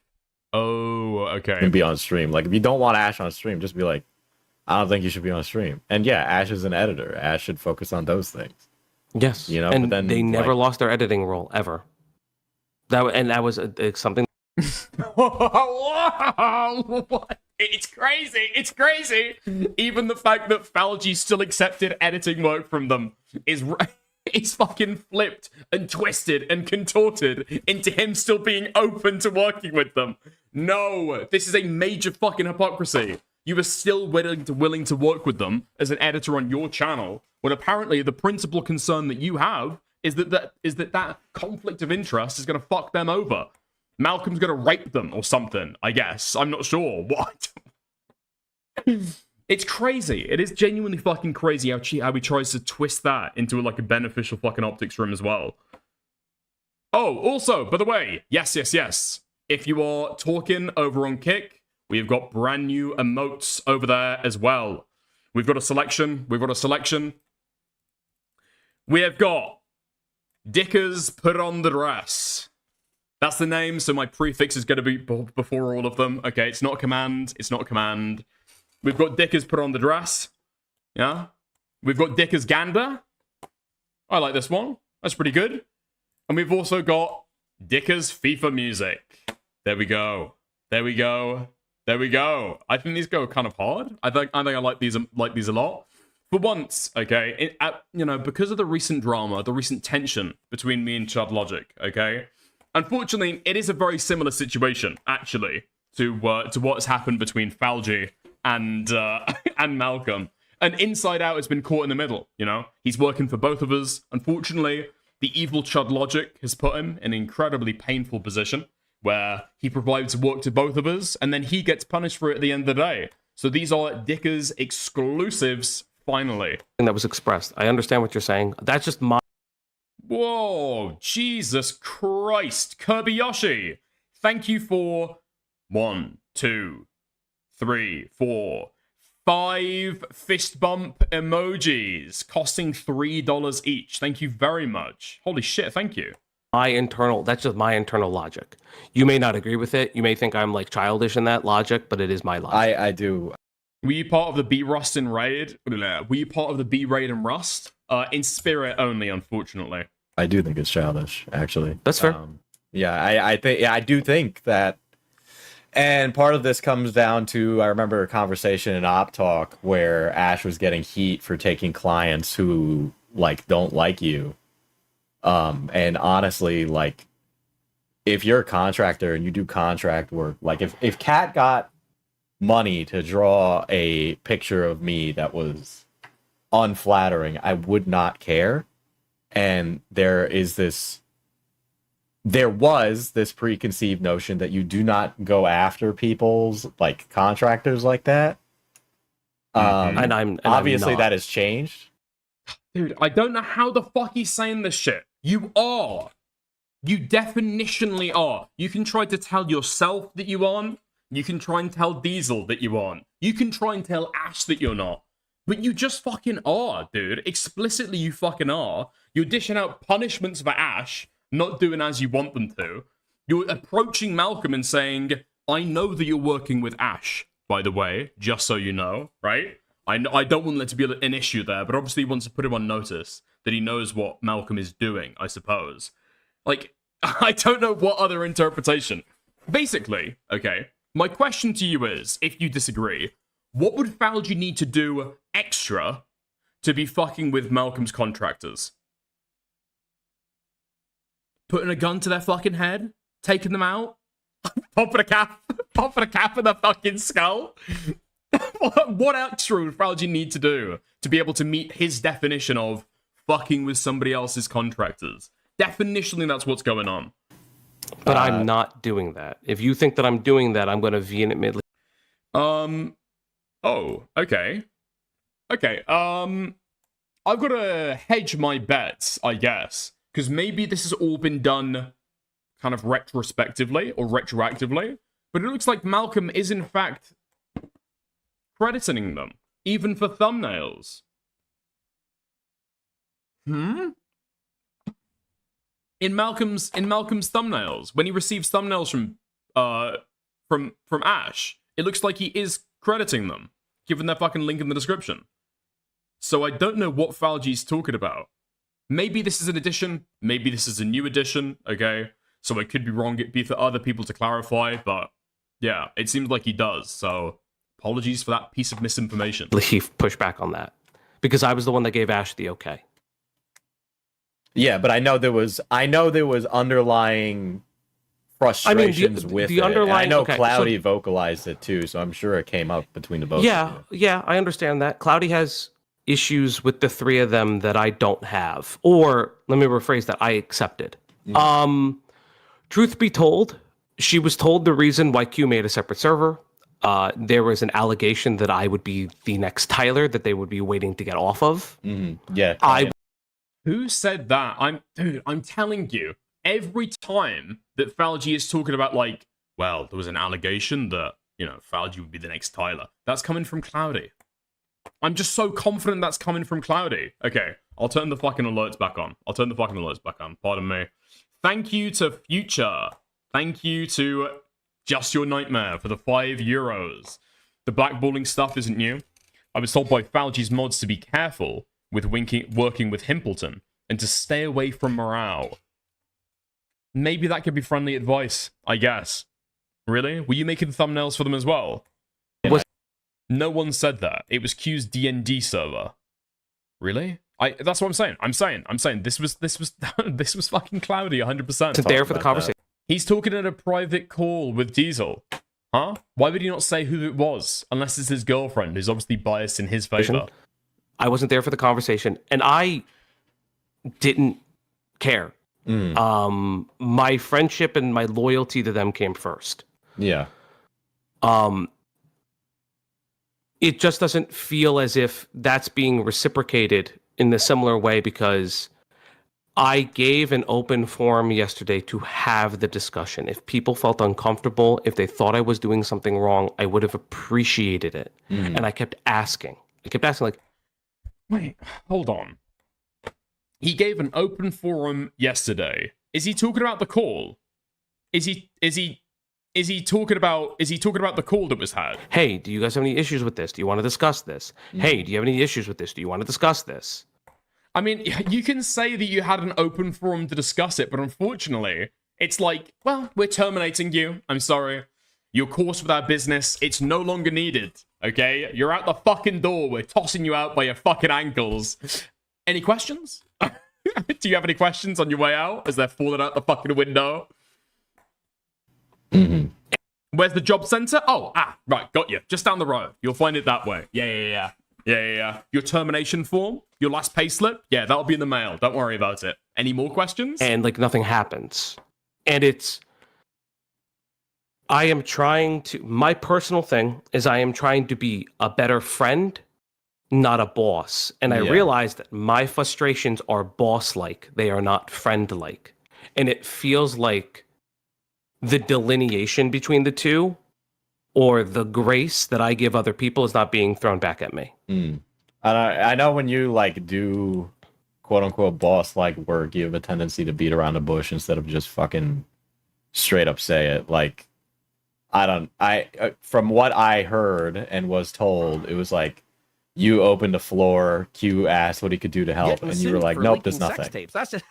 Oh, okay. Be on stream. Like, if you don't want Ash on stream, just be like, I don't think you should be on stream. And yeah, Ash is an editor. Ash should focus on those things. Yes, you know. And but then they never lost their editing role ever. That was something. What? It's crazy. It's crazy. Even the fact that Falgi still accepted editing work from them is fucking flipped and twisted and contorted into him still being open to working with them. No, this is a major fucking hypocrisy. You are still willing to work with them as an editor on your channel, when apparently the principal concern that you have is that conflict of interest is going to fuck them over. Malcolm's going to rape them or something, I guess. I'm not sure. What? It's crazy. It is genuinely fucking crazy how he tries to twist that into like a beneficial fucking optics for him as well. Oh, also, by the way, yes. If you are talking over on Kick, we've got brand new emotes over there as well. We've got a selection. We have got Dickers Put On The Dress. That's the name, so my prefix is going to be before all of them. Okay, it's not a command. We've got Dickers Put On The Dress. Yeah. We've got Dickers Gander. I like this one. That's pretty good. And we've also got Dickers FIFA Music. There we go. I think these go kind of hard. I think I like these a lot. For once, okay, because of the recent drama, the recent tension between me and Chud Logic, okay? Unfortunately, it is a very similar situation, actually, to what's happened between Falgi and Malcolm. And Inside Out has been caught in the middle, you know? He's working for both of us. Unfortunately, the evil Chud Logic has put him in an incredibly painful position where he provides work to both of us, and then he gets punished for it at the end of the day. So these are Dickers exclusives, finally. And that was expressed. I understand what you're saying. That's just my... Whoa, Jesus Christ. Kirby Yoshi, thank you for 1, 2, 3, 4, 5 fist bump emojis costing $3 each. Thank you very much. Holy shit, thank you. That's just my internal logic. You may not agree with it. You may think I'm like childish in that logic, but it is my logic. I do. Were you part of the B-Rust and Raid? Were you part of the B-Raid and Rust? In spirit only, unfortunately. I do think it's childish, actually. That's fair. I do think that, and part of this comes down to, I remember a conversation in Op Talk where Ash was getting heat for taking clients who like don't like you. And honestly, like, if you're a contractor and you do contract work, like if Kat got money to draw a picture of me that was unflattering, I would not care. And there was this preconceived notion that you do not go after people's like contractors like that. And obviously that has changed. Dude, I don't know how the fuck he's saying this shit. You are. You definitionally are. You can try to tell yourself that you aren't. You can try and tell Diesel that you aren't. You can try and tell Ash that you're not. But you just fucking are, dude. Explicitly, you fucking are. You're dishing out punishments for Ash, not doing as you want them to. You're approaching Malcolm and saying, I know that you're working with Ash, by the way, just so you know, right? I don't want there to be an issue there, but obviously he wants to put him on notice that he knows what Malcolm is doing, I suppose. Like, I don't know what other interpretation. Basically, okay, my question to you is, if you disagree, what would Falgi need to do extra to be fucking with Malcolm's contractors? Putting a gun to their fucking head? Taking them out? Popping a cap in their fucking skull? What extra would Falgi need to do to be able to meet his definition of fucking with somebody else's contractors? Definitionally, that's what's going on. But I'm not doing that. If you think that I'm doing that, I'm going to vehemently... Oh, okay. Okay, I've got to hedge my bets, I guess. Because maybe this has all been done kind of retrospectively or retroactively. But it looks like Malcolm is, in fact, crediting them, even for thumbnails. In Malcolm's thumbnails, when he receives thumbnails from Ash, it looks like he is crediting them, given their fucking link in the description. So I don't know what Falgi's talking about. Maybe this is an addition, maybe this is a new addition, okay? So I could be wrong, it'd be for other people to clarify, but yeah, it seems like he does, so apologies for that piece of misinformation. Leaf push back on that, because I was the one that gave Ash the okay. Yeah, but I know there was underlying frustrations with it. And I know Cloudy vocalized it too, so I'm sure it came up between the both of you. Yeah, I understand that. Cloudy has issues with the three of them that I don't have. Or, let me rephrase that, I accepted. Truth be told, she was told the reason why Q made a separate server. There was an allegation that I would be the next Tyler that they would be waiting to get off of. Yeah. Who said that? I'm telling you, every time that Falgi is talking about, like, well, there was an allegation that, you know, Falgi would be the next Tyler, that's coming from Cloudy. I'm just so confident that's coming from Cloudy. Okay, I'll turn the fucking alerts back on. Pardon me. Thank you to Future. Thank you to Just Your Nightmare for the €5. The blackballing stuff isn't new. I was told by Falgi's mods to be careful with working with Himpleton and to stay away from Morale. Maybe that could be friendly advice, I guess. Really? Were you making thumbnails for them as well? No one said that. It was Q's D&D server. Really? That's what I'm saying. I'm saying this was this was fucking Cloudy 100%. It's there for the conversation. He's talking in a private call with Diesel. Huh? Why would he not say who it was? Unless it's his girlfriend, who's obviously biased in his favor. I wasn't there for the conversation, and I didn't care. My friendship and my loyalty to them came first. Yeah. It just doesn't feel as if that's being reciprocated in a similar way, because I gave an open forum yesterday to have the discussion. If people felt uncomfortable, if they thought I was doing something wrong, I would have appreciated it. And I kept asking. Like, wait, hold on. He gave an open forum yesterday. Is he talking about the call? Is he talking about the call that was had? Hey, do you guys have any issues with this? Do you want to discuss this? Hey, do you have any issues with this? Do you want to discuss this? I mean, you can say that you had an open forum to discuss it, but unfortunately, it's like, well, we're terminating you. I'm sorry. Your course with our business, it's no longer needed, okay? You're out the fucking door. We're tossing you out by your fucking ankles. Any questions? Do you have any questions on your way out as they're falling out the fucking window? Where's the job center? Oh, right, got you. Just down the road. You'll find it that way. Yeah. Your termination form, your last payslip, yeah, that'll be in the mail. Don't worry about it. Any more questions? And like nothing happens. And my personal thing is I am trying to be a better friend, not a boss. And I realize that my frustrations are boss-like. They are not friend-like. And it feels like the delineation between the two, or the grace that I give other people, is not being thrown back at me. I know when you like do quote unquote boss like work, you have a tendency to beat around the bush instead of just fucking straight up say it. Like, from what I heard and was told, it was like you opened the floor, Q asked what he could do to help, and you were like, nope, there's nothing. That's just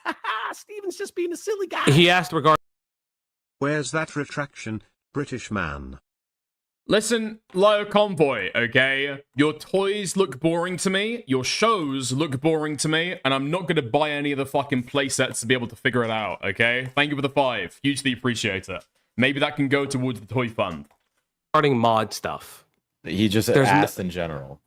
Steven's just being a silly guy. He asked regarding. Where's that retraction, British man? Listen, Low Convoy, okay? Your toys look boring to me, your shows look boring to me, and I'm not going to buy any of the fucking playsets to be able to figure it out, okay? Thank you for the 5. Hugely appreciate it. Maybe that can go towards the toy fund. Regarding mod stuff. He just asked in general.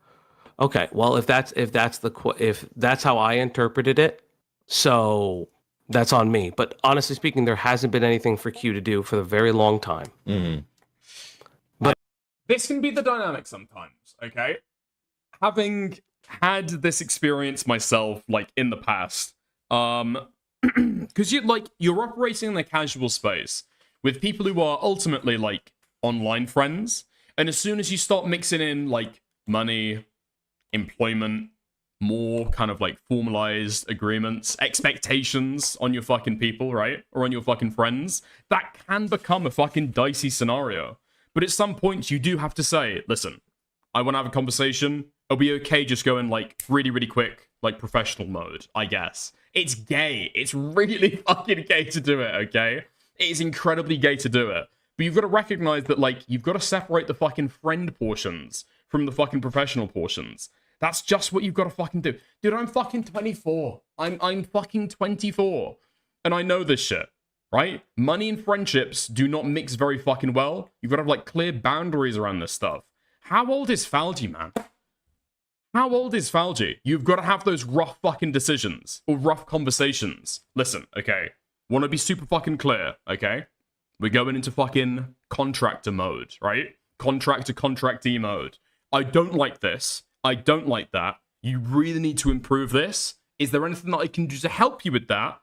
Okay, well, if that's how I interpreted it, so that's on me. But honestly speaking, there hasn't been anything for Q to do for a very long time. But this can be the dynamic sometimes, okay? Having had this experience myself, like, in the past, because you're operating in a casual space with people who are ultimately, like, online friends, and as soon as you start mixing in, like, money, employment, more kind of like formalized agreements, expectations on your fucking people, right? Or on your fucking friends, that can become a fucking dicey scenario. But at some point, you do have to say, listen, I want to have a conversation. It'll be okay just going like really, really quick, like professional mode, I guess. It's gay. It's really fucking gay to do it, okay? It is incredibly gay to do it. But you've got to recognize that, like, you've got to separate the fucking friend portions from the fucking professional portions. That's just what you've got to fucking do. Dude, I'm fucking 24. I'm fucking 24. And I know this shit, right? Money and friendships do not mix very fucking well. You've got to have, like, clear boundaries around this stuff. How old is Falgi, man? How old is Falgi? You've got to have those rough fucking decisions or rough conversations. Listen, okay? Want to be super fucking clear, okay? We're going into fucking contractor mode, right? Contractee mode. I don't like this. I don't like that. You really need to improve this. Is there anything that I can do to help you with that?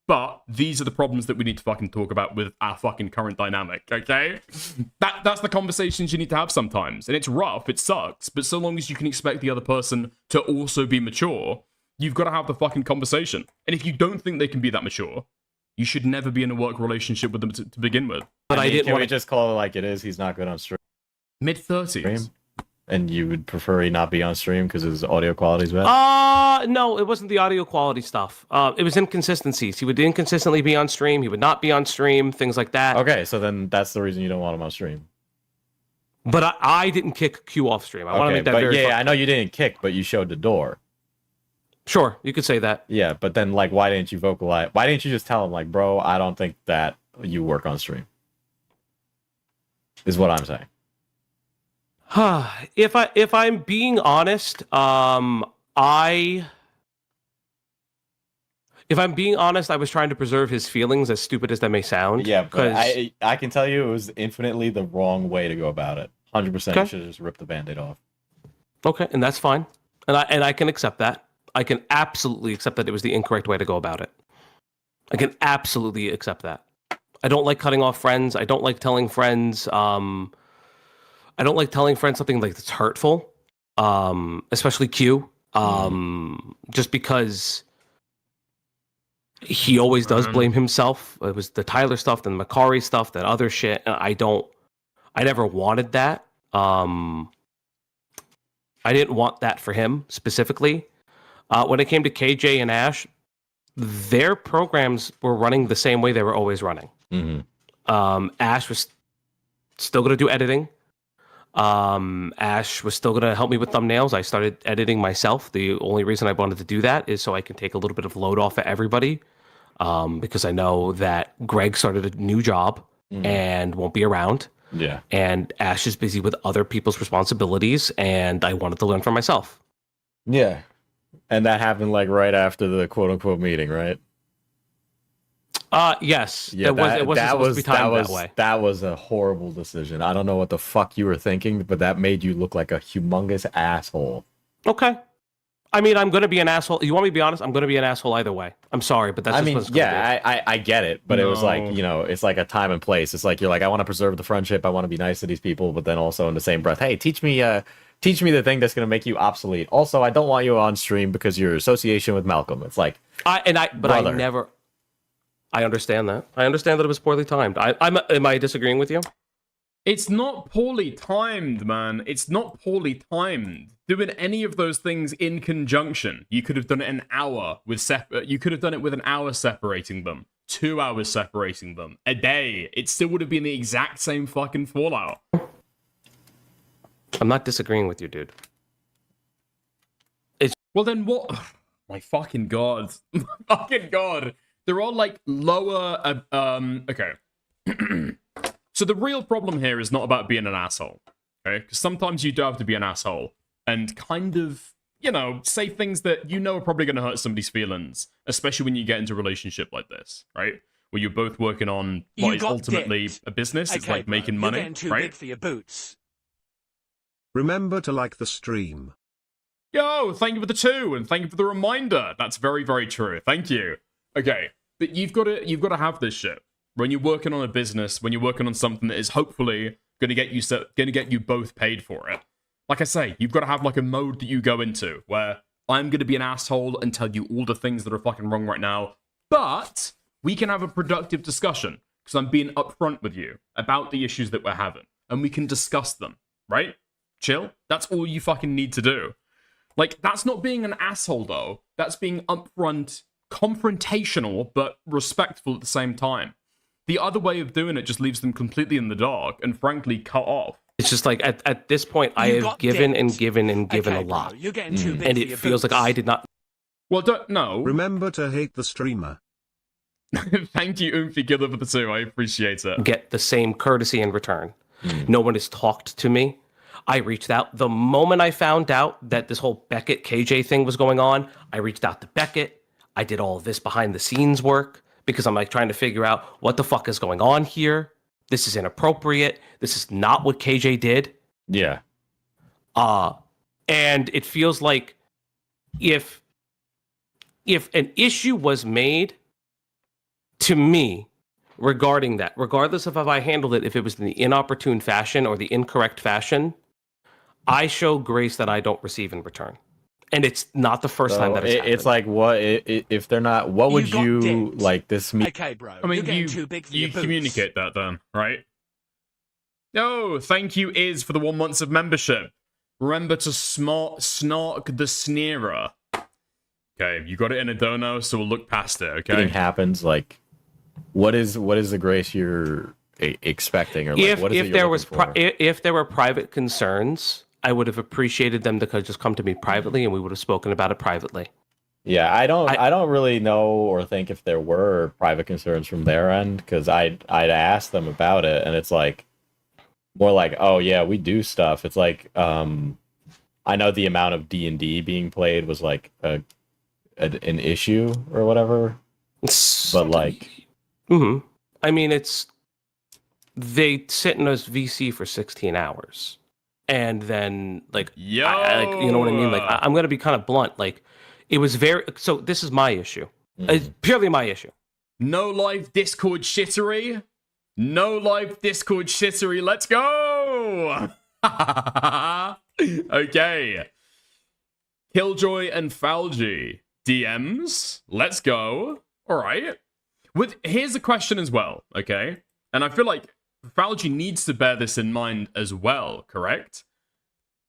But these are the problems that we need to fucking talk about with our fucking current dynamic, okay? That's the conversations you need to have sometimes. And it's rough, it sucks, but so long as you can expect the other person to also be mature, you've got to have the fucking conversation. And if you don't think they can be that mature, you should never be in a work relationship with them to begin with. But I didn't want to just call it like it is. He's not good on stream. Mid-30s. And you would prefer he not be on stream because his audio quality is bad? No, it wasn't the audio quality stuff. It was inconsistencies. He would inconsistently be on stream. He would not be on stream, things like that. Okay, so then that's the reason you don't want him on stream. But I didn't kick Q off stream. I want to make that very yeah, I know you didn't kick, but you showed the door. Sure, you could say that. Yeah, but then, like, why didn't you vocalize? Why didn't you just tell him, like, bro, I don't think that you work on stream? Is what I'm saying. If I'm being honest, I was trying to preserve his feelings, as stupid as that may sound. Yeah, but I can tell you it was infinitely the wrong way to go about it. 100%. Okay. You should have just ripped the Band-Aid off. Okay, and that's fine. And I can accept that. I can absolutely accept that it was the incorrect way to go about it. I can absolutely accept that. I don't like cutting off friends. I don't like telling friends. I don't like telling friends something like that's hurtful, especially Q, just because he always does blame himself. It was the Tyler stuff, then the Makari stuff, that other shit. And I never wanted that. I didn't want that for him specifically. When it came to KJ and Ash, their programs were running the same way they were always running. Ash was still going to do editing. Ash was still going to help me with thumbnails. I started editing myself. The only reason I wanted to do that is so I can take a little bit of load off of everybody. Because I know that Greg started a new job and won't be around. Yeah. And Ash is busy with other people's responsibilities, and I wanted to learn for myself. Yeah. And that happened like right after the quote unquote meeting, right? Yes. Yeah, it wasn't supposed to be timed that way. That was a horrible decision. I don't know what the fuck you were thinking, but that made you look like a humongous asshole. Okay. I mean, I'm going to be an asshole. You want me to be honest? I'm going to be an asshole either way. I'm sorry, but that's just what it's going to be. I get it, but it was like, you know, it's like a time and place. It's like, you're like, I want to preserve the friendship. I want to be nice to these people, but then also in the same breath, hey, teach me the thing that's going to make you obsolete. Also, I don't want you on stream because your association with Malcolm. It's like, I understand that. I understand that it was poorly timed. Am I disagreeing with you? It's not poorly timed, man. It's not poorly timed. Doing any of those things in conjunction, you could have done it an hour with you could have done it with an hour separating them, 2 hours separating them, a day. It still would have been the exact same fucking fallout. I'm not disagreeing with you, dude. Well, then what? Oh, my fucking god. Fucking god. They're all like lower. Okay. So the real problem here is not about being an asshole. Okay? Because sometimes you do have to be an asshole and kind of, you know, say things that you know are probably going to hurt somebody's feelings, especially when you get into a relationship like this, right? Where you're both working on what is ultimately a business. It's like making money, getting too right? big for your boots. Remember to like the stream. Yo, thank you for the 2, and thank you for the reminder. That's very, very true. Thank you. Okay, but you've got to have this shit when you're working on a business, when you're working on something that is hopefully going to get you both paid for it. Like I say, you've got to have like a mode that you go into where I'm going to be an asshole and tell you all the things that are fucking wrong right now, but we can have a productive discussion because I'm being upfront with you about the issues that we're having, and we can discuss them, right? Chill. That's all you fucking need to do. Like, that's not being an asshole, though. That's being upfront, confrontational, but respectful at the same time. The other way of doing it just leaves them completely in the dark and, frankly, cut off. It's just like, at this point, I have given and given and given a lot. You're getting too big and for it your feels boots. like I did not... Well, don't... No. Remember to hate the streamer. Thank you, Oomphy Killer, for the 2. I appreciate it. Get the same courtesy in return. No one has talked to me. I reached out. The moment I found out that this whole Becket KJ thing was going on, I reached out to Becket. I did all of this behind the scenes work because I'm like trying to figure out what the fuck is going on here. This is inappropriate. This is not what KJ did. Yeah. And it feels like if an issue was made to me regarding that, regardless of how I handled it, if it was in the inopportune fashion or the incorrect fashion, I show grace that I don't receive in return. And it's not the first time that it's like, what if they're not, what would you like this mean? Okay, bro. I mean, you're too big for you your boots. communicate that then, right? No, thank you, Iz, for the 1 month of membership. Remember to snark the sneerer. Okay, you got it in a dono, so we'll look past it, okay? It happens, like, what is the grace you're expecting? Or like, what is if there was if there were private concerns, I would have appreciated them to just come to me privately, and we would have spoken about it privately. Yeah, I don't really know or think if there were private concerns from their end, because I'd asked them about it, and it's like more like, oh yeah, we do stuff. It's like I know the amount of D&D being played was like an issue or whatever, but like, I mean, they sit in a VC for 16 hours. And then, like, you know what I mean? Like, I'm going to be kind of blunt. Like, it was so this is my issue. It's purely my issue. No live Discord shittery. No live Discord shittery. Let's go. Okay. Killjoy and Falgi. DMs. Let's go. All right. Here's a question as well, okay? And I feel like Falgi needs to bear this in mind as well, correct?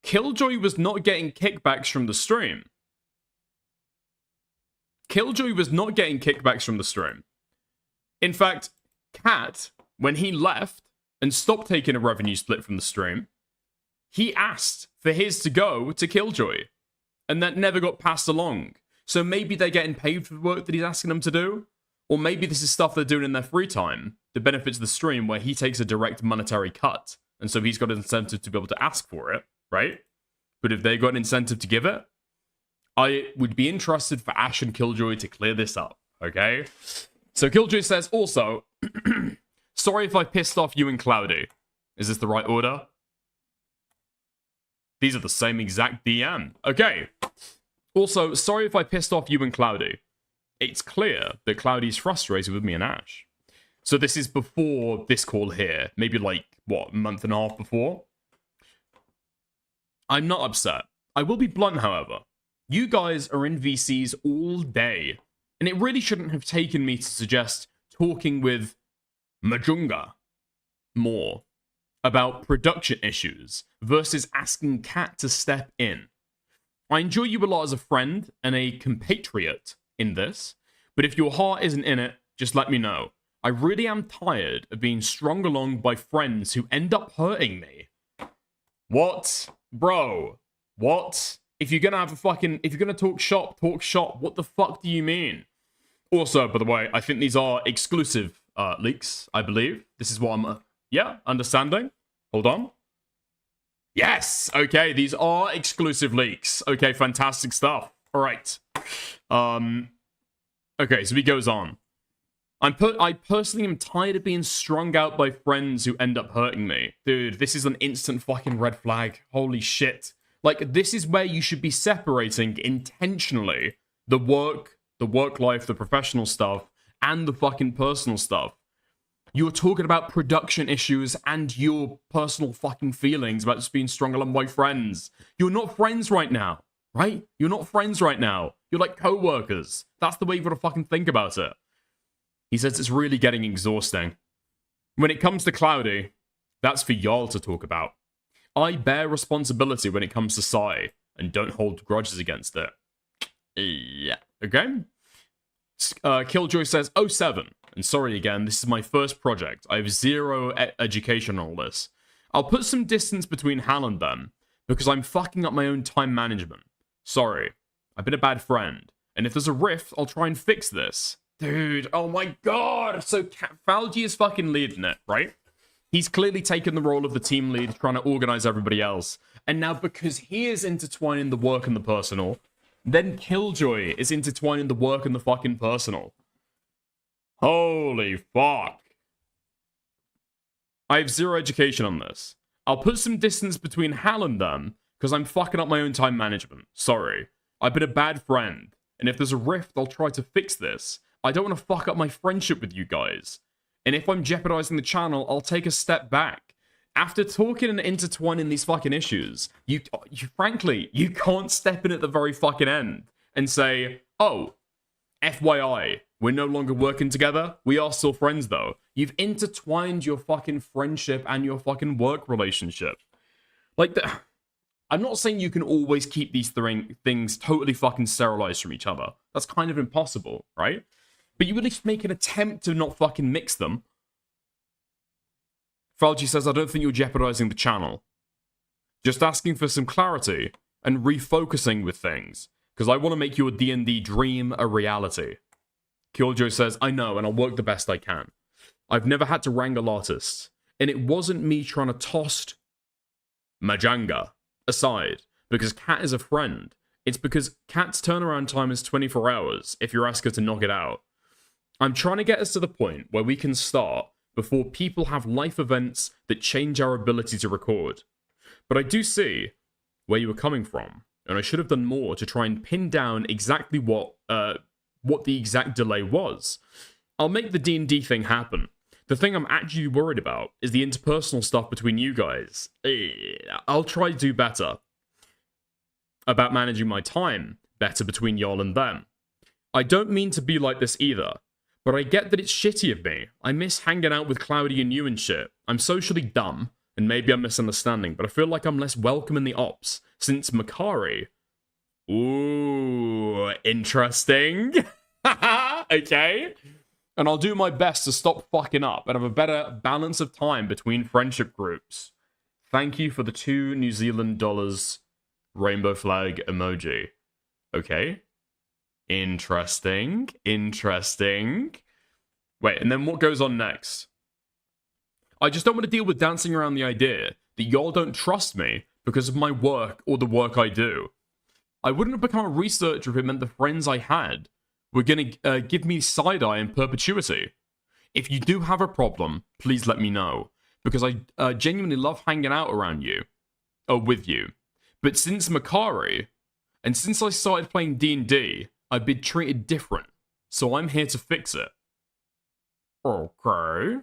Killjoy was not getting kickbacks from the stream. Killjoy was not getting kickbacks from the stream. In fact, Cat, when he left and stopped taking a revenue split from the stream, he asked for his to go to Killjoy. And that never got passed along. So maybe they're getting paid for the work that he's asking them to do. Or maybe this is stuff they're doing in their free time that benefits the stream where he takes a direct monetary cut. And so he's got an incentive to be able to ask for it, right? But if they got an incentive to give it, I would be interested for Ash and Killjoy to clear this up, okay? So Killjoy says, also, sorry if I pissed off you and Cloudy. Is this the right order? These are the same exact DM. Okay. Also, sorry if I pissed off you and Cloudy. It's clear that Cloudy's frustrated with me and Ash. So this is before this call here. Maybe like, what, a month and a half before? I'm not upset. I will be blunt, however. You guys are in VCs all day. And it really shouldn't have taken me to suggest talking with Majunga more about production issues versus asking Kat to step in. I enjoy you a lot as a friend and a compatriot in this, but if your heart isn't in it, just let me know. I really am tired of being strung along by friends who end up hurting me. What? Bro. What? If you're gonna if you're gonna talk shop, talk shop. What the fuck do you mean? Also, by the way, I think these are exclusive leaks, I believe. This is what I'm, understanding. Hold on. Yes! Okay, these are exclusive leaks. Okay, fantastic stuff. All right. Okay, so he goes on. I personally am tired of being strung out by friends who end up hurting me. Dude, this is an instant fucking red flag. Holy shit. Like, this is where you should be separating intentionally the work life, the professional stuff, and the fucking personal stuff. You're talking about production issues and your personal fucking feelings about just being strung along by friends. You're not friends right now, right? You're not friends right now. You're like co-workers. That's the way you've got to fucking think about it. He says it's really getting exhausting. When it comes to Cloudy, that's for y'all to talk about. I bear responsibility when it comes to Sai, and don't hold grudges against it. Yeah, okay? Killjoy says, 07. And sorry again, this is my first project. I have zero education on all this. I'll put some distance between Hal and them, because I'm fucking up my own time management. Sorry. I've been a bad friend. And if there's a rift, I'll try and fix this. Dude, oh my god! So Falgi is fucking leading it, right? He's clearly taken the role of the team lead, trying to organize everybody else. And now because he is intertwining the work and the personal, then Killjoy is intertwining the work and the fucking personal. Holy fuck. I have zero education on this. I'll put some distance between Hal and them, because I'm fucking up my own time management. Sorry. I've been a bad friend. And if there's a rift, I'll try to fix this. I don't want to fuck up my friendship with you guys. And if I'm jeopardizing the channel, I'll take a step back. After talking and intertwining these fucking issues, you frankly, you can't step in at the very fucking end and say, oh, FYI, we're no longer working together. We are still friends, though. You've intertwined your fucking friendship and your fucking work relationship. Like, I'm not saying you can always keep these things totally fucking sterilized from each other. That's kind of impossible, right? But you at least make an attempt to not fucking mix them. Falgi says, I don't think you're jeopardizing the channel. Just asking for some clarity and refocusing with things. Because I want to make your D&D dream a reality. Killjoy says, I know, and I'll work the best I can. I've never had to wrangle artists. And it wasn't me trying to toss Majanga aside. Because Kat is a friend. It's because Kat's turnaround time is 24 hours if you ask her to knock it out. I'm trying to get us to the point where we can start before people have life events that change our ability to record. But I do see where you were coming from, and I should have done more to try and pin down exactly what the exact delay was. I'll make the D&D thing happen. The thing I'm actually worried about is the interpersonal stuff between you guys. I'll try to do better about managing my time better between y'all and them. I don't mean to be like this either. But I get that it's shitty of me. I miss hanging out with Cloudy and you and shit. I'm socially dumb, and maybe I'm misunderstanding, but I feel like I'm less welcome in the ops, since Makari... Ooh, interesting. Okay. And I'll do my best to stop fucking up and have a better balance of time between friendship groups. Thank you for the $2 New Zealand rainbow flag emoji. Okay. Interesting. Wait, and then what goes on next? I just don't want to deal with dancing around the idea that y'all don't trust me because of my work or the work I do. I wouldn't have become a researcher if it meant the friends I had were going to give me side-eye in perpetuity. If you do have a problem, please let me know, because I genuinely love hanging out around you, or with you. But since Makari, and since I started playing D&D, I've been treated different, so I'm here to fix it. Okay.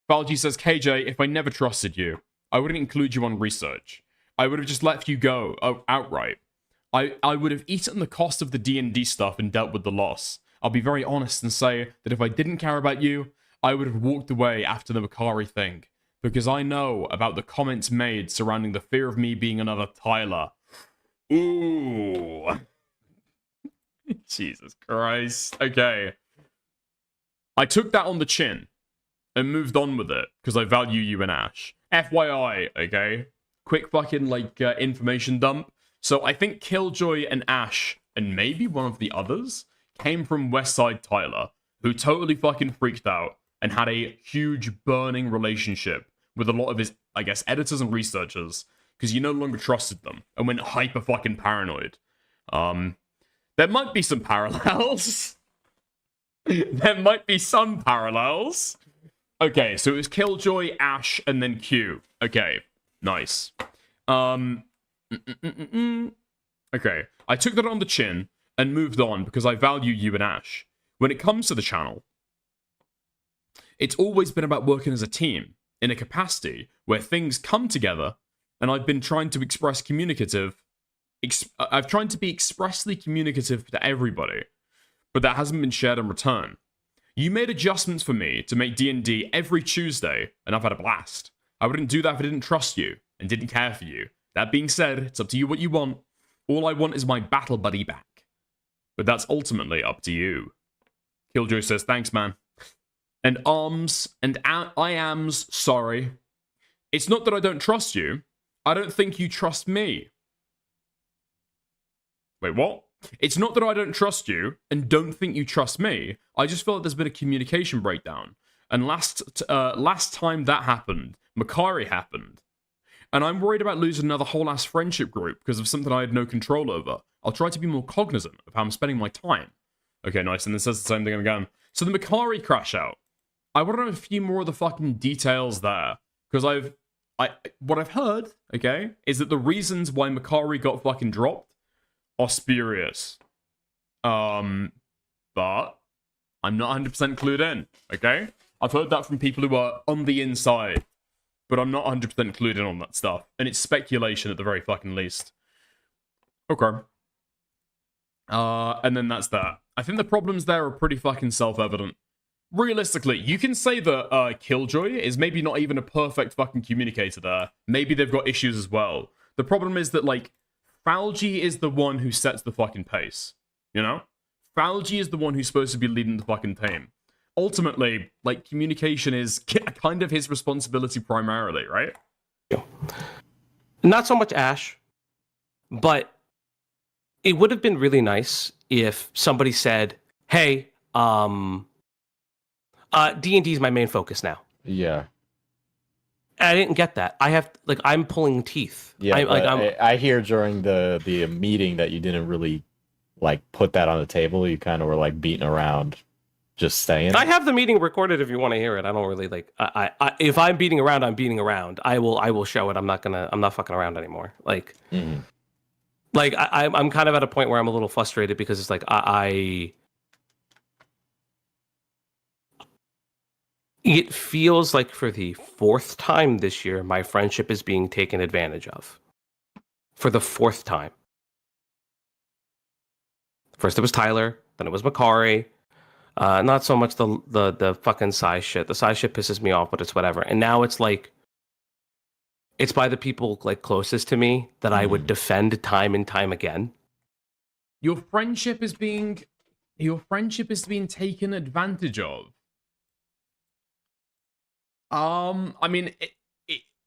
Falgi says, KJ, if I never trusted you, I wouldn't include you on research. I would have just let you go outright. I would have eaten the cost of the D&D stuff and dealt with the loss. I'll be very honest and say that if I didn't care about you, I would have walked away after the Makari thing. Because I know about the comments made surrounding the fear of me being another Tyler. Ooh. Jesus Christ. Okay. I took that on the chin and moved on with it because I value you and Ash. FYI, okay? Quick fucking, information dump. So I think Killjoy and Ash, and maybe one of the others, came from Westside Tyler, who totally fucking freaked out and had a huge burning relationship with a lot of his, I guess, editors and researchers, because you no longer trusted them and went hyper fucking paranoid. There might be some parallels. There might be some parallels. Okay, so it was Killjoy, Ash, and then Q. Okay, nice. Okay, I took that on the chin and moved on because I value you and Ash. When it comes to the channel, it's always been about working as a team in a capacity where things come together, and I've been trying to express I've tried to be expressly communicative to everybody, but that hasn't been shared in return. You made adjustments for me to make D&D every Tuesday, and I've had a blast. I wouldn't do that if I didn't trust you and didn't care for you. That being said, it's up to you what you want. All I want is my battle buddy back. But that's ultimately up to you. Killjoy says, thanks, man. And Arms and I am's sorry. It's not that I don't trust you. I don't think you trust me. Wait, what? It's not that I don't trust you and don't think you trust me. I just feel like there's been a communication breakdown. And last time that happened, Makari happened. And I'm worried about losing another whole-ass friendship group because of something I had no control over. I'll try to be more cognizant of how I'm spending my time. Okay, nice. And then says the same thing again. So the Makari crash out. I want to know a few more of the fucking details there. Because what I've heard, okay, is that the reasons why Makari got fucking dropped are spurious. But I'm not 100% clued in, okay? I've heard that from people who are on the inside, but I'm not 100% clued in on that stuff. And it's speculation at the very fucking least. Okay. And then that's that. I think the problems there are pretty fucking self-evident. Realistically, you can say that Killjoy is maybe not even a perfect fucking communicator there. Maybe they've got issues as well. The problem is that, Falgi is the one who sets the fucking pace. You know? Falgi is the one who's supposed to be leading the fucking team. Ultimately, communication is kind of his responsibility primarily, right? Not so much Ash, but it would have been really nice if somebody said, hey, D&D is my main focus now. Yeah. I didn't get that. I'm pulling teeth. Yeah, I hear during the meeting that you didn't really, put that on the table. You kind of were, beating around, just saying. I have the meeting recorded if you want to hear it. I don't really, if I'm beating around, I'm beating around. I will show it. I'm not fucking around anymore. I'm kind of at a point where I'm a little frustrated because it's it feels like for the fourth time this year, my friendship is being taken advantage of. For the fourth time. First it was Tyler, then it was Makari. Not so much the fucking size shit. The size shit pisses me off, but it's whatever. And now it's it's by the people closest to me that I would defend time and time again. Your friendship is being taken advantage of.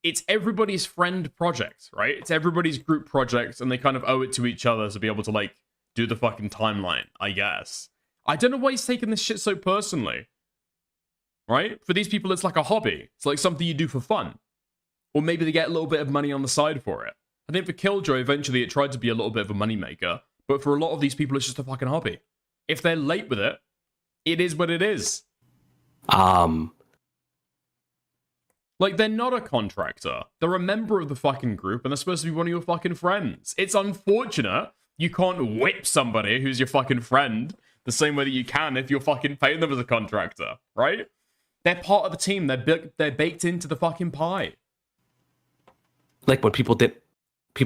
It's everybody's friend project, right? It's everybody's group project, and they kind of owe it to each other to be able to, do the fucking timeline, I guess. I don't know why he's taking this shit so personally. Right? For these people, it's like a hobby. It's like something you do for fun. Or maybe they get a little bit of money on the side for it. I think for Killjoy, eventually it tried to be a little bit of a moneymaker. But for a lot of these people, it's just a fucking hobby. If they're late with it, it is what it is. Like, they're not a contractor. They're a member of the fucking group, and they're supposed to be one of your fucking friends. It's unfortunate you can't whip somebody who's your fucking friend the same way that you can if you're fucking paying them as a contractor, right? They're part of the team. They're baked into the fucking pie. Like, when people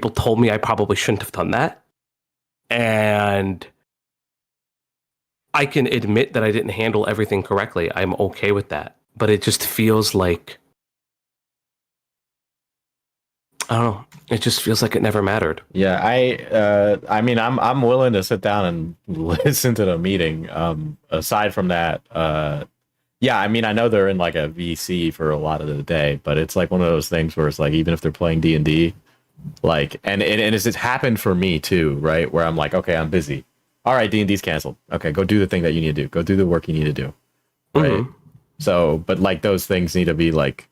told me I probably shouldn't have done that. And I can admit that I didn't handle everything correctly. I'm okay with that. But it just feels like, I don't know. It just feels like it never mattered. Yeah, I mean, I'm willing to sit down and listen to the meeting. Aside from that, yeah, I mean, I know they're in like a VC for a lot of the day, but it's like one of those things where it's like, even if they're playing D&D, like, and it's happened for me too, right? Where I'm like, okay, I'm busy. All right, D&D's canceled. Okay, go do the thing that you need to do. Go do the work you need to do. Right. Mm-hmm. So, but like those things need to be like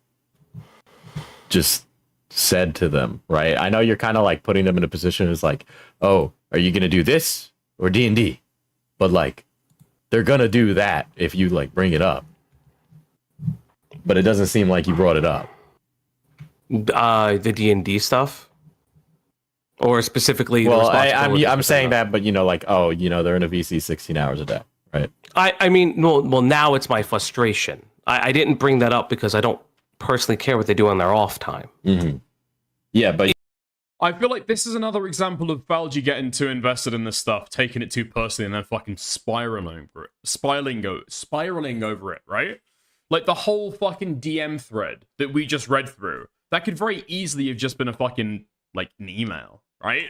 just said to them, right? I know you're kind of like putting them in a position as like, oh, are you gonna do this or D&D? But like, they're gonna do that if you like bring it up. But it doesn't seem like you brought it up. The D&D stuff, or specifically. Well, I'm saying that, but you know, like, oh, you know, they're in a VC 16 hours a day, right? I mean, well, now it's my frustration. I didn't bring that up because I don't personally care what they do on their off time. Mm-hmm. Yeah, but I feel like this is another example of Falgi getting too invested in this stuff, taking it too personally, and then fucking spiraling over it, right? Like the whole fucking DM thread that we just read through, that could very easily have just been a fucking, like, an email, right?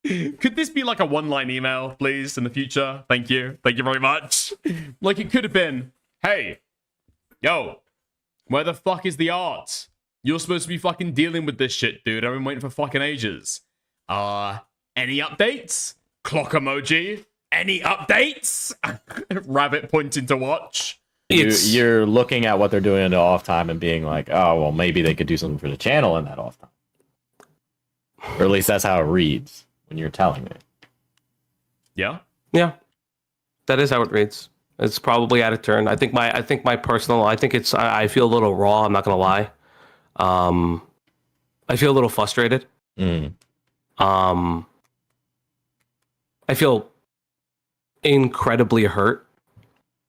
Could this be like a one-line email, please, in the future? Thank you. Thank you very much. Like, it could have been, hey, yo, where the fuck is the art? You're supposed to be fucking dealing with this shit, dude. I've been waiting for fucking ages. Any updates? Clock emoji? Any updates? Rabbit pointing to watch. You're looking at what they're doing in the off time and being like, oh, well, maybe they could do something for the channel in that off time. Or at least that's how it reads when you're telling me. Yeah? Yeah. That is how it reads. It's probably out of turn. I think my personal, I feel a little raw, I'm not gonna lie. I feel a little frustrated. Mm. I feel incredibly hurt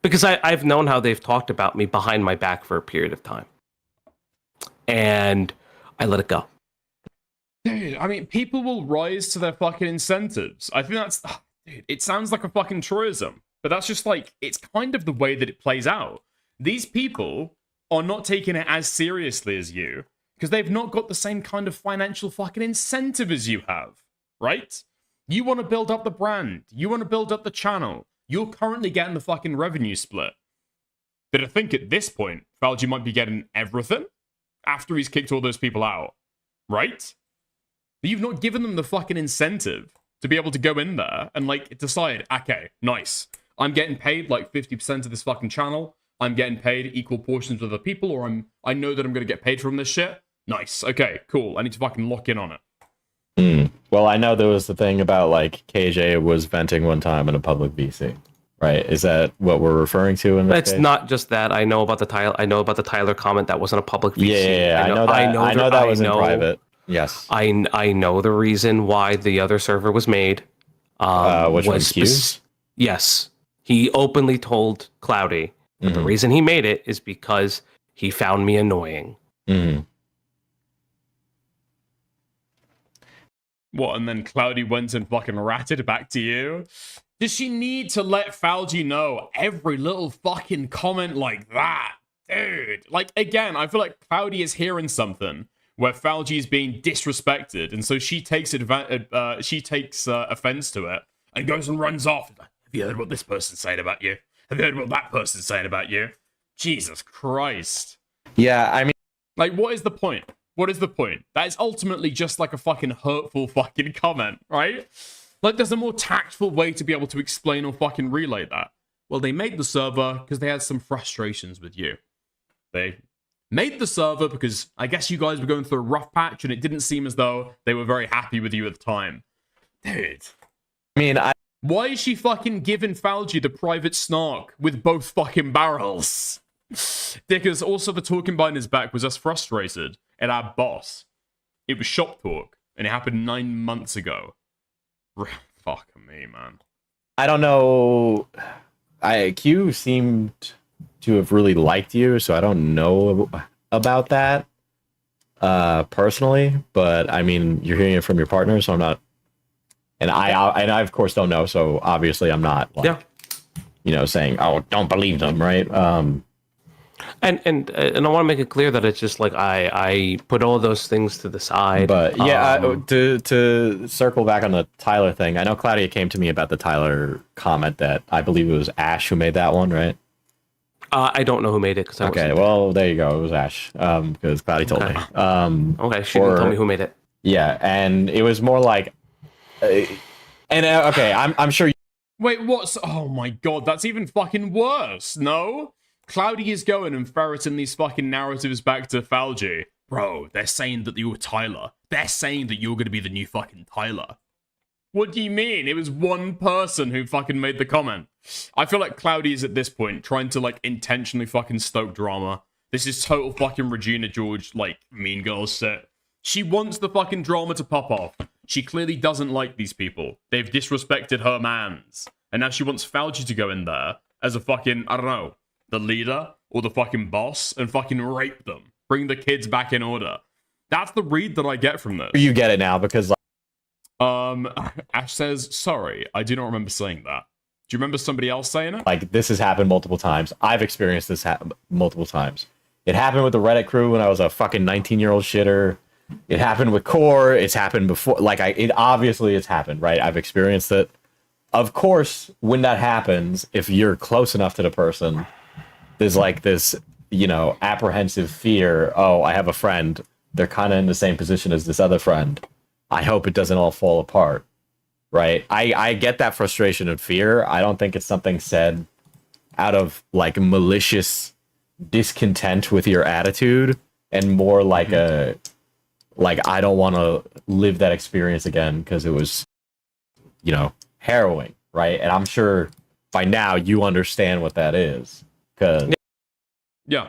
because I've known how they've talked about me behind my back for a period of time. And I let it go. Dude, I mean, people will rise to their fucking incentives. I think that's... Dude, it sounds like a fucking truism, but that's just like, it's kind of the way that it plays out. These people are not taking it as seriously as you because they've not got the same kind of financial fucking incentive as you have, right? You want to build up the brand. You want to build up the channel. You're currently getting the fucking revenue split. But I think at this point, Falgi might be getting everything after he's kicked all those people out, right? But you've not given them the fucking incentive to be able to go in there and, like, decide, okay, nice. I'm getting paid, like, 50% of this fucking channel. I'm getting paid equal portions of the people, or I know that I'm going to get paid from this shit. Nice. Okay, cool. I need to fucking lock in on it. Mm. Well, I know there was the thing about, like, KJ was venting one time in a public VC, right? Is that what we're referring to in this case? Not just that. I know about the Tyler comment. That wasn't a public VC. Yeah, I know that was in private. Yes. I know the reason why the other server was made. Which was Q's? Yes. He openly told Cloudy that the reason he made it is because he found me annoying. Mm-hmm. What, and then Cloudy went and fucking ratted back to you? Does she need to let Falgi know every little fucking comment like that? Dude, like, again, I feel like Cloudy is hearing something where Falgi is being disrespected, and so she takes offense to it and goes and runs off. Have you heard what this person's saying about you? Have you heard what that person's saying about you? Jesus Christ. Yeah, I mean, like, what is the point? What is the point? That is ultimately just like a fucking hurtful fucking comment, right? Like, there's a more tactful way to be able to explain or fucking relay that. Well, they made the server because they had some frustrations with you. They made the server because I guess you guys were going through a rough patch and it didn't seem as though they were very happy with you at the time. Dude. I mean, why is she fucking giving Falgi the private snark with both fucking barrels? Because also the talking behind his back was us frustrated at our boss. It was shop talk, and it happened 9 months ago. Fuck me, man. I don't know. Q seemed to have really liked you, so I don't know about that personally. But I mean, you're hearing it from your partner, so I'm not. And I of course don't know, so obviously I'm not like, saying, oh, don't believe them, right? And I want to make it clear that it's just like I put all those things to the side. But yeah, to circle back on the Tyler thing, I know Claudia came to me about the Tyler comment that I believe it was Ash who made that one, right? I don't know who made it. Okay, well, there you go. It was Ash because Claudia told me. Okay, she didn't tell me who made it. Yeah, and it was more like... okay, I'm sure... Wait, what's... Oh my god, that's even fucking worse, no? Cloudy is going and ferreting these fucking narratives back to Falgi. Bro, they're saying that you were Tyler. They're saying that you're going to be the new fucking Tyler. What do you mean? It was one person who fucking made the comment. I feel like Cloudy is at this point trying to, like, intentionally fucking stoke drama. This is total fucking Regina George, like, Mean Girls shit. She wants the fucking drama to pop off. She clearly doesn't like these people. They've disrespected her mans. And now she wants Falgi to go in there as a fucking, I don't know, the leader or the fucking boss and fucking rape them. Bring the kids back in order. That's the read that I get from this. You get it now because... Ash says, sorry, I do not remember saying that. Do you remember somebody else saying it? Like, this has happened multiple times. I've experienced this multiple times. It happened with the Reddit crew when I was a fucking 19-year-old shitter. It happened with Core. It's happened before. Like, obviously it's happened, right? I've experienced it. Of course, when that happens, if you're close enough to the person, there's like this, apprehensive fear. Oh, I have a friend. They're kind of in the same position as this other friend. I hope it doesn't all fall apart, right? I get that frustration and fear. I don't think it's something said out of, like, malicious discontent with your attitude and more like I don't want to live that experience again because it was, harrowing, right? And I'm sure by now you understand what that is. Yeah,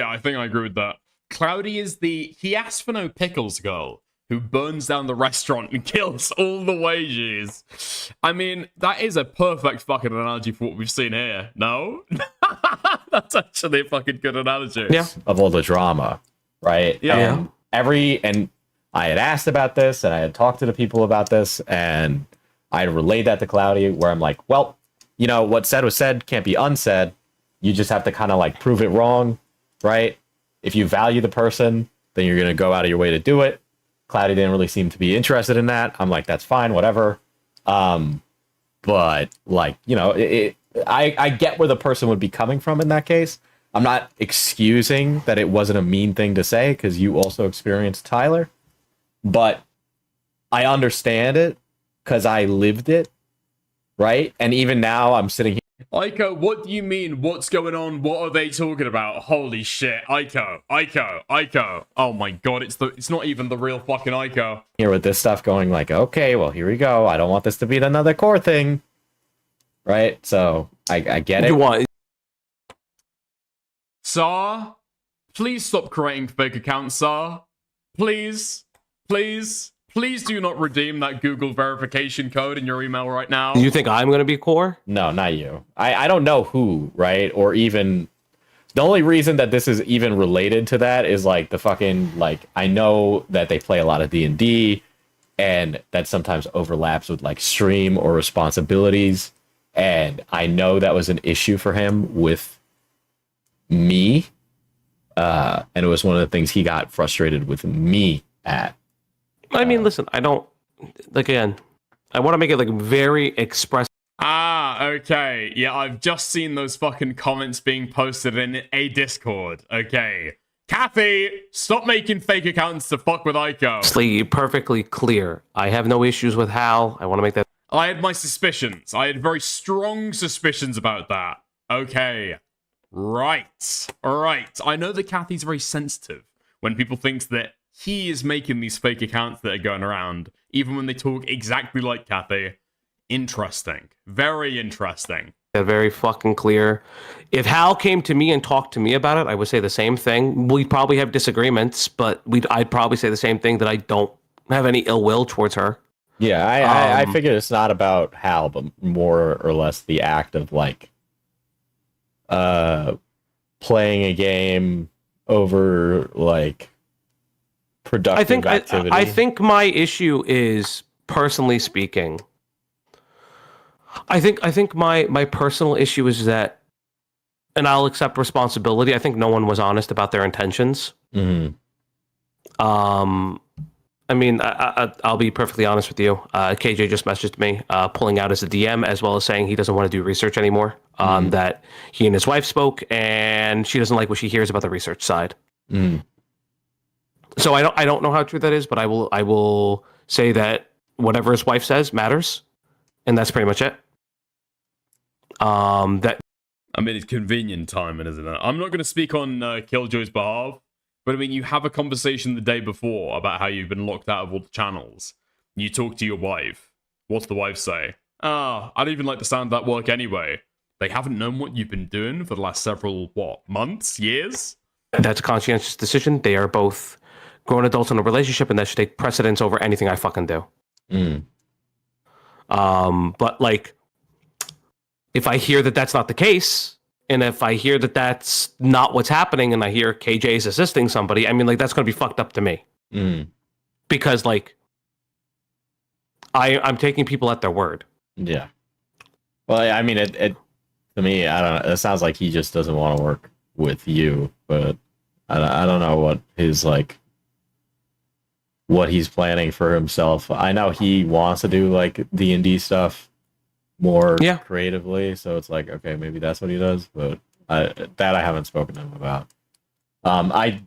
I think I agree with that. Cloudy is the he asked for no pickles girl who burns down the restaurant and kills all the wages. I mean, that is a perfect fucking analogy for what we've seen here. No? That's actually a fucking good analogy. Yeah. Of all the drama, right? Yeah. And I had asked about this and I had talked to the people about this and I had relayed that to Cloudy where I'm like, well, what said was said can't be unsaid. You just have to kind of like prove it wrong, right? If you value the person, then you're going to go out of your way to do it. Cloudy didn't really seem to be interested in that. I'm like, that's fine, whatever. But like, I get where the person would be coming from in that case. I'm not excusing that it wasn't a mean thing to say because you also experienced Tyler, but I understand it because I lived it, right? And even now I'm sitting here. Aiko, what do you mean? What's going on? What are they talking about? Holy shit. Aiko. Oh my god, it's not even the real fucking Aiko. Here with this stuff going like, okay, well, here we go. I don't want this to be another Core thing. Right? So, I get it. You want... Sir, please stop creating fake accounts, sir. Please do not redeem that Google verification code in your email right now. You think I'm going to be Core? No, not you. I don't know who, right? Or even... The only reason that this is even related to that is like the fucking... Like, I know that they play a lot of D&D and that sometimes overlaps with like stream or responsibilities. And I know that was an issue for him with me. And it was one of the things he got frustrated with me at. I mean, listen, I don't... Again, I want to make it like very express. Ah, okay. Yeah, I've just seen those fucking comments being posted in a Discord. Okay. Kathy, stop making fake accounts to fuck with Aiko. Perfectly clear. I have no issues with Hal. I want to make that... I had my suspicions. I had very strong suspicions about that. Okay. Right. Alright. I know that Kathy's very sensitive when people think that he is making these fake accounts that are going around, even when they talk exactly like Kathy. Interesting. Very interesting. Very fucking clear. If Hal came to me and talked to me about it, I would say the same thing. We'd probably have disagreements, but I'd probably say the same thing, that I don't have any ill will towards her. Yeah, I figured it's not about Hal, but more or less the act of like playing a game over like productive activity. I think my issue is, personally speaking, I think my personal issue is that, and I'll accept responsibility, I think no one was honest about their intentions. Mm-hmm. I mean, I'll be perfectly honest with you. KJ just messaged me, pulling out as a DM, as well as saying he doesn't want to do research anymore. That he and his wife spoke, and she doesn't like what she hears about the research side. So I don't know how true that is, but I will say that whatever his wife says matters, and that's pretty much it. I mean, it's convenient timing, isn't it? I'm not going to speak on Killjoy's behalf, but I mean, you have a conversation the day before about how you've been locked out of all the channels. You talk to your wife. What's the wife say? I don't even like the sound of that work anyway. They haven't known what you've been doing for the last several, months? Years? That's a conscientious decision. They are both grown adults in a relationship, and that should take precedence over anything I fucking do. But, like, if I hear that that's not the case, and if I hear that that's not what's happening, and I hear KJ is assisting somebody, I mean, like, that's going to be fucked up to me. Because, like, I'm taking people at their word. Yeah. Well, I mean, it to me, I don't know. It sounds like he just doesn't want to work with you, but I don't know what his, like, what he's planning for himself. I know he wants to do, like, D&D stuff more creatively, so it's like, okay, maybe that's what he does, but I haven't spoken to him about.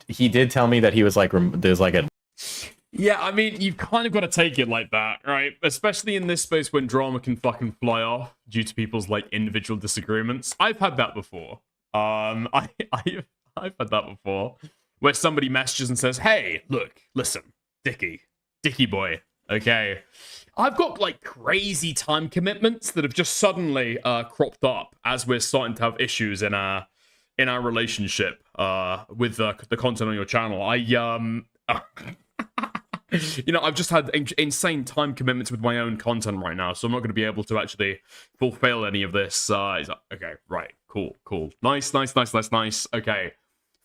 He did tell me that he was like, there's like a... Yeah, I mean, you've kind of got to take it like that, right? Especially in this space when drama can fucking fly off due to people's, like, individual disagreements. I've had that before. I've had that before, where somebody messages and says, hey, look, listen, Dickie boy, okay, I've got, like, crazy time commitments that have just suddenly cropped up as we're starting to have issues in our relationship with the content on your channel. I've just had insane time commitments with my own content right now, so I'm not going to be able to actually fulfill any of this. He's like, okay, right, cool. Nice. Okay,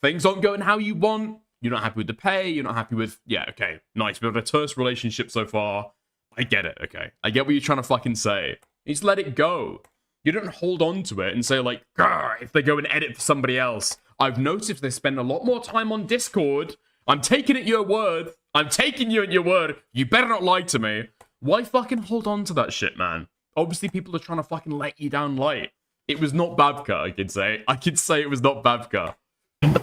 things aren't going how you want. You're not happy with the pay. You're not happy with... Yeah, okay, nice. We've had a terse relationship so far. I get it, okay. I get what you're trying to fucking say. You just let it go. You don't hold on to it and say, like, if they go and edit for somebody else. I've noticed they spend a lot more time on Discord. I'm taking it your word. I'm taking you at your word. You better not lie to me. Why fucking hold on to that shit, man? Obviously, people are trying to fucking let you down light. It was not Babka, I could say. It was not Babka.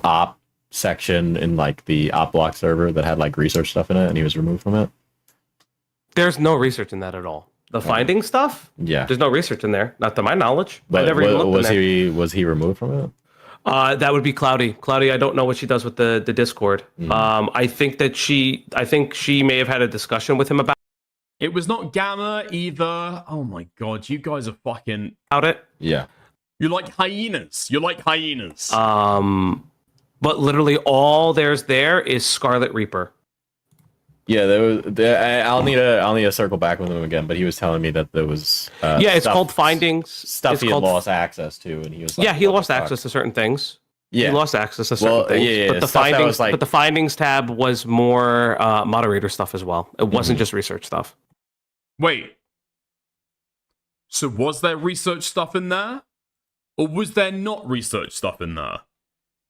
Op section in, like, the op block server that had, like, research stuff in it, and he was removed from it. There's no research in that at all. The finding stuff? Yeah. There's no research in there, not to my knowledge. But was he removed from it? That would be Cloudy. Cloudy, I don't know what she does with the Discord. I think she may have had a discussion with him about it. Was not Gamma either. Oh my god, you guys are fucking out it. Yeah. You're like hyenas. But literally all there is Scarlet Reaper. Yeah, I'll need to circle back with him again, but he was telling me that there was it's called findings. Stuff he had lost access to, and he was like, he lost access to certain things. Yeah, he lost access to certain things. But the findings tab was more moderator stuff as well. It wasn't just research stuff. Wait, so was there research stuff in there, or was there not research stuff in there?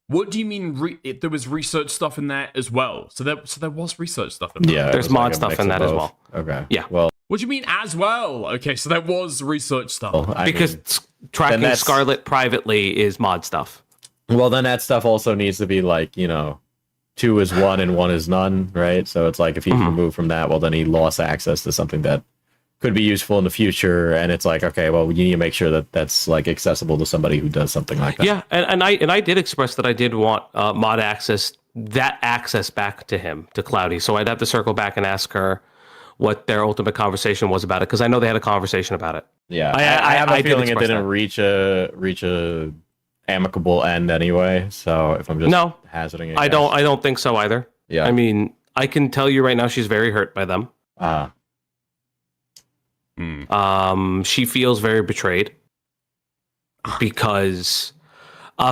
What do you mean there was research stuff in there as well? So there was research stuff in there? Yeah, there's mod stuff in that as well. Okay. Yeah. Well, what do you mean as well? Okay, so there was research stuff. Because tracking Scarlet privately is mod stuff. Well, then that stuff also needs to be like, 2 is 1 and 1 is none, right? So it's like if he's removed from that, well, then he lost access to something that could be useful in the future, and it's like, okay, well, you need to make sure that that's like accessible to somebody who does something like that. Yeah, and I did express that I did want mod access, that access back to him, to Cloudy. So I'd have to circle back and ask her what their ultimate conversation was about it, because I know they had a conversation about it. Yeah, I have a feeling it didn't reach a amicable end anyway. So if I'm just hazarding it, I don't think so either. Yeah, I mean, I can tell you right now, she's very hurt by them. She feels very betrayed because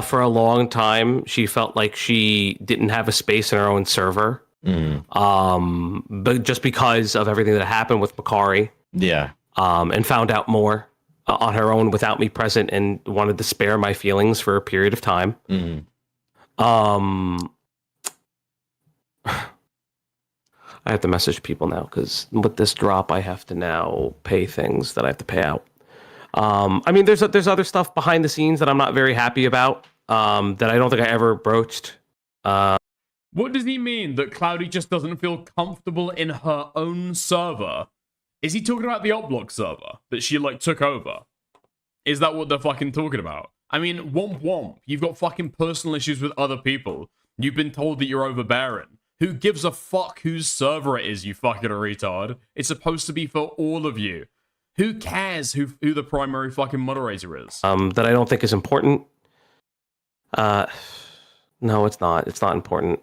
for a long time she felt like she didn't have a space in her own server. But just because of everything that happened with Makari, and found out more on her own without me present, and wanted to spare my feelings for a period of time. I have to message people now because with this drop, I have to now pay things that I have to pay out. I mean, there's other stuff behind the scenes that I'm not very happy about, that I don't think I ever broached. What does he mean that Cloudy just doesn't feel comfortable in her own server? Is he talking about the Opblock server that she like took over? Is that what they're fucking talking about? I mean, womp womp. You've got fucking personal issues with other people. You've been told that you're overbearing. Who gives a fuck whose server it is, you fucking retard? It's supposed to be for all of you. Who cares who the primary fucking moderator is? That I don't think is important. No, it's not. It's not important.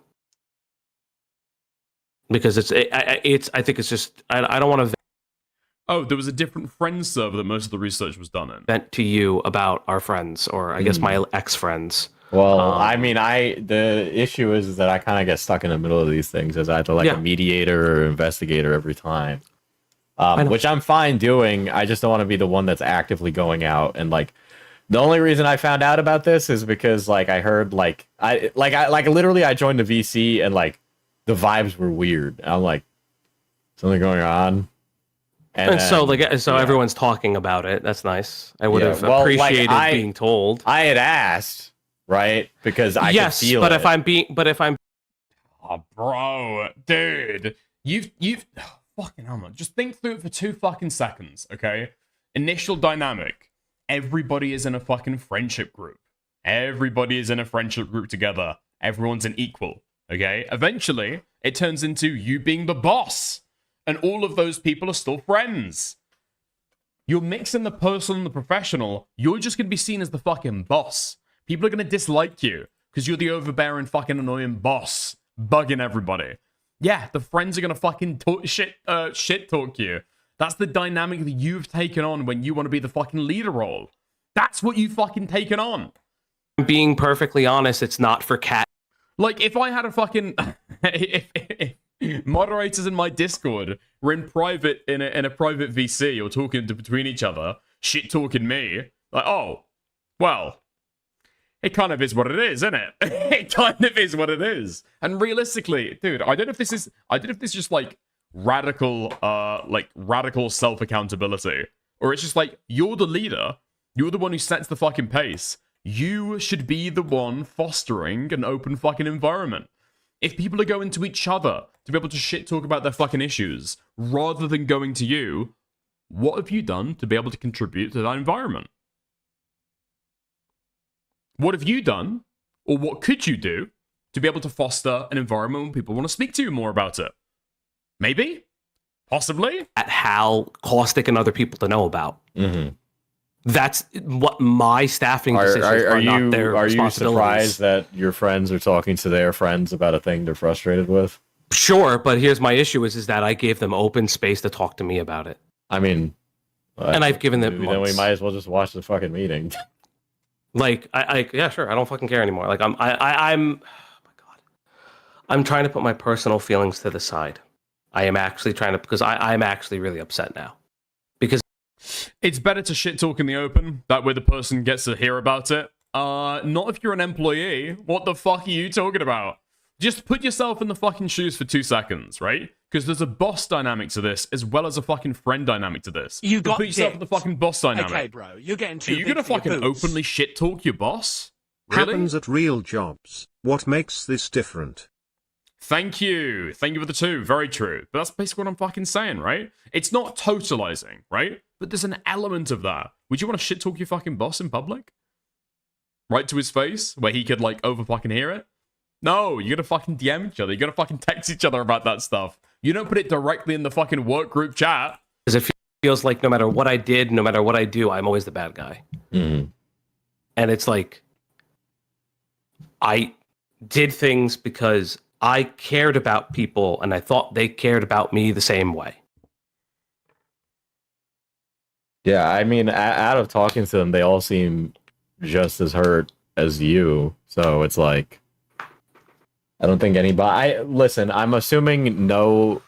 Because I think it's just, I don't want to Oh, there was a different friends server that most of the research was done in. vent to you about our friends, or I guess my ex-friends. Well, I mean, the issue is that I kind of get stuck in the middle of these things as either like a mediator or investigator every time, which I'm fine doing. I just don't want to be the one that's actively going out and like. The only reason I found out about this is because like I heard I literally I joined the VC and like the vibes were weird. I'm like, something going on. And then, so everyone's talking about it. That's nice. I would have appreciated being told. I had asked, right? Because I could feel but it. if I'm Oh, bro, dude. You've fucking hell, man. Just think through it for 2 fucking seconds, okay? Initial dynamic. Everybody is in a fucking friendship group. Everybody is in a friendship group together. Everyone's an equal, okay? Eventually, it turns into you being the boss. And all of those people are still friends. You're mixing the personal and the professional. You're just going to be seen as the fucking boss. People are going to dislike you because you're the overbearing fucking annoying boss, bugging everybody. Yeah, the friends are going to fucking shit talk you. That's the dynamic that you've taken on when you want to be the fucking leader role. That's what you've fucking taken on. Being perfectly honest, it's not for cat. Like, if I had a fucking... if moderators in my Discord were in private, in a private VC or talking between each other, shit talking me, like, oh, well, it kind of is what it is, isn't it? It kind of is what it is. And realistically, dude, I don't know if this is just like radical self-accountability, or it's just like, you're the leader, you're the one who sets the fucking pace. You should be the one fostering an open fucking environment. If people are going to each other to be able to shit talk about their fucking issues, rather than going to you, what have you done to be able to contribute to that environment? What have you done, or what could you do, to be able to foster an environment where people want to speak to you more about it? Maybe? Possibly? At how caustic and other people to know about. Mm-hmm. That's what my staffing decisions are not their responsibilities. Are you surprised that your friends are talking to their friends about a thing they're frustrated with? Sure, but here's my issue is that I gave them open space to talk to me about it. I mean... and I've given them months. Then we might as well just watch the fucking meeting. Like, yeah, sure, I don't fucking care anymore. Like, I'm oh my God. I'm trying to put my personal feelings to the side. I am actually trying to, because I'm actually really upset now. Because it's better to shit talk in the open. That way the person gets to hear about it. Not if you're an employee. What the fuck are you talking about? Just put yourself in the fucking shoes for 2 seconds, right? Because there's a boss dynamic to this, as well as a fucking friend dynamic to this. You got put yourself in the fucking boss dynamic. Okay, bro, you're getting too. Are you gonna fucking openly shit talk your boss? Really? Happens at real jobs. What makes this different? Thank you. Thank you for the 2. Very true. But that's basically what I'm fucking saying, right? It's not totalizing, right? But there's an element of that. Would you want to shit talk your fucking boss in public? Right to his face? Where he could, like, over fucking hear it? No, you gotta fucking DM each other. You gotta fucking text each other about that stuff. You don't put it directly in the fucking work group chat. Because it feels like no matter what I did, no matter what I do, I'm always the bad guy. Mm. And it's like, I did things because I cared about people and I thought they cared about me the same way. Yeah, I mean, out of talking to them, they all seem just as hurt as you. So it's like, I don't think anybody... listen, I'm assuming no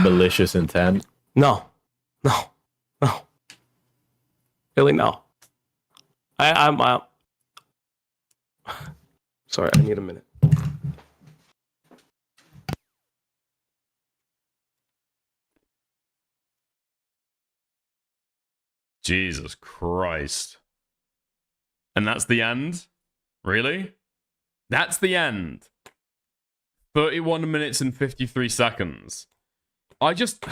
malicious intent. No. Really, no. I'm sorry, I need a minute. Jesus Christ. And that's the end? Really? That's the end. 31 minutes and 53 seconds. I just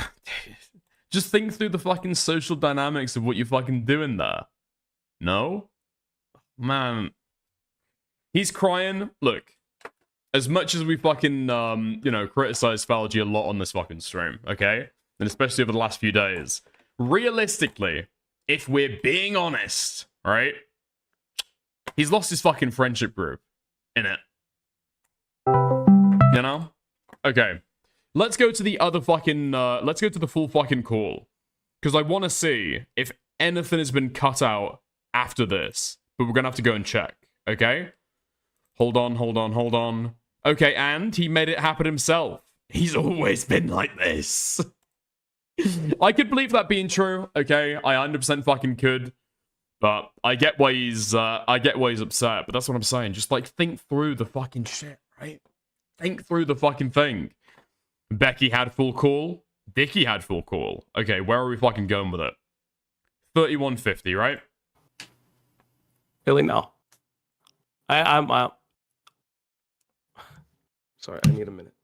think through the fucking social dynamics of what you're fucking doing there. No? Man. He's crying. Look, as much as we fucking, criticize Falgi a lot on this fucking stream, okay? And especially over the last few days. Realistically, if we're being honest, right? He's lost his fucking friendship group. Innit? You know? Okay. Let's go to the other fucking, let's go to the full fucking call. Because I want to see if anything has been cut out after this. But we're going to have to go and check. Okay? Hold on. Okay, and he made it happen himself. He's always been like this. I could believe that being true, okay? I 100% fucking could. But I get why he's upset, but that's what I'm saying. Just, like, think through the fucking shit, right? Think through the fucking thing. Becky had full call. Dickie had full call. Okay, where are we fucking going with it? 3150, right? Really, no. I'm sorry, I need a minute.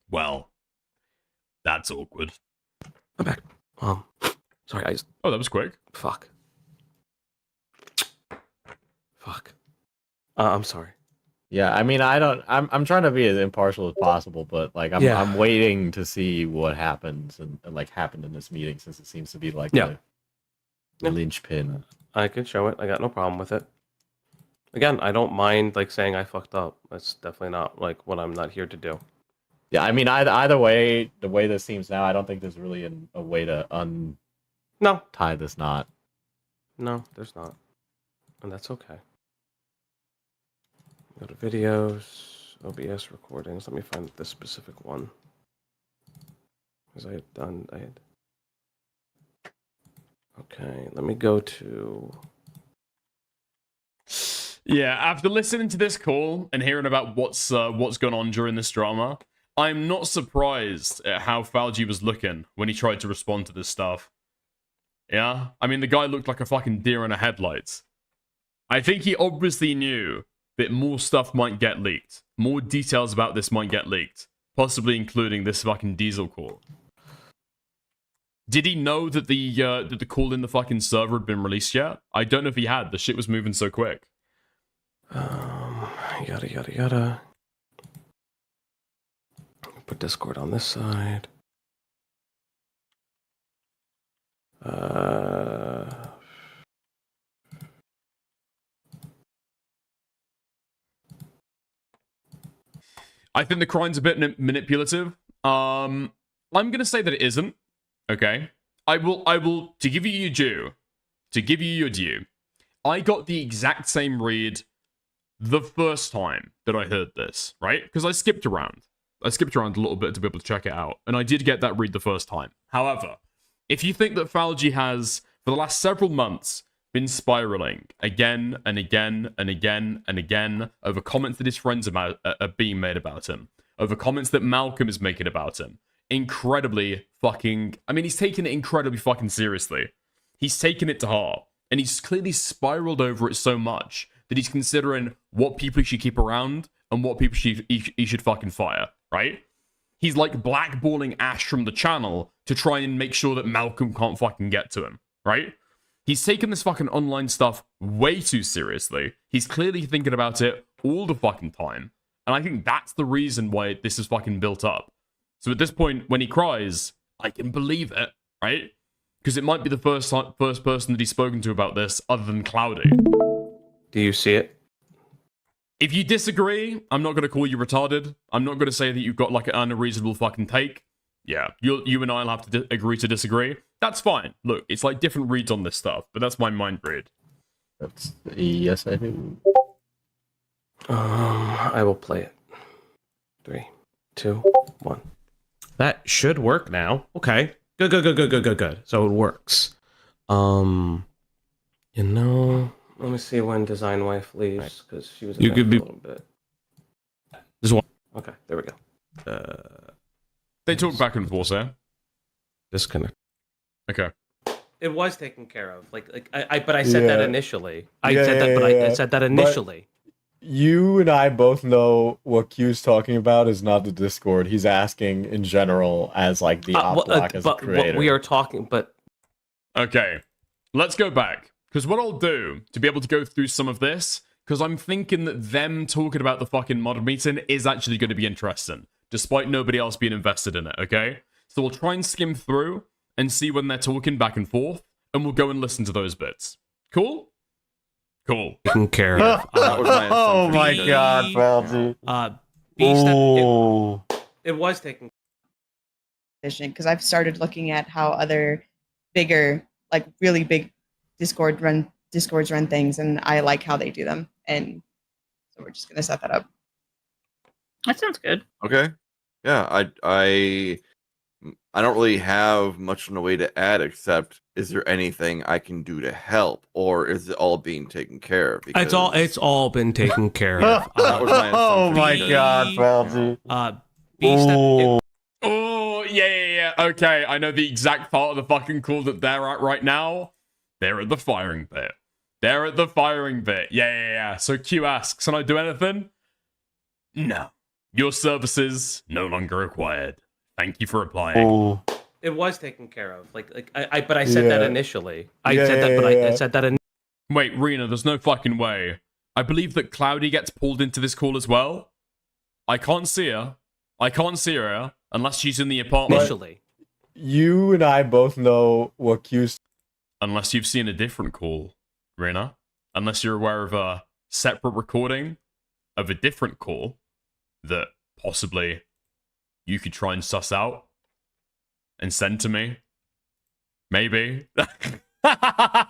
Well, that's awkward. I'm back. Sorry, I just... Oh, that was quick. Fuck. I'm sorry. Yeah, I mean, I'm trying to be as impartial as possible, but like I'm waiting to see what happens and like happened in this meeting, since it seems to be like the linchpin. I can show it. I got no problem with it. Again, I don't mind like saying I fucked up. That's definitely not like what I'm not here to do. Yeah, I mean, either way, the way this seems now, I don't think there's really a way to tie this knot. No, there's not. And that's okay. Go to videos, OBS recordings. Let me find this specific one. Because I had... Okay, let me go to... Yeah, after listening to this call and hearing about what's gone on during this drama, I'm not surprised at how Falgi was looking when he tried to respond to this stuff. Yeah? I mean, the guy looked like a fucking deer in a headlights. I think he obviously knew that more stuff might get leaked. More details about this might get leaked. Possibly including this fucking diesel call. Did he know that the call in the fucking server had been released yet? I don't know if he had. The shit was moving so quick. Yada. Put Discord on this side. I think the crime's a bit manipulative. I'm gonna say that it isn't. Okay. I will to give you your due. To give you your due. I got the exact same read the first time that I heard this, right? Because I skipped around. I skipped around a little bit to be able to check it out. And I did get that read the first time. However, if you think that Falgi has, for the last several months, been spiraling again and again and again and again over comments that his friends are being made about him, over comments that Malcolm is making about him. Incredibly fucking... I mean, he's taking it incredibly fucking seriously. He's taken it to heart. And he's clearly spiraled over it so much that he's considering what people he should keep around and what people he should fucking fire, right? He's like blackballing Ash from the channel to try and make sure that Malcolm can't fucking get to him, right? He's taken this fucking online stuff way too seriously. He's clearly thinking about it all the fucking time. And I think that's the reason why this is fucking built up. So at this point, when he cries, I can believe it, right? Because it might be the first person that he's spoken to about this other than Cloudy. Do you see it? If you disagree, I'm not going to call you retarded. I'm not going to say that you've got like an unreasonable fucking take. Yeah, you and I'll have to agree to disagree. That's fine. Look, it's like different reads on this stuff, but that's my mind read. That's yes, I do. I will play it. 3, 2, 1. That should work now. Okay. Good. So it works. You know, let me see when Design Wife leaves because she was in a little bit. This one. Okay, there we go. They talk back and forth, eh? Disconnect. Okay. It was taken care of. But I said that initially. I said that initially. But you and I both know what Q's talking about is not the Discord. He's asking in general as like the op block as a creator. What we are talking, but okay, let's go back because what I'll do to be able to go through some of this, because I'm thinking that them talking about the fucking mod meeting is actually going to be interesting, despite nobody else being invested in it. Okay, so we'll try and skim through and see when they're talking back and forth, and we'll go and listen to those bits. Cool. Taken care of. Oh my god, Falgi. It was taken. Because I've started looking at how other bigger, like really big Discords run things, and I like how they do them, and so we're just gonna set that up. That sounds good. Okay. Yeah, I don't really have much in a way to add except is there anything I can do to help, or is it all being taken care of? Because It's all been taken care of. that was my Oh my assumption. god, Falgi. Oh, yeah. Okay, I know the exact part of the fucking call that they're at right now. They're at the firing bit. Yeah. So Q asks, can I do anything? No. Your services no longer required. Thank you for applying. It was taken care of. But I said that initially. I said that. Wait, Rena, there's no fucking way. I believe that Cloudy gets pulled into this call as well. I can't see her unless she's in the apartment. Initially. You and I both know what Q's... Unless you've seen a different call, Rena. Unless you're aware of a separate recording of a different call that possibly you could try and suss out and send to me. Maybe.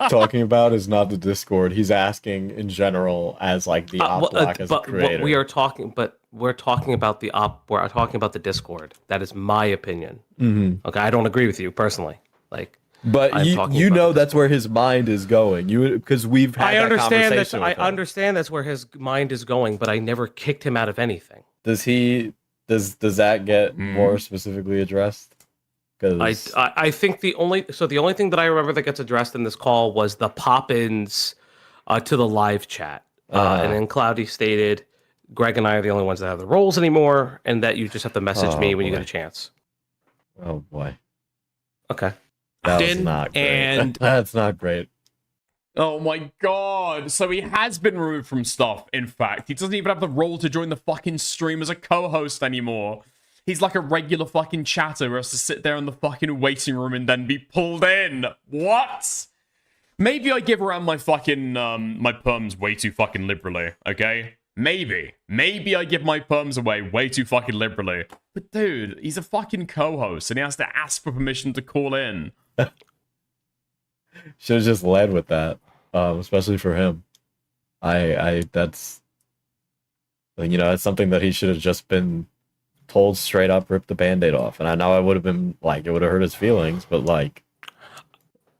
talking about is not the Discord. He's asking in general as like the op block as a creator. We're talking about the Discord. That is my opinion. Mm-hmm. Okay, I don't agree with you personally. But you know that's where his mind is going. Because we've had that conversation. I understand that's where his mind is going, but I never kicked him out of anything. Does that get more specifically addressed? Because I think the only thing that I remember that gets addressed in this call was the pop-ins to the live chat, and then Cloudy stated, "Greg and I are the only ones that have the roles anymore, and that you just have to message me when you get a chance." Oh boy. Okay. That's not great. That's not great. Oh my god. So he has been removed from stuff, in fact. He doesn't even have the role to join the fucking stream as a co-host anymore. He's like a regular fucking chatter who has to sit there in the fucking waiting room and then be pulled in. What? Maybe I give around my fucking, my perms way too fucking liberally, okay? Maybe I give my perms away way too fucking liberally. But dude, he's a fucking co-host and he has to ask for permission to call in. Should have just led with that, especially for him. That's something that he should have just been told straight up, rip the Band-Aid off. And I know I would have been like, it would have hurt his feelings, but like,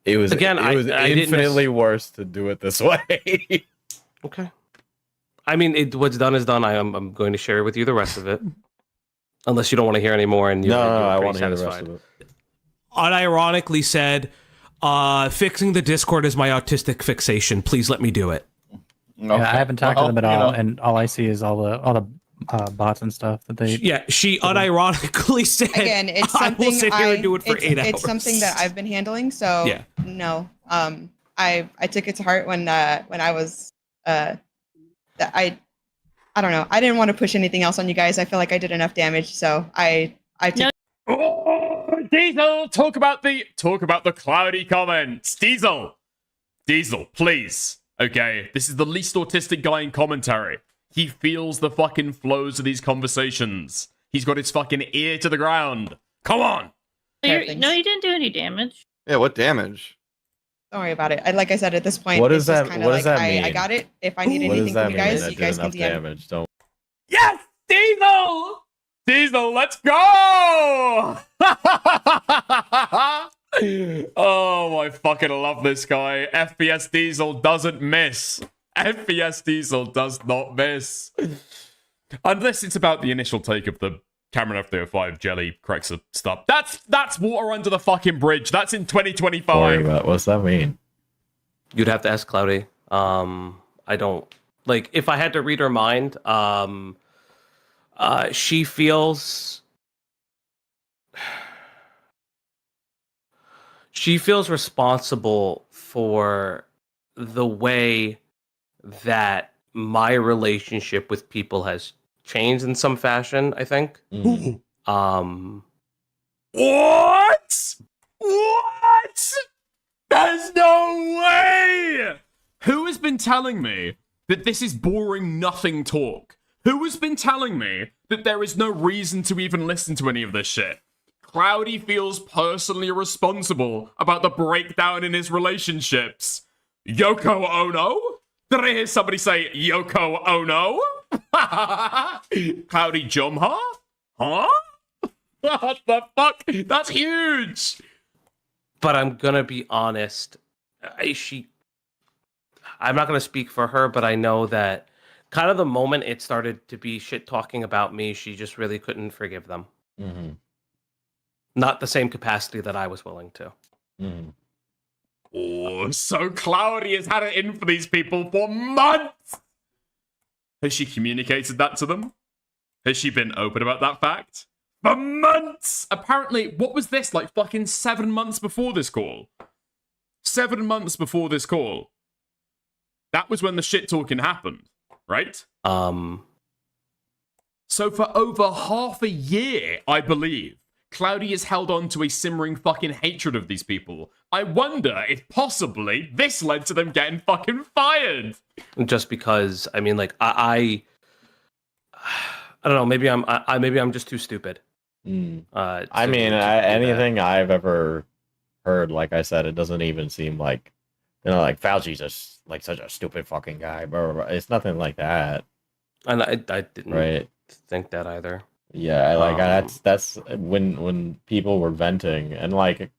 it was infinitely worse to do it this way. Okay. I mean, what's done is done. I'm going to share with you the rest of it. Unless you don't want to hear any more, and no, I want to hear the rest of it. Unironically said, fixing the Discord is my autistic fixation. Please let me do it. Yeah, I haven't talked to them at all, and all I see is all the bots and stuff that they. Yeah, she unironically said. Again, it's something I will sit here and do it for 8 hours. It's something that I've been handling. So yeah. No, I took it to heart when I was I don't know. I didn't want to push anything else on you guys. I feel like I did enough damage, so I took. Oh, Diesel, talk about the cloudy comments. Diesel, please. Okay, this is the least autistic guy in commentary. He feels the fucking flows of these conversations. He's got his fucking ear to the ground. Come on. No, you didn't do any damage. Yeah, what damage? Don't worry about it. Like I said, at this point, what it's does just kind of like I got it. If I need anything from you guys can DM. Damage. Don't. Yes, Diesel, let's go! Oh, I fucking love this guy. FPS Diesel doesn't miss. FPS Diesel does not miss. Unless it's about the initial take of the Cameron F305 jelly Crexer stuff. That's water under the fucking bridge. That's in 2025. What's that mean? You'd have to ask Cloudy. I don't like if I had to read her mind. She feels responsible for the way that my relationship with people has changed in some fashion, I think. What? There's no way! Who has been telling me that this is boring nothing talk? Who has been telling me that there is no reason to even listen to any of this shit? Cloudy feels personally responsible about the breakdown in his relationships. Yoko Ono? Did I hear somebody say Yoko Ono? Cloudy Jumha? Huh? What the fuck? That's huge! But I'm gonna be honest. I'm not gonna speak for her, but I know that kind of the moment it started to be shit talking about me, she just really couldn't forgive them. Mm-hmm. Not the same capacity that I was willing to. Mm-hmm. Oh, so Cloudy has had it in for these people for months! Has she communicated that to them? Has she been open about that fact? For months! Apparently, what was this, like fucking 7 months before this call? 7 months before this call. That was when the shit talking happened, right? So for over half a year, I believe, Cloudy has held on to a simmering fucking hatred of these people. I wonder if possibly this led to them getting fucking fired. Just because, I mean, like, I don't know, maybe I'm just too stupid. I mean, anything I've ever heard, like I said, it doesn't even seem like, you know, like Falgi's just like such a stupid fucking guy, bro. It's nothing like that. And I didn't think that either. Yeah, like that's when people were venting, and like,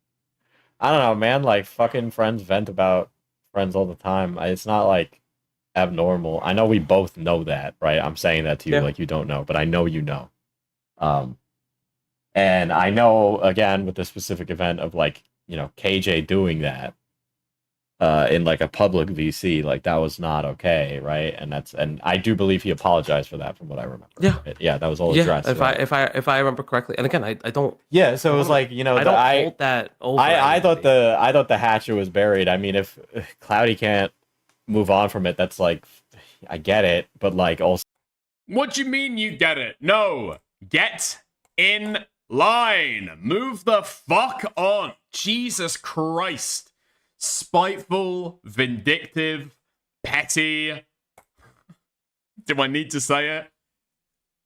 I don't know, man, like fucking friends vent about friends all the time. It's not like abnormal. I know we both know that, right? I'm saying that to you like you don't know, but I know you know. And I know, again, with the specific event of like, you know, KJ doing that in like a public VC, like that was not okay, right? And I do believe he apologized for that, from what I remember. Yeah, that was all addressed. If I remember correctly, and again, I don't. Yeah, so it was like, you know, I don't hold that over. I thought the hatchet was buried. I mean, if Cloudy can't move on from it, that's like, I get it, but like also. What do you mean you get it? No, get in line. Move the fuck on. Jesus Christ. Spiteful, vindictive, petty. Do I need to say it?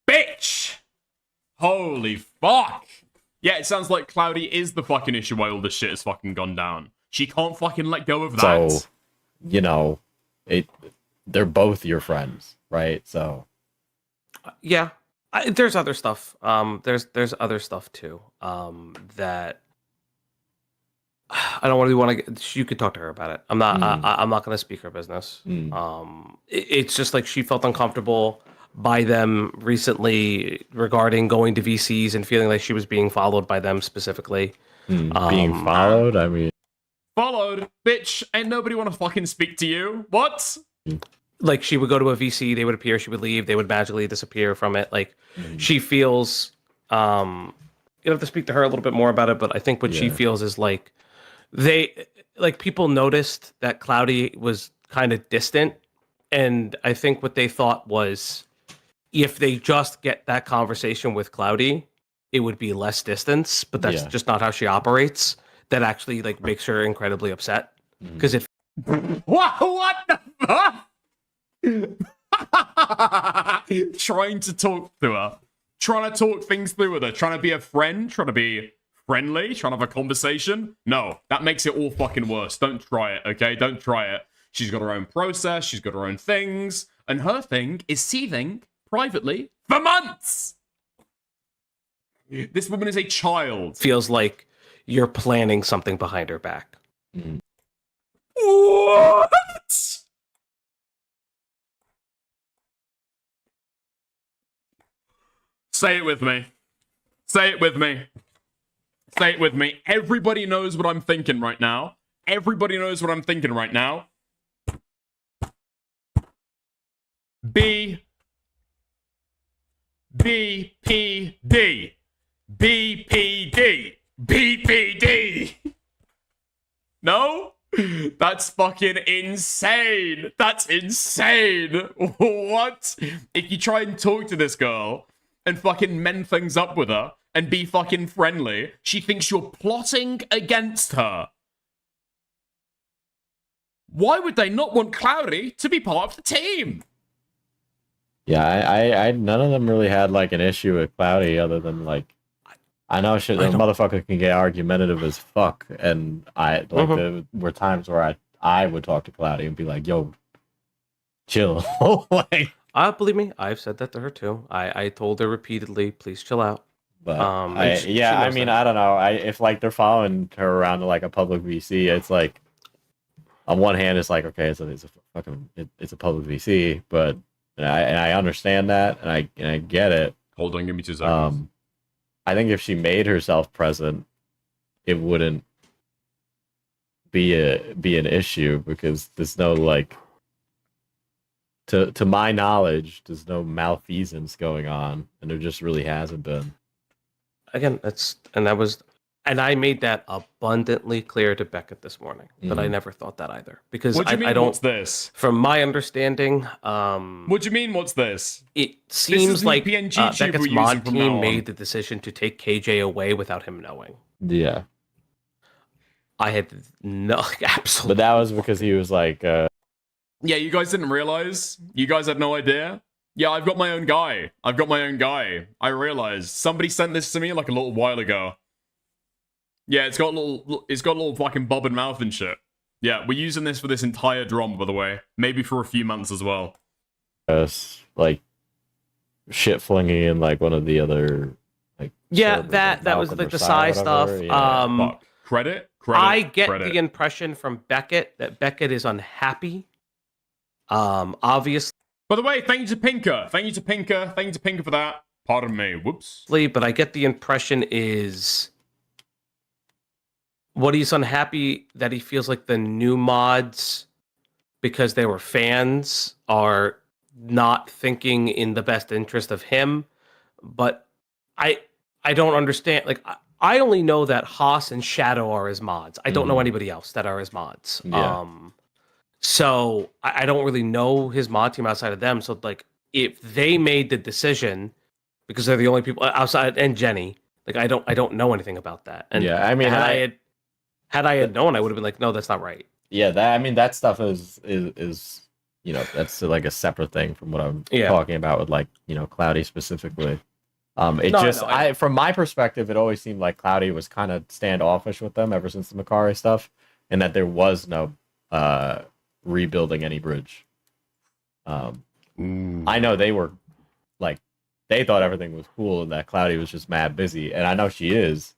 Bitch! Holy fuck! Yeah, it sounds like Cloudy is the fucking issue why all this shit has fucking gone down. She can't fucking let go of that. So, you know, they're both your friends, right? So. Yeah. There's other stuff. There's other stuff too. That I don't really want to. You could talk to her about it. I'm not. I'm not going to speak her business. It's just like she felt uncomfortable by them recently regarding going to VCs and feeling like she was being followed by them specifically. Being followed? I mean... Followed? Bitch, ain't nobody want to fucking speak to you. What? Like, she would go to a VC, they would appear, she would leave, they would magically disappear from it. Like, she feels... you have to speak to her a little bit more about it, but I think what she feels is like... people noticed that Cloudy was kind of distant, and I think what they thought was if they just get that conversation with Cloudy, it would be less distance, but that's just not how she operates. That actually like makes her incredibly upset because it. What the fuck? Trying to talk to her, trying to talk things through with her, trying to be a friend, trying to be friendly, trying to have a conversation. No, that makes it all fucking worse. Don't try it, okay? Don't try it. She's got her own process, she's got her own things, and her thing is seething privately for months. This woman is a child. Feels like you're planning something behind her back. What? Say it with me. Say it with me. Say it with me. Everybody knows what I'm thinking right now. Everybody knows what I'm thinking right now. BPD. BPD. No? That's fucking insane. That's insane. What? If you try and talk to this girl and fucking mend things up with her and be fucking friendly, she thinks you're plotting against her. Why would they not want Cloudy to be part of the team? Yeah, I none of them really had like an issue with Cloudy other than like I know shit. The motherfucker can get argumentative as fuck, and there were times where I would talk to Cloudy and be like, "Yo, chill." Like, believe me, I've said that to her too. I told her repeatedly, "Please chill out." But I mean, I don't know. If like they're following her around to like a public VC, it's like on one hand, it's like okay, it's a public VC, but I understand that, and I get it. Hold on, give me 2 seconds. I think if she made herself present, it wouldn't be an issue because there's no like to my knowledge, there's no malfeasance going on, and there just really hasn't been. Again, and I made that abundantly clear to Becket this morning, but I never thought that either. Because what do you mean, I don't. What's this? From my understanding, what do you mean? What's this? It seems like Becket's mod team made the decision to take KJ away without him knowing. Yeah, I had no absolutely. But that was because he was like, yeah, you guys didn't realize. You guys had no idea. Yeah, I've got my own guy. I realized somebody sent this to me like a little while ago. Yeah, it's got a little fucking bob and mouth and shit. Yeah, we're using this for this entire drama, by the way. Maybe for a few months as well. Like shit flinging in like one of the other like. Yeah, that was like the size stuff. Yeah. Credit. I get the impression from Becket that Becket is unhappy. Obviously. By the way, thank you to Pinker. Thank you to Pinker for that. Pardon me. Whoops. But I get the impression is. What he's unhappy that he feels like the new mods, because they were fans, are not thinking in the best interest of him. But I don't understand. Like I only know that Haas and Shadow are his mods. I don't know anybody else that are his mods. Yeah. So I don't really know his mod team outside of them. So like if they made the decision because they're the only people outside and Jenny, like I don't know anything about that. And yeah, I mean had I known, I would have been like, no, that's not right. Yeah, that stuff is that's like a separate thing from what I'm talking about with like Cloudy specifically. From my perspective, it always seemed like Cloudy was kind of standoffish with them ever since the Makari stuff, and that there was no rebuilding any bridge. I know they were like they thought everything was cool and that Cloudy was just mad busy, and I know she is.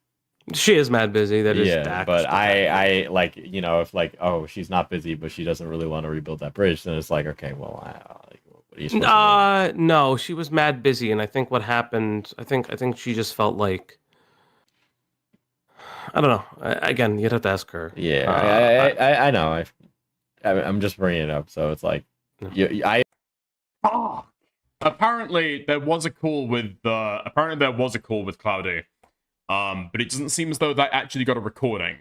She is mad busy. That is but I like if like she's not busy but she doesn't really want to rebuild that bridge, then it's like okay, well what No, she was mad busy, and I think what happened. I think she just felt like. I don't know. Again, you'd have to ask her. Yeah, I know. I'm just bringing it up, so it's like, Apparently there was a call with Cloudy, but it doesn't seem as though they actually got a recording,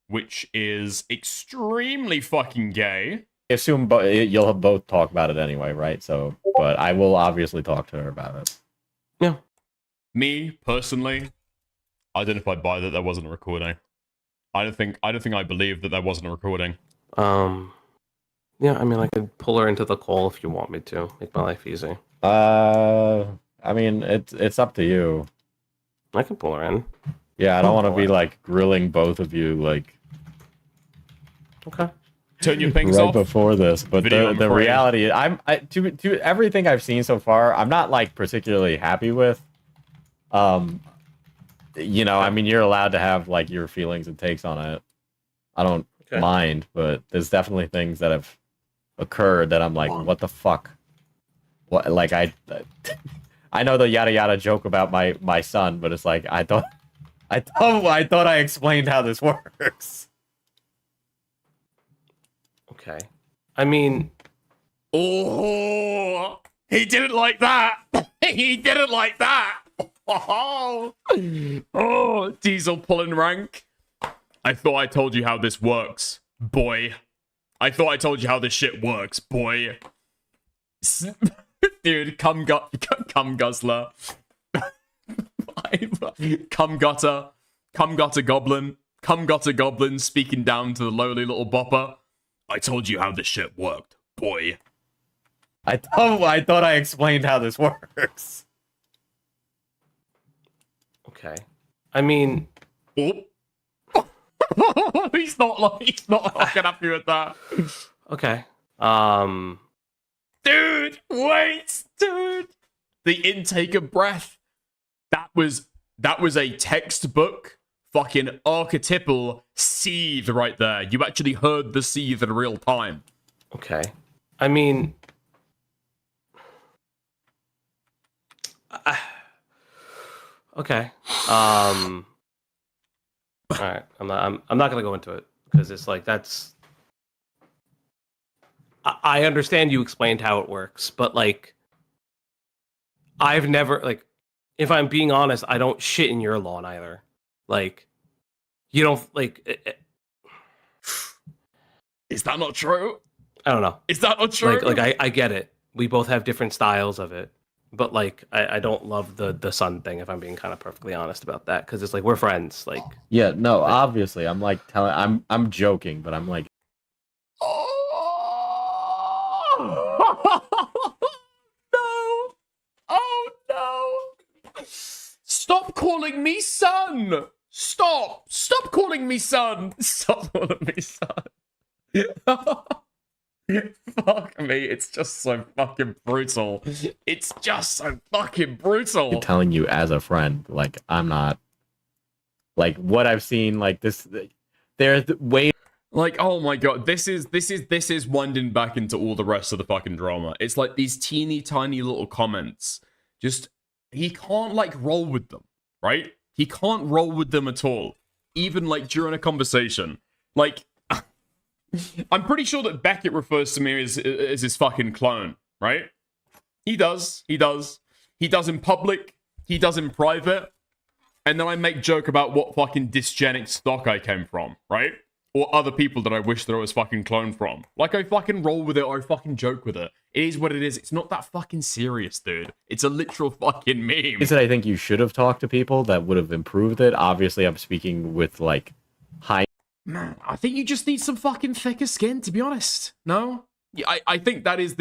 which is extremely fucking gay. I assume you'll both talk about it anyway, right? So, but I will obviously talk to her about it. Yeah. Me personally, I don't know if I buy that there wasn't a recording. I don't think I believe that there wasn't a recording. Yeah, I mean, I could pull her into the call if you want me to. Make my life easy. I mean, it's up to you. I can pull her in. Yeah, I don't want to be like grilling both of you like. Okay. Turn your things right off before this, but the reality, to everything I've seen so far, I'm not like particularly happy with. You know, I mean, you're allowed to have like your feelings and takes on it. I don't mind, but there's definitely things that have occurred that I'm like, what the fuck? What? Like I know the yada yada joke about my son, but it's like I thought I explained how this works. Okay. I mean, oh, he didn't like that. He didn't like that. Oh, Diesel pulling rank. I thought I told you how this works, boy. I thought I told you how this shit works, boy. Dude, cum guzzler. Cum gutter goblin speaking down to the lowly little bopper. I told you how this shit worked, boy. I thought I explained how this works. Okay. I mean, he's not fucking happy with that. Okay. Dude, wait, dude. The intake of breath. That was a textbook fucking archetypal seethe right there. You actually heard the seethe in real time. Okay. I mean, okay. All right. I'm not gonna go into it because it's like that's. I understand you explained how it works, but like, I've never like, if I'm being honest, I don't shit in your lawn either. Like, you don't like. Is that not true? I don't know. Is that not true? Like I get it. We both have different styles of it. But like I don't love the sun thing if I'm being kind of perfectly honest about that because it's like we're friends like yeah no obviously I'm like telling I'm joking but I'm like no, oh no, stop calling me son, stop calling me son, stop calling me son. Fuck me, it's just so fucking brutal. It's just so fucking brutal. I'm telling you as a friend, like I'm not like what I've seen like this there's way like oh my god, this is winding back into all the rest of the fucking drama. It's like these teeny tiny little comments. Just he can't like roll with them, right? He can't roll with them at all. Even like during a conversation. Like I'm pretty sure that Becket refers to me as his fucking clone, right? He does. He does in public. He does in private. And then I make joke about what fucking dysgenic stock I came from, right? Or other people that I wish that I was fucking cloned from. Like, I fucking roll with it or I fucking joke with it. It is what it is. It's not that fucking serious, dude. It's a literal fucking meme. Is that I think you should have talked to people that would have improved it. Obviously, I'm speaking with, like, high... Man, I think you just need some fucking thicker skin, to be honest. No? Yeah, I think that is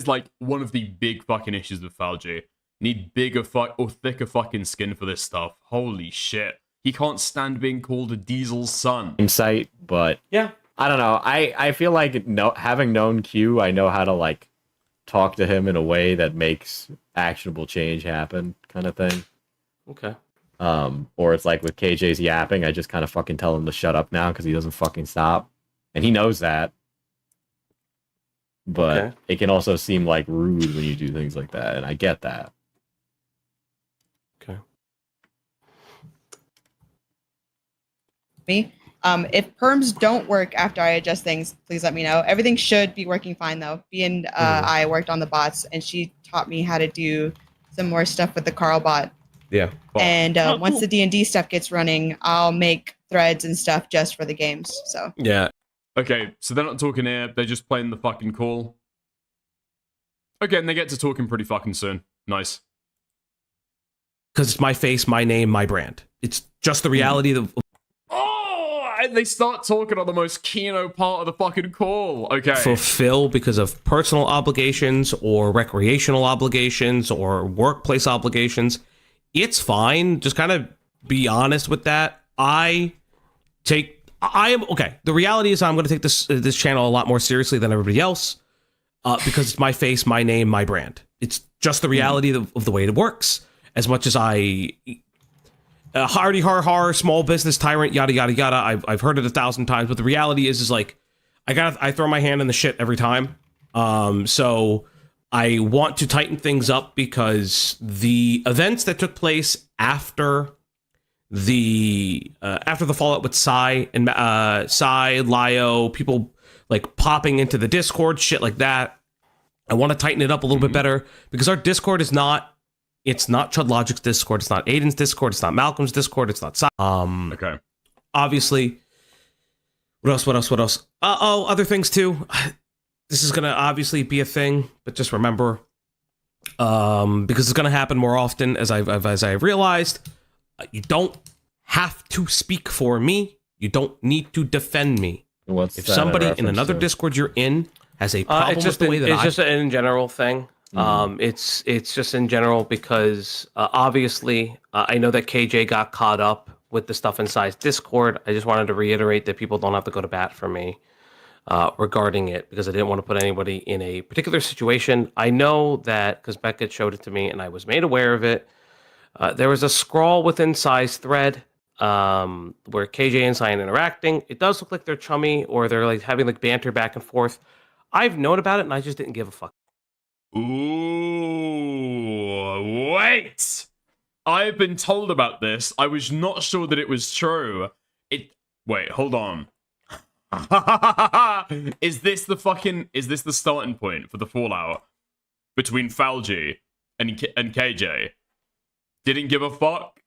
like one of the big fucking issues with Falgi. Need bigger or thicker fucking skin for this stuff. Holy shit. He can't stand being called a Diesel's son. Insight, but yeah, I don't know. I feel like having known Q, I know how to like talk to him in a way that makes actionable change happen, kind of thing. Okay. Or it's like with KJ's yapping, I just kind of fucking tell him to shut up now because he doesn't fucking stop, and he knows that. but it can also seem like rude when you do things like that, and I get that. Okay. Me. If perms don't work after I adjust things, please let me know. Everything should be working fine though. B and I worked on the bots, and she taught me how to do some more stuff with the Carl bot. Yeah. And once the D&D stuff gets running, I'll make threads and stuff just for the games. So yeah. Okay, so they're not talking here. They're just playing the fucking call. Okay, and they get to talking pretty fucking soon. Nice. Because it's my face, my name, my brand. It's just the reality of... Oh, and they start talking on the most Kino part of the fucking call. Okay. Fulfill because of personal obligations or recreational obligations or workplace obligations. It's fine. Just kind of be honest with that. I am okay. The reality is I'm going to take this channel a lot more seriously than everybody else because it's my face, my name, my brand. It's just the reality of the way it works. As much as I hardy har small business tyrant yada yada yada, I've heard it 1,000 times. But the reality is like I throw my hand in the shit every time. So I want to tighten things up because the events that took place after the fallout with Psy and Lio, people like popping into the Discord, shit like that. I want to tighten it up a little bit better because our Discord is not. It's not Chud Logic's Discord. It's not Aiden's Discord. It's not Malcolm's Discord. It's not Psy. Okay. Obviously. What else? Other things too. This is gonna obviously be a thing, but just remember, because it's gonna happen more often as I've realized. You don't have to speak for me. You don't need to defend me. What's if that somebody in in another to? Discord you're in has a problem with the way that it's just an in general thing. It's just in general because obviously I know that KJ got caught up with the stuff inside Discord. I just wanted to reiterate that people don't have to go to bat for me regarding it because I didn't want to put anybody in a particular situation. I know that because Becket showed it to me and I was made aware of it. There was a scroll within Psy's thread where KJ and Psy are interacting. It does look like they're chummy or they're like having like banter back and forth. I've known about it and I just didn't give a fuck. Ooh, wait! I've been told about this. I was not sure that it was true. Wait, hold on. Is this the starting point for the fallout between Falgi and KJ? Didn't give a fuck?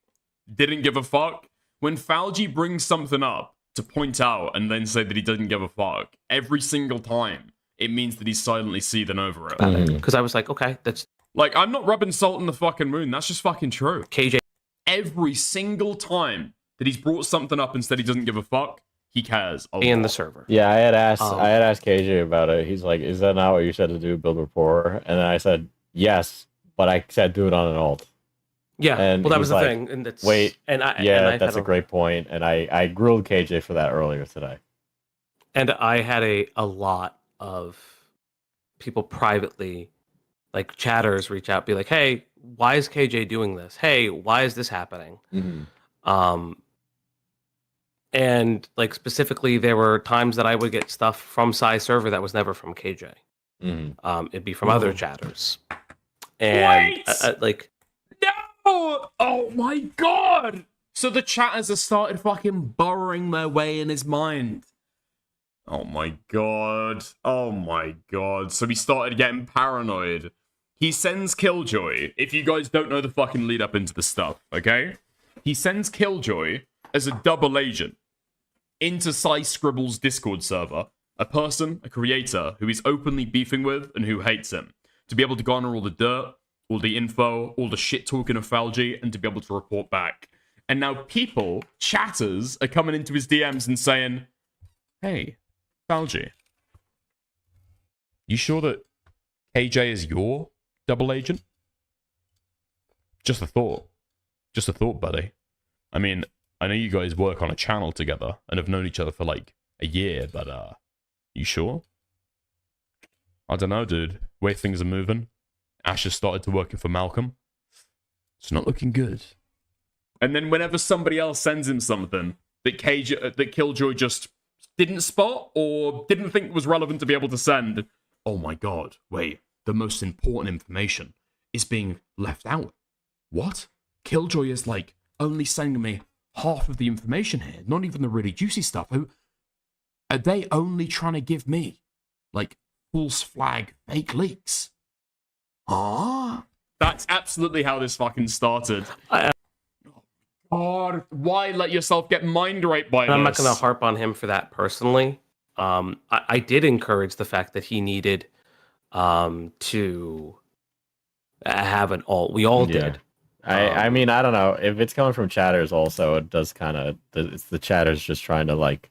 When Falgi brings something up to point out and then say that he doesn't give a fuck, every single time, it means that he's silently seething over it. Because I was like, okay, that's... Like, I'm not rubbing salt in the fucking wound. That's just fucking true. KJ... Every single time that he's brought something up and said he doesn't give a fuck, he cares a lot. In the server. Yeah, I had asked KJ about it. He's like, is that not what you said to do, build rapport? And then I said, yes, but I said do it on an alt. Yeah, and well, that was the like, thing. And that's, wait, that's a great point. And I grilled KJ for that earlier today. And I had a lot of people privately, like chatters, reach out, be like, hey, why is KJ doing this? Hey, why is this happening? And like specifically, there were times that I would get stuff from Psy's server that was never from KJ. It'd be from other chatters. And like... No! Oh my god! So the chatters have started fucking burrowing their way in his mind. Oh my god. Oh my god. So he started getting paranoid. He sends Killjoy, if you guys don't know the fucking lead up into the stuff, okay? He sends Killjoy as a double agent into Psy Scribble's Discord server, a person, a creator, who he's openly beefing with and who hates him, to be able to garner all the dirt, all the info, all the shit talking of Falgi, and to be able to report back. And now people, chatters, are coming into his DMs and saying, hey, Falgi, you sure that KJ is your double agent? Just a thought. Just a thought, buddy. I mean, I know you guys work on a channel together and have known each other for like a year, but you sure? I don't know, dude. Way things are moving. Ash has started to working for Malcolm. It's not looking good. And then whenever somebody else sends him something that Killjoy just didn't spot or didn't think was relevant to be able to send, oh my god, wait, the most important information is being left out. What? Killjoy is like only sending me half of the information here, not even the really juicy stuff. Are they only trying to give me like false flag fake leaks? Ah, that's absolutely how this fucking started. God, why let yourself get mind raped by this? I'm not going to harp on him for that personally. I did encourage the fact that he needed to have an alt. We all did. I mean, I don't know. If it's coming from chatters also, it does kind of... It's the chatters just trying to, like,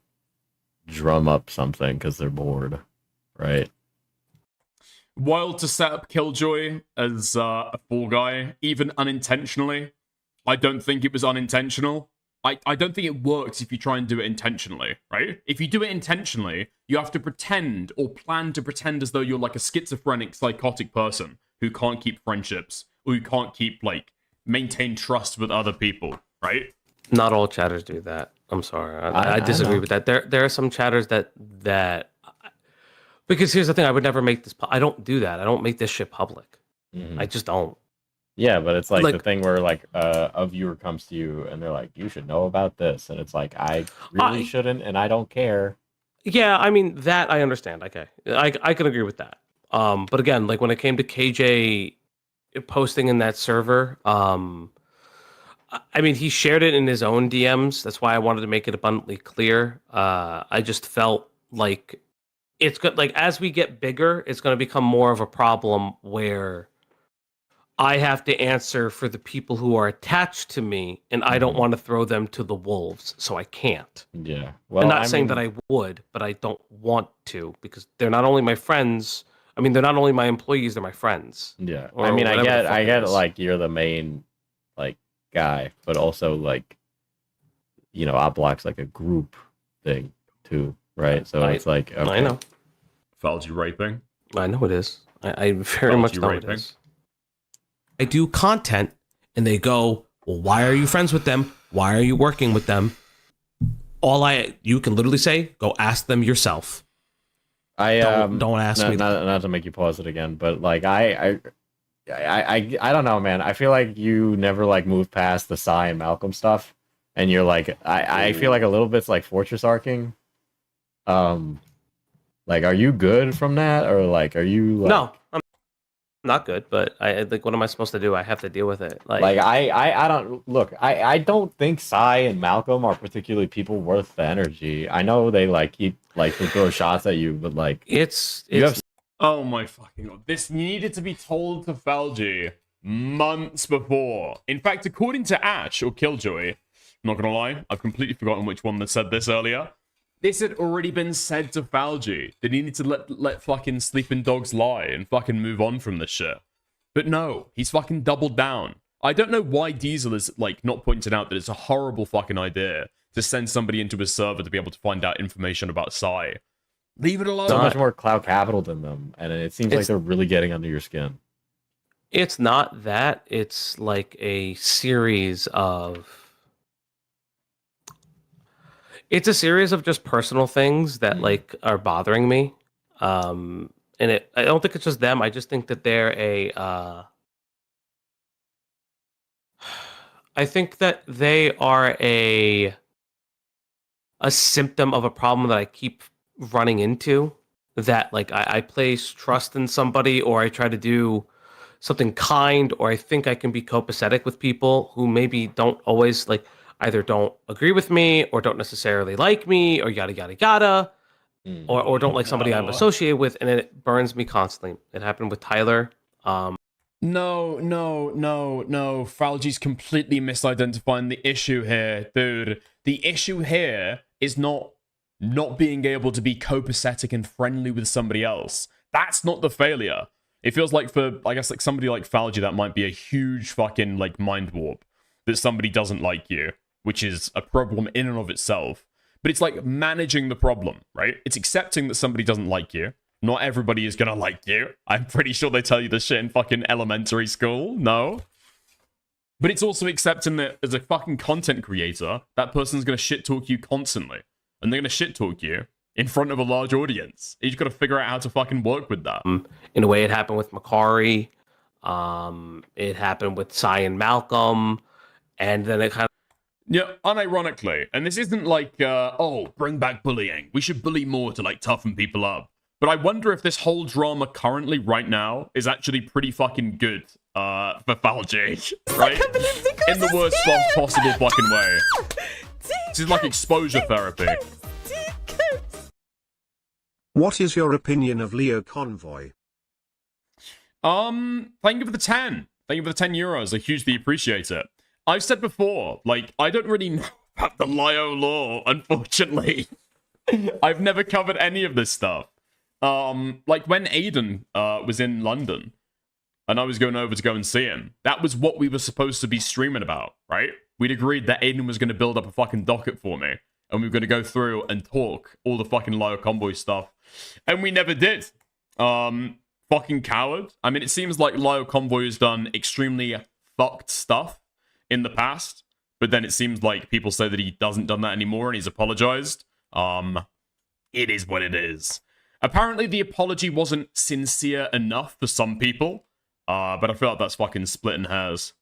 drum up something because they're bored, right? Wild to set up Killjoy as a fall guy, even unintentionally. I don't think it was unintentional. I don't think it works if you try and do it intentionally, right? If you do it intentionally, you have to pretend or plan to pretend as though you're like a schizophrenic, psychotic person who can't keep friendships or who can't keep, like, maintain trust with other people, right? Not all chatters do that. I'm sorry. I disagree with that. There are some chatters that because here's the thing, I would never make this I don't do that. I don't make this shit public. I just don't. Yeah, but it's like the thing where like a viewer comes to you and they're like, you should know about this, and it's like, I really shouldn't, and I don't care. Yeah, I mean, that I understand. Okay, I can agree with that. But again, like when it came to KJ posting in that server, I mean, he shared it in his own DMs. That's why I wanted to make it abundantly clear. I just felt like it's good. Like as we get bigger, it's going to become more of a problem where I have to answer for the people who are attached to me, and I don't want to throw them to the wolves, so I can't. Yeah. Well, I'm not saying that I would, but I don't want to, because they're not only my friends. I mean, they're not only my employees; they're my friends. Yeah. I mean, I get like you're the main like guy, but also like, you know, Oblak's like a group thing too, right? So it's like, okay. I know. Falgi raping. I know it is. I very much know it is. I do content, and they go, well, why are you friends with them? Why are you working with them? You can literally say, go ask them yourself. Don't ask me. Not to make you pause it again, but like I don't know, man. I feel like you never like move past the Psy and Malcolm stuff, and you're like, I feel like a little bit's like fortress arcing. Like, are you good from that, or like, are you? Like... No, I'm not good. But I like, what am I supposed to do? I have to deal with it. Like I don't look. I don't think Psy and Malcolm are particularly people worth the energy. I know they like keep like to throw shots at you, but like oh my fucking god! This needed to be told to Falgi months before. In fact, according to Ash or Killjoy, I'm not gonna lie, I've completely forgotten which one that said this earlier. This had already been said to Falgi. They needed to let fucking sleeping dogs lie and fucking move on from this shit. But no, he's fucking doubled down. I don't know why Diesel is like not pointed out that it's a horrible fucking idea to send somebody into his server to be able to find out information about Psy. Leave it alone. So much more cloud capital than them, and it seems like they're really getting under your skin. It's not that. It's like a series of... It's a series of just personal things that like are bothering me. And I don't think it's just them. I just think that they're I think that they are a symptom of a problem that I keep running into, that like I place trust in somebody, or I try to do something kind, or I think I can be copacetic with people who maybe don't always like either don't agree with me or don't necessarily like me or yada yada yada, or don't like somebody I'm associated with, and it burns me constantly. It happened with Tyler. No. Falgi's completely misidentifying the issue here, dude. The issue here is not being able to be copacetic and friendly with somebody else. That's not the failure. It feels like for, I guess, like somebody like Falgi, that might be a huge fucking like mind warp that somebody doesn't like you, which is a problem in and of itself. But it's like managing the problem, right? It's accepting that somebody doesn't like you. Not everybody is gonna like you. I'm pretty sure they tell you this shit in fucking elementary school. No. But it's also accepting that as a fucking content creator, that person's gonna shit talk you constantly. And they're gonna shit talk you in front of a large audience. You just got to figure out how to fucking work with that. In a way, it happened with Makari. It happened with Cy and Malcolm, and then it kind of. Yeah, unironically, and this isn't like, oh, bring back bullying. We should bully more to like toughen people up. But I wonder if this whole drama currently, right now, is actually pretty fucking good for Falgi, right? In the worst possible fucking way. This is like exposure therapy. What is your opinion of Leo Convoy? Thank you for the 10. Thank you for the 10 euros. I hugely appreciate it. I've said before, like, I don't really know about the Lio law, unfortunately. I've never covered any of this stuff. Like, when Aiden was in London, and I was going over to go and see him, that was what we were supposed to be streaming about, right? We'd agreed that Aiden was going to build up a fucking docket for me, and we were going to go through and talk all the fucking Lio Convoy stuff, and we never did. Fucking coward. I mean, it seems like Lio Convoy has done extremely fucked stuff in the past, but then it seems like people say that he doesn't done that anymore and he's apologized. It is what it is. Apparently the apology wasn't sincere enough for some people, but I feel like that's fucking splitting hairs.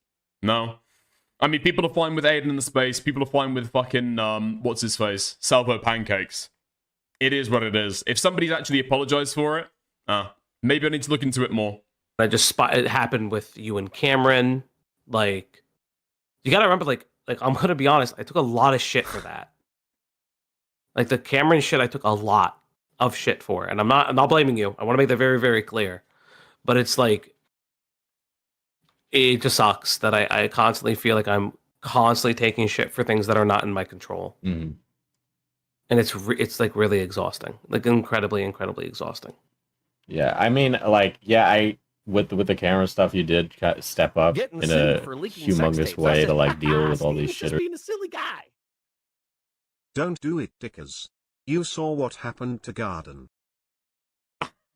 No? I mean, people are fine with Aiden in the space, people are fine with fucking, what's his face? Salvo Pancakes. It is what it is. If somebody's actually apologized for it, maybe I need to look into it more. I just it happened with you and Cameron. Like, you gotta remember, like I'm gonna be honest, I took a lot of shit for that. Like the Cameron shit, I took a lot of shit for, and I'm not blaming you. I want to make that very, very clear. But it's like, it just sucks that I constantly feel like I'm constantly taking shit for things that are not in my control, and it's like really exhausting, like incredibly exhausting. Yeah, I mean, like, yeah, with the camera stuff, you did step up in a humongous way to like deal with all these shitters. Being a silly guy. Don't do it, dickers. You saw what happened to Garden.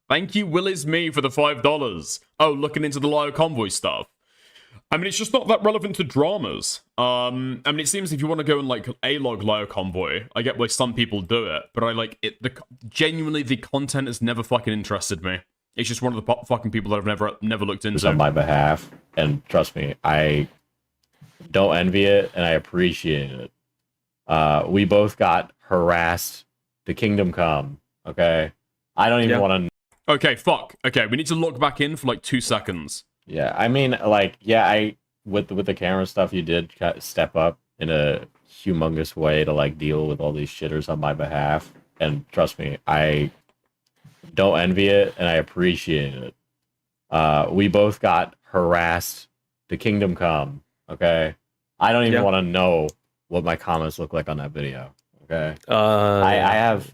Thank you, Will Is Me, for the $5. Oh, looking into the Lio Convoy stuff. I mean, it's just not that relevant to dramas. I mean, it seems if you want to go and like A-log Lio Convoy, I get why some people do it, but I like it. Genuinely, the content has never fucking interested me. It's just one of the fucking people that I've never looked into. On my behalf, and trust me, I don't envy it, and I appreciate it. We both got harassed to Kingdom Come. Okay, I don't even want to. Okay, fuck. Okay, we need to log back in for like 2 seconds. Yeah, I mean, like, yeah, with the camera stuff, you did step up in a humongous way to like deal with all these shitters on my behalf, and trust me, I don't envy it, and I appreciate it. We both got harassed to Kingdom Come. Okay, I don't even want to know what my comments look like on that video. Okay, I have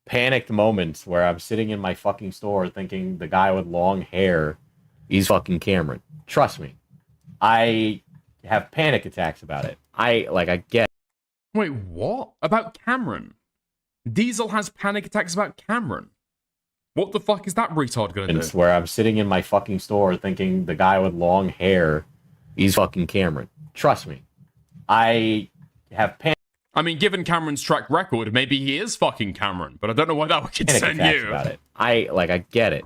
panicked moments where I'm sitting in my fucking store thinking the guy with long hair, he's fucking Cameron. Trust me, I have panic attacks about it. I get. Wait, what? About Cameron? Diesel has panic attacks about Cameron? What the fuck is that retard gonna do? It's where I'm sitting in my fucking store thinking the guy with long hair, he's fucking Cameron. Trust me, I have panic. I mean, given Cameron's track record, maybe he is fucking Cameron, but I don't know why that would concern you. About it. I get it.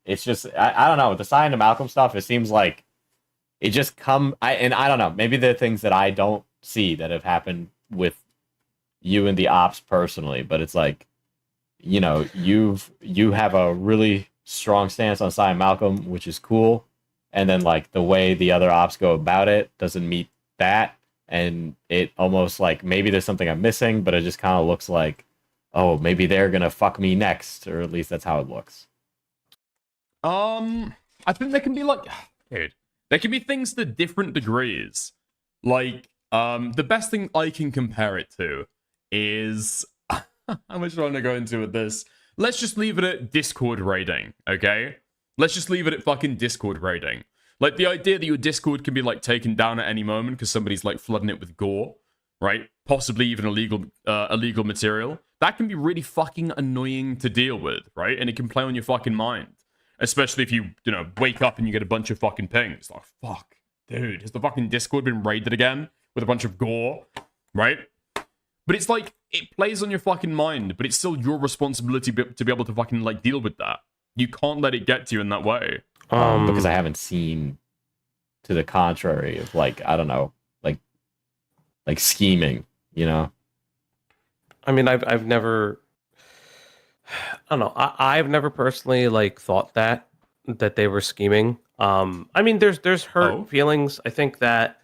It's just I don't know, with the Cy and Malcolm stuff, it seems like it just I don't know, maybe the things that I don't see that have happened with you and the ops personally, but it's like, you know, you have a really strong stance on Cy and Malcolm, which is cool, and then like the way the other ops go about it doesn't meet that, and it almost like maybe there's something I'm missing, but it just kind of looks like, oh, maybe they're gonna fuck me next, or at least that's how it looks. I think there can be like, dude, there can be things to different degrees. Like, the best thing I can compare it to is, how much do I want to go into with this? Let's just leave it at Discord raiding, okay? Let's just leave it at fucking Discord raiding. Like, the idea that your Discord can be, like, taken down at any moment because somebody's, like, flooding it with gore, right? Possibly even illegal material. That can be really fucking annoying to deal with, right? And it can play on your fucking mind. Especially if you know, wake up and you get a bunch of fucking pings. Like, fuck, dude, has the fucking Discord been raided again with a bunch of gore, right? But it's like, it plays on your fucking mind, but it's still your responsibility to be able to fucking, like, deal with that. You can't let it get to you in that way. Because I haven't seen to the contrary of, like, I don't know, like scheming, you know? I mean, I've never, I don't know, I've never personally, like, thought that they were scheming. I mean, there's hurt feelings. I think that,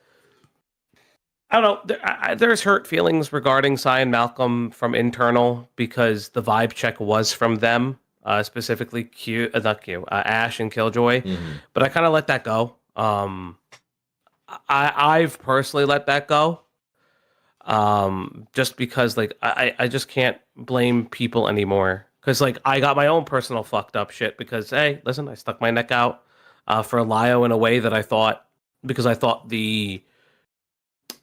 I don't know, there's hurt feelings regarding Cy and Malcolm from internal because the vibe check was from them, specifically Ash and Killjoy. But I kind of let that go. I've personally let that go. Just because, like, I just can't blame people anymore. Because, like, I got my own personal fucked up shit because, hey, listen, I stuck my neck out for Lio in a way that I thought, because I thought the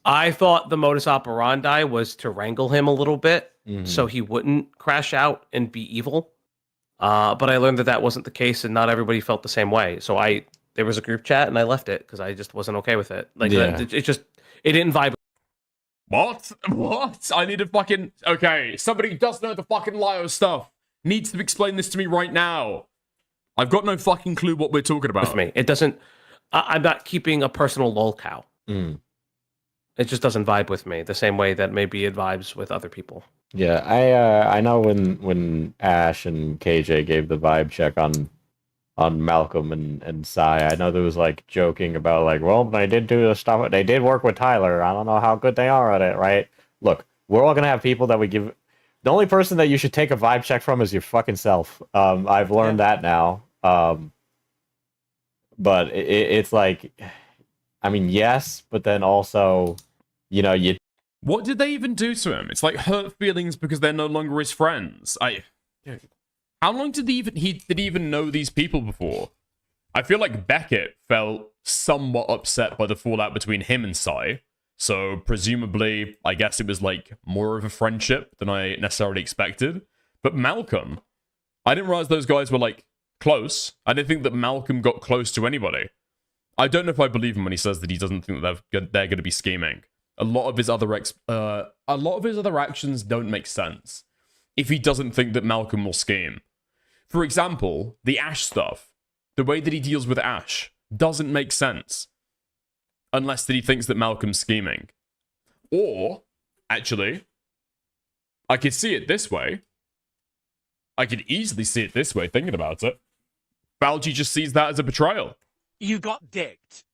modus operandi was to wrangle him a little bit so he wouldn't crash out and be evil. But I learned that wasn't the case and not everybody felt the same way. So there was a group chat and I left it because I just wasn't okay with it. Like, it didn't vibe. What? I need to fucking... Okay, somebody who does know the fucking Lio stuff needs to explain this to me right now. I've got no fucking clue what we're talking about. With me. It doesn't... I'm not keeping a personal lolcow. It just doesn't vibe with me the same way that maybe it vibes with other people. Yeah, I know when Ash and KJ gave the vibe check on Malcolm and Cy, I know there was, like, joking about, like, well, they did do the stuff, they did work with Tyler, I don't know how good they are at it, right? Look, we're all gonna have people that we give... The only person that you should take a vibe check from is your fucking self. I've learned that now. But it's like, I mean, yes, but then also, you know, What did they even do to him? It's like hurt feelings because they're no longer his friends. How long did he even know these people before? I feel like Becket felt somewhat upset by the fallout between him and Cy. So presumably, I guess it was like more of a friendship than I necessarily expected. But Malcolm, I didn't realize those guys were like close. I didn't think that Malcolm got close to anybody. I don't know if I believe him when he says that he doesn't think that they're going to be scheming. A lot of his other actions don't make sense if he doesn't think that Malcolm will scheme. For example, the Ash stuff, the way that he deals with Ash doesn't make sense unless that he thinks that Malcolm's scheming. Or, actually, I could see it this way. I could easily see it this way, thinking about it. Falgi just sees that as a betrayal. You got dicked.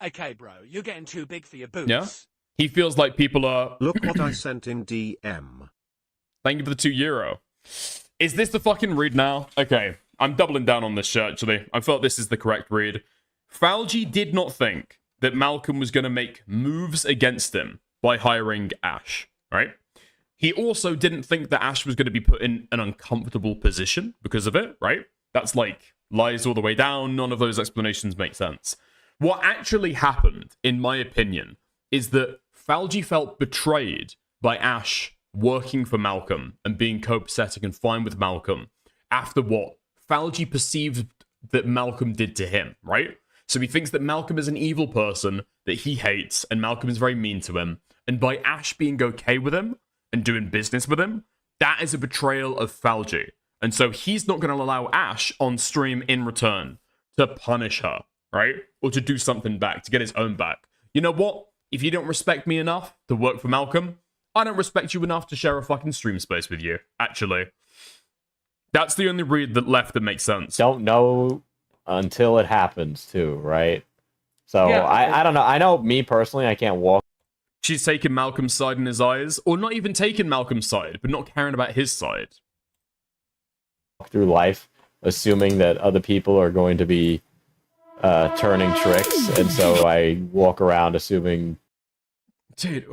Okay, bro, you're getting too big for your boots. Yeah? He feels like people are... Look what I sent in DM. Thank you for the €2. Is this the fucking read now? Okay, I'm doubling down on this shit, actually. I felt this is the correct read. Falgi did not think that Malcolm was going to make moves against him by hiring Ash, right? He also didn't think that Ash was going to be put in an uncomfortable position because of it, right? That's like lies all the way down. None of those explanations make sense. What actually happened, in my opinion, is that Falgi felt betrayed by Ash working for Malcolm and being copacetic and fine with Malcolm after what Falgi perceived that Malcolm did to him, right? So he thinks that Malcolm is an evil person that he hates and Malcolm is very mean to him. And by Ash being okay with him and doing business with him, that is a betrayal of Falgi. And so he's not going to allow Ash on stream in return to punish her, right? Or to do something back, to get his own back. You know what? If you don't respect me enough to work for Malcolm, I don't respect you enough to share a fucking stream space with you, actually. That's the only read that left that makes sense. Don't know until it happens, too, right? So, yeah, I don't know. I know, me personally, I can't walk. She's taking Malcolm's side in his eyes, or not even taking Malcolm's side, but not caring about his side. Through life, assuming that other people are going to be turning tricks, and so I walk around assuming... Dude,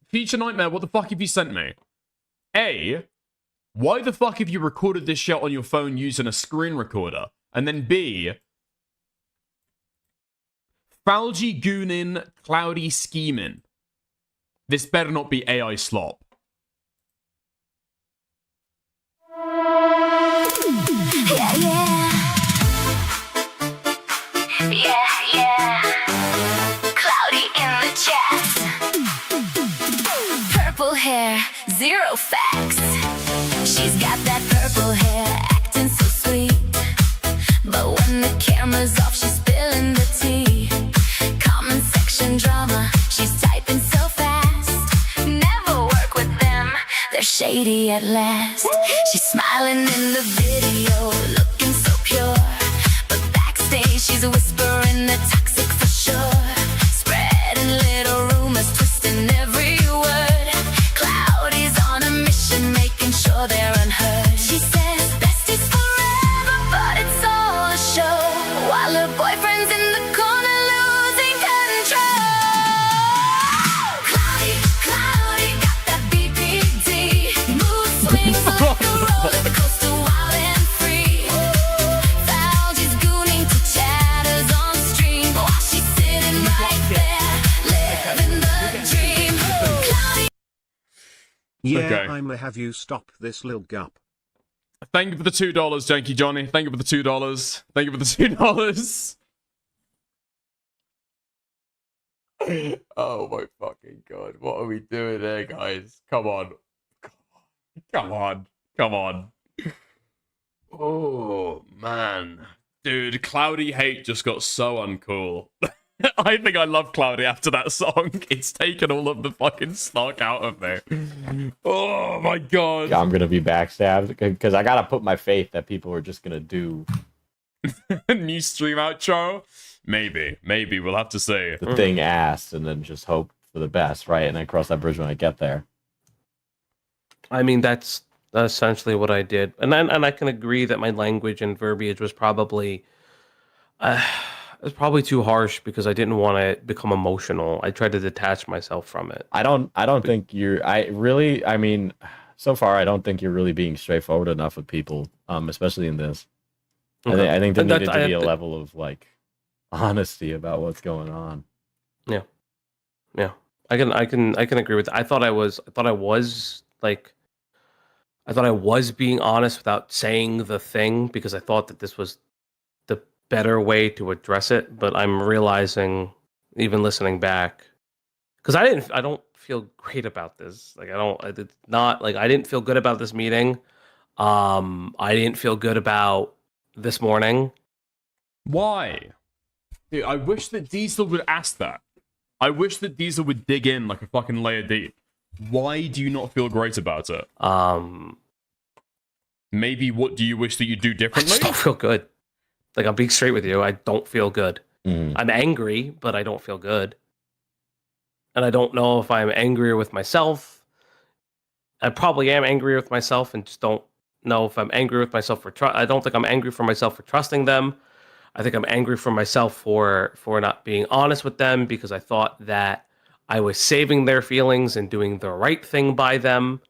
Future Nightmare, what the fuck have you sent me? A, why the fuck have you recorded this shit on your phone using a screen recorder? And then B, Falgi goonin, cloudy scheming. This better not be AI slop. Yeah, yeah. Yeah, yeah. Cloudy in the chat. Purple zero facts. She's got that purple hair, acting so sweet. But when the camera's off, she's spilling the tea. Comment section drama, she's typing so fast. Never work with them, they're shady at last. She's smiling in the video, looking so pure. But backstage, she's whispering the toxic for sure. Spreading little rumors, twisting every word. Cloudy's on a mission, making sure they're unheard. She says besties forever, but it's all a show. While her boyfriend's in the corner losing control. Cloudy, cloudy, got that BPD. Mood swings like a roller coaster, wild and free. Falgi's gooning to chatters on stream while she's sitting right there, living the dream. Cloudy. Yeah, Okay. I'ma have you stop this lil gup. Thank you for the $2, Janky Johnny. Thank you for the $2. Thank you for the $2. Oh my fucking god. What are we doing there, guys? Come on. Come on. Come on. Oh, man. Dude, Cloudy Hate just got so uncool. I think I love Cloudy after that song. It's taken all of the fucking snark out of me. Oh my god. I'm gonna be backstabbed because I gotta put my faith that people are just gonna do New stream outro? Maybe. Maybe. We'll have to see. the thing asked and then just hope for the best, right? And then cross that bridge when I get there. I mean, that's essentially what I did, and I can agree that my language and verbiage was probably too harsh because I didn't want to become emotional. I tried to detach myself from it. I don't think you're. I mean, so far I don't think you're really being straightforward enough with people, especially in this. Okay. I think there And needed that- to I be a have to- level of like honesty about what's going on. Yeah, I can agree with that. I thought I was being honest without saying the thing because I thought that this was the better way to address it. But I'm realizing, even listening back, because I don't feel great about this. Like I didn't feel good about this meeting. I didn't feel good about this morning. Why? Dude, I wish that Diesel would ask that. I wish that Diesel would dig in like a fucking layer deep. Why do you not feel great about it? Maybe what do you wish that you do I differently? just don't feel good. Like, I'm being straight with you. I don't feel good. Mm. I'm angry, but I don't feel good. And I don't know if I'm angrier with myself. I probably am angry with myself and just don't know if I'm angry with myself for I don't think I'm angry for myself for trusting them. I think I'm angry for myself for not being honest with them because I thought that I was saving their feelings and doing the right thing by them.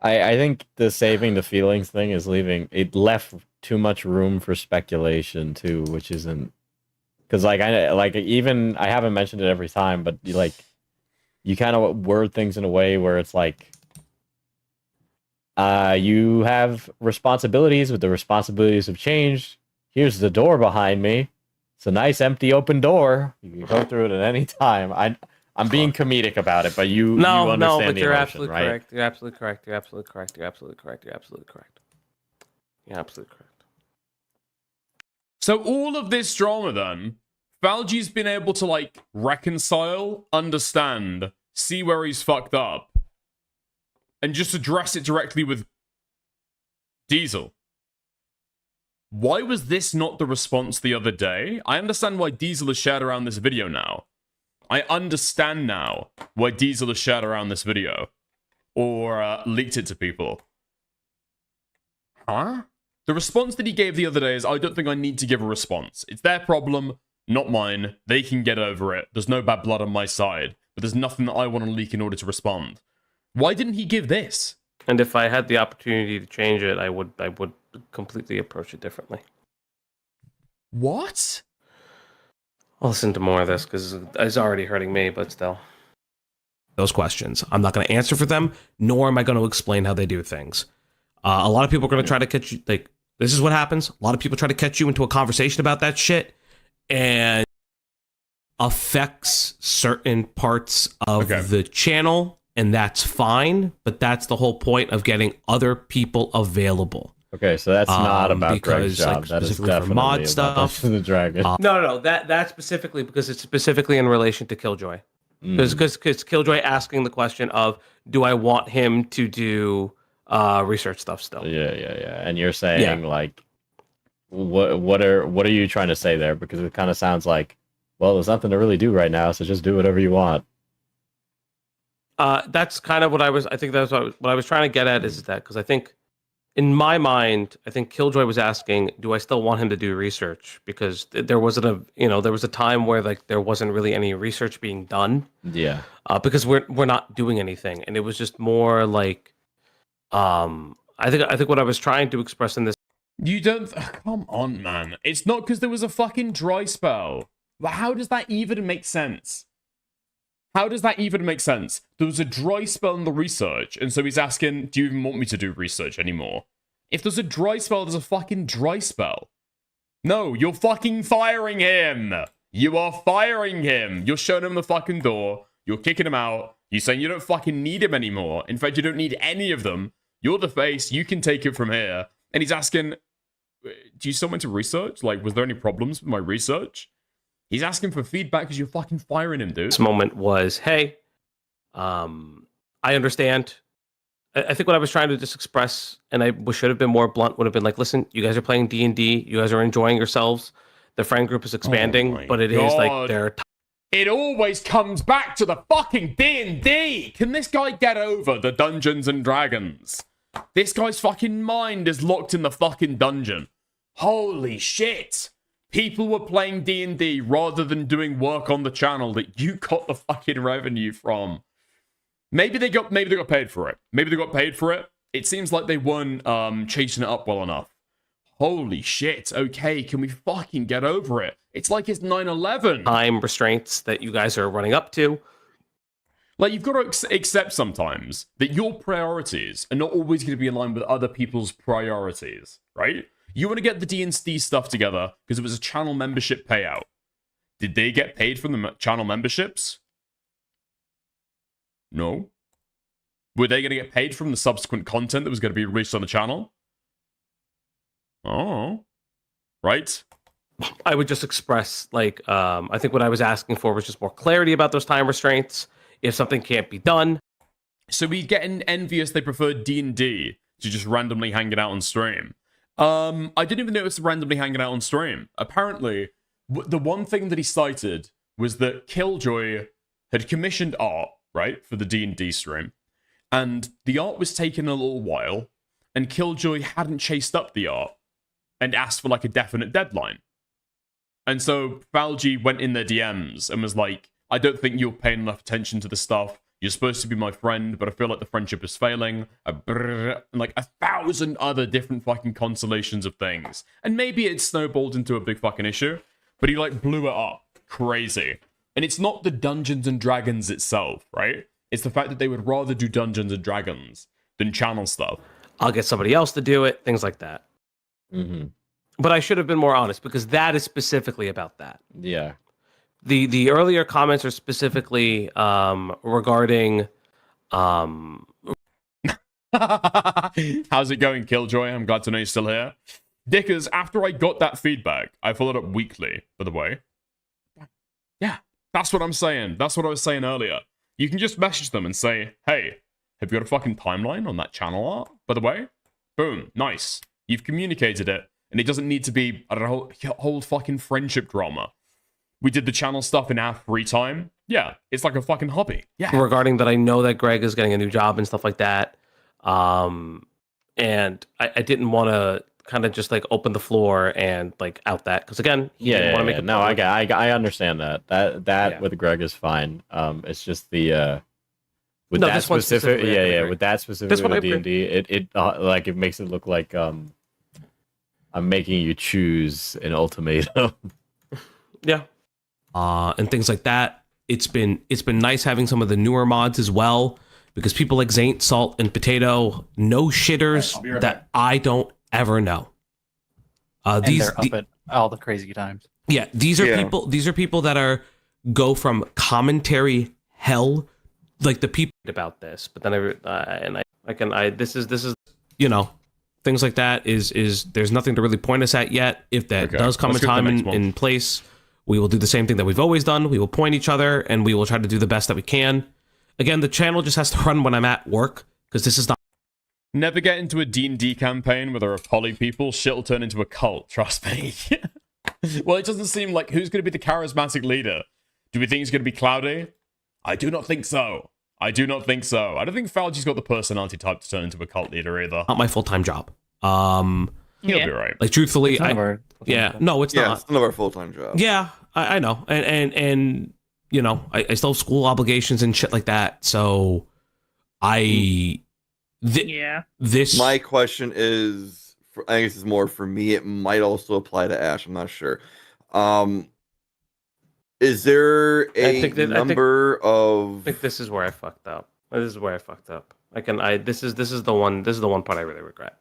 I think the saving the feelings thing is it left too much room for speculation too, which isn't because I haven't mentioned it every time, but you kind of word things in a way where it's like you have responsibilities, but the responsibilities have changed. Here's the door behind me. It's a nice empty open door. You can go through it at any time. I'm being comedic about it, but you understand but the you're emotion, absolutely right? correct. You're absolutely correct. You're absolutely correct. You're absolutely correct. You're absolutely correct. You're absolutely correct. So all of this drama then, Falgi's been able to reconcile, understand, see where he's fucked up, and just address it directly with Diesel. Why was this not the response the other day? I understand why Diesel has shared around this video now. I understand now why Diesel has shared around this video. Or leaked it to people. Huh? The response that he gave the other day is, I don't think I need to give a response. It's their problem, not mine. They can get over it. There's no bad blood on my side. But there's nothing that I want to leak in order to respond. Why didn't he give this? And if I had the opportunity to change it, I would completely approach it differently. What? I'll listen to more of this because it's already hurting me, but still. Those questions. I'm not going to answer for them, nor am I going to explain how they do things. A lot of people are going to try to catch you. This is what happens. A lot of people try to catch you into a conversation about that shit and affects certain parts of the channel and that's fine, but that's the whole point of getting other people available. Okay, so that's not about Greg's job. Like, that is specifically definitely for mod about stuff. the Dragon. No. That's specifically because it's specifically in relation to Killjoy. Because Killjoy asking the question of, do I want him to do research stuff still? Yeah. And you're saying like, what are you trying to say there? Because it kind of sounds like, well, there's nothing to really do right now, so just do whatever you want. That's kind of what I think that's what I was trying to get at is that because I think in my mind, I think Killjoy was asking, do I still want him to do research? Because there was a time where like there wasn't really any research being done. Yeah. Because we're not doing anything, and it was just more like, I think what I was trying to express in this. You don't. Come on, man. It's not because there was a fucking dry spell. But how does that even make sense? How does that even make sense? There was a dry spell in the research, and so he's asking, do you even want me to do research anymore? If there's a dry spell, there's a fucking dry spell. No, you're fucking firing him. You are firing him. You're showing him the fucking door. You're kicking him out. You're saying you don't fucking need him anymore. In fact, you don't need any of them. You're the face. You can take it from here. And he's asking, do you still want to research? Like, was there any problems with my research? He's asking for feedback because you're fucking firing him, dude. This moment was, hey, I understand. I think what I was trying to just express, and I should have been more blunt, would have been like, listen, you guys are playing D&D. You guys are enjoying yourselves. The friend group is expanding, but it is like they're... It always comes back to the fucking D&D. Can this guy get over the Dungeons and Dragons? This guy's fucking mind is locked in the fucking dungeon. Holy shit. People were playing D&D rather than doing work on the channel that you got the fucking revenue from. Maybe they got paid for it. Maybe they got paid for it. It seems like they weren't chasing it up well enough. Holy shit. Okay, can we fucking get over it? It's like it's 9/11. Time restraints that you guys are running up to. Like, you've got to accept sometimes that your priorities are not always going to be in line with other people's priorities, right? You want to get the D&D stuff together because it was a channel membership payout. Did they get paid from the channel memberships? No. Were they going to get paid from the subsequent content that was going to be released on the channel? Oh. Right? I would just express, like, I think what I was asking for was just more clarity about those time restraints. If something can't be done. So we getting envious they preferred D&D to just randomly hanging out on stream. I didn't even notice randomly hanging out on stream. Apparently, the one thing that he cited was that Killjoy had commissioned art, right, for the D&D stream. And the art was taking a little while, and Killjoy hadn't chased up the art and asked for, like, a definite deadline. And so Falgi went in their DMs and was like, I don't think you're paying enough attention to the stuff. You're supposed to be my friend, but I feel like the friendship is failing. And like 1,000 other different fucking constellations of things. And maybe it snowballed into a big fucking issue, but he like blew it up crazy. And it's not the Dungeons and Dragons itself, right? It's the fact that they would rather do Dungeons and Dragons than channel stuff. I'll get somebody else to do it, things like that. Mm-hmm. But I should have been more honest because that is specifically about that. Yeah. The earlier comments are specifically regarding How's it going, Killjoy? I'm glad to know you're still here. Dickers, after I got that feedback, I followed up weekly, by the way. Yeah, that's what I'm saying. That's what I was saying earlier. You can just message them and say, hey, have you got a fucking timeline on that channel art, by the way? Boom, nice. You've communicated it, and it doesn't need to be a whole fucking friendship drama. We did the channel stuff in our free time. Yeah, it's like a fucking hobby. Yeah. Regarding that, I know that Greg is getting a new job and stuff like that. And I didn't want to kind of just like open the floor and like out that because again, he didn't want to make it. No, I understand that. That with Greg is fine. It's just the with that specific, with that specific with D&D, it like it makes it look like I'm making you choose an ultimatum. Yeah. And things like that. It's been nice having some of the newer mods as well because people like Zaint, Salt, and Potato know shitters that I don't ever know. They're up at all the crazy times. Yeah, these are people that go from commentary hell, like the people about this, but then this is you know, things like that is there's nothing to really point us at yet. If that does come a time in place, we will do the same thing that we've always done. We will point each other and we will try to do the best that we can. Again, the channel just has to run when I'm at work, because this is not. Never get into a D&D campaign where there are poly people. Shit'll turn into a cult, trust me. Well, it doesn't seem like who's going to be the charismatic leader. Do we think it's going to be Cloudy? I do not think so. I do not think so. I don't think Falgi's got the personality type to turn into a cult leader either. Not my full-time job. He'll be right. Like, truthfully, It's it's not. It's none of our full-time job. Yeah, I know. And you know, I still have school obligations and shit like that. So this. My question is, I guess it's more for me. It might also apply to Ash. I'm not sure. Is there a number of? I think this is where I fucked up. This is the one part I really regret.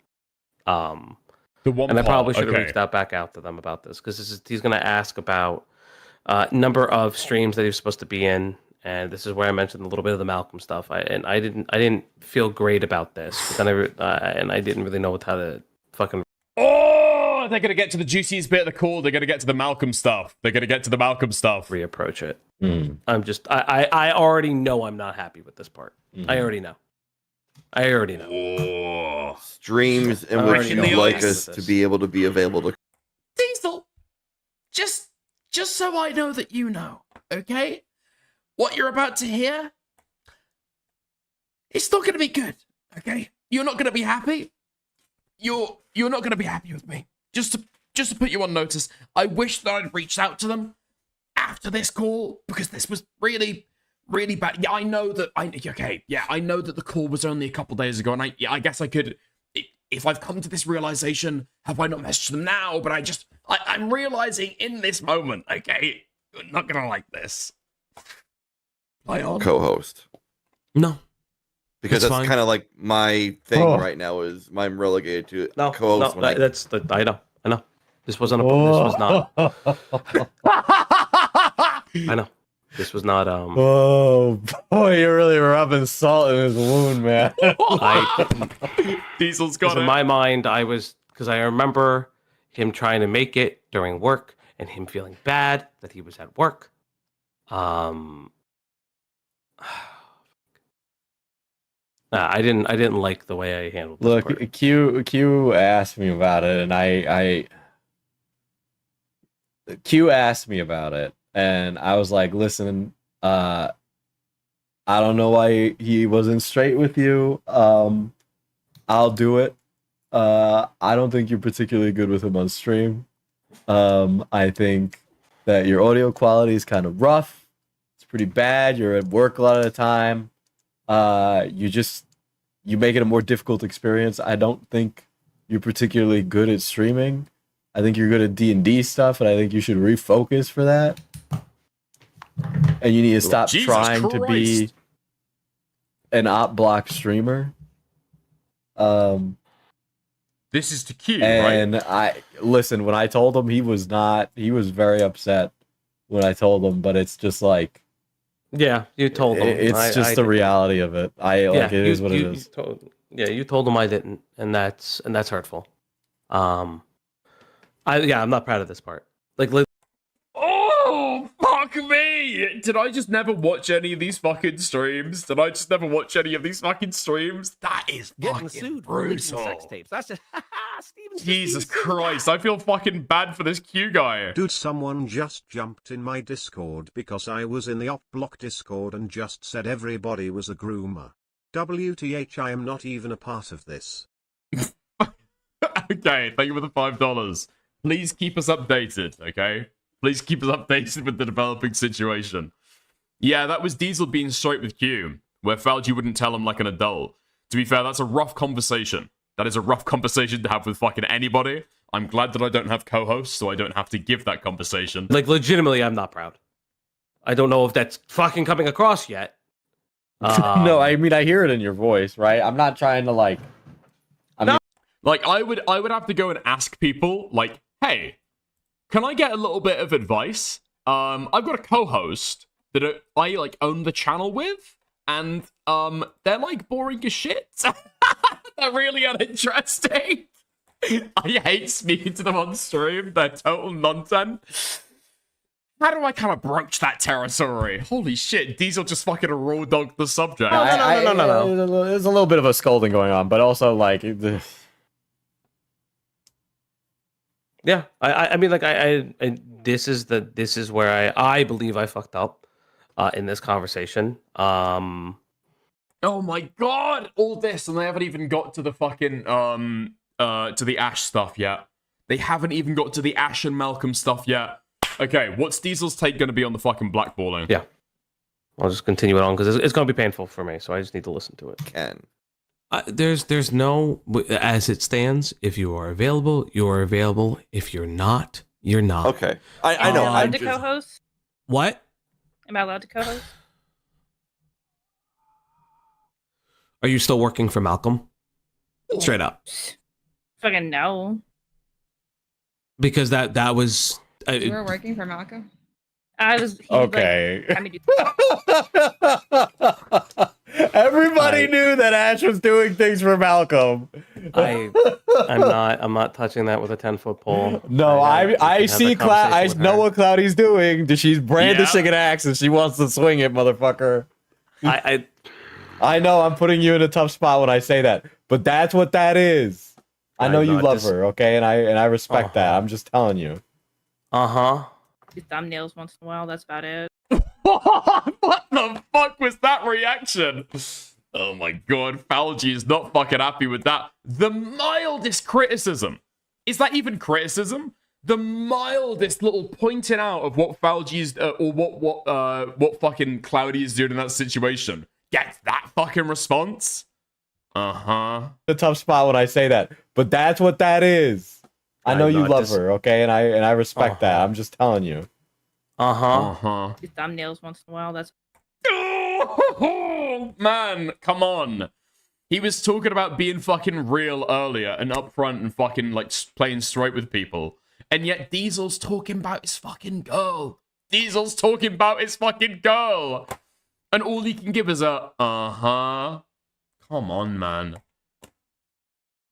The one, and I probably should have reached back out to them about this, because he's going to ask about number of streams that he was supposed to be in, and this is where I mentioned a little bit of the Malcolm stuff. I didn't feel great about this, but then I didn't really know how to fucking. Oh, they're gonna get to the juiciest bit of the call. They're gonna get to the Malcolm stuff. Reapproach it. I'm just I already know I'm not happy with this part. I already know. Oh. Streams in which you'd like us to be able to be available to. Diesel, just so I know that you know, okay? What you're about to hear, it's not going to be good, okay? You're not going to be happy. You're not going to be happy with me. Just to put you on notice, I wish that I'd reached out to them after this call, because this was really, really bad. Yeah, I know that I know that the call was only a couple days ago, and I guess I could, if I've come to this realization, have I not messaged them now? But I'm realizing in this moment, okay, you're not gonna like this. Play on. Co-host. No. Because that's kind of like my thing right now is I'm relegated to co-host. I know. This wasn't this was not. I know. This was not. Oh boy, you're really rubbing salt in his wound, man. Diesel's got it. In my mind, because I remember him trying to make it during work and him feeling bad that he was at work. I didn't like the way I handled this. Look, part. Q asked me about it, and Q asked me about it, and I was like, listen, I don't know why he wasn't straight with you. I'll do it. I don't think you're particularly good with him on stream. I think that your audio quality is kind of rough. It's pretty bad. You're at work a lot of the time. You make it a more difficult experience. I don't think you're particularly good at streaming. I think you're good at D&D stuff, and I think you should refocus for that. And you need to stop trying to be an op block streamer. This is to Q, and right? Listen, when I told him, he was very upset when I told him, but it's just like, yeah, you told him. It's just the reality of it. It is what it is. You told him I didn't, and that's hurtful. I'm not proud of this part. Oh, fuck me! Did I just never watch any of these fucking streams? That is fucking brutal. Sex tapes. That's just Jesus Christ, I feel fucking bad for this Q guy. Dude, someone just jumped in my Discord because I was in the op block Discord and just said everybody was a groomer. WTH, I am not even a part of this. Okay, thank you for the $5. Please keep us updated, okay? Please keep us updated with the developing situation. Yeah, that was Diesel being straight with Q, where Falgi wouldn't tell him like an adult. To be fair, that's a rough conversation. That is a rough conversation to have with fucking anybody. I'm glad that I don't have co-hosts, so I don't have to give that conversation. Legitimately, I'm not proud. I don't know if that's fucking coming across yet. No, I mean, I hear it in your voice, right? I'm not trying to I would have to go and ask people, like, hey, can I get a little bit of advice? I've got a co-host that I own the channel with, and they're like boring as shit. They're really uninteresting. I hate speaking to them on stream. They're total nonsense. How do I kind of broach that territory? Holy shit, Diesel just fucking raw dogged the subject. No. There's a little bit of a scolding going on, but also like... Yeah, I mean, like, I this is where I believe I fucked up in this conversation. Oh my god, all this, and they haven't even got to the fucking to the Ash stuff yet. They haven't even got to the Ash and Malcolm stuff yet. Okay, what's Diesel's take going to be on the fucking blackballing? Yeah, I'll just continue it on because it's going to be painful for me, so I just need to listen to it. Ken. There's no, as it stands, if you are available, you are available. If you're not, you're not. Okay. I know. Am I allowed to co-host? What? Am I allowed to co-host? Are you still working for Malcolm? Straight up. Fucking no. Because that was... You were working for Malcolm? I was... Okay. Like, Everybody knew that Ash was doing things for Malcolm. I'm not touching that with a 10-foot pole. No, I see Cloud. I know what Cloudy's doing. She's brandishing an axe and she wants to swing it, motherfucker. I know I'm putting you in a tough spot when I say that, but that's what that is. I know you love her, okay, and I respect that. I'm just telling you. do thumbnails once in a while. That's about it. What the fuck was that reaction? Oh my god, Falgi is not fucking happy with that. The mildest criticism. Is that even criticism? The mildest little pointing out of what Falgi's or what fucking Cloudy is doing in that situation gets that fucking response. The tough spot when I say that, but that's what that is. I know you love her, okay, and I respect that. I'm just telling you. Do thumbnails once in a while. That's. Oh, man, come on. He was talking about being fucking real earlier and upfront and fucking like playing straight with people. And yet Diesel's talking about his fucking girl. Diesel's talking about his fucking girl. And all he can give is a, Come on, man.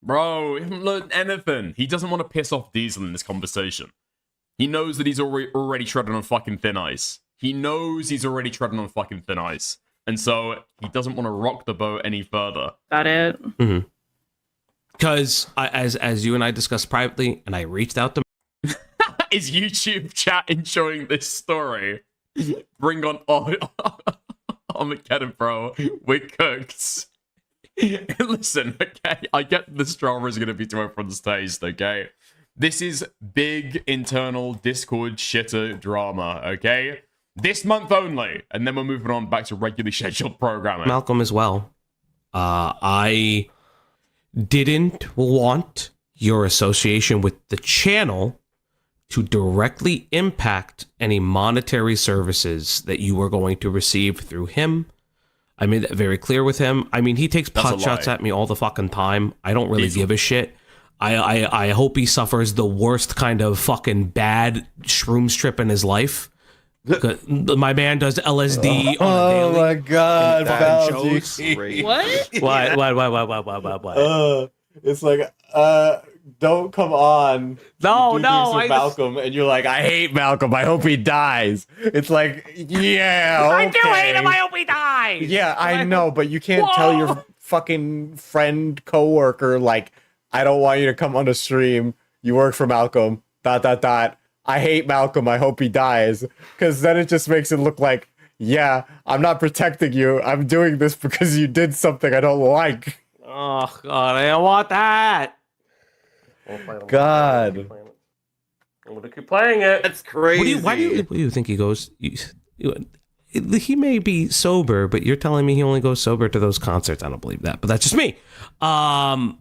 Bro, he hasn't learned anything. He doesn't want to piss off Diesel in this conversation. He knows that he's already treading on fucking thin ice. He knows he's already treading on fucking thin ice. And so he doesn't want to rock the boat any further. Got it. Because as you and I discussed privately, and I reached out to is YouTube chat enjoying this story? Bring on Armageddon, bro. We're cooked. Listen, okay, I get this drama is going to be to everyone's taste, okay? This is big internal Discord shitter drama, okay? This month only, and then we're moving on back to regularly scheduled programming. Malcolm as well. I didn't want your association with the channel to directly impact any monetary services that you were going to receive through him. I made that very clear with him. I mean, he takes pot shots at me all the fucking time. I don't really give a shit. I hope he suffers the worst kind of fucking bad shrooms trip in his life. My man does LSD on a daily. Oh my god, Falgi. What? It's like, don't come on. No, Malcolm, and you're like, I hate Malcolm. I hope he dies. It's like, yeah, okay. I do hate him. I hope he dies. Yeah, I know, but you can't tell your fucking friend, coworker, like, I don't want you to come on the stream. You work for Malcolm. ... I hate Malcolm. I hope he dies. Because then it just makes it look like, yeah, I'm not protecting you. I'm doing this because you did something I don't like. Oh god, I don't want that. God. I'm gonna keep playing it. That's crazy. What do you think he goes? He may be sober, but you're telling me he only goes sober to those concerts. I don't believe that, but that's just me. Well,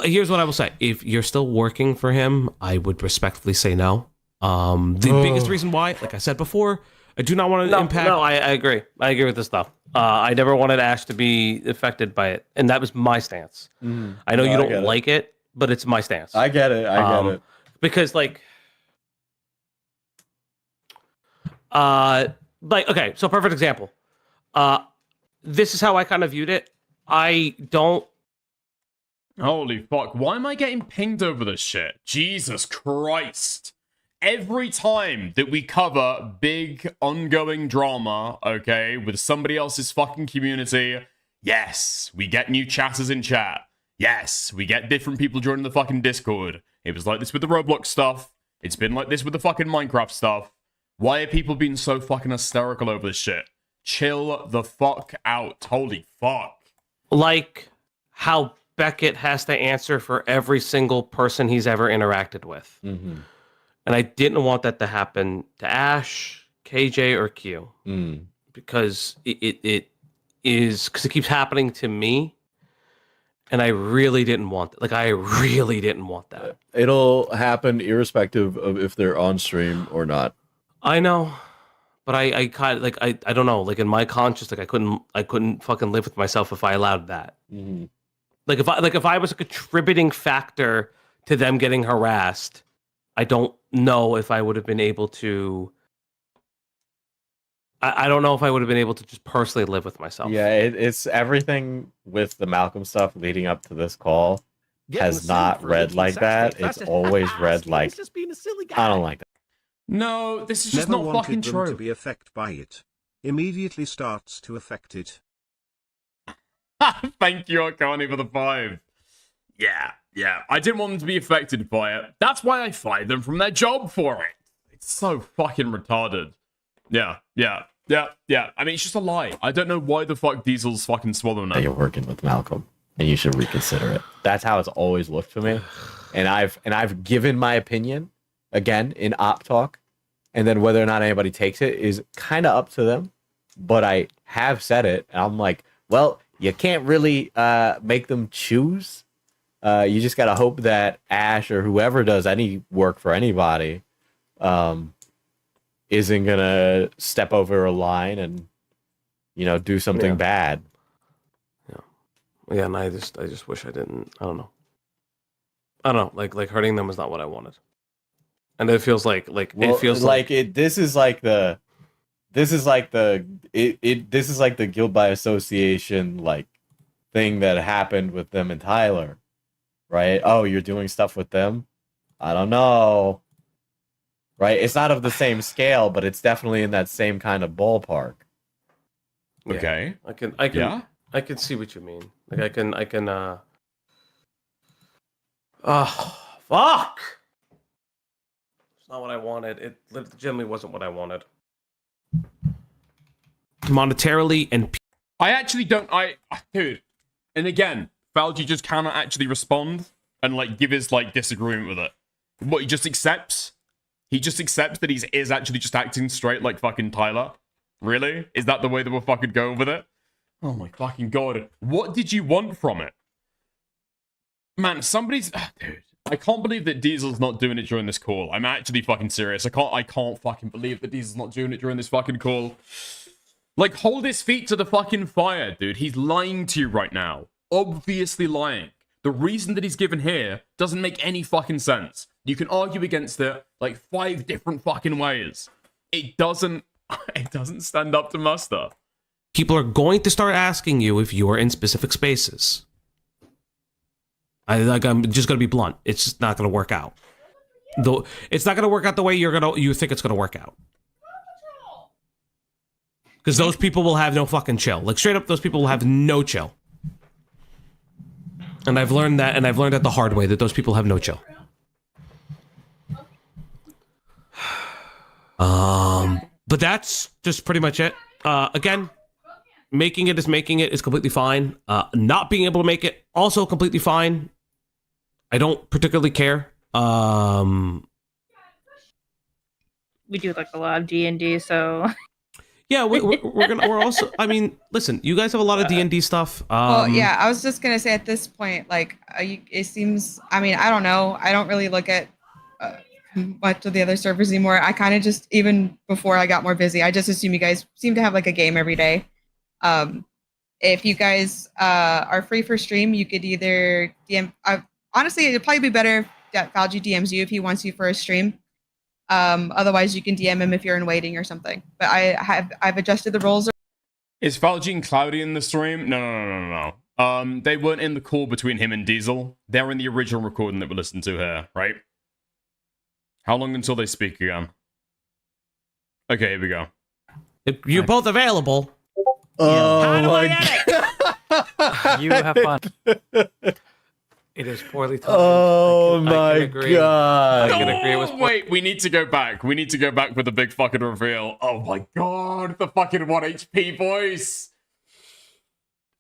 here's what I will say: if you're still working for him, I would respectfully say no. The biggest reason why, like I said before, I do not want to impact. No, I agree. I agree with this stuff. I never wanted Ash to be affected by it, and that was my stance. I know you don't like it, but it's my stance. I get it. I get it. Because okay, so perfect example. this is how I kind of viewed it. I don't. Holy fuck! Why am I getting pinged over this shit? Jesus Christ! Every time that we cover big ongoing drama, okay, with somebody else's fucking community, yes, we get new chatters in chat. Yes, we get different people joining the fucking Discord. It was like this with the Roblox stuff. It's been like this with the fucking Minecraft stuff. Why are people being so fucking hysterical over this shit? Chill the fuck out. Holy fuck. Like how Becket has to answer for every single person he's ever interacted with. Mm-hmm. And I didn't want that to happen to Ash, KJ, or Q. Because it is, because it keeps happening to me. And I really didn't want that. Like, I really didn't want that. It'll happen irrespective of if they're on stream or not. I know. But I kind of, like, I don't know. Like, in my conscience, like, I couldn't fucking live with myself if I allowed that. Mm-hmm. Like, if I was a contributing factor to them getting harassed, I don't know if I would have been able to. I don't know if I would have been able to just personally live with myself. Yeah, it's everything with the Malcolm stuff leading up to this call has not read like that. It's always read like, I don't like that. No, this is just Never not wanted fucking them true. to be affected by it. Immediately starts to affect it. Thank you, Akani, for the 5. Yeah. I didn't want them to be affected by it. That's why I fired them from their job for it. It's so fucking retarded. Yeah. I mean, it's just a lie. I don't know why the fuck Diesel's fucking swallowing it. You're working with Malcolm, and you should reconsider it. That's how it's always looked for me. And I've given my opinion, again, in op talk, and then whether or not anybody takes it is kind of up to them. But I have said it, and I'm like, well, you can't really make them choose. You just got to hope that Ash or whoever does any work for anybody isn't going to step over a line and, do something bad. Yeah, and I just wish I didn't. I don't know. Like hurting them is not what I wanted. And it feels like it feels like this is like the guilt by association like thing that happened with them and Tyler, right? Oh, you're doing stuff with them? I don't know. Right? It's not of the same scale, but it's definitely in that same kind of ballpark. Okay. I can see what you mean. Like I can oh fuck. It's not what I wanted. It legitimately wasn't what I wanted. Monetarily and I actually don't dude. And again, Falgi just cannot actually respond and like give his like disagreement with it. What he just accepts? He just accepts that he is actually just acting straight like fucking Tyler. Really? Is that the way that we're fucking going with it? Oh my fucking god. What did you want from it? Man, somebody's dude. I can't believe that Diesel's not doing it during this call. I'm actually fucking serious. I can't fucking believe that Diesel's not doing it during this fucking call. Like, hold his feet to the fucking fire, dude. He's lying to you right now. Obviously lying. The reason that he's given here doesn't make any fucking sense. You can argue against it like 5 different fucking ways. It doesn't stand up to muster. People are going to start asking you if you are in specific spaces. I'm just gonna be blunt. It's just not gonna work out. Though it's not gonna work out the way you think it's gonna work out. Because those people will have no fucking chill. Like straight up, those people will have no chill. And I've learned that, the hard way, that those people have no chill. But that's just pretty much it. Again, making it is completely fine. Not being able to make it, also completely fine. I don't particularly care. We do like a lot of D&D, so... Yeah, we're also. I mean, listen, you guys have a lot of D&D stuff. Well, yeah, I was just gonna say at this point, like, it seems. I mean, I don't know. I don't really look at much of the other servers anymore. I kind of just, even before I got more busy, I just assume you guys seem to have like a game every day. If you guys are free for stream, you could either DM. Honestly, it'd probably be better if Falgi DMs you if he wants you for a stream. Otherwise, you can DM him if you're in waiting or something. But I've adjusted the roles. Is Falgi and Cloudy in the stream? No. They weren't in the call between him and Diesel. They're in the original recording that we listened to here, right? How long until they speak again? Okay, here we go. If you're both available. Oh my God. You have fun. It is poorly timed. Oh I god. can agree with Wait, we need to go back. We need to go back with the big fucking reveal. Oh my god, the fucking 1 HP voice.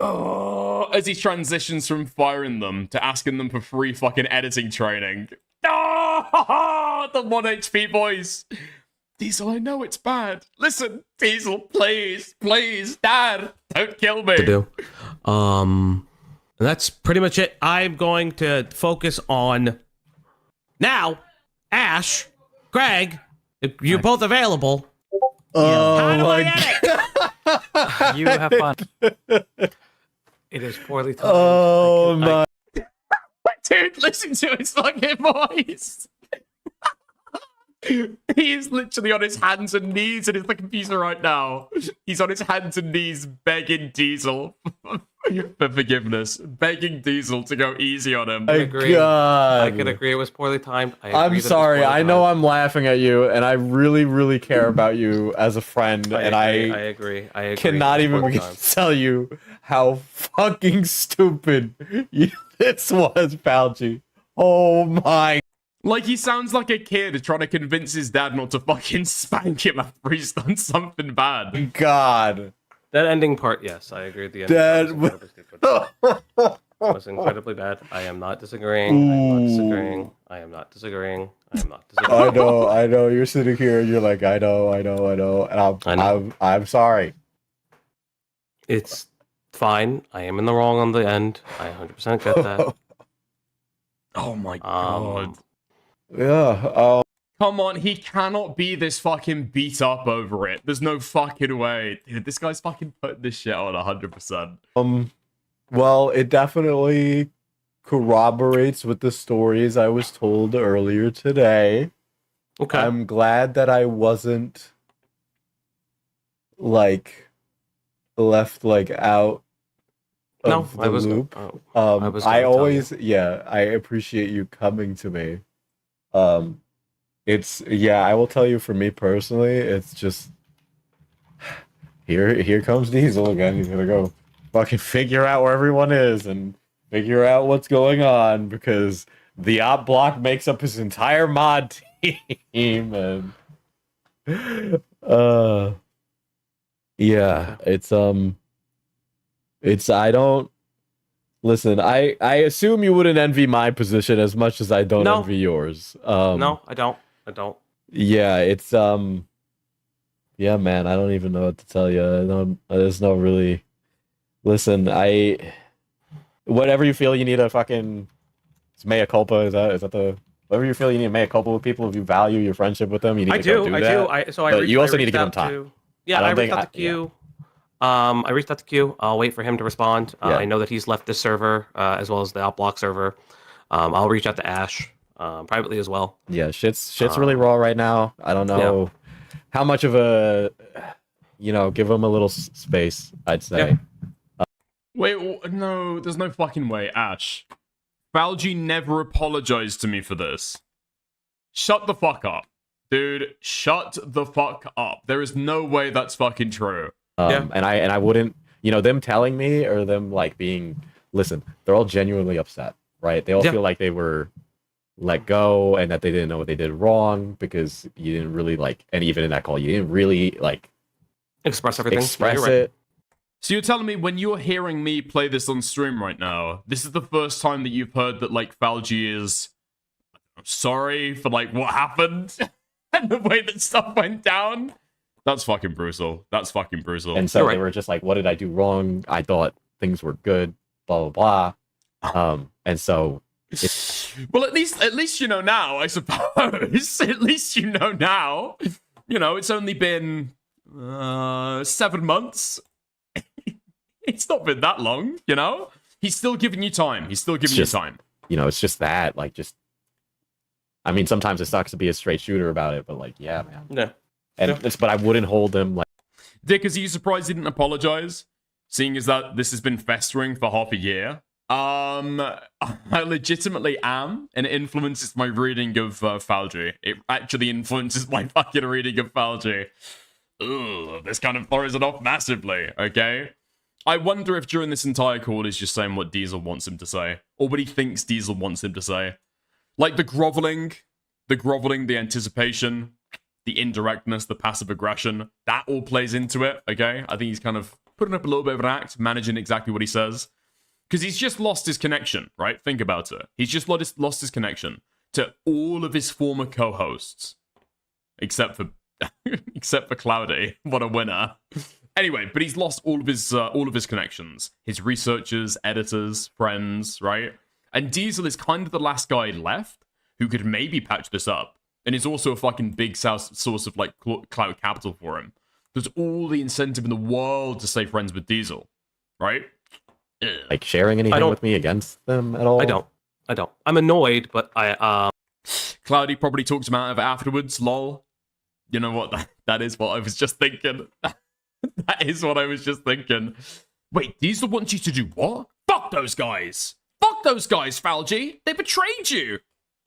Oh, as he transitions from firing them to asking them for free fucking editing training. Oh, the 1 HP voice. Diesel, I know it's bad. Listen, Diesel, please, Dad, don't kill me. To do. And that's pretty much it. I'm going to focus on now. Ash, Greg, if you're both available. Oh my god. You have fun. It is poorly timed. Oh my. Dude, listen to his fucking voice. He is literally on his hands and knees in his computer right now. He's on his hands and knees begging Diesel for forgiveness. Begging Diesel to go easy on him. My god. I can agree it was poorly timed. I'm sorry. I know I'm laughing at you, and I really, really care about you as a friend. I agree. Cannot even begin to tell you how fucking stupid this was, Falgi. Oh my. Like, he sounds like a kid trying to convince his dad not to fucking spank him after he's done something bad. God. That ending part, yes, I agree. The ending part was incredibly stupid. It was incredibly bad. I am not disagreeing. I am not disagreeing. I know. You're sitting here and you're like, I know. And I'm sorry. It's fine. I am in the wrong on the end. I 100% get that. Oh my god. Yeah. Come on, he cannot be this fucking beat up over it. There's no fucking way. Dude, this guy's fucking putting this shit on 100%. Well, it definitely corroborates with the stories I was told earlier today. Okay. I'm glad that I wasn't left out of the loop. I always I appreciate you coming to me. I will tell you, for me personally, it's just here comes Diesel again. He's gonna go fucking figure out where everyone is and figure out what's going on, because the op block makes up his entire mod team. And it's I don't listen. I assume you wouldn't envy my position as much as I don't envy yours. No, I don't. Yeah, it's yeah, man, I don't even know what to tell you. There's no really. Listen, whatever you feel you need a fucking mea culpa. Is that the whatever you feel you need a mea culpa with people, if you value your friendship with them, you need to do that. But you also need to give them time. I reached out to Q. I reached out to Q. I'll wait for him to respond. I know that he's left this server as well as the outblock server. I'll reach out to Ash privately as well. Yeah, shit's really raw right now. I don't know how much of a give him a little space, I'd say. Yeah. Wait, no, there's no fucking way, Ash. Falgi never apologized to me for this. Shut the fuck up. Dude, shut the fuck up. There is no way that's fucking true. And I wouldn't, them telling me or them being, listen, they're all genuinely upset, right? They all feel like they were let go and that they didn't know what they did wrong, because you didn't really and even in that call, you didn't really express everything. Express it. So you're telling me when you're hearing me play this on stream right now, this is the first time that you've heard that Falgi is sorry for what happened and the way that stuff went down? That's fucking brutal. And so they were just like, what did I do wrong? I thought things were good, blah, blah, blah. And so... Well, at least you know now, I suppose. At least you know now. It's only been 7 months. It's not been that long, He's still giving you time. It's just that, I mean, sometimes it sucks to be a straight shooter about it, but yeah, man. Yeah. And but I wouldn't hold him Dick, are you surprised he didn't apologize? Seeing as that this has been festering for half a year. I legitimately am, and it influences my reading of Falgi. It actually influences my fucking reading of Falgi. Ugh, this kind of throws it off massively, okay? I wonder if during this entire call he's just saying what Diesel wants him to say, or what he thinks Diesel wants him to say. Like the groveling, the anticipation, the indirectness, the passive aggression, that all plays into it, okay? I think he's kind of putting up a little bit of an act, managing exactly what he says. Because he's just lost his connection, right? Think about it. He's just lost his connection to all of his former co-hosts. Except for Cloudy. What a winner. Anyway, but he's lost all of his connections. His researchers, editors, friends, right? And Diesel is kind of the last guy left who could maybe patch this up. And is also a fucking big source of like clout capital for him. There's all the incentive in the world to stay friends with Diesel, right? Like sharing anything with me against them at all? I don't. I'm annoyed, but Cloudy probably talked him out of it afterwards, lol. You know what? That is what I was just thinking. That is what I was just thinking. Wait, Diesel wants you to do what? Fuck those guys! Fuck those guys, Falgi! They betrayed you!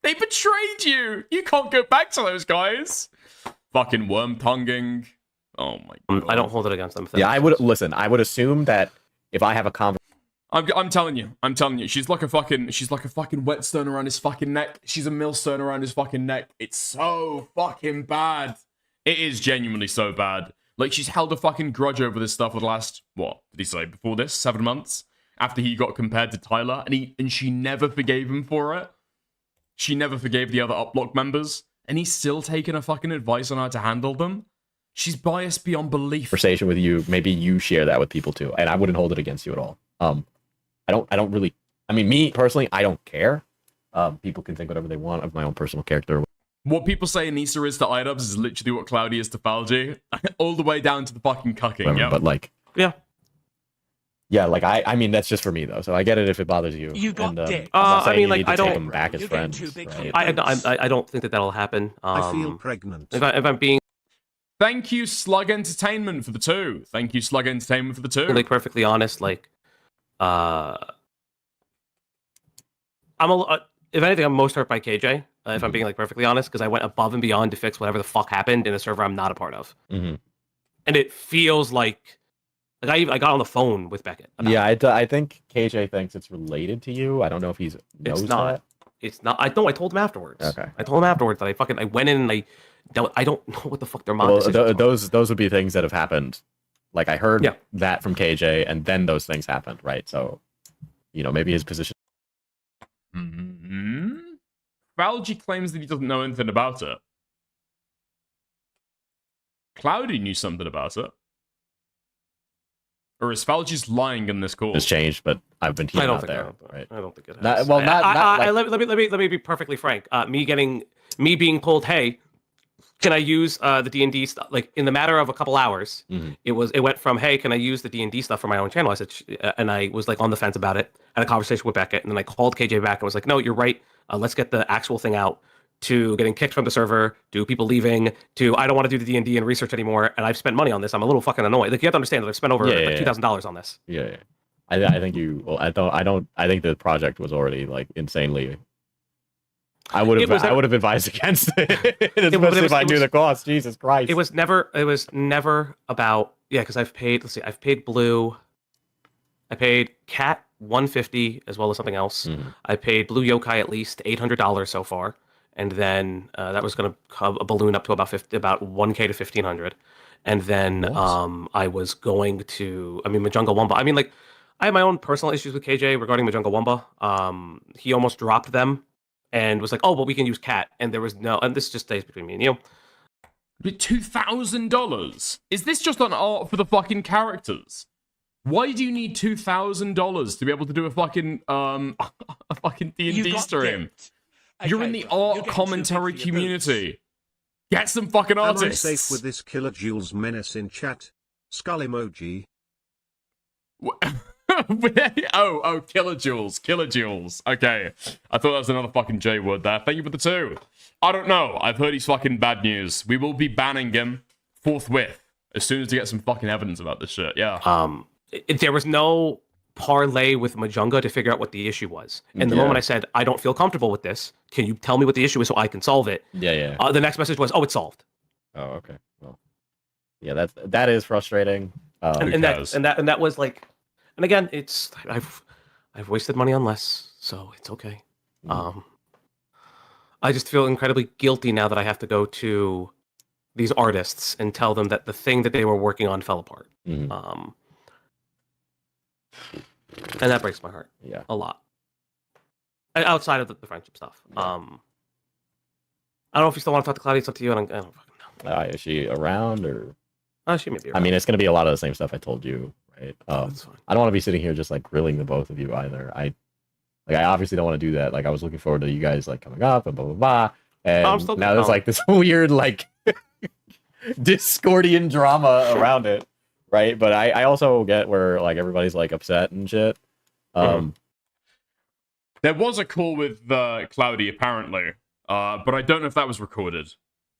They betrayed you! You can't go back to those guys! Fucking worm-tonguing. Oh my god. I don't hold it against them. Yeah, I would assume that if I have a conversation, I'm telling you, she's like a fucking whetstone around his fucking neck. She's a millstone around his fucking neck. It's so fucking bad. It is genuinely so bad. Like, she's held a fucking grudge over this stuff for the last, what did he say, before this? 7 months? After he got compared to Tyler, and she never forgave him for it. She never forgave the other Uplock members, and he's still taking her fucking advice on how to handle them. She's biased beyond belief. Conversation with you, maybe you share that with people too, and I wouldn't hold it against you at all. I don't really, I mean, me personally, I don't care. People can think whatever they want of my own personal character. What people say Anissa is to iDubbbz is literally what Cloudy is to Falgi. All the way down to the fucking cucking, yeah. But like... Yeah, like, I mean, that's just for me, though. So I get it if it bothers you. You got dick. I mean, like, I don't... them back as friends, right? I don't think that'll happen. I feel pregnant. If I'm being... Thank you, Slug Entertainment, for the 2. Thank you, Slug Entertainment, for the 2. Like, perfectly honest, like... if anything, I'm most hurt by KJ, if I'm being like perfectly honest, because I went above and beyond to fix whatever the fuck happened in a server I'm not a part of. Mm-hmm. And it feels like I got on the phone with Becket. Yeah, I think KJ thinks it's related to you. I don't know if he's knows that. It's not. I told him afterwards. Okay. I told him afterwards that I went in and I don't know what the fuck their mod decisions those would be things that have happened. Like, I heard that from KJ, and then those things happened, right? So, you know, maybe his position. Mm-hmm. Falgi claims that he doesn't know anything about it. Cloudy knew something about it. Or is Falgi's lying in this call? It's changed, but I've been I don't think there. Right? I don't think it has. Let me be perfectly frank. Me being told, hey, can I use the D&D stuff? Like, in the matter of a couple hours, it went from, hey, can I use the D&D stuff for my own channel? I said, and I was like on the fence about it. I had a conversation with Becket, and then I called KJ back and was like, no, you're right. Let's get the actual thing out. To getting kicked from the server, to people leaving, to I don't want to do the D&D and research anymore, and I've spent money on this. I'm a little fucking annoyed. Like, you have to understand that I've spent over $2,000 on this. Yeah. I think you. Well, I think the project was already like insanely. I would have advised against it, especially if I knew the cost. Jesus Christ! It was never about because I've paid. Let's see, I've paid Blue. I paid Cat $150 as well as something else. I paid Blue Yokai at least $800 so far. And then that was going to balloon up to about $1K to $1,500, and then I was going to, Majunga Wumba. I mean, like, I have my own personal issues with KJ regarding Majunga Wumba. He almost dropped them, and was like, "Oh, well, we can use Cat," and there was no, and this just stays between me and you. But $2,000? Is this just on art for the fucking characters? Why do you need $2,000 to be able to do a fucking D&D stream? Dipped. Okay, you're in the art commentary community. Get some fucking artists. Am I safe with this Killer Jules menace in chat? Skull emoji. Killer Jules. Okay. I thought that was another fucking J word there. Thank you for the 2. I don't know. I've heard he's fucking bad news. We will be banning him forthwith. As soon as you get some fucking evidence about this shit, yeah. There was no parlay with Majunga to figure out what the issue was. And the moment I said, I don't feel comfortable with this, can you tell me what the issue is so I can solve it? Yeah. The next message was, oh, it's solved. Oh, okay. Well, yeah, that is frustrating. And that was like, and again, it's I've wasted money on less, so it's okay. I just feel incredibly guilty now that I have to go to these artists and tell them that the thing that they were working on fell apart. And that breaks my heart. Yeah, a lot. Outside of the friendship stuff. I don't know if you still want to talk to Claudia. It's up to you. I don't fucking know. Is she around or? She may be around. I mean, it's gonna be a lot of the same stuff I told you, right? That's fine. I don't want to be sitting here just like grilling the both of you either. I obviously don't want to do that. Like, I was looking forward to you guys like coming up and blah blah blah. And now there's like this weird like Discordian drama around it, right? But I also get where like everybody's like upset and shit. There was a call with Cloudy apparently, but I don't know if that was recorded.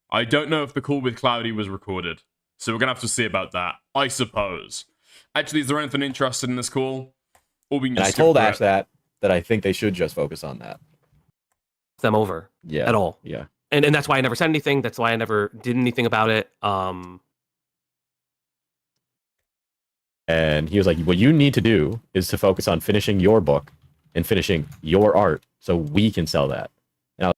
I don't know if the call with Cloudy was recorded, so we're gonna have to see about that, I suppose. Actually, is there anything interested in this call? Or we can just I told Ash that I think they should just focus on that. Them over. Yeah. At all. Yeah. And that's why I never said anything. That's why I never did anything about it. And he was like, what you need to do is to focus on finishing your book and finishing your art so we can sell that. And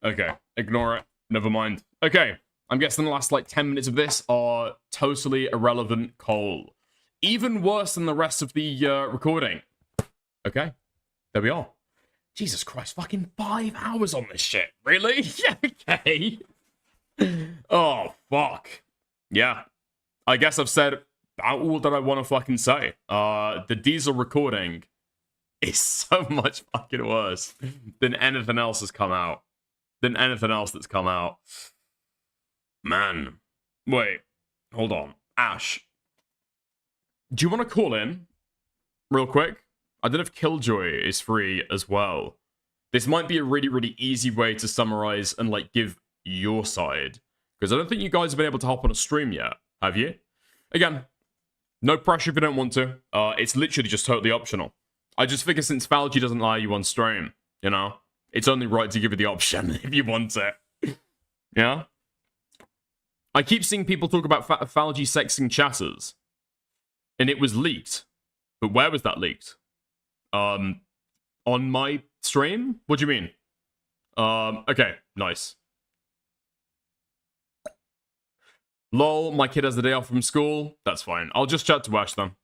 okay, ignore it. Never mind. Okay, I'm guessing the last like 10 minutes of this are totally irrelevant coal. Even worse than the rest of the recording. Okay, there we are. Jesus Christ, fucking 5 hours on this shit. Really? Okay. Oh, fuck. Yeah. I guess I've said all that I want to fucking say. The Diesel recording is so much fucking worse than anything else that's come out. Man. Wait. Hold on. Ash. Do you want to call in? Real quick? I don't know if Killjoy is free as well. This might be a really, really easy way to summarize and, like, give your side. Because I don't think you guys have been able to hop on a stream yet, have you? Again, no pressure if you don't want to. It's literally just totally optional. I just figure since Falgi doesn't allow you on stream, you know, it's only right to give you the option if you want it. Yeah? I keep seeing people talk about Falgi sexing chatters. And it was leaked. But where was that leaked? On my stream? What do you mean? Okay, nice. Lol, my kid has the day off from school. That's fine. I'll just chat to Ash then.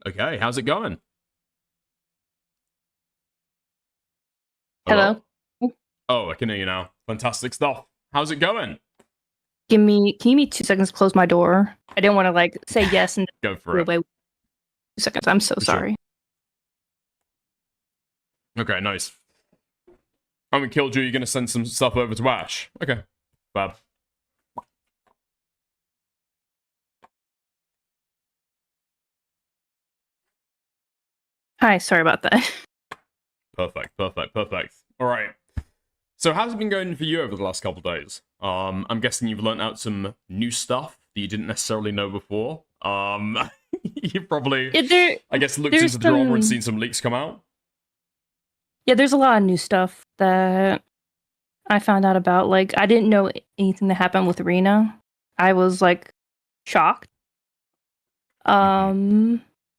Okay, how's it going? Hello? Oh, I can hear you now. Fantastic stuff. How's it going? Can you give me 2 seconds to close my door? I didn't want to like say yes and go for it. Wait 2 seconds. I'm so sorry. Okay, nice. I'm gonna Killjoy. You're gonna send some stuff over to Ash. Okay, fab. Hi, sorry about that. Perfect. All right. So how's it been going for you over the last couple of days? I'm guessing you've learnt out some new stuff that you didn't necessarily know before. You probably, I guess, looked into the drama and seen some leaks come out. Yeah, there's a lot of new stuff that I found out about. Like, I didn't know anything that happened with Rena. I was like shocked. I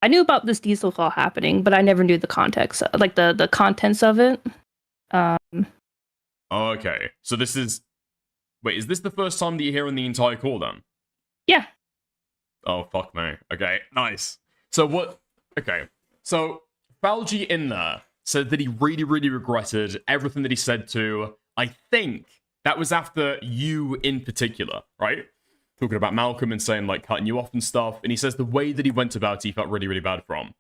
knew about this diesel call happening, but I never knew the context, like the contents of it. Okay, so this is... Wait, is this the first time that you're hearing the entire call, then? Yeah. Oh, fuck me. Okay, nice. So what... Okay, so Falgi in there said that he really, really regretted everything that he said to... I think that was after you in particular, right? Talking about Malcolm and saying, like, cutting you off and stuff. And he says the way that he went about it, he felt really, really bad from.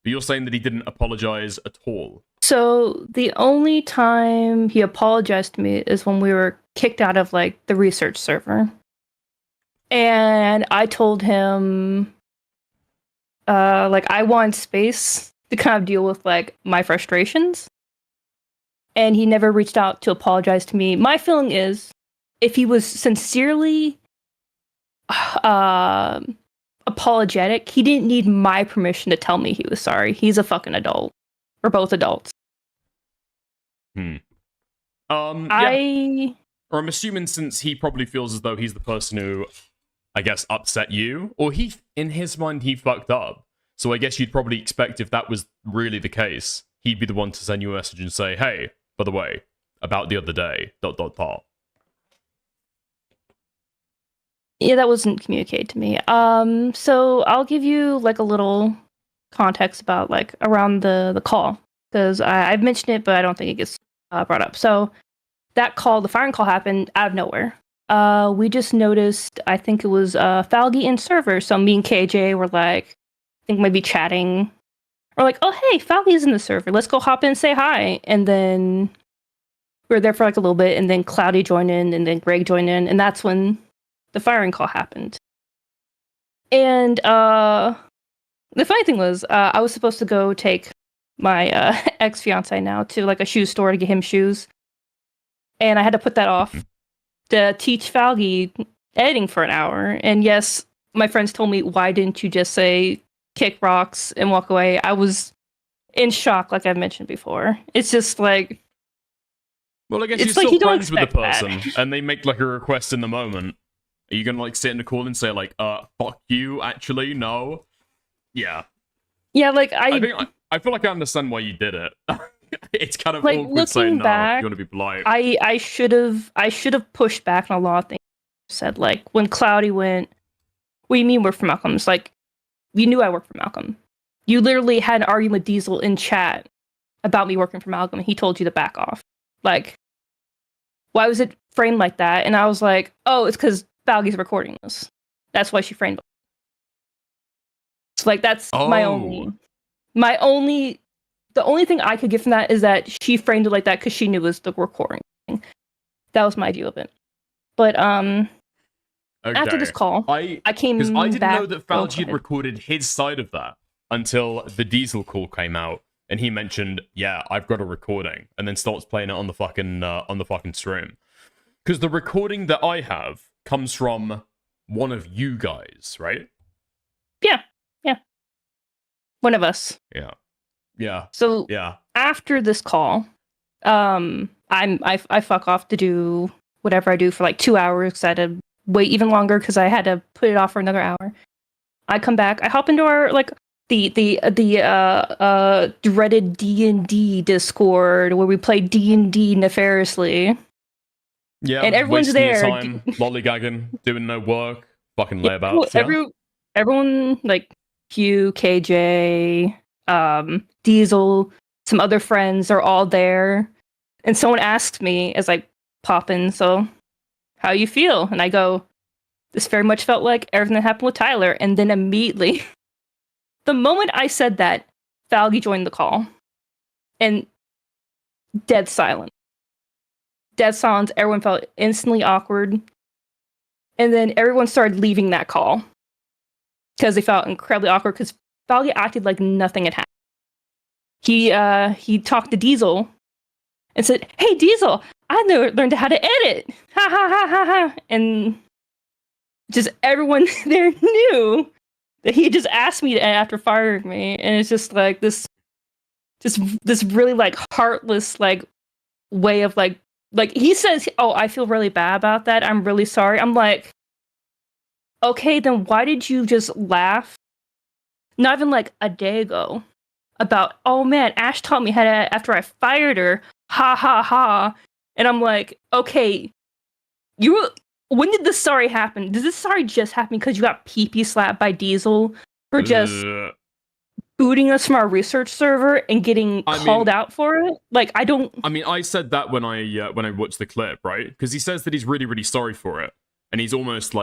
But you're saying that he didn't apologize at all. So the only time he apologized to me is when we were kicked out of like the research server. And I told him like I want space to kind of deal with like my frustrations. and he never reached out to apologize to me. My feeling is, if he was sincerely apologetic, he didn't need my permission to tell me he was sorry. He's a fucking adult. We're both adults. Or I'm assuming since he probably feels as though he's the person who, I guess, upset you, or he, in his mind, he fucked up. So I guess you'd probably expect if that was really the case, he'd be the one to send you a message and say, hey, by the way, about the other day, ... Yeah, that wasn't communicated to me. So I'll give you like a little context about like around the call, because I've mentioned it, but I don't think it gets brought up. So that call, the firing call, happened out of nowhere. We just noticed, I think it was Falgi and server. So me and KJ were like, I think maybe chatting. We're like, oh hey, Falgi's in the server. Let's go hop in and say hi. And then we were there for like a little bit, and then Cloudy joined in, and then Greg joined in, and that's when the firing call happened. And the funny thing was, I was supposed to go take my ex-fiance now to like a shoe store to get him shoes. And I had to put that off to teach Falgi editing for an hour. And yes, my friends told me, why didn't you just say kick rocks and walk away? I was in shock, like I've mentioned before. It's just like... Well, I guess you're still friends with the person, and they make like a request in the moment. Are you gonna like sit in the call and say like, fuck you, actually? No? Yeah. Yeah, like I feel like I understand why you did it. It's kind of like, awkward saying no, back, you want to be polite. I should have pushed back on a lot of things. Said like when Cloudy went, what do you mean work for Malcolm? It's like, you knew I worked for Malcolm. You literally had an argument with Diesel in chat about me working for Malcolm, and he told you to back off. Like, why was it framed like that? And I was like, oh, it's because Falgi's recording this. That's why she framed it. So like that's the only thing I could get from that is that she framed it like that because she knew it was the recording thing. That was my view of it. But after this call, I came back. Because I didn't know that Falgi had recorded his side of that until the Diesel call came out, and he mentioned, "Yeah, I've got a recording," and then starts playing it on the fucking stream. Because the recording that I have comes from one of you guys, right? Yeah. One of us. Yeah. So after this call, I fuck off to do whatever I do for like 2 hours, because I had to wait even longer because I had to put it off for another hour. I come back, I hop into our like the dreaded D&D Discord where we play D&D nefariously. Yeah, and everyone's there, time, lollygagging, doing no work, fucking layabouts. Everyone like Q, KJ, Diesel, some other friends are all there, and someone asks me as I pop in, so how you feel? And I go, this very much felt like everything that happened with Tyler. And then immediately, the moment I said that, Falgi joined the call, and dead silence. Dead silence. Everyone felt instantly awkward, and then everyone started leaving that call because they felt incredibly awkward because Falgi acted like nothing had happened. He talked to Diesel and said, "Hey Diesel, I learned how to edit." Ha ha ha ha ha. And just everyone there knew that he just asked me to edit after firing me, and it's just like this really like heartless like way of like he says, "Oh, I feel really bad about that. I'm really sorry." I'm like, okay, then why did you just laugh? Not even like a day ago about, "Oh man, Ash taught me how to after I fired her." Ha ha ha. And I'm like, okay, when did this sorry happen? Did this sorry just happen because you got pee-pee slapped by Diesel for just booting us from our research server and getting called out for it? Like, I don't... I mean, I said that when I watched the clip, right? Because he says that he's really, really sorry for it. And he's almost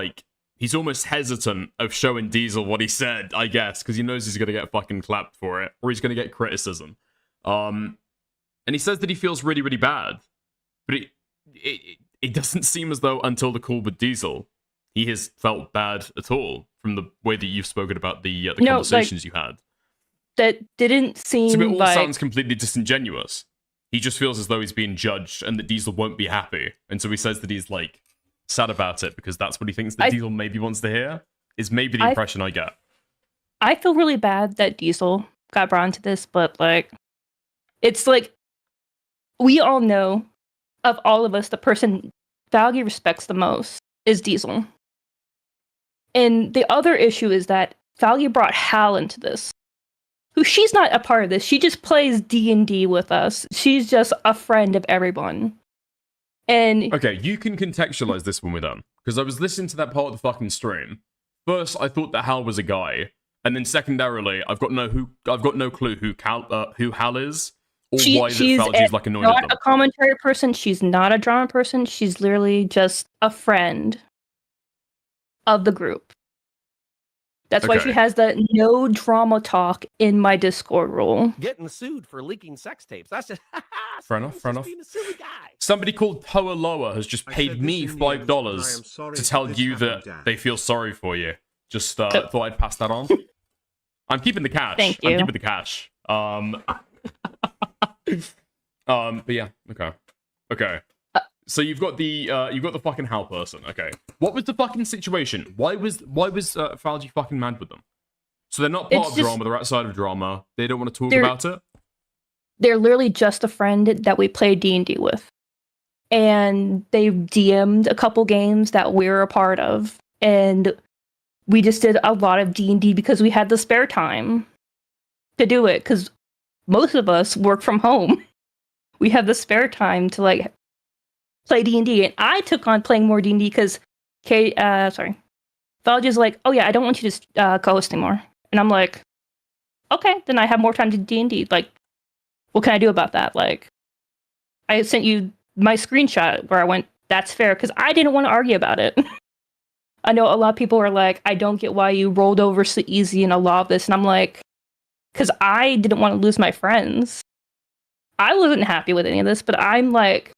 hesitant of showing Diesel what he said, I guess, because he knows he's going to get fucking clapped for it, or he's going to get criticism. And he says that he feels really, really bad. But it doesn't seem as though until the call with Diesel, he has felt bad at all from the way that you've spoken about the conversations you had. That didn't seem so it all like... sounds completely disingenuous. he just feels as though he's being judged and that Diesel won't be happy. And so he says that he's like sad about it because that's what he thinks that Diesel maybe wants to hear, is maybe the impression I get. I feel really bad that Diesel got brought into this, but like, it's like, we all know, of all of us, the person Falgi respects the most is Diesel. And the other issue is that Falgi brought Hal into this, who she's not a part of this. She just plays D&D with us. She's just a friend of everyone. And okay, you can contextualize this when we're done, because I was listening to that part of the fucking stream. First, I thought that Hal was a guy, and then secondarily, I've got no clue who Hal is, or why Falgi's like annoyed at them. She's not a commentary person. She's not a drama person. She's literally just a friend of the group. That's why she has the no drama talk in my Discord rule. Getting sued for leaking sex tapes. That's just fair enough. being a silly guy. Somebody called Toa Loa has just paid me $5 to tell you that they feel sorry for you. Just thought I'd pass that on. I'm keeping the cash. Thank you. I'm keeping the cash. But yeah, okay. So you've got the fucking Hal person. Okay, what was the fucking situation? Why was Falgi fucking mad with them? So they're not part of drama. They're outside of drama. They don't want to talk about it. They're literally just a friend that we play D&D with, and they DM'd a couple games that we're a part of, and we just did a lot of D&D because we had the spare time to do it. Because most of us work from home. We have the spare time to like play D&D, and I took on playing more D&D because Falgi's like, oh yeah, I don't want you to co-host anymore, and I'm like, okay, then I have more time to D&D. Like, what can I do about that? Like, I sent you my screenshot where I went, that's fair, because I didn't want to argue about it. I know a lot of people are like, I don't get why you rolled over so easy in a lot of this, and I'm like, because I didn't want to lose my friends. I wasn't happy with any of this, but I'm like,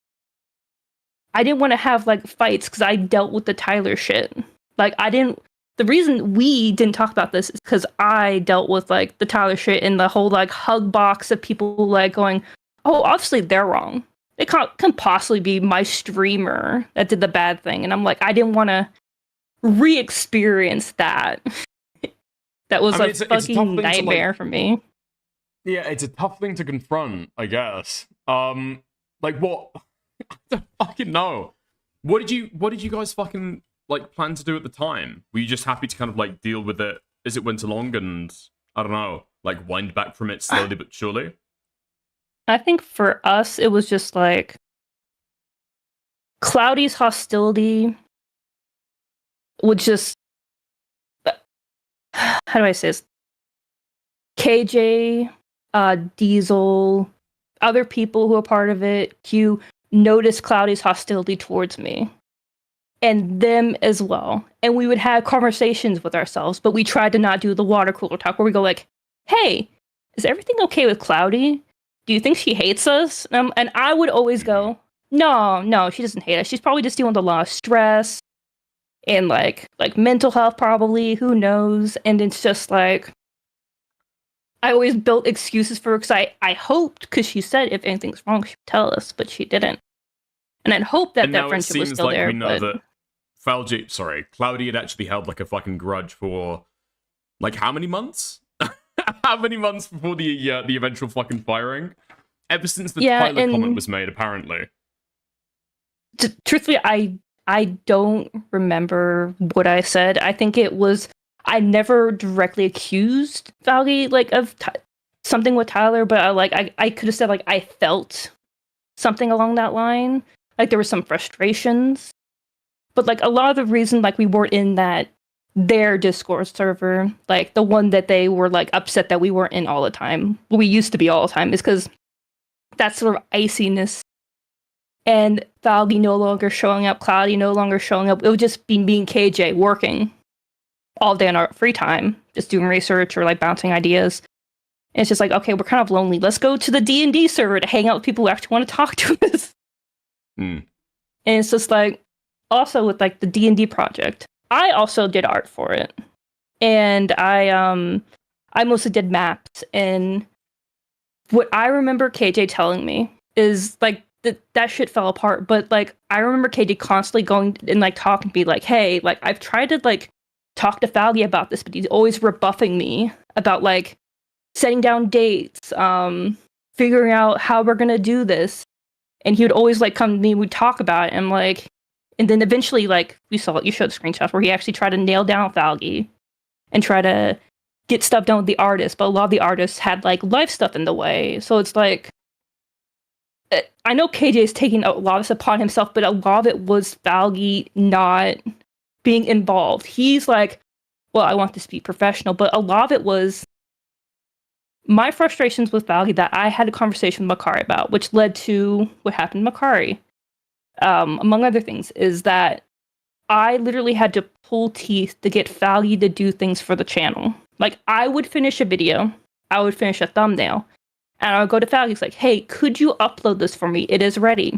I didn't want to have like fights because I dealt with the Tyler shit. Like, the reason we didn't talk about this is because I dealt with like the Tyler shit and the whole like hug box of people like going, oh, obviously they're wrong. It can possibly be my streamer that did the bad thing. And I'm like, I didn't want to re-experience that. That was a fucking nightmare for me. Yeah, it's a tough thing to confront, I guess. Like what? I don't fucking know. What did you guys fucking like plan to do at the time? Were you just happy to kind of like deal with it as it went along and I don't know, like wind back from it slowly but surely? I think for us it was just like Cloudy's hostility would just, how do I say this? KJ, Diesel, other people who are part of it, Q, noticed Cloudy's hostility towards me. And them as well. And we would have conversations with ourselves, but we tried to not do the water cooler talk where we go like, hey, is everything okay with Cloudy? Do you think she hates us? And I would always go, no, she doesn't hate us. She's probably just dealing with a lot of stress and like mental health probably, who knows? And it's just like, I always built excuses for her because I hoped, because she said if anything's wrong, she would tell us, but she didn't. And I'd hope that friendship was still there. We know that Cloudy had actually held like a fucking grudge for like how many months? How many months before the eventual fucking firing? Ever since the Tyler comment was made, apparently. Truthfully, I don't remember what I said. I think it was, I never directly accused Falgi like of something with Tyler, but I could have said like I felt something along that line. Like there were some frustrations, but like a lot of the reason like we weren't in their Discord server, like the one that they were like upset that we weren't in all the time. We used to be all the time, is because that sort of iciness. And Falgi no longer showing up, Cloudy no longer showing up. It would just be me and KJ working all day in our free time, just doing research or like bouncing ideas. And it's just like, okay, we're kind of lonely. Let's go to the D&D server to hang out with people who actually want to talk to us. And it's just like, also with like the D&D project, I also did art for it. And I mostly did maps. And what I remember KJ telling me is like that shit fell apart. But like I remember KJ constantly going and like talking to me like, hey, like I've tried to like talk to Falgi about this, but he's always rebuffing me about like setting down dates, figuring out how we're gonna do this. And he would always like come to me, we'd talk about it, and like, and then eventually like you showed the screenshots where he actually tried to nail down Falgi and try to get stuff done with the artists, but a lot of the artists had like life stuff in the way. So it's like, I know KJ is taking a lot of this upon himself, but a lot of it was Falgi not being involved. He's like, well, I want this to be professional, but a lot of it was my frustrations with Falgi that I had a conversation with Makari about, which led to what happened to Makari. Among other things, is that I literally had to pull teeth to get Falgi to do things for the channel. Like, I would finish a video, I would finish a thumbnail, and I would go to Falgi, it's like, hey, could you upload this for me? It is ready.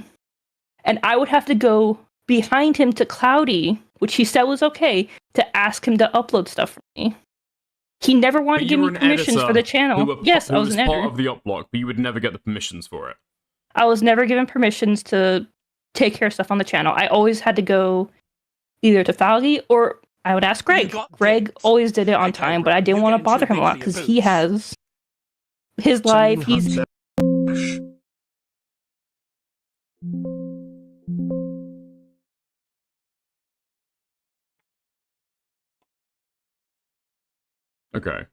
And I would have to go behind him to Cloudy, which he said was okay, to ask him to upload stuff for me. He never wanted to give me permissions for the channel. Yes, I was an editor. Part of the upload, but you would never get the permissions for it. I was never given permissions to take care of stuff on the channel. I always had to go either to Falgi or I would ask Greg. Greg always did it on time, but I didn't want to bother him a lot because he has his life. He's okay.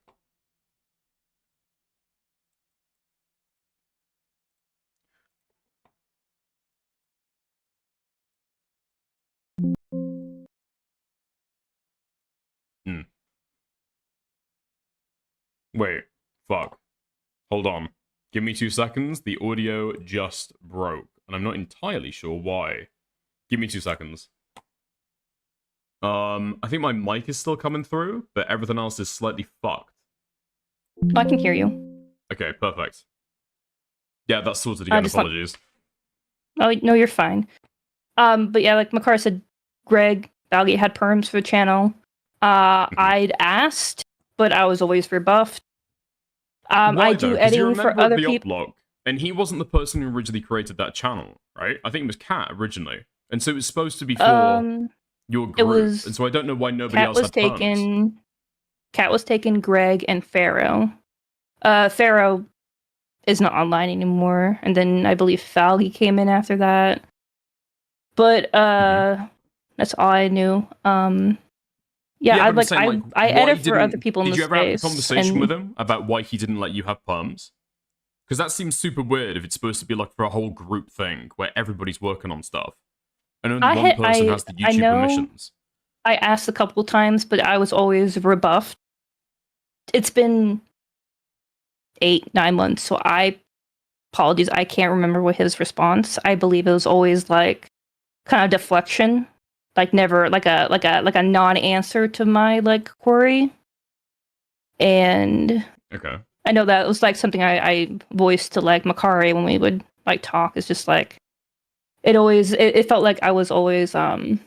Wait, fuck. Hold on. Give me 2 seconds. The audio just broke, and I'm not entirely sure why. Give me 2 seconds. I think my mic is still coming through, but everything else is slightly fucked. I can hear you. Okay, perfect. Yeah, that's sorted again. Apologies. Oh no, you're fine. But yeah, like Makar said, Greg Falgi had perms for the channel. I'd asked, but I was always rebuffed. I do editing for other people. And he wasn't the person who originally created that channel, right? I think it was Kat originally, and so it was supposed to be for your group. And so I don't know why nobody else had perms. Kat was taken, Greg and Pharaoh. Pharaoh is not online anymore, and then I believe Falgi came in after that. But that's all I knew. Yeah, I edit for other people in the space. Did you ever have a conversation with him about why he didn't let you have perms? Because that seems super weird if it's supposed to be like for a whole group thing where everybody's working on stuff. And only one person has the YouTube permissions. I asked a couple times, but I was always rebuffed. It's been 8-9 months, so apologies, I can't remember what his response. I believe it was always like kind of deflection. Like never like a non-answer to my like query. And okay. I know that was like something I voiced to like Makari when we would like talk. It's just like it felt like I was always like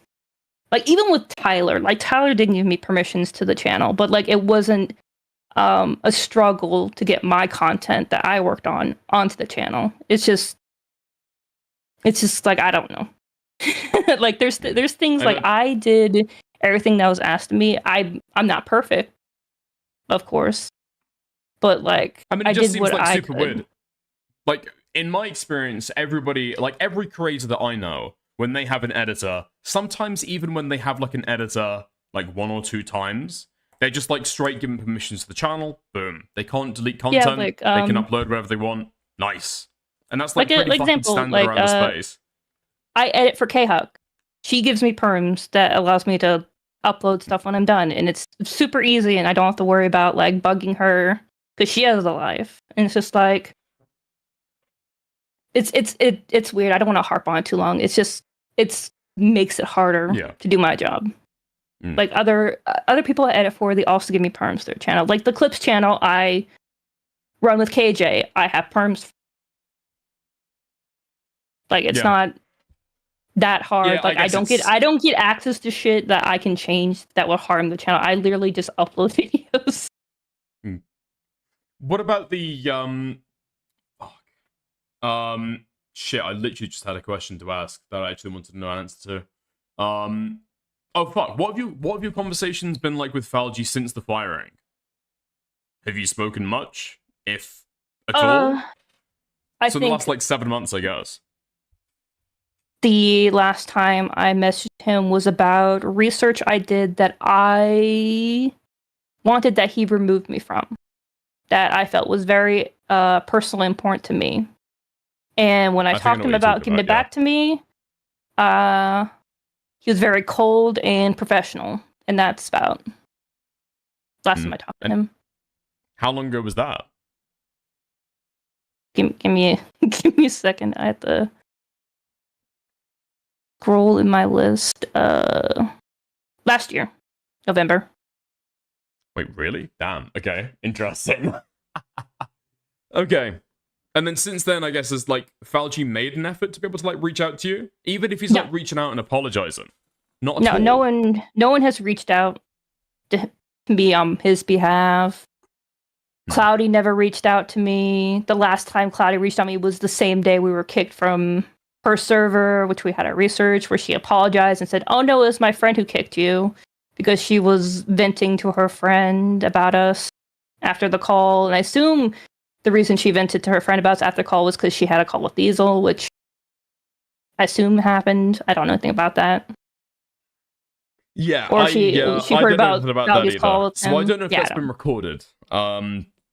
even with Tyler, like Tyler didn't give me permissions to the channel, but like it wasn't a struggle to get my content that I worked on onto the channel. It's just like I don't know. Like there's things like I did everything that was asked of me. I'm not perfect, of course, but like I mean, it just seems like super weird. Like in my experience, everybody, like every creator that I know, when they have an editor, sometimes even when they have like an editor like 1 or 2 times, they're just like straight given permissions to the channel. Boom, they can't delete content. Yeah, like, they can upload whatever they want. Nice, and that's like pretty fucking standard around the space. I edit for K-Huck. She gives me perms that allows me to upload stuff when I'm done, and it's super easy, and I don't have to worry about like bugging her because she has a life. And it's just like it's weird. I don't want to harp on it too long. It's just makes it harder to do my job. Like other people I edit for, they also give me perms to their channel. Like the Clips channel I run with KJ, I have perms. Like it's not that hard. Yeah, like I don't get access to shit that I can change that will harm the channel. I literally just upload videos. What about the shit, I literally just had a question to ask that I actually wanted to know an answer to. Oh fuck, what have your conversations been like with Falgi since the firing? Have you spoken much, if at all? So in the last like 7 months, I guess. The last time I messaged him was about research I did that I wanted that he removed me from, that I felt was very personally important to me. And when I talked to him about giving it back to me, he was very cold and professional, and that's about last time I talked to him. How long ago was that? Give me a second. I have to scroll in my list. Last year, November. Wait, really? Damn. Okay, interesting. Okay. And then since then, I guess, has like Falgi made an effort to be able to like reach out to you, even if he's not reaching out and apologizing. Not at all. No one has reached out to me on his behalf. Cloudy never reached out to me. The last time Cloudy reached out to me was the same day we were kicked from her server, which we had a research where she apologized and said, "Oh no, it was my friend who kicked you," because she was venting to her friend about us after the call. And I assume the reason she vented to her friend about us after the call was because she had a call with Diesel, which I assume happened. I don't know anything about that. Yeah, or she heard about Falgi's call with him. So I don't know if that's been recorded.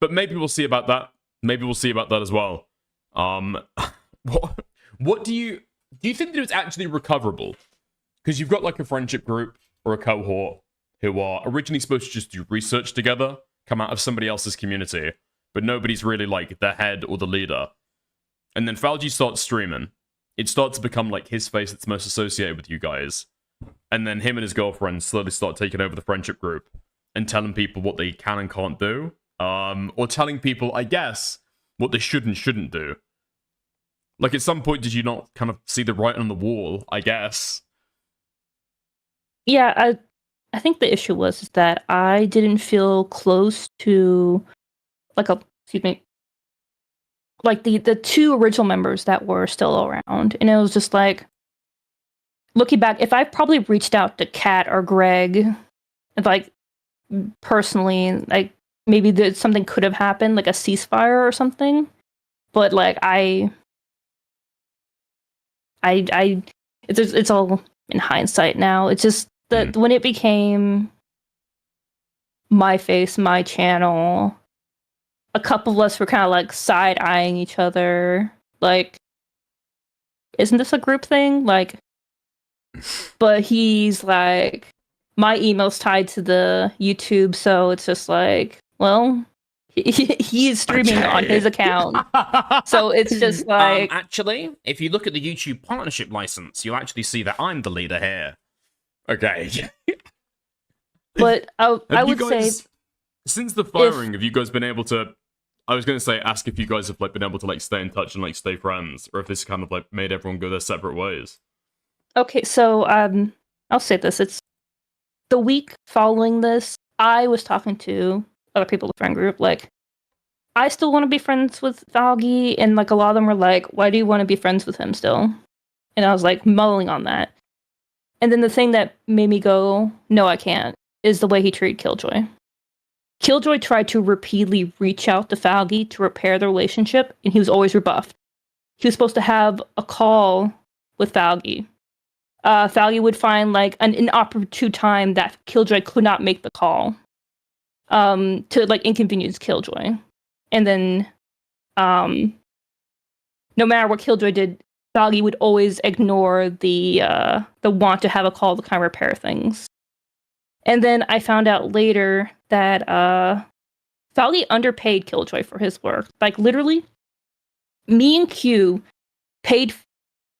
But maybe we'll see about that. Maybe we'll see about that as well. What do you think that it's actually recoverable? Because you've got like a friendship group or a cohort who are originally supposed to just do research together, come out of somebody else's community, but nobody's really like the head or the leader. And then Falgi starts streaming. It starts to become like his face that's most associated with you guys. And then him and his girlfriend slowly start taking over the friendship group and telling people what they can and can't do. Or telling people, I guess, what they should and shouldn't do. Like, at some point, did you not kind of see the writing on the wall, I guess? Yeah, I think the issue was that I didn't feel close to, like, the two original members that were still around. And it was just like, looking back, if I probably reached out to Kat or Greg, like, personally, like, maybe something could have happened, like a ceasefire or something. But, like, it's all in hindsight now. It's just that when it became my face, my channel, a couple of us were kind of like side-eyeing each other. Like, isn't this a group thing? Like, but he's like, my email's tied to the YouTube, so it's just like, well, he's streaming on his account. So it's just like... actually, if you look at the YouTube partnership license, you'll actually see that I'm the leader here. Okay. But I would say... Since the firing, have you guys been able to... I was going to say, ask if you guys have like been able to like stay in touch and like stay friends, or if this kind of like made everyone go their separate ways. Okay, so I'll say this. It's the week following this, I was talking to other people in the friend group, like, I still want to be friends with Falgi, and like a lot of them were like, why do you want to be friends with him still? And I was like mulling on that. And then the thing that made me go, no, I can't, is the way he treated Killjoy. Killjoy tried to repeatedly reach out to Falgi to repair the relationship, and he was always rebuffed. He was supposed to have a call with Falgi. Falgi would find like an inopportune time that Killjoy could not make the call to like inconvenience Killjoy. And then no matter what Killjoy did, Falgi would always ignore the want to have a call to kind of repair things. And then I found out later that Falgi underpaid Killjoy for his work. Like, literally, me and Q paid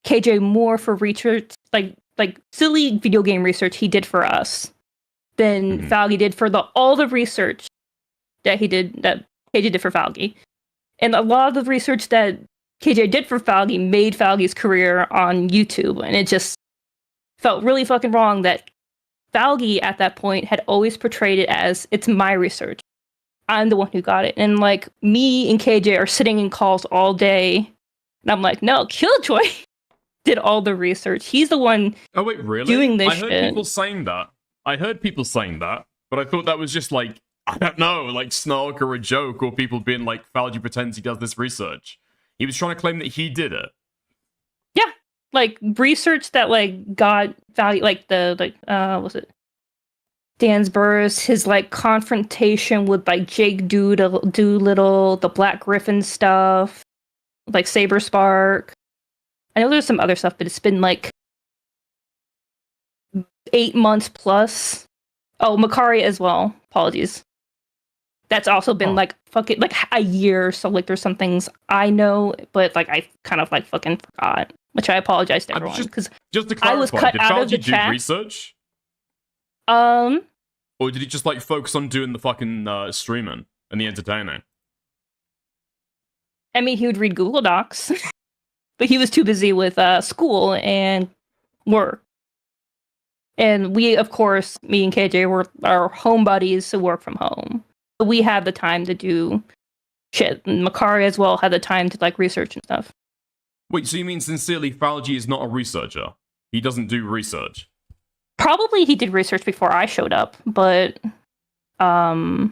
KJ more for research, like silly video game research he did for us, than Falgi did for all the research that KJ did for Falgi. And a lot of the research that KJ did for Falgi made Falgi's career on YouTube, and it just felt really fucking wrong that Falgi at that point had always portrayed it as, it's my research, I'm the one who got it. And like, me and KJ are sitting in calls all day, And I'm like, no, Killjoy did all the research. He's the one doing this shit. I heard people saying that. But I thought that was just like, I don't know, like snark or a joke, or people being like, Falgi pretends he does this research. He was trying to claim that he did it. Yeah, like research that like got value, like was it Dansbur's, his like confrontation with like Jake Doolittle, the Black Griffin stuff, like Saber Spark. I know there's some other stuff, but it's been like 8 months plus. Oh, Makari as well. Apologies. That's also been like fucking like a year. So like there's some things I know, but like I kind of like fucking forgot. Which I apologize to everyone because just to clarify, I was cut did out Falgi of the do chat. research? Or did he just like focus on doing the fucking streaming and the entertaining? I mean, he would read Google Docs, but he was too busy with school and work. And we, of course, me and KJ were our home buddies who work from home. So we had the time to do shit. And Makari as well had the time to like research and stuff. Wait, so you mean sincerely Falgi is not a researcher? He doesn't do research? Probably he did research before I showed up, but I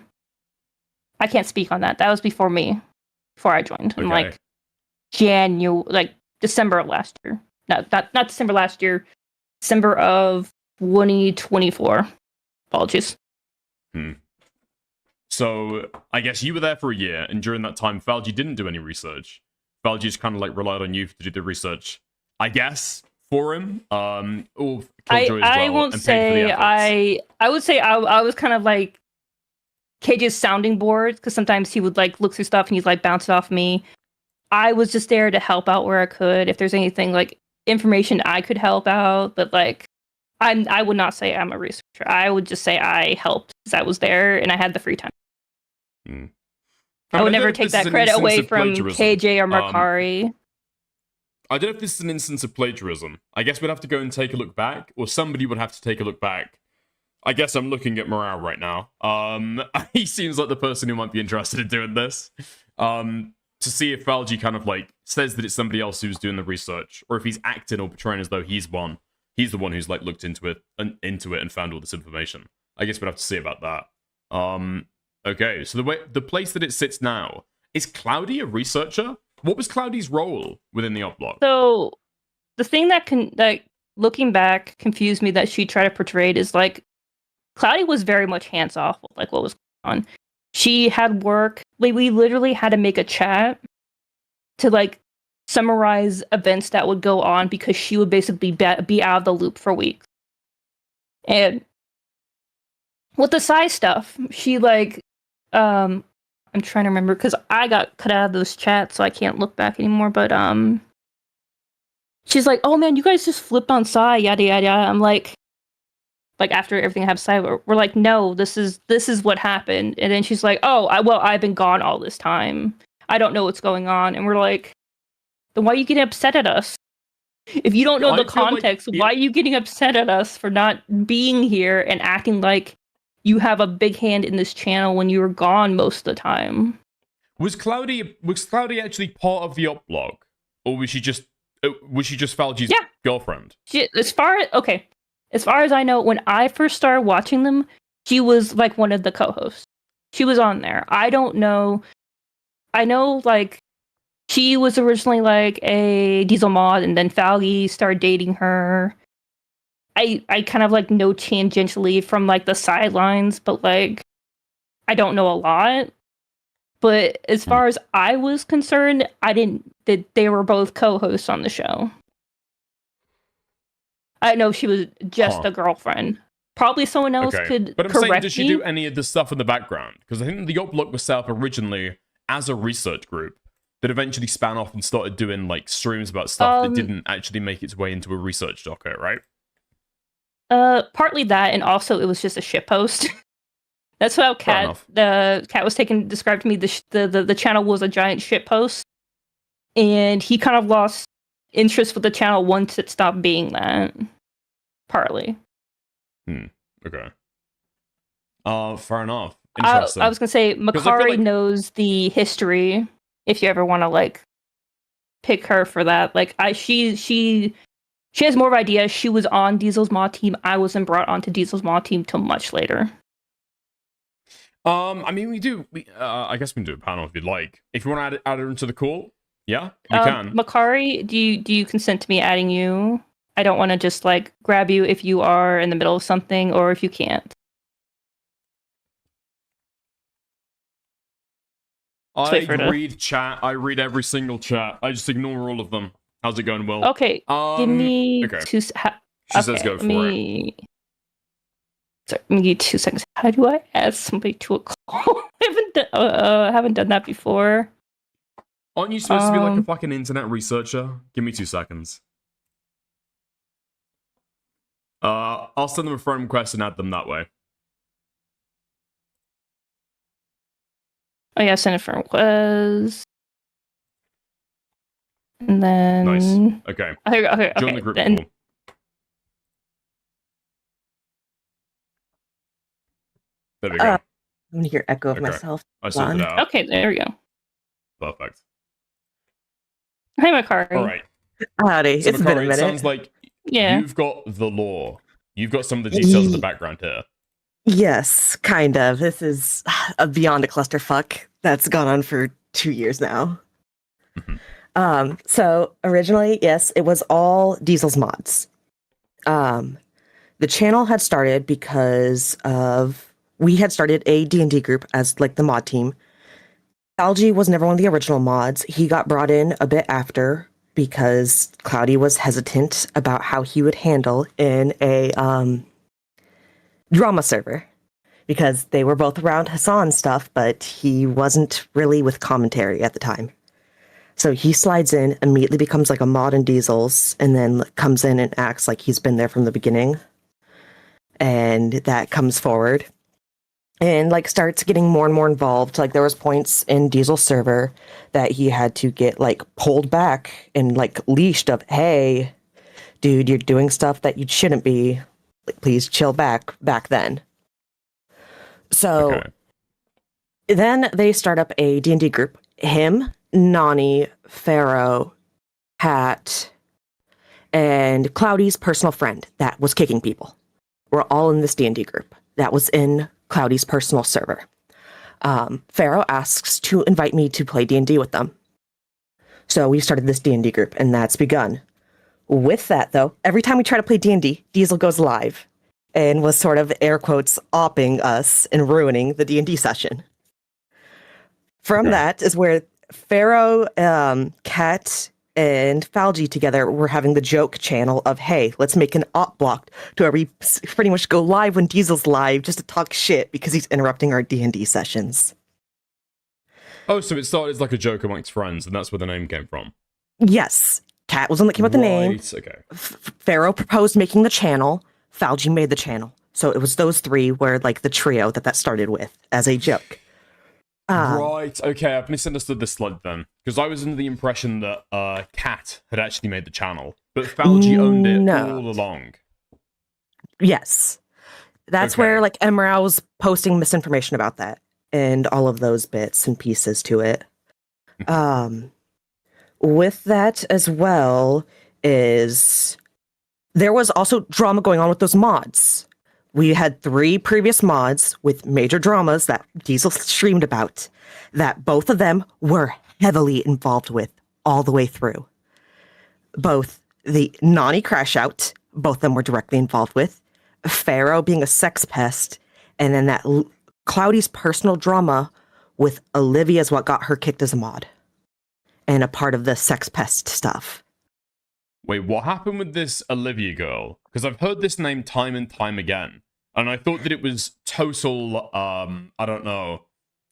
can't speak on that. That was before me, before I joined. Okay. In like December of last year. No, not December last year. December of 2024. Apologies. So I guess you were there for a year, and during that time, Falgi didn't do any research. Falgi just kind of like relied on you to do the research, I guess, for him. Or Killjoy as well, I won't say I would say I was kind of like KJ's sounding board because sometimes he would like look through stuff and he'd like bounce it off me. I was just there to help out where I could. If there's anything like information I could help out, but like I would not say I'm a researcher. I would just say I helped because I was there and I had the free time. I would never take that credit away from KJ or Makari. I don't know if this is an instance of plagiarism. I guess we'd have to go and take a look back, or somebody would have to take a look back. I guess I'm looking at Morale right now. He seems like the person who might be interested in doing this. To see if Falgi kind of like says that it's somebody else who's doing the research, or if he's acting or portraying as though he's the one who's like looked into it and found all this information. I guess we'd have to see about that. Okay, so the place that it sits now, is Cloudy a researcher? What was Cloudy's role within the op block? So the thing that looking back confused me that she tried to portray is like Cloudy was very much hands off with like what was going on. She had work. We literally had to make a chat to like summarize events that would go on because she would basically be out of the loop for weeks. And with the side stuff, she like I'm trying to remember because I got cut out of those chats, so I can't look back anymore. But she's like, "Oh man, you guys just flipped on Sai, yada yada yada." I'm like after everything I have Sai, we're like, "No, this is what happened." And then she's like, "Oh, I've been gone all this time. I don't know what's going on." And we're like, "Then why are you getting upset at us? If you don't know the context, why are you getting upset at us for not being here and acting like you have a big hand in this channel when you were gone most of the time?" Was Cloudy actually part of the op blog, or was she just Falgi's girlfriend? As far as I know, when I first started watching them, she was like one of the co-hosts. She was on there. I don't know. I know like she was originally like a Diesel mod, and then Falgi started dating her. I kind of like know tangentially from like the sidelines, but like I don't know a lot. But as far as I was concerned, that they were both co-hosts on the show. I know she was just a girlfriend. Probably someone else could But I'm correct saying, did she me. do any of the stuff in the background? Because I think the op block was set up originally as a research group that eventually span off and started doing like streams about stuff that didn't actually make its way into a research docket, right? Partly that, and also it was just a shitpost. That's how the cat was described to me. The channel was a giant shitpost, and he kind of lost interest with the channel once it stopped being that. Partly. Okay. Fair enough. I was gonna say Makari knows the history. If you ever want to like pick her for that. Like she has more of ideas. She was on Diesel's mod team. I wasn't brought onto Diesel's mod team till much later. I mean, I guess we can do a panel if you'd like. If you want to add her into the call, yeah, you can. Makari, do you consent to me adding you? I don't want to just like grab you if you are in the middle of something or if you can't. I read chat. I read every single chat. I just ignore all of them. How's it going, Will? Okay, give me okay. two. She says go for it. Sorry, let me give you 2 seconds. How do I add somebody to a call? I haven't done that before. Aren't you supposed to be like a fucking internet researcher? Give me 2 seconds. I'll send them a friend request and add them that way. Oh yeah, send a friend request. And then... Nice. Okay. Okay. Join the group then... call. There we go. I'm gonna hear echo of myself. I sorted it out. Okay, there we go. Perfect. Hi, Makari. All right. Howdy. So It's Makari, been a minute. it sounds like Yeah. you've got the lore. You've got some of the details of the background here. Yes, kind of. This is beyond a clusterfuck that's gone on for 2 years now. So originally, yes, it was all Diesel's mods. The channel had started because we had started a D&D group as like the mod team. Falgi was never one of the original mods. He got brought in a bit after because Cloudy was hesitant about how he would handle in a drama server. Because they were both around Hassan stuff, but he wasn't really with commentary at the time. So he slides in, immediately becomes like a mod in Diesel's, and then comes in and acts like he's been there from the beginning. And that comes forward. And like starts getting more and more involved. Like there was points in Diesel's server that he had to get like pulled back and like leashed of, hey, dude, you're doing stuff that you shouldn't be. Like, please chill back then. So then they start up a D&D group. Him, Nani, Pharaoh, Hat, and Cloudy's personal friend that was kicking people. We're all in this D&D group that was in Cloudy's personal server. Pharaoh asks to invite me to play D&D with them. So we started this D&D group, and that's begun. With that, though, every time we try to play D&D, Diesel goes live and was sort of, air quotes, opping us and ruining the D&D session. From that is where Pharaoh, Kat, and Falgi together were having the joke channel of, hey, let's make an op block to where we pretty much go live when Diesel's live just to talk shit because he's interrupting our D&D sessions. Oh, so it started as like a joke amongst friends, and that's where the name came from? Yes. Kat was the one that came up with the name. Okay. Pharaoh proposed making the channel. Falgi made the channel. So it was those three were like the trio that started with as a joke. Right, okay, I've misunderstood this slide then. Because I was under the impression that Kat had actually made the channel, but Falgi owned it all along. Yes. That's where like Emrao was posting misinformation about that and all of those bits and pieces to it. With that as well is there was also drama going on with those mods. We had 3 previous mods with major dramas that Diesel streamed about that both of them were heavily involved with all the way through. Both the Nani crash out, both of them were directly involved with. Pharaoh being a sex pest, and then that Cloudy's personal drama with Olivia is what got her kicked as a mod. And a part of the sex pest stuff. Wait, what happened with this Olivia girl? Because I've heard this name time and time again. And I thought that it was total, I don't know.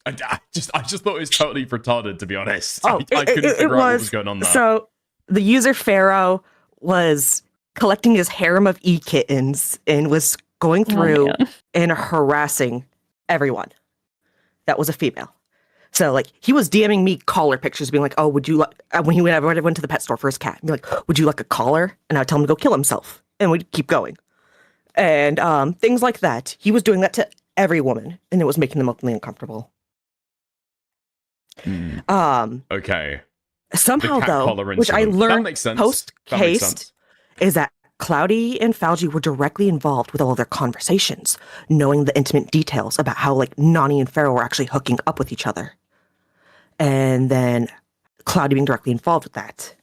I just thought it was totally retarded, to be honest. I couldn't figure out what was going on there. So, the user Pharaoh was collecting his harem of e-kittens and was going through and harassing everyone that was a female. So, like, he was DMing me collar pictures, being like, oh, would you like, when he went to the pet store for his cat, be like, would you like a collar? And I'd tell him to go kill himself. And we'd keep going. And things like that. He was doing that to every woman, and it was making them openly uncomfortable. Okay. Somehow, cat though, collar which I incident. That learned makes sense. post That makes case, sense. is that Cloudy and Falgi were directly involved with all of their conversations, knowing the intimate details about how like Nani and Pharaoh were actually hooking up with each other. And then Cloudy being directly involved with that.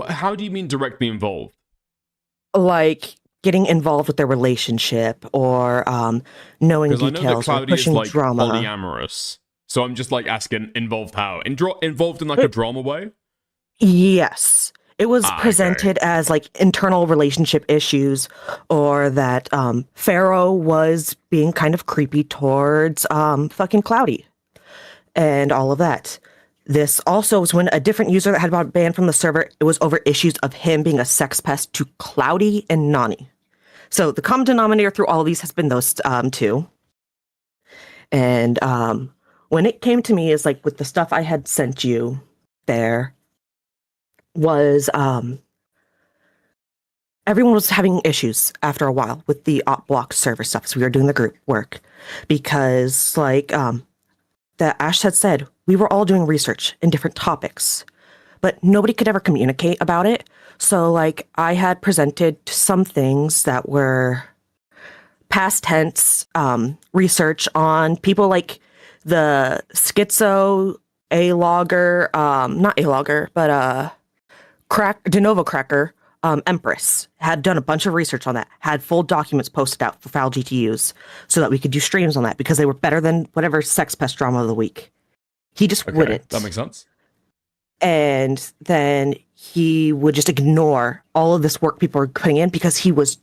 How do you mean directly involved? Like getting involved with their relationship or knowing Because I know that details or Cloudy is pushing like drama. polyamorous. So I'm just like asking, involved how? Involved in like a drama way? Yes. It was okay. presented as like internal relationship issues, or that Pharaoh was being kind of creepy towards fucking Cloudy and all of that. This also was when a different user that had got banned from the server, it was over issues of him being a sex pest to Cloudy and Nani. So the common denominator through all of these has been those two. And when it came to me, is like with the stuff I had sent you there, was everyone was having issues after a while with the op block server stuff. So we were doing the group work because like that Ash had said, we were all doing research in different topics, but nobody could ever communicate about it. So like I had presented some things that were past tense research on people like the schizo A-logger, not A-logger, but De Novo Cracker, Empress, had done a bunch of research on that, had full documents posted out for Falgi to use so that we could do streams on that because they were better than whatever sex pest drama of the week. He just wouldn't. That makes sense. And then he would just ignore all of this work people were putting in because he was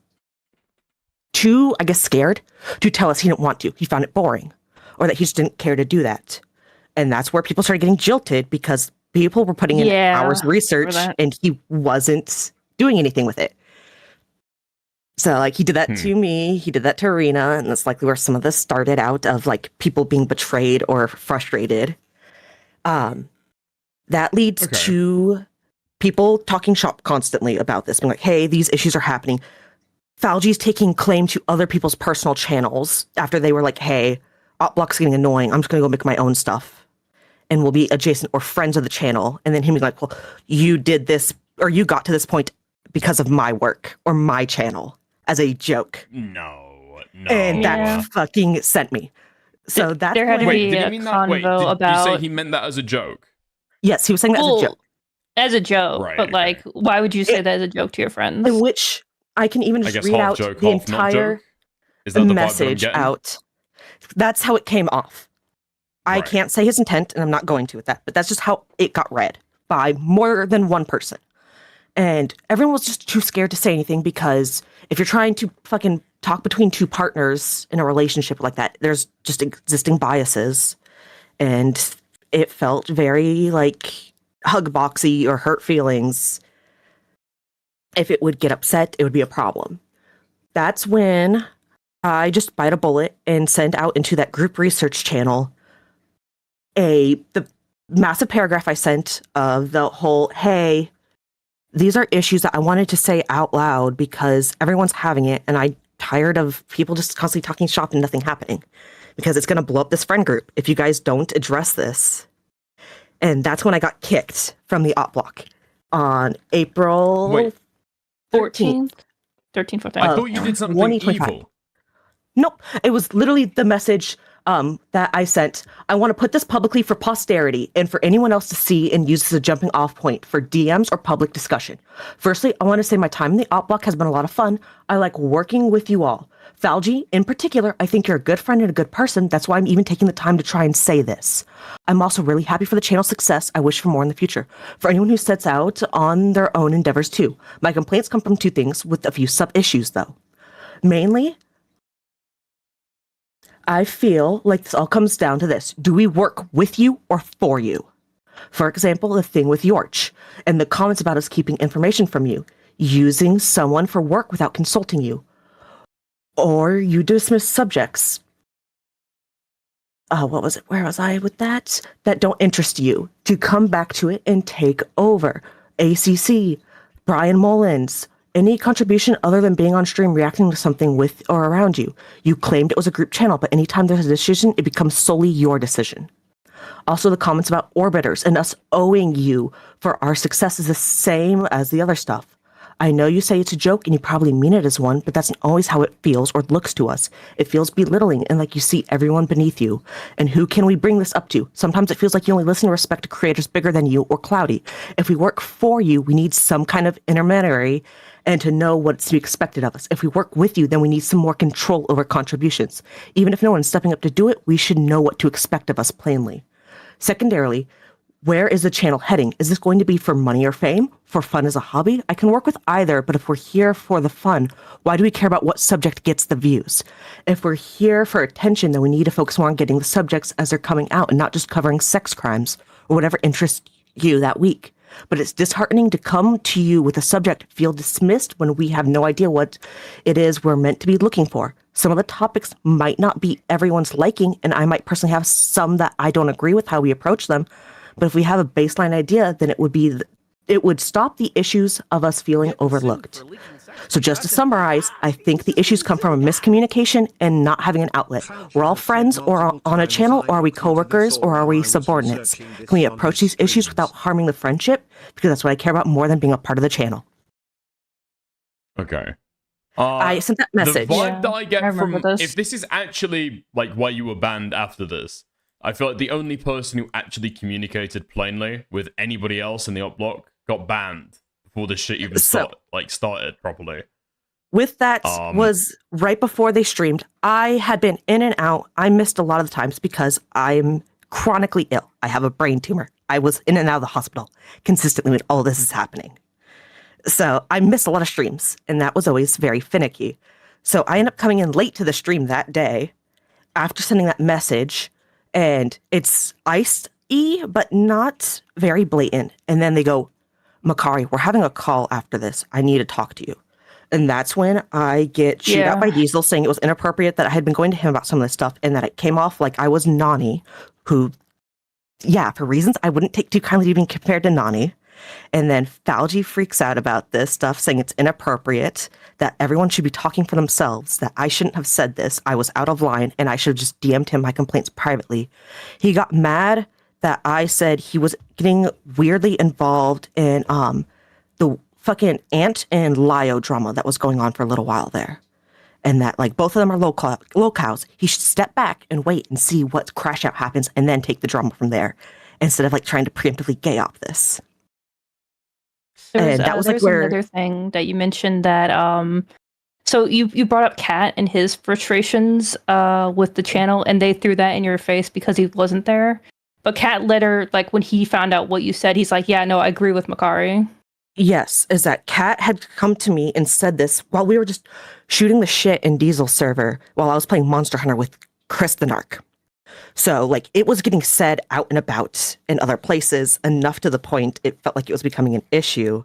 too, I guess, scared to tell us he didn't want to. He found it boring, or that he just didn't care to do that. And that's where people started getting jilted because people were putting in hours of research and he wasn't doing anything with it. So like he did that to me, he did that to Arena, and that's likely where some of this started out of like people being betrayed or frustrated. That leads to people talking shop constantly about this, being like, hey, these issues are happening. Falgi's taking claim to other people's personal channels after they were like, hey, Opblock's getting annoying, I'm just gonna go make my own stuff. And we'll be adjacent or friends of the channel. And then him being like, well, you did this, or you got to this point because of my work or my channel, as a joke. No. And that fucking sent me. So that's there had to be a convo about. Did you say he meant that as a joke? Yes, he was saying that as a joke. As a joke, Right, but like, why would you say that as a joke to your friends? In which I can even just read out joke, the entire message out. That's how it came off. I can't say his intent, and I'm not going to with that, but that's just how it got read by more than one person. And everyone was just too scared to say anything because if you're trying to fucking talk between two partners in a relationship like that, there's just existing biases. And it felt very like hug boxy or hurt feelings. If it would get upset, it would be a problem. That's when I just bite a bullet and send out into that group research channel the massive paragraph I sent of the whole, hey, these are issues that I wanted to say out loud because everyone's having it, and I'm tired of people just constantly talking shop and nothing happening because it's going to blow up this friend group if you guys don't address this. And that's when I got kicked from the op block on April 14th. 14th. I thought you did something evil. Nope. It was literally the message that I sent. I want to put this publicly for posterity and for anyone else to see and use as a jumping off point for DMs or public discussion. Firstly, I want to say my time in the op block has been a lot of fun. I like working with you all. Falgi, in particular, I think you're a good friend and a good person. That's why I'm even taking the time to try and say this. I'm also really happy for the channel's success. I wish for more in the future. For anyone who sets out on their own endeavors too. My complaints come from two things with a few sub-issues though. Mainly, I feel like this all comes down to this. Do we work with you or for you? For example, the thing with Yorch and the comments about us keeping information from you, using someone for work without consulting you, or you dismiss subjects. What was it? Where was I with that? That don't interest you to come back to it and take over. ACC, Brian Mullins, any contribution other than being on stream reacting to something with or around you. You claimed it was a group channel, but anytime there's a decision, it becomes solely your decision. Also, the comments about orbiters and us owing you for our success is the same as the other stuff. I know you say it's a joke and you probably mean it as one, but that's not always how it feels or looks to us. It feels belittling and like you see everyone beneath you. And who can we bring this up to? Sometimes it feels like you only listen and respect to creators bigger than you or cloudy. If we work for you, we need some kind of intermediary and to know what's to be expected of us. If we work with you, then we need some more control over contributions. Even if no one's stepping up to do it, we should know what to expect of us plainly. Secondarily, where is the channel heading? Is this going to be for money or fame? For fun as a hobby? I can work with either, but if we're here for the fun, why do we care about what subject gets the views? If we're here for attention, then we need to focus more on getting the subjects as they're coming out and not just covering sex crimes or whatever interests you that week. But it's disheartening to come to you with a subject, feel dismissed when we have no idea what it is we're meant to be looking for. Some of the topics might not be everyone's liking, and I might personally have some that I don't agree with how we approach them. But if we have a baseline idea, then it would stop the issues of us feeling overlooked. So just to summarize, I think the issues come from a miscommunication and not having an outlet. We're all friends or on a channel, or are we coworkers, or are we subordinates? Can we approach these issues without harming the friendship? Because that's what I care about more than being a part of the channel. Okay. I sent that message. The vibe that I get from this. if this is actually like why you were banned after this, I feel like the only person who actually communicated plainly with anybody else in the op block got banned before this shit even started properly. With that was right before they streamed. I had been in and out. I missed a lot of the times because I'm chronically ill. I have a brain tumor. I was in and out of the hospital consistently when all this is happening. So I missed a lot of streams, and that was always very finicky. So I ended up coming in late to the stream that day after sending that message, and it's iced-y, but not very blatant. And then they go, Makari, we're having a call after this. I need to talk to you. And that's when I get chewed out by Diesel saying it was inappropriate that I had been going to him about some of this stuff and that it came off like I was Nani, who, for reasons I wouldn't take too kindly to being compared to Nani. And then Falgi freaks out about this stuff, saying it's inappropriate, that everyone should be talking for themselves, that I shouldn't have said this. I was out of line and I should have just DM'd him my complaints privately. He got mad that I said he was getting weirdly involved in the fucking Ant and Lio drama that was going on for a little while there. And that, like, both of them are locals. He should step back and wait and see what crash out happens and then take the drama from there, instead of, like, trying to preemptively gay off this. There's another thing that you mentioned that, so you brought up Kat and his frustrations with the channel, and they threw that in your face because he wasn't there. But Kat later, like, when he found out what you said, he's like, yeah, no, I agree with Makari. Yes, is that Kat had come to me and said this while we were just shooting the shit in Diesel server while I was playing Monster Hunter with Chris the Narc. So, like, it was getting said out and about in other places enough to the point it felt like it was becoming an issue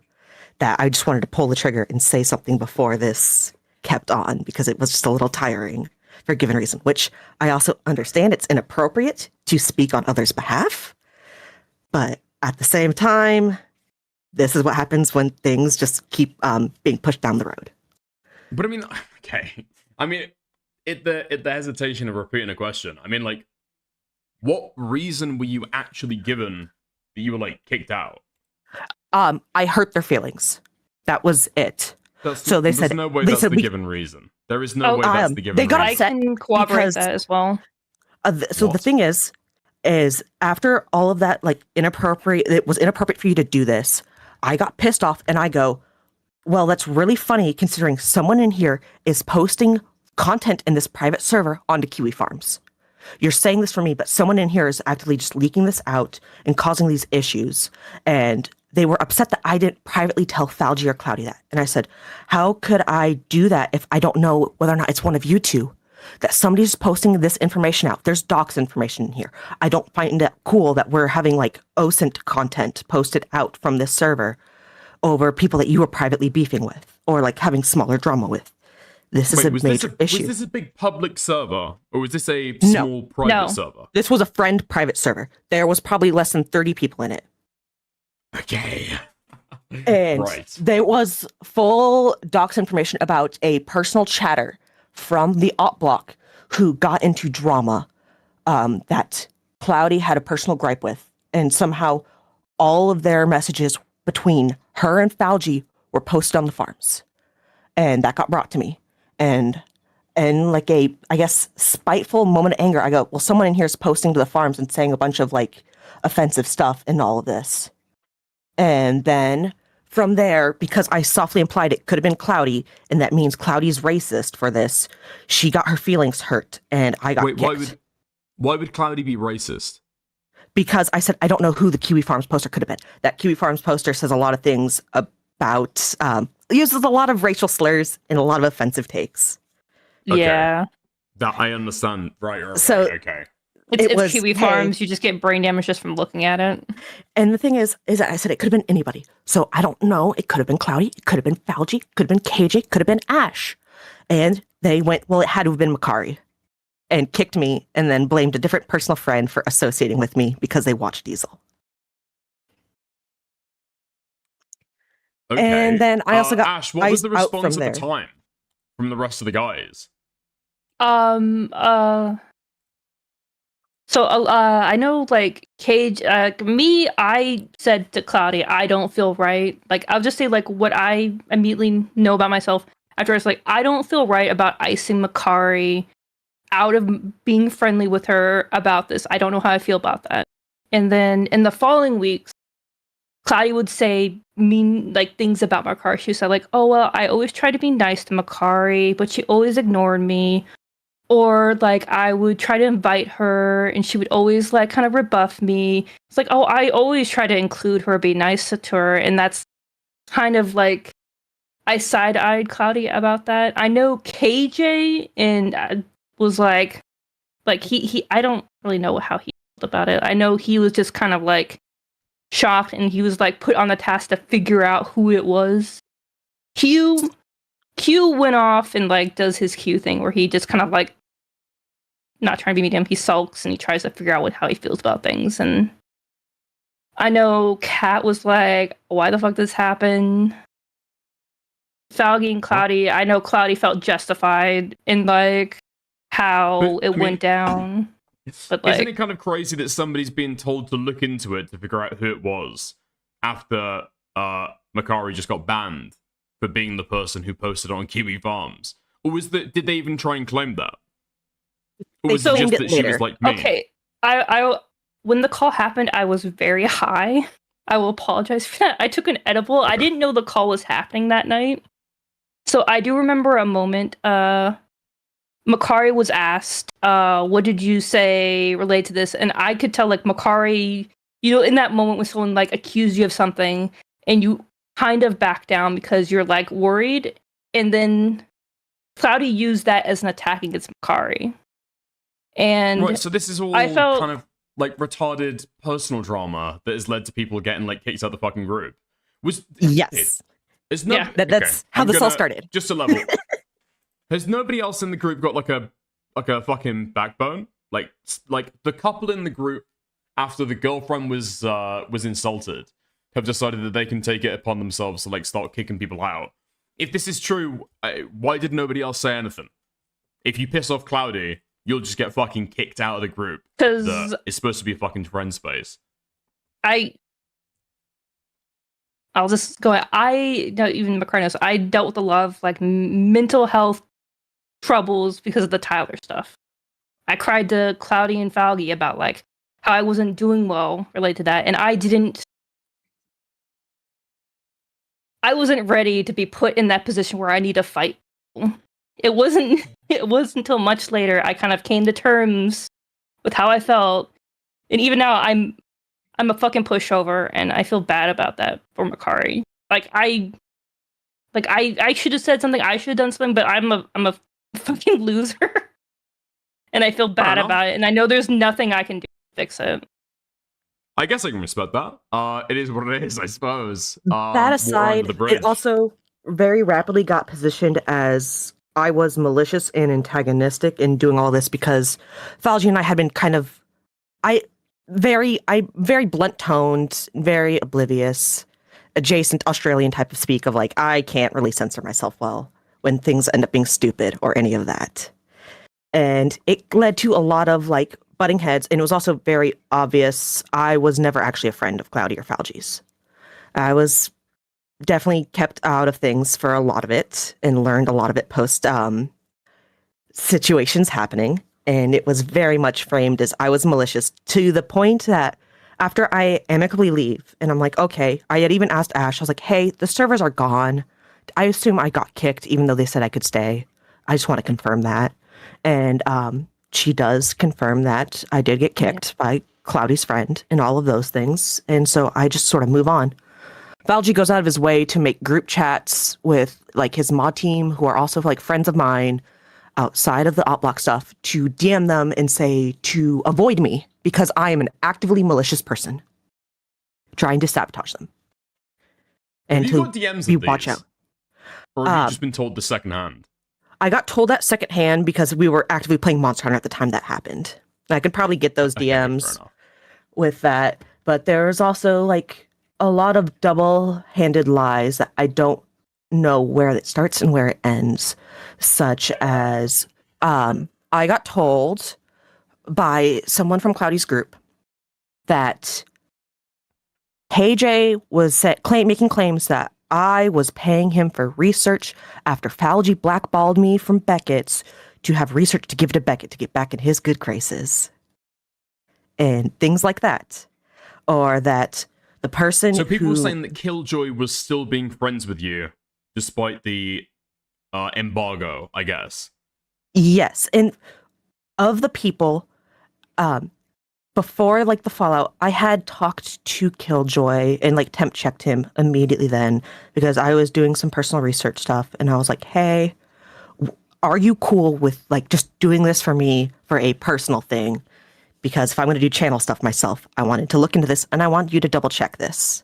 that I just wanted to pull the trigger and say something before this kept on, because it was just a little tiring for a given reason, which I also understand it's inappropriate to speak on others' behalf. But at the same time, this is what happens when things just keep being pushed down the road. But I mean, okay. I mean, the hesitation of repeating a question. I mean, like, what reason were you actually given that you were, like, kicked out? I hurt their feelings. That was it. So they said, no way that's the given reason. There is no way that's the given reason. They got upset. I can corroborate that as well. The thing is after all of that, like, it was inappropriate for you to do this. I got pissed off and I go, well, that's really funny considering someone in here is posting content in this private server onto Kiwi Farms. You're saying this for me, but someone in here is actively just leaking this out and causing these issues. And they were upset that I didn't privately tell Falgi or Cloudy that. And I said, how could I do that if I don't know whether or not it's one of you two? That somebody's posting this information out. There's docs information in here. I don't find it cool that we're having, like, OSINT content posted out from this server over people that you were privately beefing with or, like, having smaller drama with. This is a major issue. Was this a big public server, or was this a small private server? This was a friend private server. There was probably less than 30 people in it. Okay. And there was full docs information about a personal chatter from the op block who got into drama that Cloudy had a personal gripe with, and somehow all of their messages between her and Falgi were posted on the farms. And that got brought to me. And like a, I guess, spiteful moment of anger, I go, well, someone in here is posting to the farms and saying a bunch of like offensive stuff and all of this. And then from there, because I softly implied it could have been Cloudy, and that means Cloudy's racist for this, she got her feelings hurt, and I got kicked. Why would Cloudy be racist? Because I said, I don't know who the Kiwi Farms poster could have been. That Kiwi Farms poster says a lot of things about, uses a lot of racial slurs and a lot of offensive takes. Okay. Yeah. That I understand. Right. So okay. It's Kiwi Farms. You just get brain damage just from looking at it. And the thing is that I said it could have been anybody. So I don't know. It could have been Cloudy. It could have been Falgi. Could have been KJ. Could have been Ash. And they went, well, it had to have been Makari. And kicked me and then blamed a different personal friend for associating with me because they watched Diesel. Okay. And then I also got Ash, what was the response from at the time from the rest of the guys? So I know, like, Cage, I said to Cloudy, I don't feel right. Like, I'll just say, like, what I immediately know about myself after I was like, I don't feel right about icing Makari out of being friendly with her about this. I don't know how I feel about that. And then in the following weeks, Cloudy would say mean, like, things about Makari. She said, like, oh, well, I always try to be nice to Makari, but she always ignored me. Or, like, I would try to invite her, and she would always, like, kind of rebuff me. It's like, oh, I always try to include her, be nice to her, and that's kind of, like, I side-eyed Cloudy about that. I know KJ and was, like, he I don't really know how he felt about it. I know he was just kind of, like, shocked, and he was, like, put on the task to figure out who it was. Q went off and, like, does his Q thing where he just kind of, like, not trying to be medium, he sulks and he tries to figure out how he feels about things. And I know Kat was like, why the fuck did this happen? Falgi and Cloudy, I know Cloudy felt justified in, like, how it went down. But, like, isn't it kind of crazy that somebody's being told to look into it to figure out who it was after Makari just got banned for being the person who posted on Kiwi Farms? Or did they even try and claim that? Or was it just that she was like me? Okay, I when the call happened, I was very high. I will apologize for that. I took an edible. I didn't know the call was happening that night. So I do remember a moment. Makari was asked, what did you say related to this? And I could tell, like, Makari, you know, in that moment when someone, like, accused you of something and you kind of back down because you're, like, worried. And then Cloudy used that as an attack against Makari. And right, so this is all kind of, like, retarded personal drama that has led to people getting, like, kicked out of the fucking group. Yes. It's not, yeah, that's how this all started. Just a level. Has nobody else in the group got like a fucking backbone? Like the couple in the group, after the girlfriend was insulted, have decided that they can take it upon themselves to, like, start kicking people out. If this is true, why did nobody else say anything? If you piss off Cloudy, you'll just get fucking kicked out of the group. Because it's supposed to be a fucking friend space. I'll just go. I know even Macron I dealt with a lot of, like, mental health troubles because of the Tyler stuff. I cried to Cloudy and Falgi about, like, how I wasn't doing well related to that, and I wasn't ready to be put in that position where I need to fight. It wasn't until much later I kind of came to terms with how I felt, and even now I'm a fucking pushover, and I feel bad about that for Makari. I should have said something. I should have done something, but I'm a fucking loser, and I feel bad about it. And I know there's nothing I can do to fix it. I guess I can respect that. It is what it is, I suppose. That aside, it also very rapidly got positioned as I was malicious and antagonistic in doing all this because Falgi and I had been kind of very blunt toned, very oblivious, adjacent Australian type of speak of, like, I can't really censor myself well when things end up being stupid or any of that. And it led to a lot of, like, butting heads, and it was also very obvious I was never actually a friend of Cloudy or Falgi's. I was definitely kept out of things for a lot of it and learned a lot of it post situations happening. And it was very much framed as I was malicious to the point that after I amicably leave and I'm like, okay, I had even asked Ash, I was like, hey, the servers are gone. I assume I got kicked even though they said I could stay. I just want to confirm that. And she does confirm that I did get kicked by Cloudy's friend and all of those things. And so I just sort of move on. Falgi goes out of his way to make group chats with like his mod team who are also like friends of mine outside of the op block stuff to DM them and say to avoid me because I am an actively malicious person trying to sabotage them. And have you got DMs of watch these? out. Or have you just been told the second hand? I got told that secondhand because we were actively playing Monster Hunter at the time that happened. I could probably get those DMs with that, but there's also like a lot of double-handed lies that I don't know where it starts and where it ends, such as I got told by someone from Cloudy's group that KJ was making claims that I was paying him for research after Falgi blackballed me from Beckett's to have research to give to Becket to get back in his good graces. And things like that. Or that the person So people were saying that Killjoy was still being friends with you despite the embargo, I guess. Yes. And of the people, before like the fallout, I had talked to Killjoy and like temp checked him immediately then because I was doing some personal research stuff and I was like, hey, are you cool with like just doing this for me for a personal thing? Because if I'm going to do channel stuff myself, I wanted to look into this and I want you to double check this.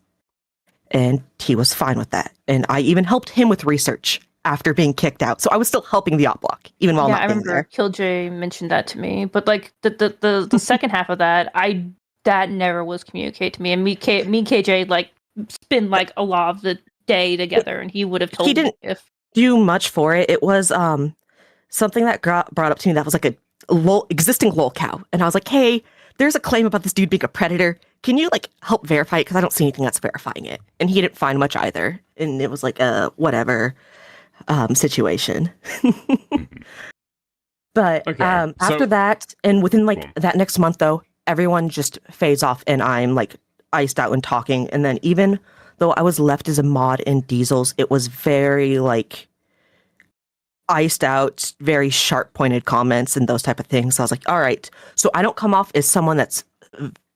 And he was fine with that. And I even helped him with research after being kicked out. So I was still helping the op block, even while not I being remember there. Killjoy mentioned that to me, but like the second half of that, that never was communicated to me. And me and KJ like spend like a lot of the day together, and he would have told He didn't me if do much for it. It was something that got brought up to me that was like a existing lolcow, and I was like, hey, there's a claim about this dude being a predator. Can you like help verify it? Because I don't see anything that's verifying it. And he didn't find much either. And it was like a whatever situation. But after that, and within like that next month though, everyone just fades off and I'm like iced out and talking. And then even though I was left as a mod in Diesels, it was very like iced out, very sharp pointed comments and those type of things. So I was like, all right, so I don't come off as someone that's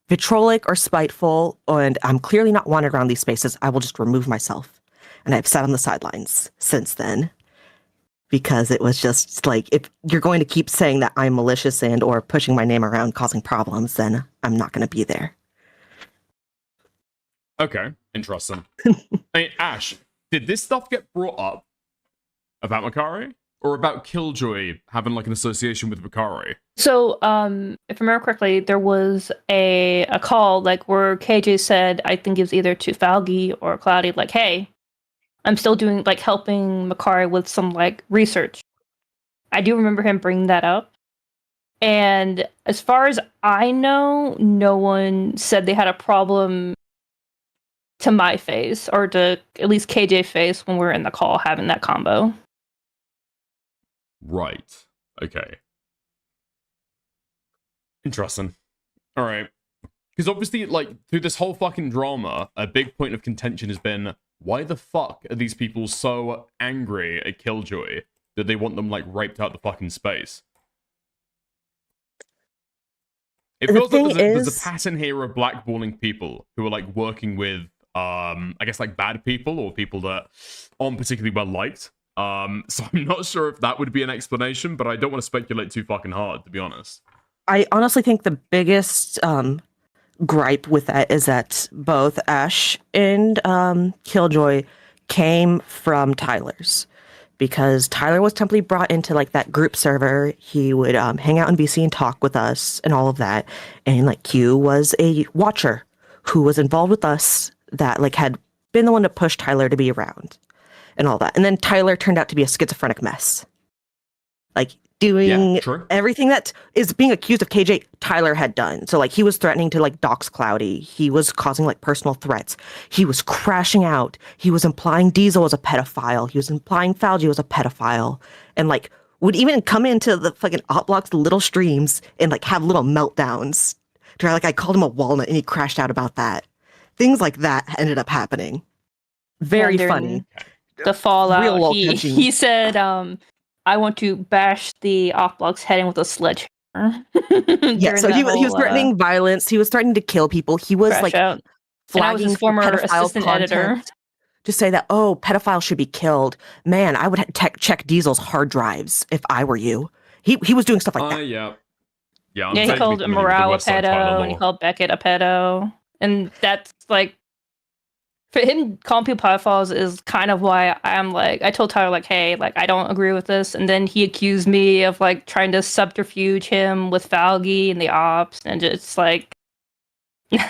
vitrolic or spiteful, and I'm clearly not wanted around these spaces. I will just remove myself. And I've sat on the sidelines since then because it was just like, if you're going to keep saying that I'm malicious and or pushing my name around causing problems, then I'm not going to be there. Okay, interesting. I mean, Ash, did this stuff get brought up about Makari? Or about Killjoy having like an association with Makari? so. If I remember correctly, there was a call like where KJ said, I think it was either to Falgi or Cloudy, like, hey, I'm still doing like helping Makari with some like research. I do remember him bringing that up. And as far as I know, no one said they had a problem to my face or to at least KJ face when we were in the call having that combo. Right. Okay. Interesting. All right. Because obviously, like, through this whole fucking drama, a big point of contention has been, why the fuck are these people so angry at Killjoy that they want them, like, raped out the fucking space? It feels like there's a pattern here of blackballing people who are, like, working with, I guess, like, bad people or people that aren't particularly well liked. So I'm not sure if that would be an explanation, but I don't want to speculate too fucking hard, to be honest. I honestly think the biggest gripe with that is that both Ash and Killjoy came from Tyler's, because Tyler was temporarily brought into like that group server. He would hang out in VC and talk with us and all of that. And like Q was a watcher who was involved with us that like had been the one to push Tyler to be around and all that. And then Tyler turned out to be a schizophrenic mess. Like doing everything that is being accused of KJ, Tyler had done. So like he was threatening to like dox Cloudy. He was causing like personal threats. He was crashing out. He was implying Diesel was a pedophile. He was implying Falgi was a pedophile. And like would even come into the fucking op blocks little streams and like have little meltdowns. Like I called him a walnut and he crashed out about that. Things like that ended up happening. Very funny. The fallout. He said, I want to bash the off-block's head in with a sledgehammer. Yeah, so he was threatening violence. He was threatening to kill people. He was like flagging former pedophile assistant content editor to say that, oh, pedophiles should be killed. Man, I would check Diesel's hard drives if I were you. He was doing stuff like that. Yeah, he called Morale a pedo, and he called Becket a pedo. And that's like, for him, calling people pedophiles is kind of why I'm like, I told Tyler, like, hey, like, I don't agree with this. And then he accused me of, like, trying to subterfuge him with Falgi and the ops. And just, like,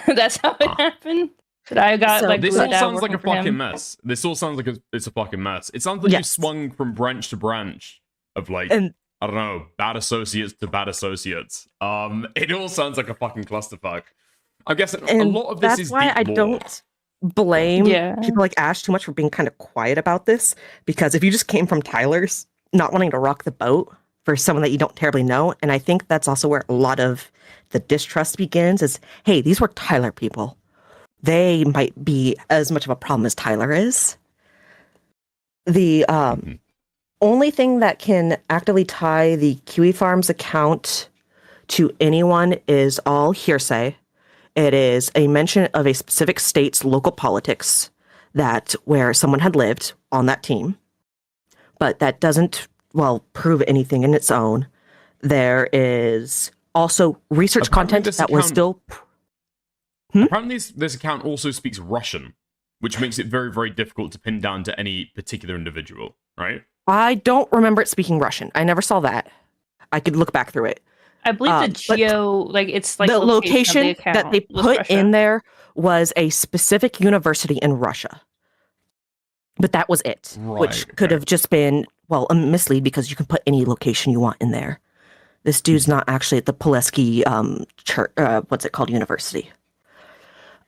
that's how it happened. But I got, like, this all sounds like a fucking mess. This all sounds like it's a fucking mess. It sounds like you swung from branch to branch of, like, I don't know, bad associates to bad associates. It all sounds like a fucking clusterfuck. I guess a lot of this is why I deep lore. don't blame people like Ash too much for being kind of quiet about this, because if you just came from Tyler's not wanting to rock the boat for someone that you don't terribly know, and I think that's also where a lot of the distrust begins is, hey, these were Tyler people. They might be as much of a problem as Tyler is. The only thing that can actively tie the Kiwi Farms account to anyone is all hearsay. It is a mention of a specific state's local politics that where someone had lived on that team, but that doesn't, prove anything in its own. There is also research content that was still... Apparently this account also speaks Russian, which makes it very, very difficult to pin down to any particular individual, right? I don't remember it speaking Russian. I never saw that. I could look back through it. I believe the geo, like it's like the location of the that they put in there was a specific university in Russia, but that was it, which could have just been a mislead because you can put any location you want in there. This dude's not actually at the Pulaski church, what's it called, university.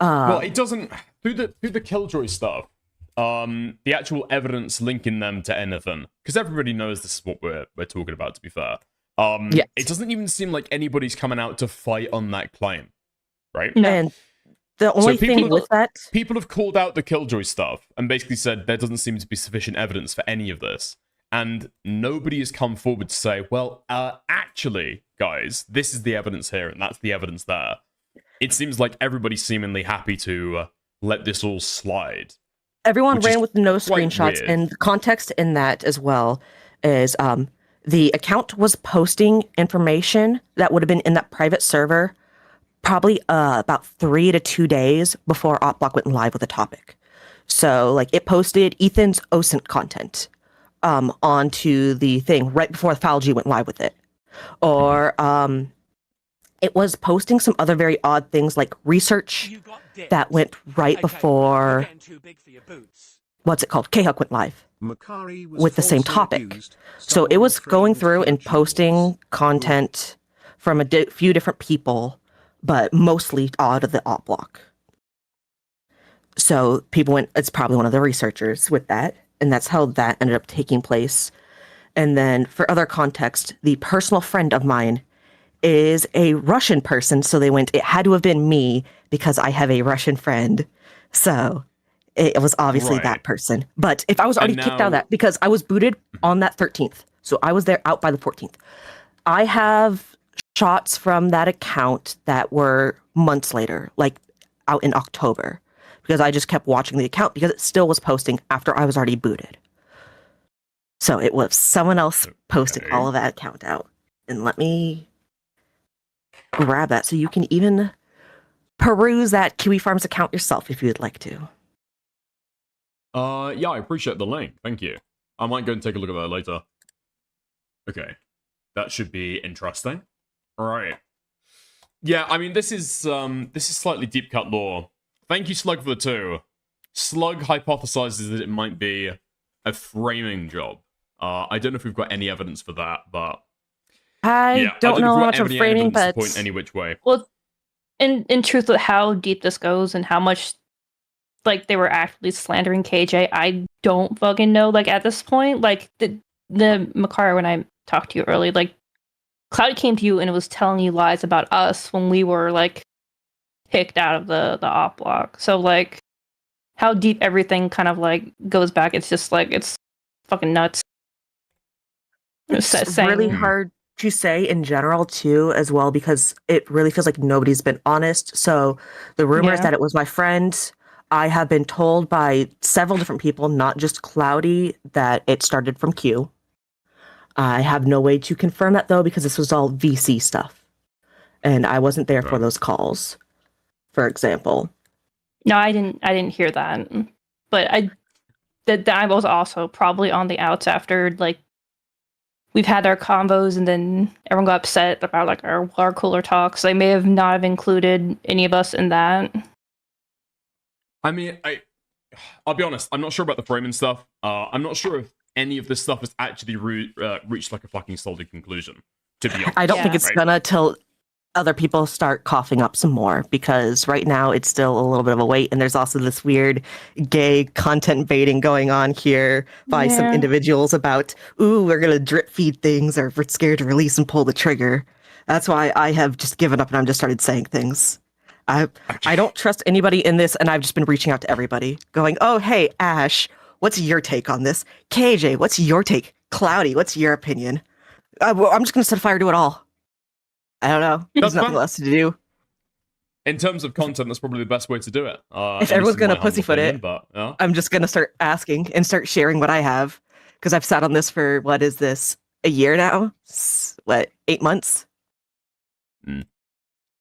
It doesn't through the Killjoy stuff. The actual evidence linking them to anything, because everybody knows this is what we're talking about. To be fair. It doesn't even seem like anybody's coming out to fight on that claim, right? No. And the only thing with that... People have called out the Killjoy stuff and basically said there doesn't seem to be sufficient evidence for any of this. And nobody has come forward to say, actually, guys, this is the evidence here and that's the evidence there. It seems like everybody's seemingly happy to let this all slide. Everyone ran with no screenshots, and the context in that as well is... the account was posting information that would have been in that private server probably about 3 to 2 days before OpBlock went live with the topic. So like it posted Ethan's OSINT content onto the thing right before Falgi went live with it. Or it was posting some other very odd things like research that went right before, what's it called? K-Huck went live. With the same topic. So it was going through and posting content from a few different people, but mostly out of the op block. So people went, it's probably one of the researchers with that, and that's how that ended up taking place. And then for other context, the personal friend of mine is a Russian person, so they went, it had to have been me because I have a Russian friend. So it was obviously that person. But if I was already kicked out of that, because I was booted on that 13th, so I was there out by the 14th. I have shots from that account that were months later, like out in October, because I just kept watching the account because it still was posting after I was already booted. So it was someone else posted all of that account out. And let me grab that so you can even peruse that Kiwi Farms account yourself if you'd like to. Yeah, I appreciate the link. Thank you. I might go and take a look at that later. Okay. That should be interesting. Alright. Yeah, I mean, this is slightly deep cut lore. Thank you, Slug, for the 2. Slug hypothesizes that it might be a framing job. I don't know if we've got any evidence for that, but I don't know how much I'm framing, but point any which way. Well, in truth, how deep this goes and how much like they were actually slandering KJ, I don't fucking know. Like at this point, like the Makara, when I talked to you earlier, like Cloud came to you and it was telling you lies about us when we were like kicked out of the op block. So like how deep everything kind of like goes back, it's just like it's fucking nuts. It's really hard to say in general too, as well, because it really feels like nobody's been honest. So the rumors that it was my friend, I have been told by several different people, not just Cloudy, that it started from Q. I have no way to confirm that though, because this was all VC stuff, and I wasn't there for those calls, for example. No, I didn't hear that, but I was also probably on the outs after like we've had our combos, and then everyone got upset about like our water cooler talks. They may have not have included any of us in that. I mean, I'll be honest. I'm not sure about the framing stuff. I'm not sure if any of this stuff has actually reached like a fucking solid conclusion. To be honest, I don't think it's gonna till other people start coughing up some more, because right now it's still a little bit of a wait, and there's also this weird gay content baiting going on here by some individuals about, ooh, we're gonna drip feed things, or we're scared to release and pull the trigger. That's why I have just given up and I've just started saying things. I don't trust anybody in this, and I've just been reaching out to everybody, going, oh, hey, Ash, what's your take on this? KJ, what's your take? Cloudy, what's your opinion? I'm just gonna set fire to it all. I don't know. There's nothing else to do. In terms of content, that's probably the best way to do it. If everyone's going to pussyfoot it, I'm just going to start asking and start sharing what I have. Because I've sat on this for, what is this, a year now? What, 8 months?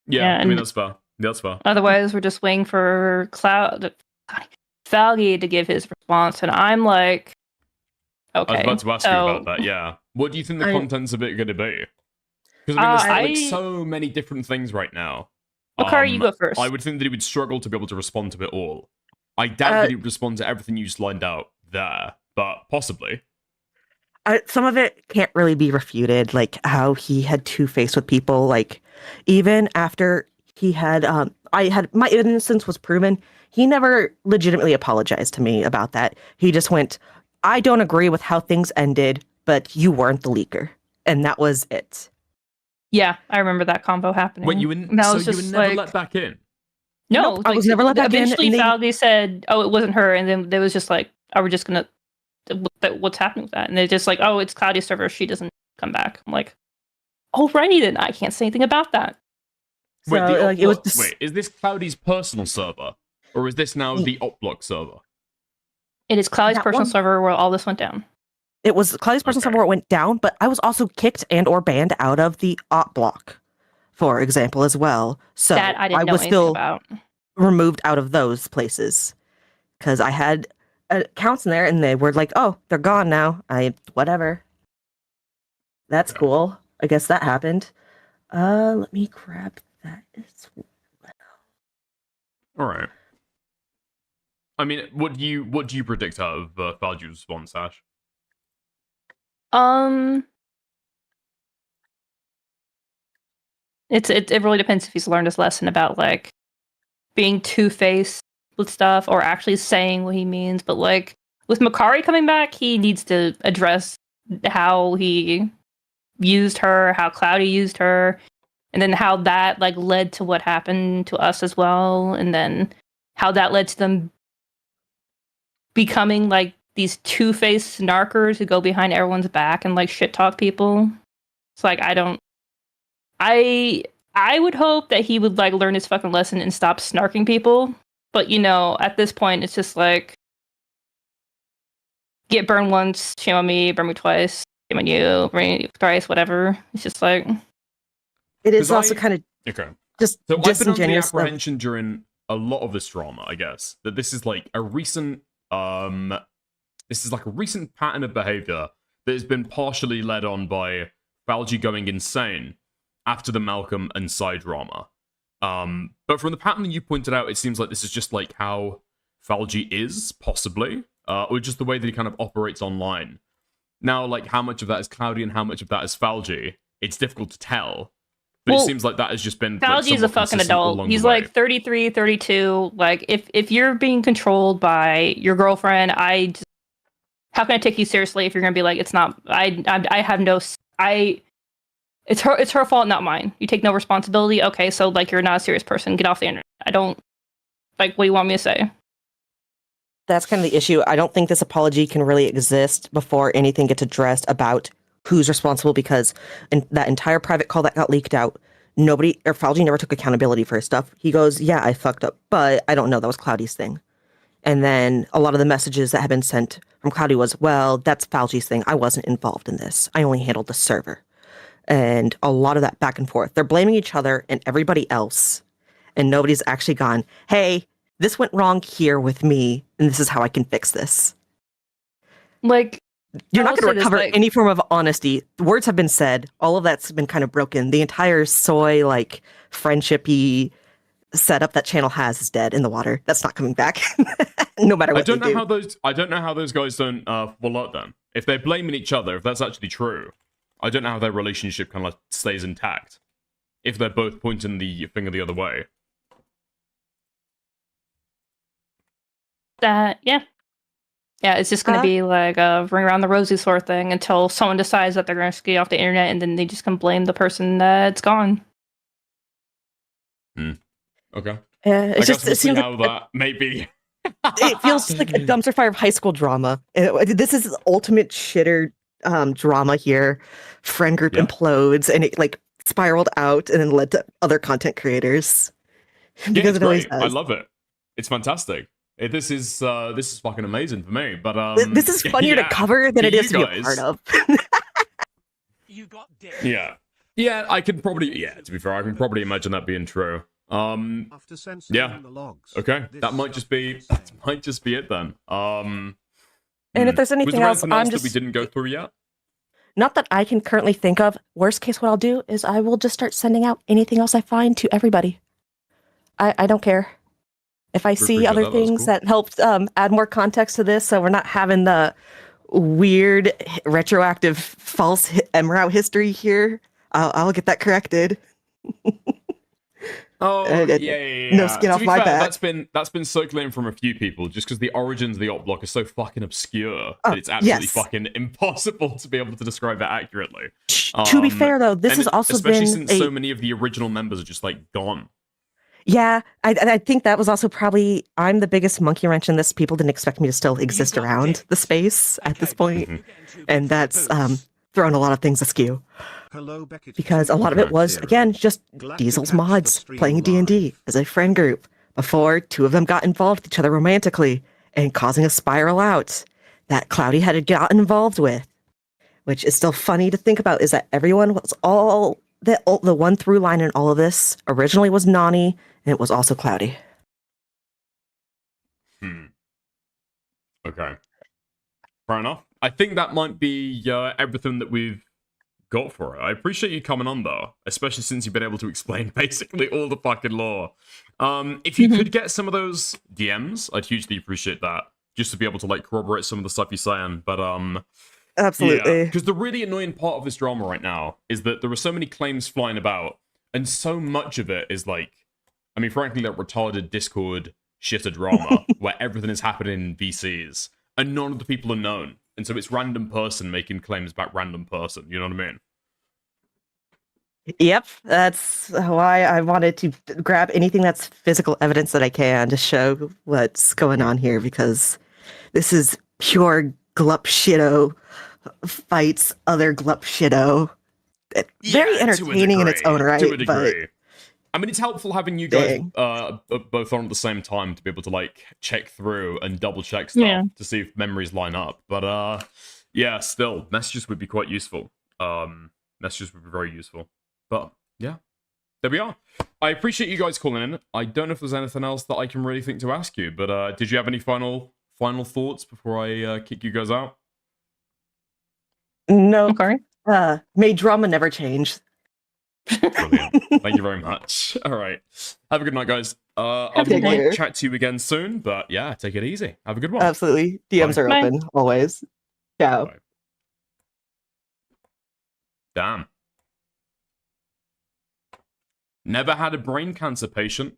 Yeah, I mean, that's fair. That's fair. Otherwise, we're just waiting for Falgi to give his response. And I'm like, okay. I was about to ask you about that, yeah. What do you think the content's a bit going to be? Because I mean, there's like so many different things right now. Makara, you go first. I would think that he would struggle to be able to respond to it all. I doubt that he would respond to everything you just lined out there, but possibly. Some of it can't really be refuted, like how he had two-faced with people. Like even after he had, my innocence was proven, he never legitimately apologized to me about that. He just went, I don't agree with how things ended, but you weren't the leaker, and that was it. Yeah, I remember that combo happening. Wait, you were never let back in? No, nope, I was never let back in. Eventually, Falgi said, "Oh, it wasn't her," and then there was just like, "Oh, we're just gonna, what's happening with that?" And they're just like, "Oh, it's Cloudy's server. She doesn't come back." I'm like, "Alrighty then, I can't say anything about that." Wait, wait, is this Cloudy's personal server, or is this now the Opblock server? It is Cloudy's personal server where all this went down. It was Cloudy's personal server where it went down, but I was also kicked and or banned out of the op block, for example, as well. So that I didn't know was still about. Removed out of those places because I had accounts in there, and they were like, "Oh, they're gone now." Whatever. That's cool. I guess that happened. Let me grab that as well. All right. I mean, what do you predict out of Falgi's response, Ash? It really depends if he's learned his lesson about like being two-faced with stuff or actually saying what he means. But like with Makari coming back, he needs to address how he used her, how Cloudy used her, and then how that like led to what happened to us as well, and then how that led to them becoming like these two-faced snarkers who go behind everyone's back and like shit talk people. It's like I would hope that he would like learn his fucking lesson and stop snarking people. But you know, at this point it's just like get burned once, shame on me, burn me twice, shame on you, burn me thrice, whatever. It's just like it is also kind of just so disingenuous. I've been under the apprehension during a lot of this drama, I guess, that this is like a recent this is like a recent pattern of behavior that has been partially led on by Falgi going insane after the Malcolm and Sai drama. But from the pattern that you pointed out, it seems like this is just like how Falgi is, possibly, or just the way that he kind of operates online. Now, like how much of that is Cloudy and how much of that is Falgi it's difficult to tell. But it seems like that has just been. Falgi is a fucking adult. He's like 33, 32. Like, if you're being controlled by your girlfriend, how can I take you seriously if you're gonna be like, it's not. I have no. It's her fault, not mine. You take no responsibility. Okay, so like you're not a serious person. Get off the internet. I don't like. What do you want me to say? That's kind of the issue. I don't think this apology can really exist before anything gets addressed about who's responsible, because in that entire private call that got leaked out, Falgi never took accountability for his stuff. He goes, yeah, I fucked up, but I don't know. That was Cloudy's thing. And then a lot of the messages that have been sent from Cloudy was, well, that's Falgi's thing. I wasn't involved in this. I only handled the server. And a lot of that back and forth. They're blaming each other and everybody else. And nobody's actually gone, hey, this went wrong here with me, and this is how I can fix this. Like, you're not going to recover any form of honesty. Words have been said. All of that's been kind of broken. The entire soy, like, friendship-y setup that channel has is dead in the water. That's not coming back, no matter what they do. I don't know how those guys don't fall out then. If they're blaming each other, if that's actually true, I don't know how their relationship kind of stays intact. If they're both pointing the finger the other way. Yeah, it's just gonna be like a ring around the rosy sort of thing until someone decides that they're gonna get off the internet, and then they just can blame the person that's gone. Okay. It seems how that maybe. It feels like a dumpster fire of high school drama. This is the ultimate shitter drama here. Friend group implodes, and it like spiraled out, and then led to other content creators. Because it always does. I love it. It's fantastic. This is fucking amazing for me. But this is funnier to cover than it is to be a part of. You got yeah. I can probably to be fair, I can probably imagine that being true. After censoring the logs, okay, that might just be it then. And if there's anything else, that we didn't go through yet. Not that I can currently think of. Worst case, what I'll do is I will just start sending out anything else I find to everybody. I don't care. If I see other things that help add more context to this, so we're not having the weird retroactive false MROW history here, I'll get that corrected. Yeah. No skin off my back. That's been circulating from a few people, just because the origins of the op block are so fucking obscure that it's absolutely fucking impossible to be able to describe it accurately. To be fair, though, this has also especially been since so many of the original members are just like gone. Yeah, I think that was also probably, I'm the biggest monkey wrench in this. People didn't expect me to still exist around the space at this point. And that's thrown a lot of things askew. Because a lot of it was, again, just Diesel's mods playing D&D as a friend group before two of them got involved with each other romantically and causing a spiral out that Cloudy had gotten involved with. Which is still funny to think about, is that everyone was all... The one through line in all of this originally was Nani, and it was also Cloudy. Okay. Fair enough. I think that might be everything that we've got for it. I appreciate you coming on, though, especially since you've been able to explain basically all the fucking lore. If you could get some of those DMs, I'd hugely appreciate that, just to be able to like corroborate some of the stuff you're saying. But absolutely. Because the really annoying part of this drama right now is that there are so many claims flying about, and so much of it is like, I mean, frankly, like retarded Discord shitter drama where everything is happening in VCs, and none of the people are known. And so it's random person making claims about random person. You know what I mean? Yep, that's why I wanted to grab anything that's physical evidence that I can to show what's going on here, because this is pure glup shitto fights other glup shitto. Very entertaining in its own right. To a degree. But I mean, it's helpful having you guys both on at the same time to be able to like check through and double check stuff to see if memories line up. But yeah, still, messages would be quite useful. Messages would be very useful. But yeah, there we are. I appreciate you guys calling in. I don't know if there's anything else that I can really think to ask you, but did you have any final thoughts before I kick you guys out? No. Okay. May drama never change. Brilliant. Thank you very much. All right. Have a good night, guys. I might chat to you again soon, but yeah, take it easy. Have a good one. Absolutely. DMs are open, always. Ciao. Bye. Damn. Never had a brain cancer patient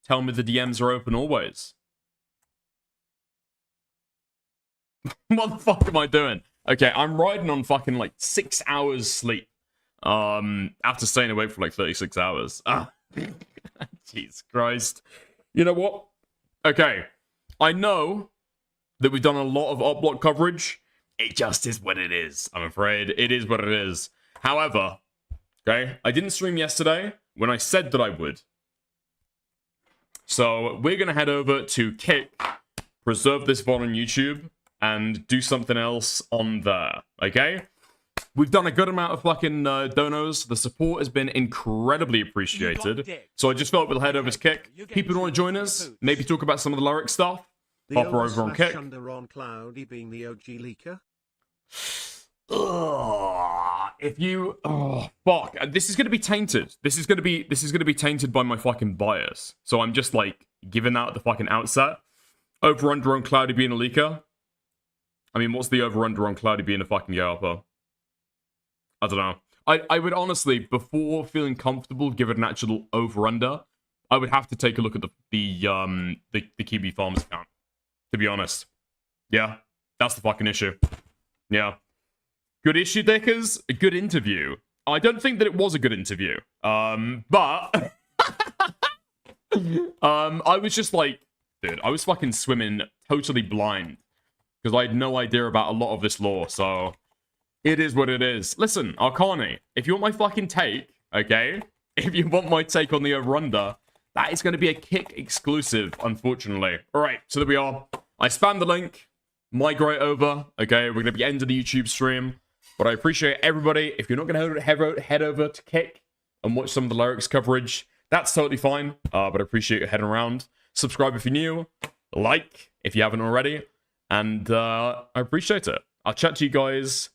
tell me the DMs are open always. What the fuck am I doing? Okay, I'm riding on fucking like 6 hours sleep. After staying awake for like 36 hours. Ah, Jesus Christ. You know what? Okay, I know that we've done a lot of op block coverage. It just is what it is, I'm afraid. It is what it is. However, okay, I didn't stream yesterday when I said that I would. So we're going to head over to Kick, preserve this VOD on YouTube, and do something else on there, okay? We've done a good amount of fucking donos. The support has been incredibly appreciated. So I just felt we'll head over to Kick. People who want to join us, maybe talk about some of the lyric stuff. Hop over on Kick. On Cloudy being the OG leaker. If you, fuck, this is gonna be tainted. This is gonna be tainted by my fucking bias. So I'm just like giving that at the fucking outset. Over under on Cloudy being a leaker. I mean, what's the over under on Cloudy being a fucking yarper? I don't know. I would honestly, before feeling comfortable, give it an actual over under. I would have to take a look at the QB Farmers account. To be honest, yeah, that's the fucking issue. Yeah. Good issue, Dickers. A good interview. I don't think that it was a good interview. But I was just like, dude, I was fucking swimming totally blind because I had no idea about a lot of this lore. So it is what it is. Listen, Arcani, if you want my fucking take, okay, if you want my take on the over-under, that is going to be a Kick exclusive, unfortunately. All right, so there we are. I spammed the link. Migrate over. Okay, we're going to be ending the YouTube stream. But I appreciate everybody. If you're not going to head over to Kick and watch some of the lyrics coverage, that's totally fine. But I appreciate you heading around. Subscribe if you're new. Like if you haven't already. And I appreciate it. I'll chat to you guys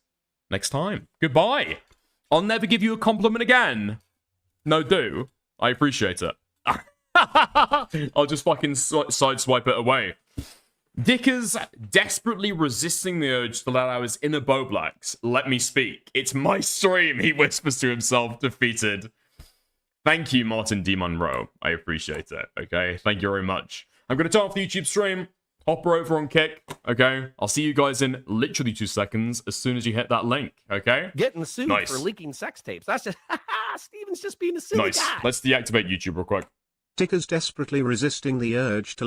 next time. Goodbye. I'll never give you a compliment again. No, do. I appreciate it. I'll just fucking sideswipe it away. Dickers desperately resisting the urge to let out his inner Boblax. Let me speak. It's my stream, he whispers to himself, defeated. Thank you, Martin D. Monroe. I appreciate it, okay? Thank you very much. I'm going to turn off the YouTube stream. Hop over on Kick, okay? I'll see you guys in literally 2 seconds as soon as you hit that link, okay? Getting sued Nice. for leaking sex tapes. That's just, Steven's just being a silly Nice. guy. Let's deactivate YouTube real quick. Dickers desperately resisting the urge to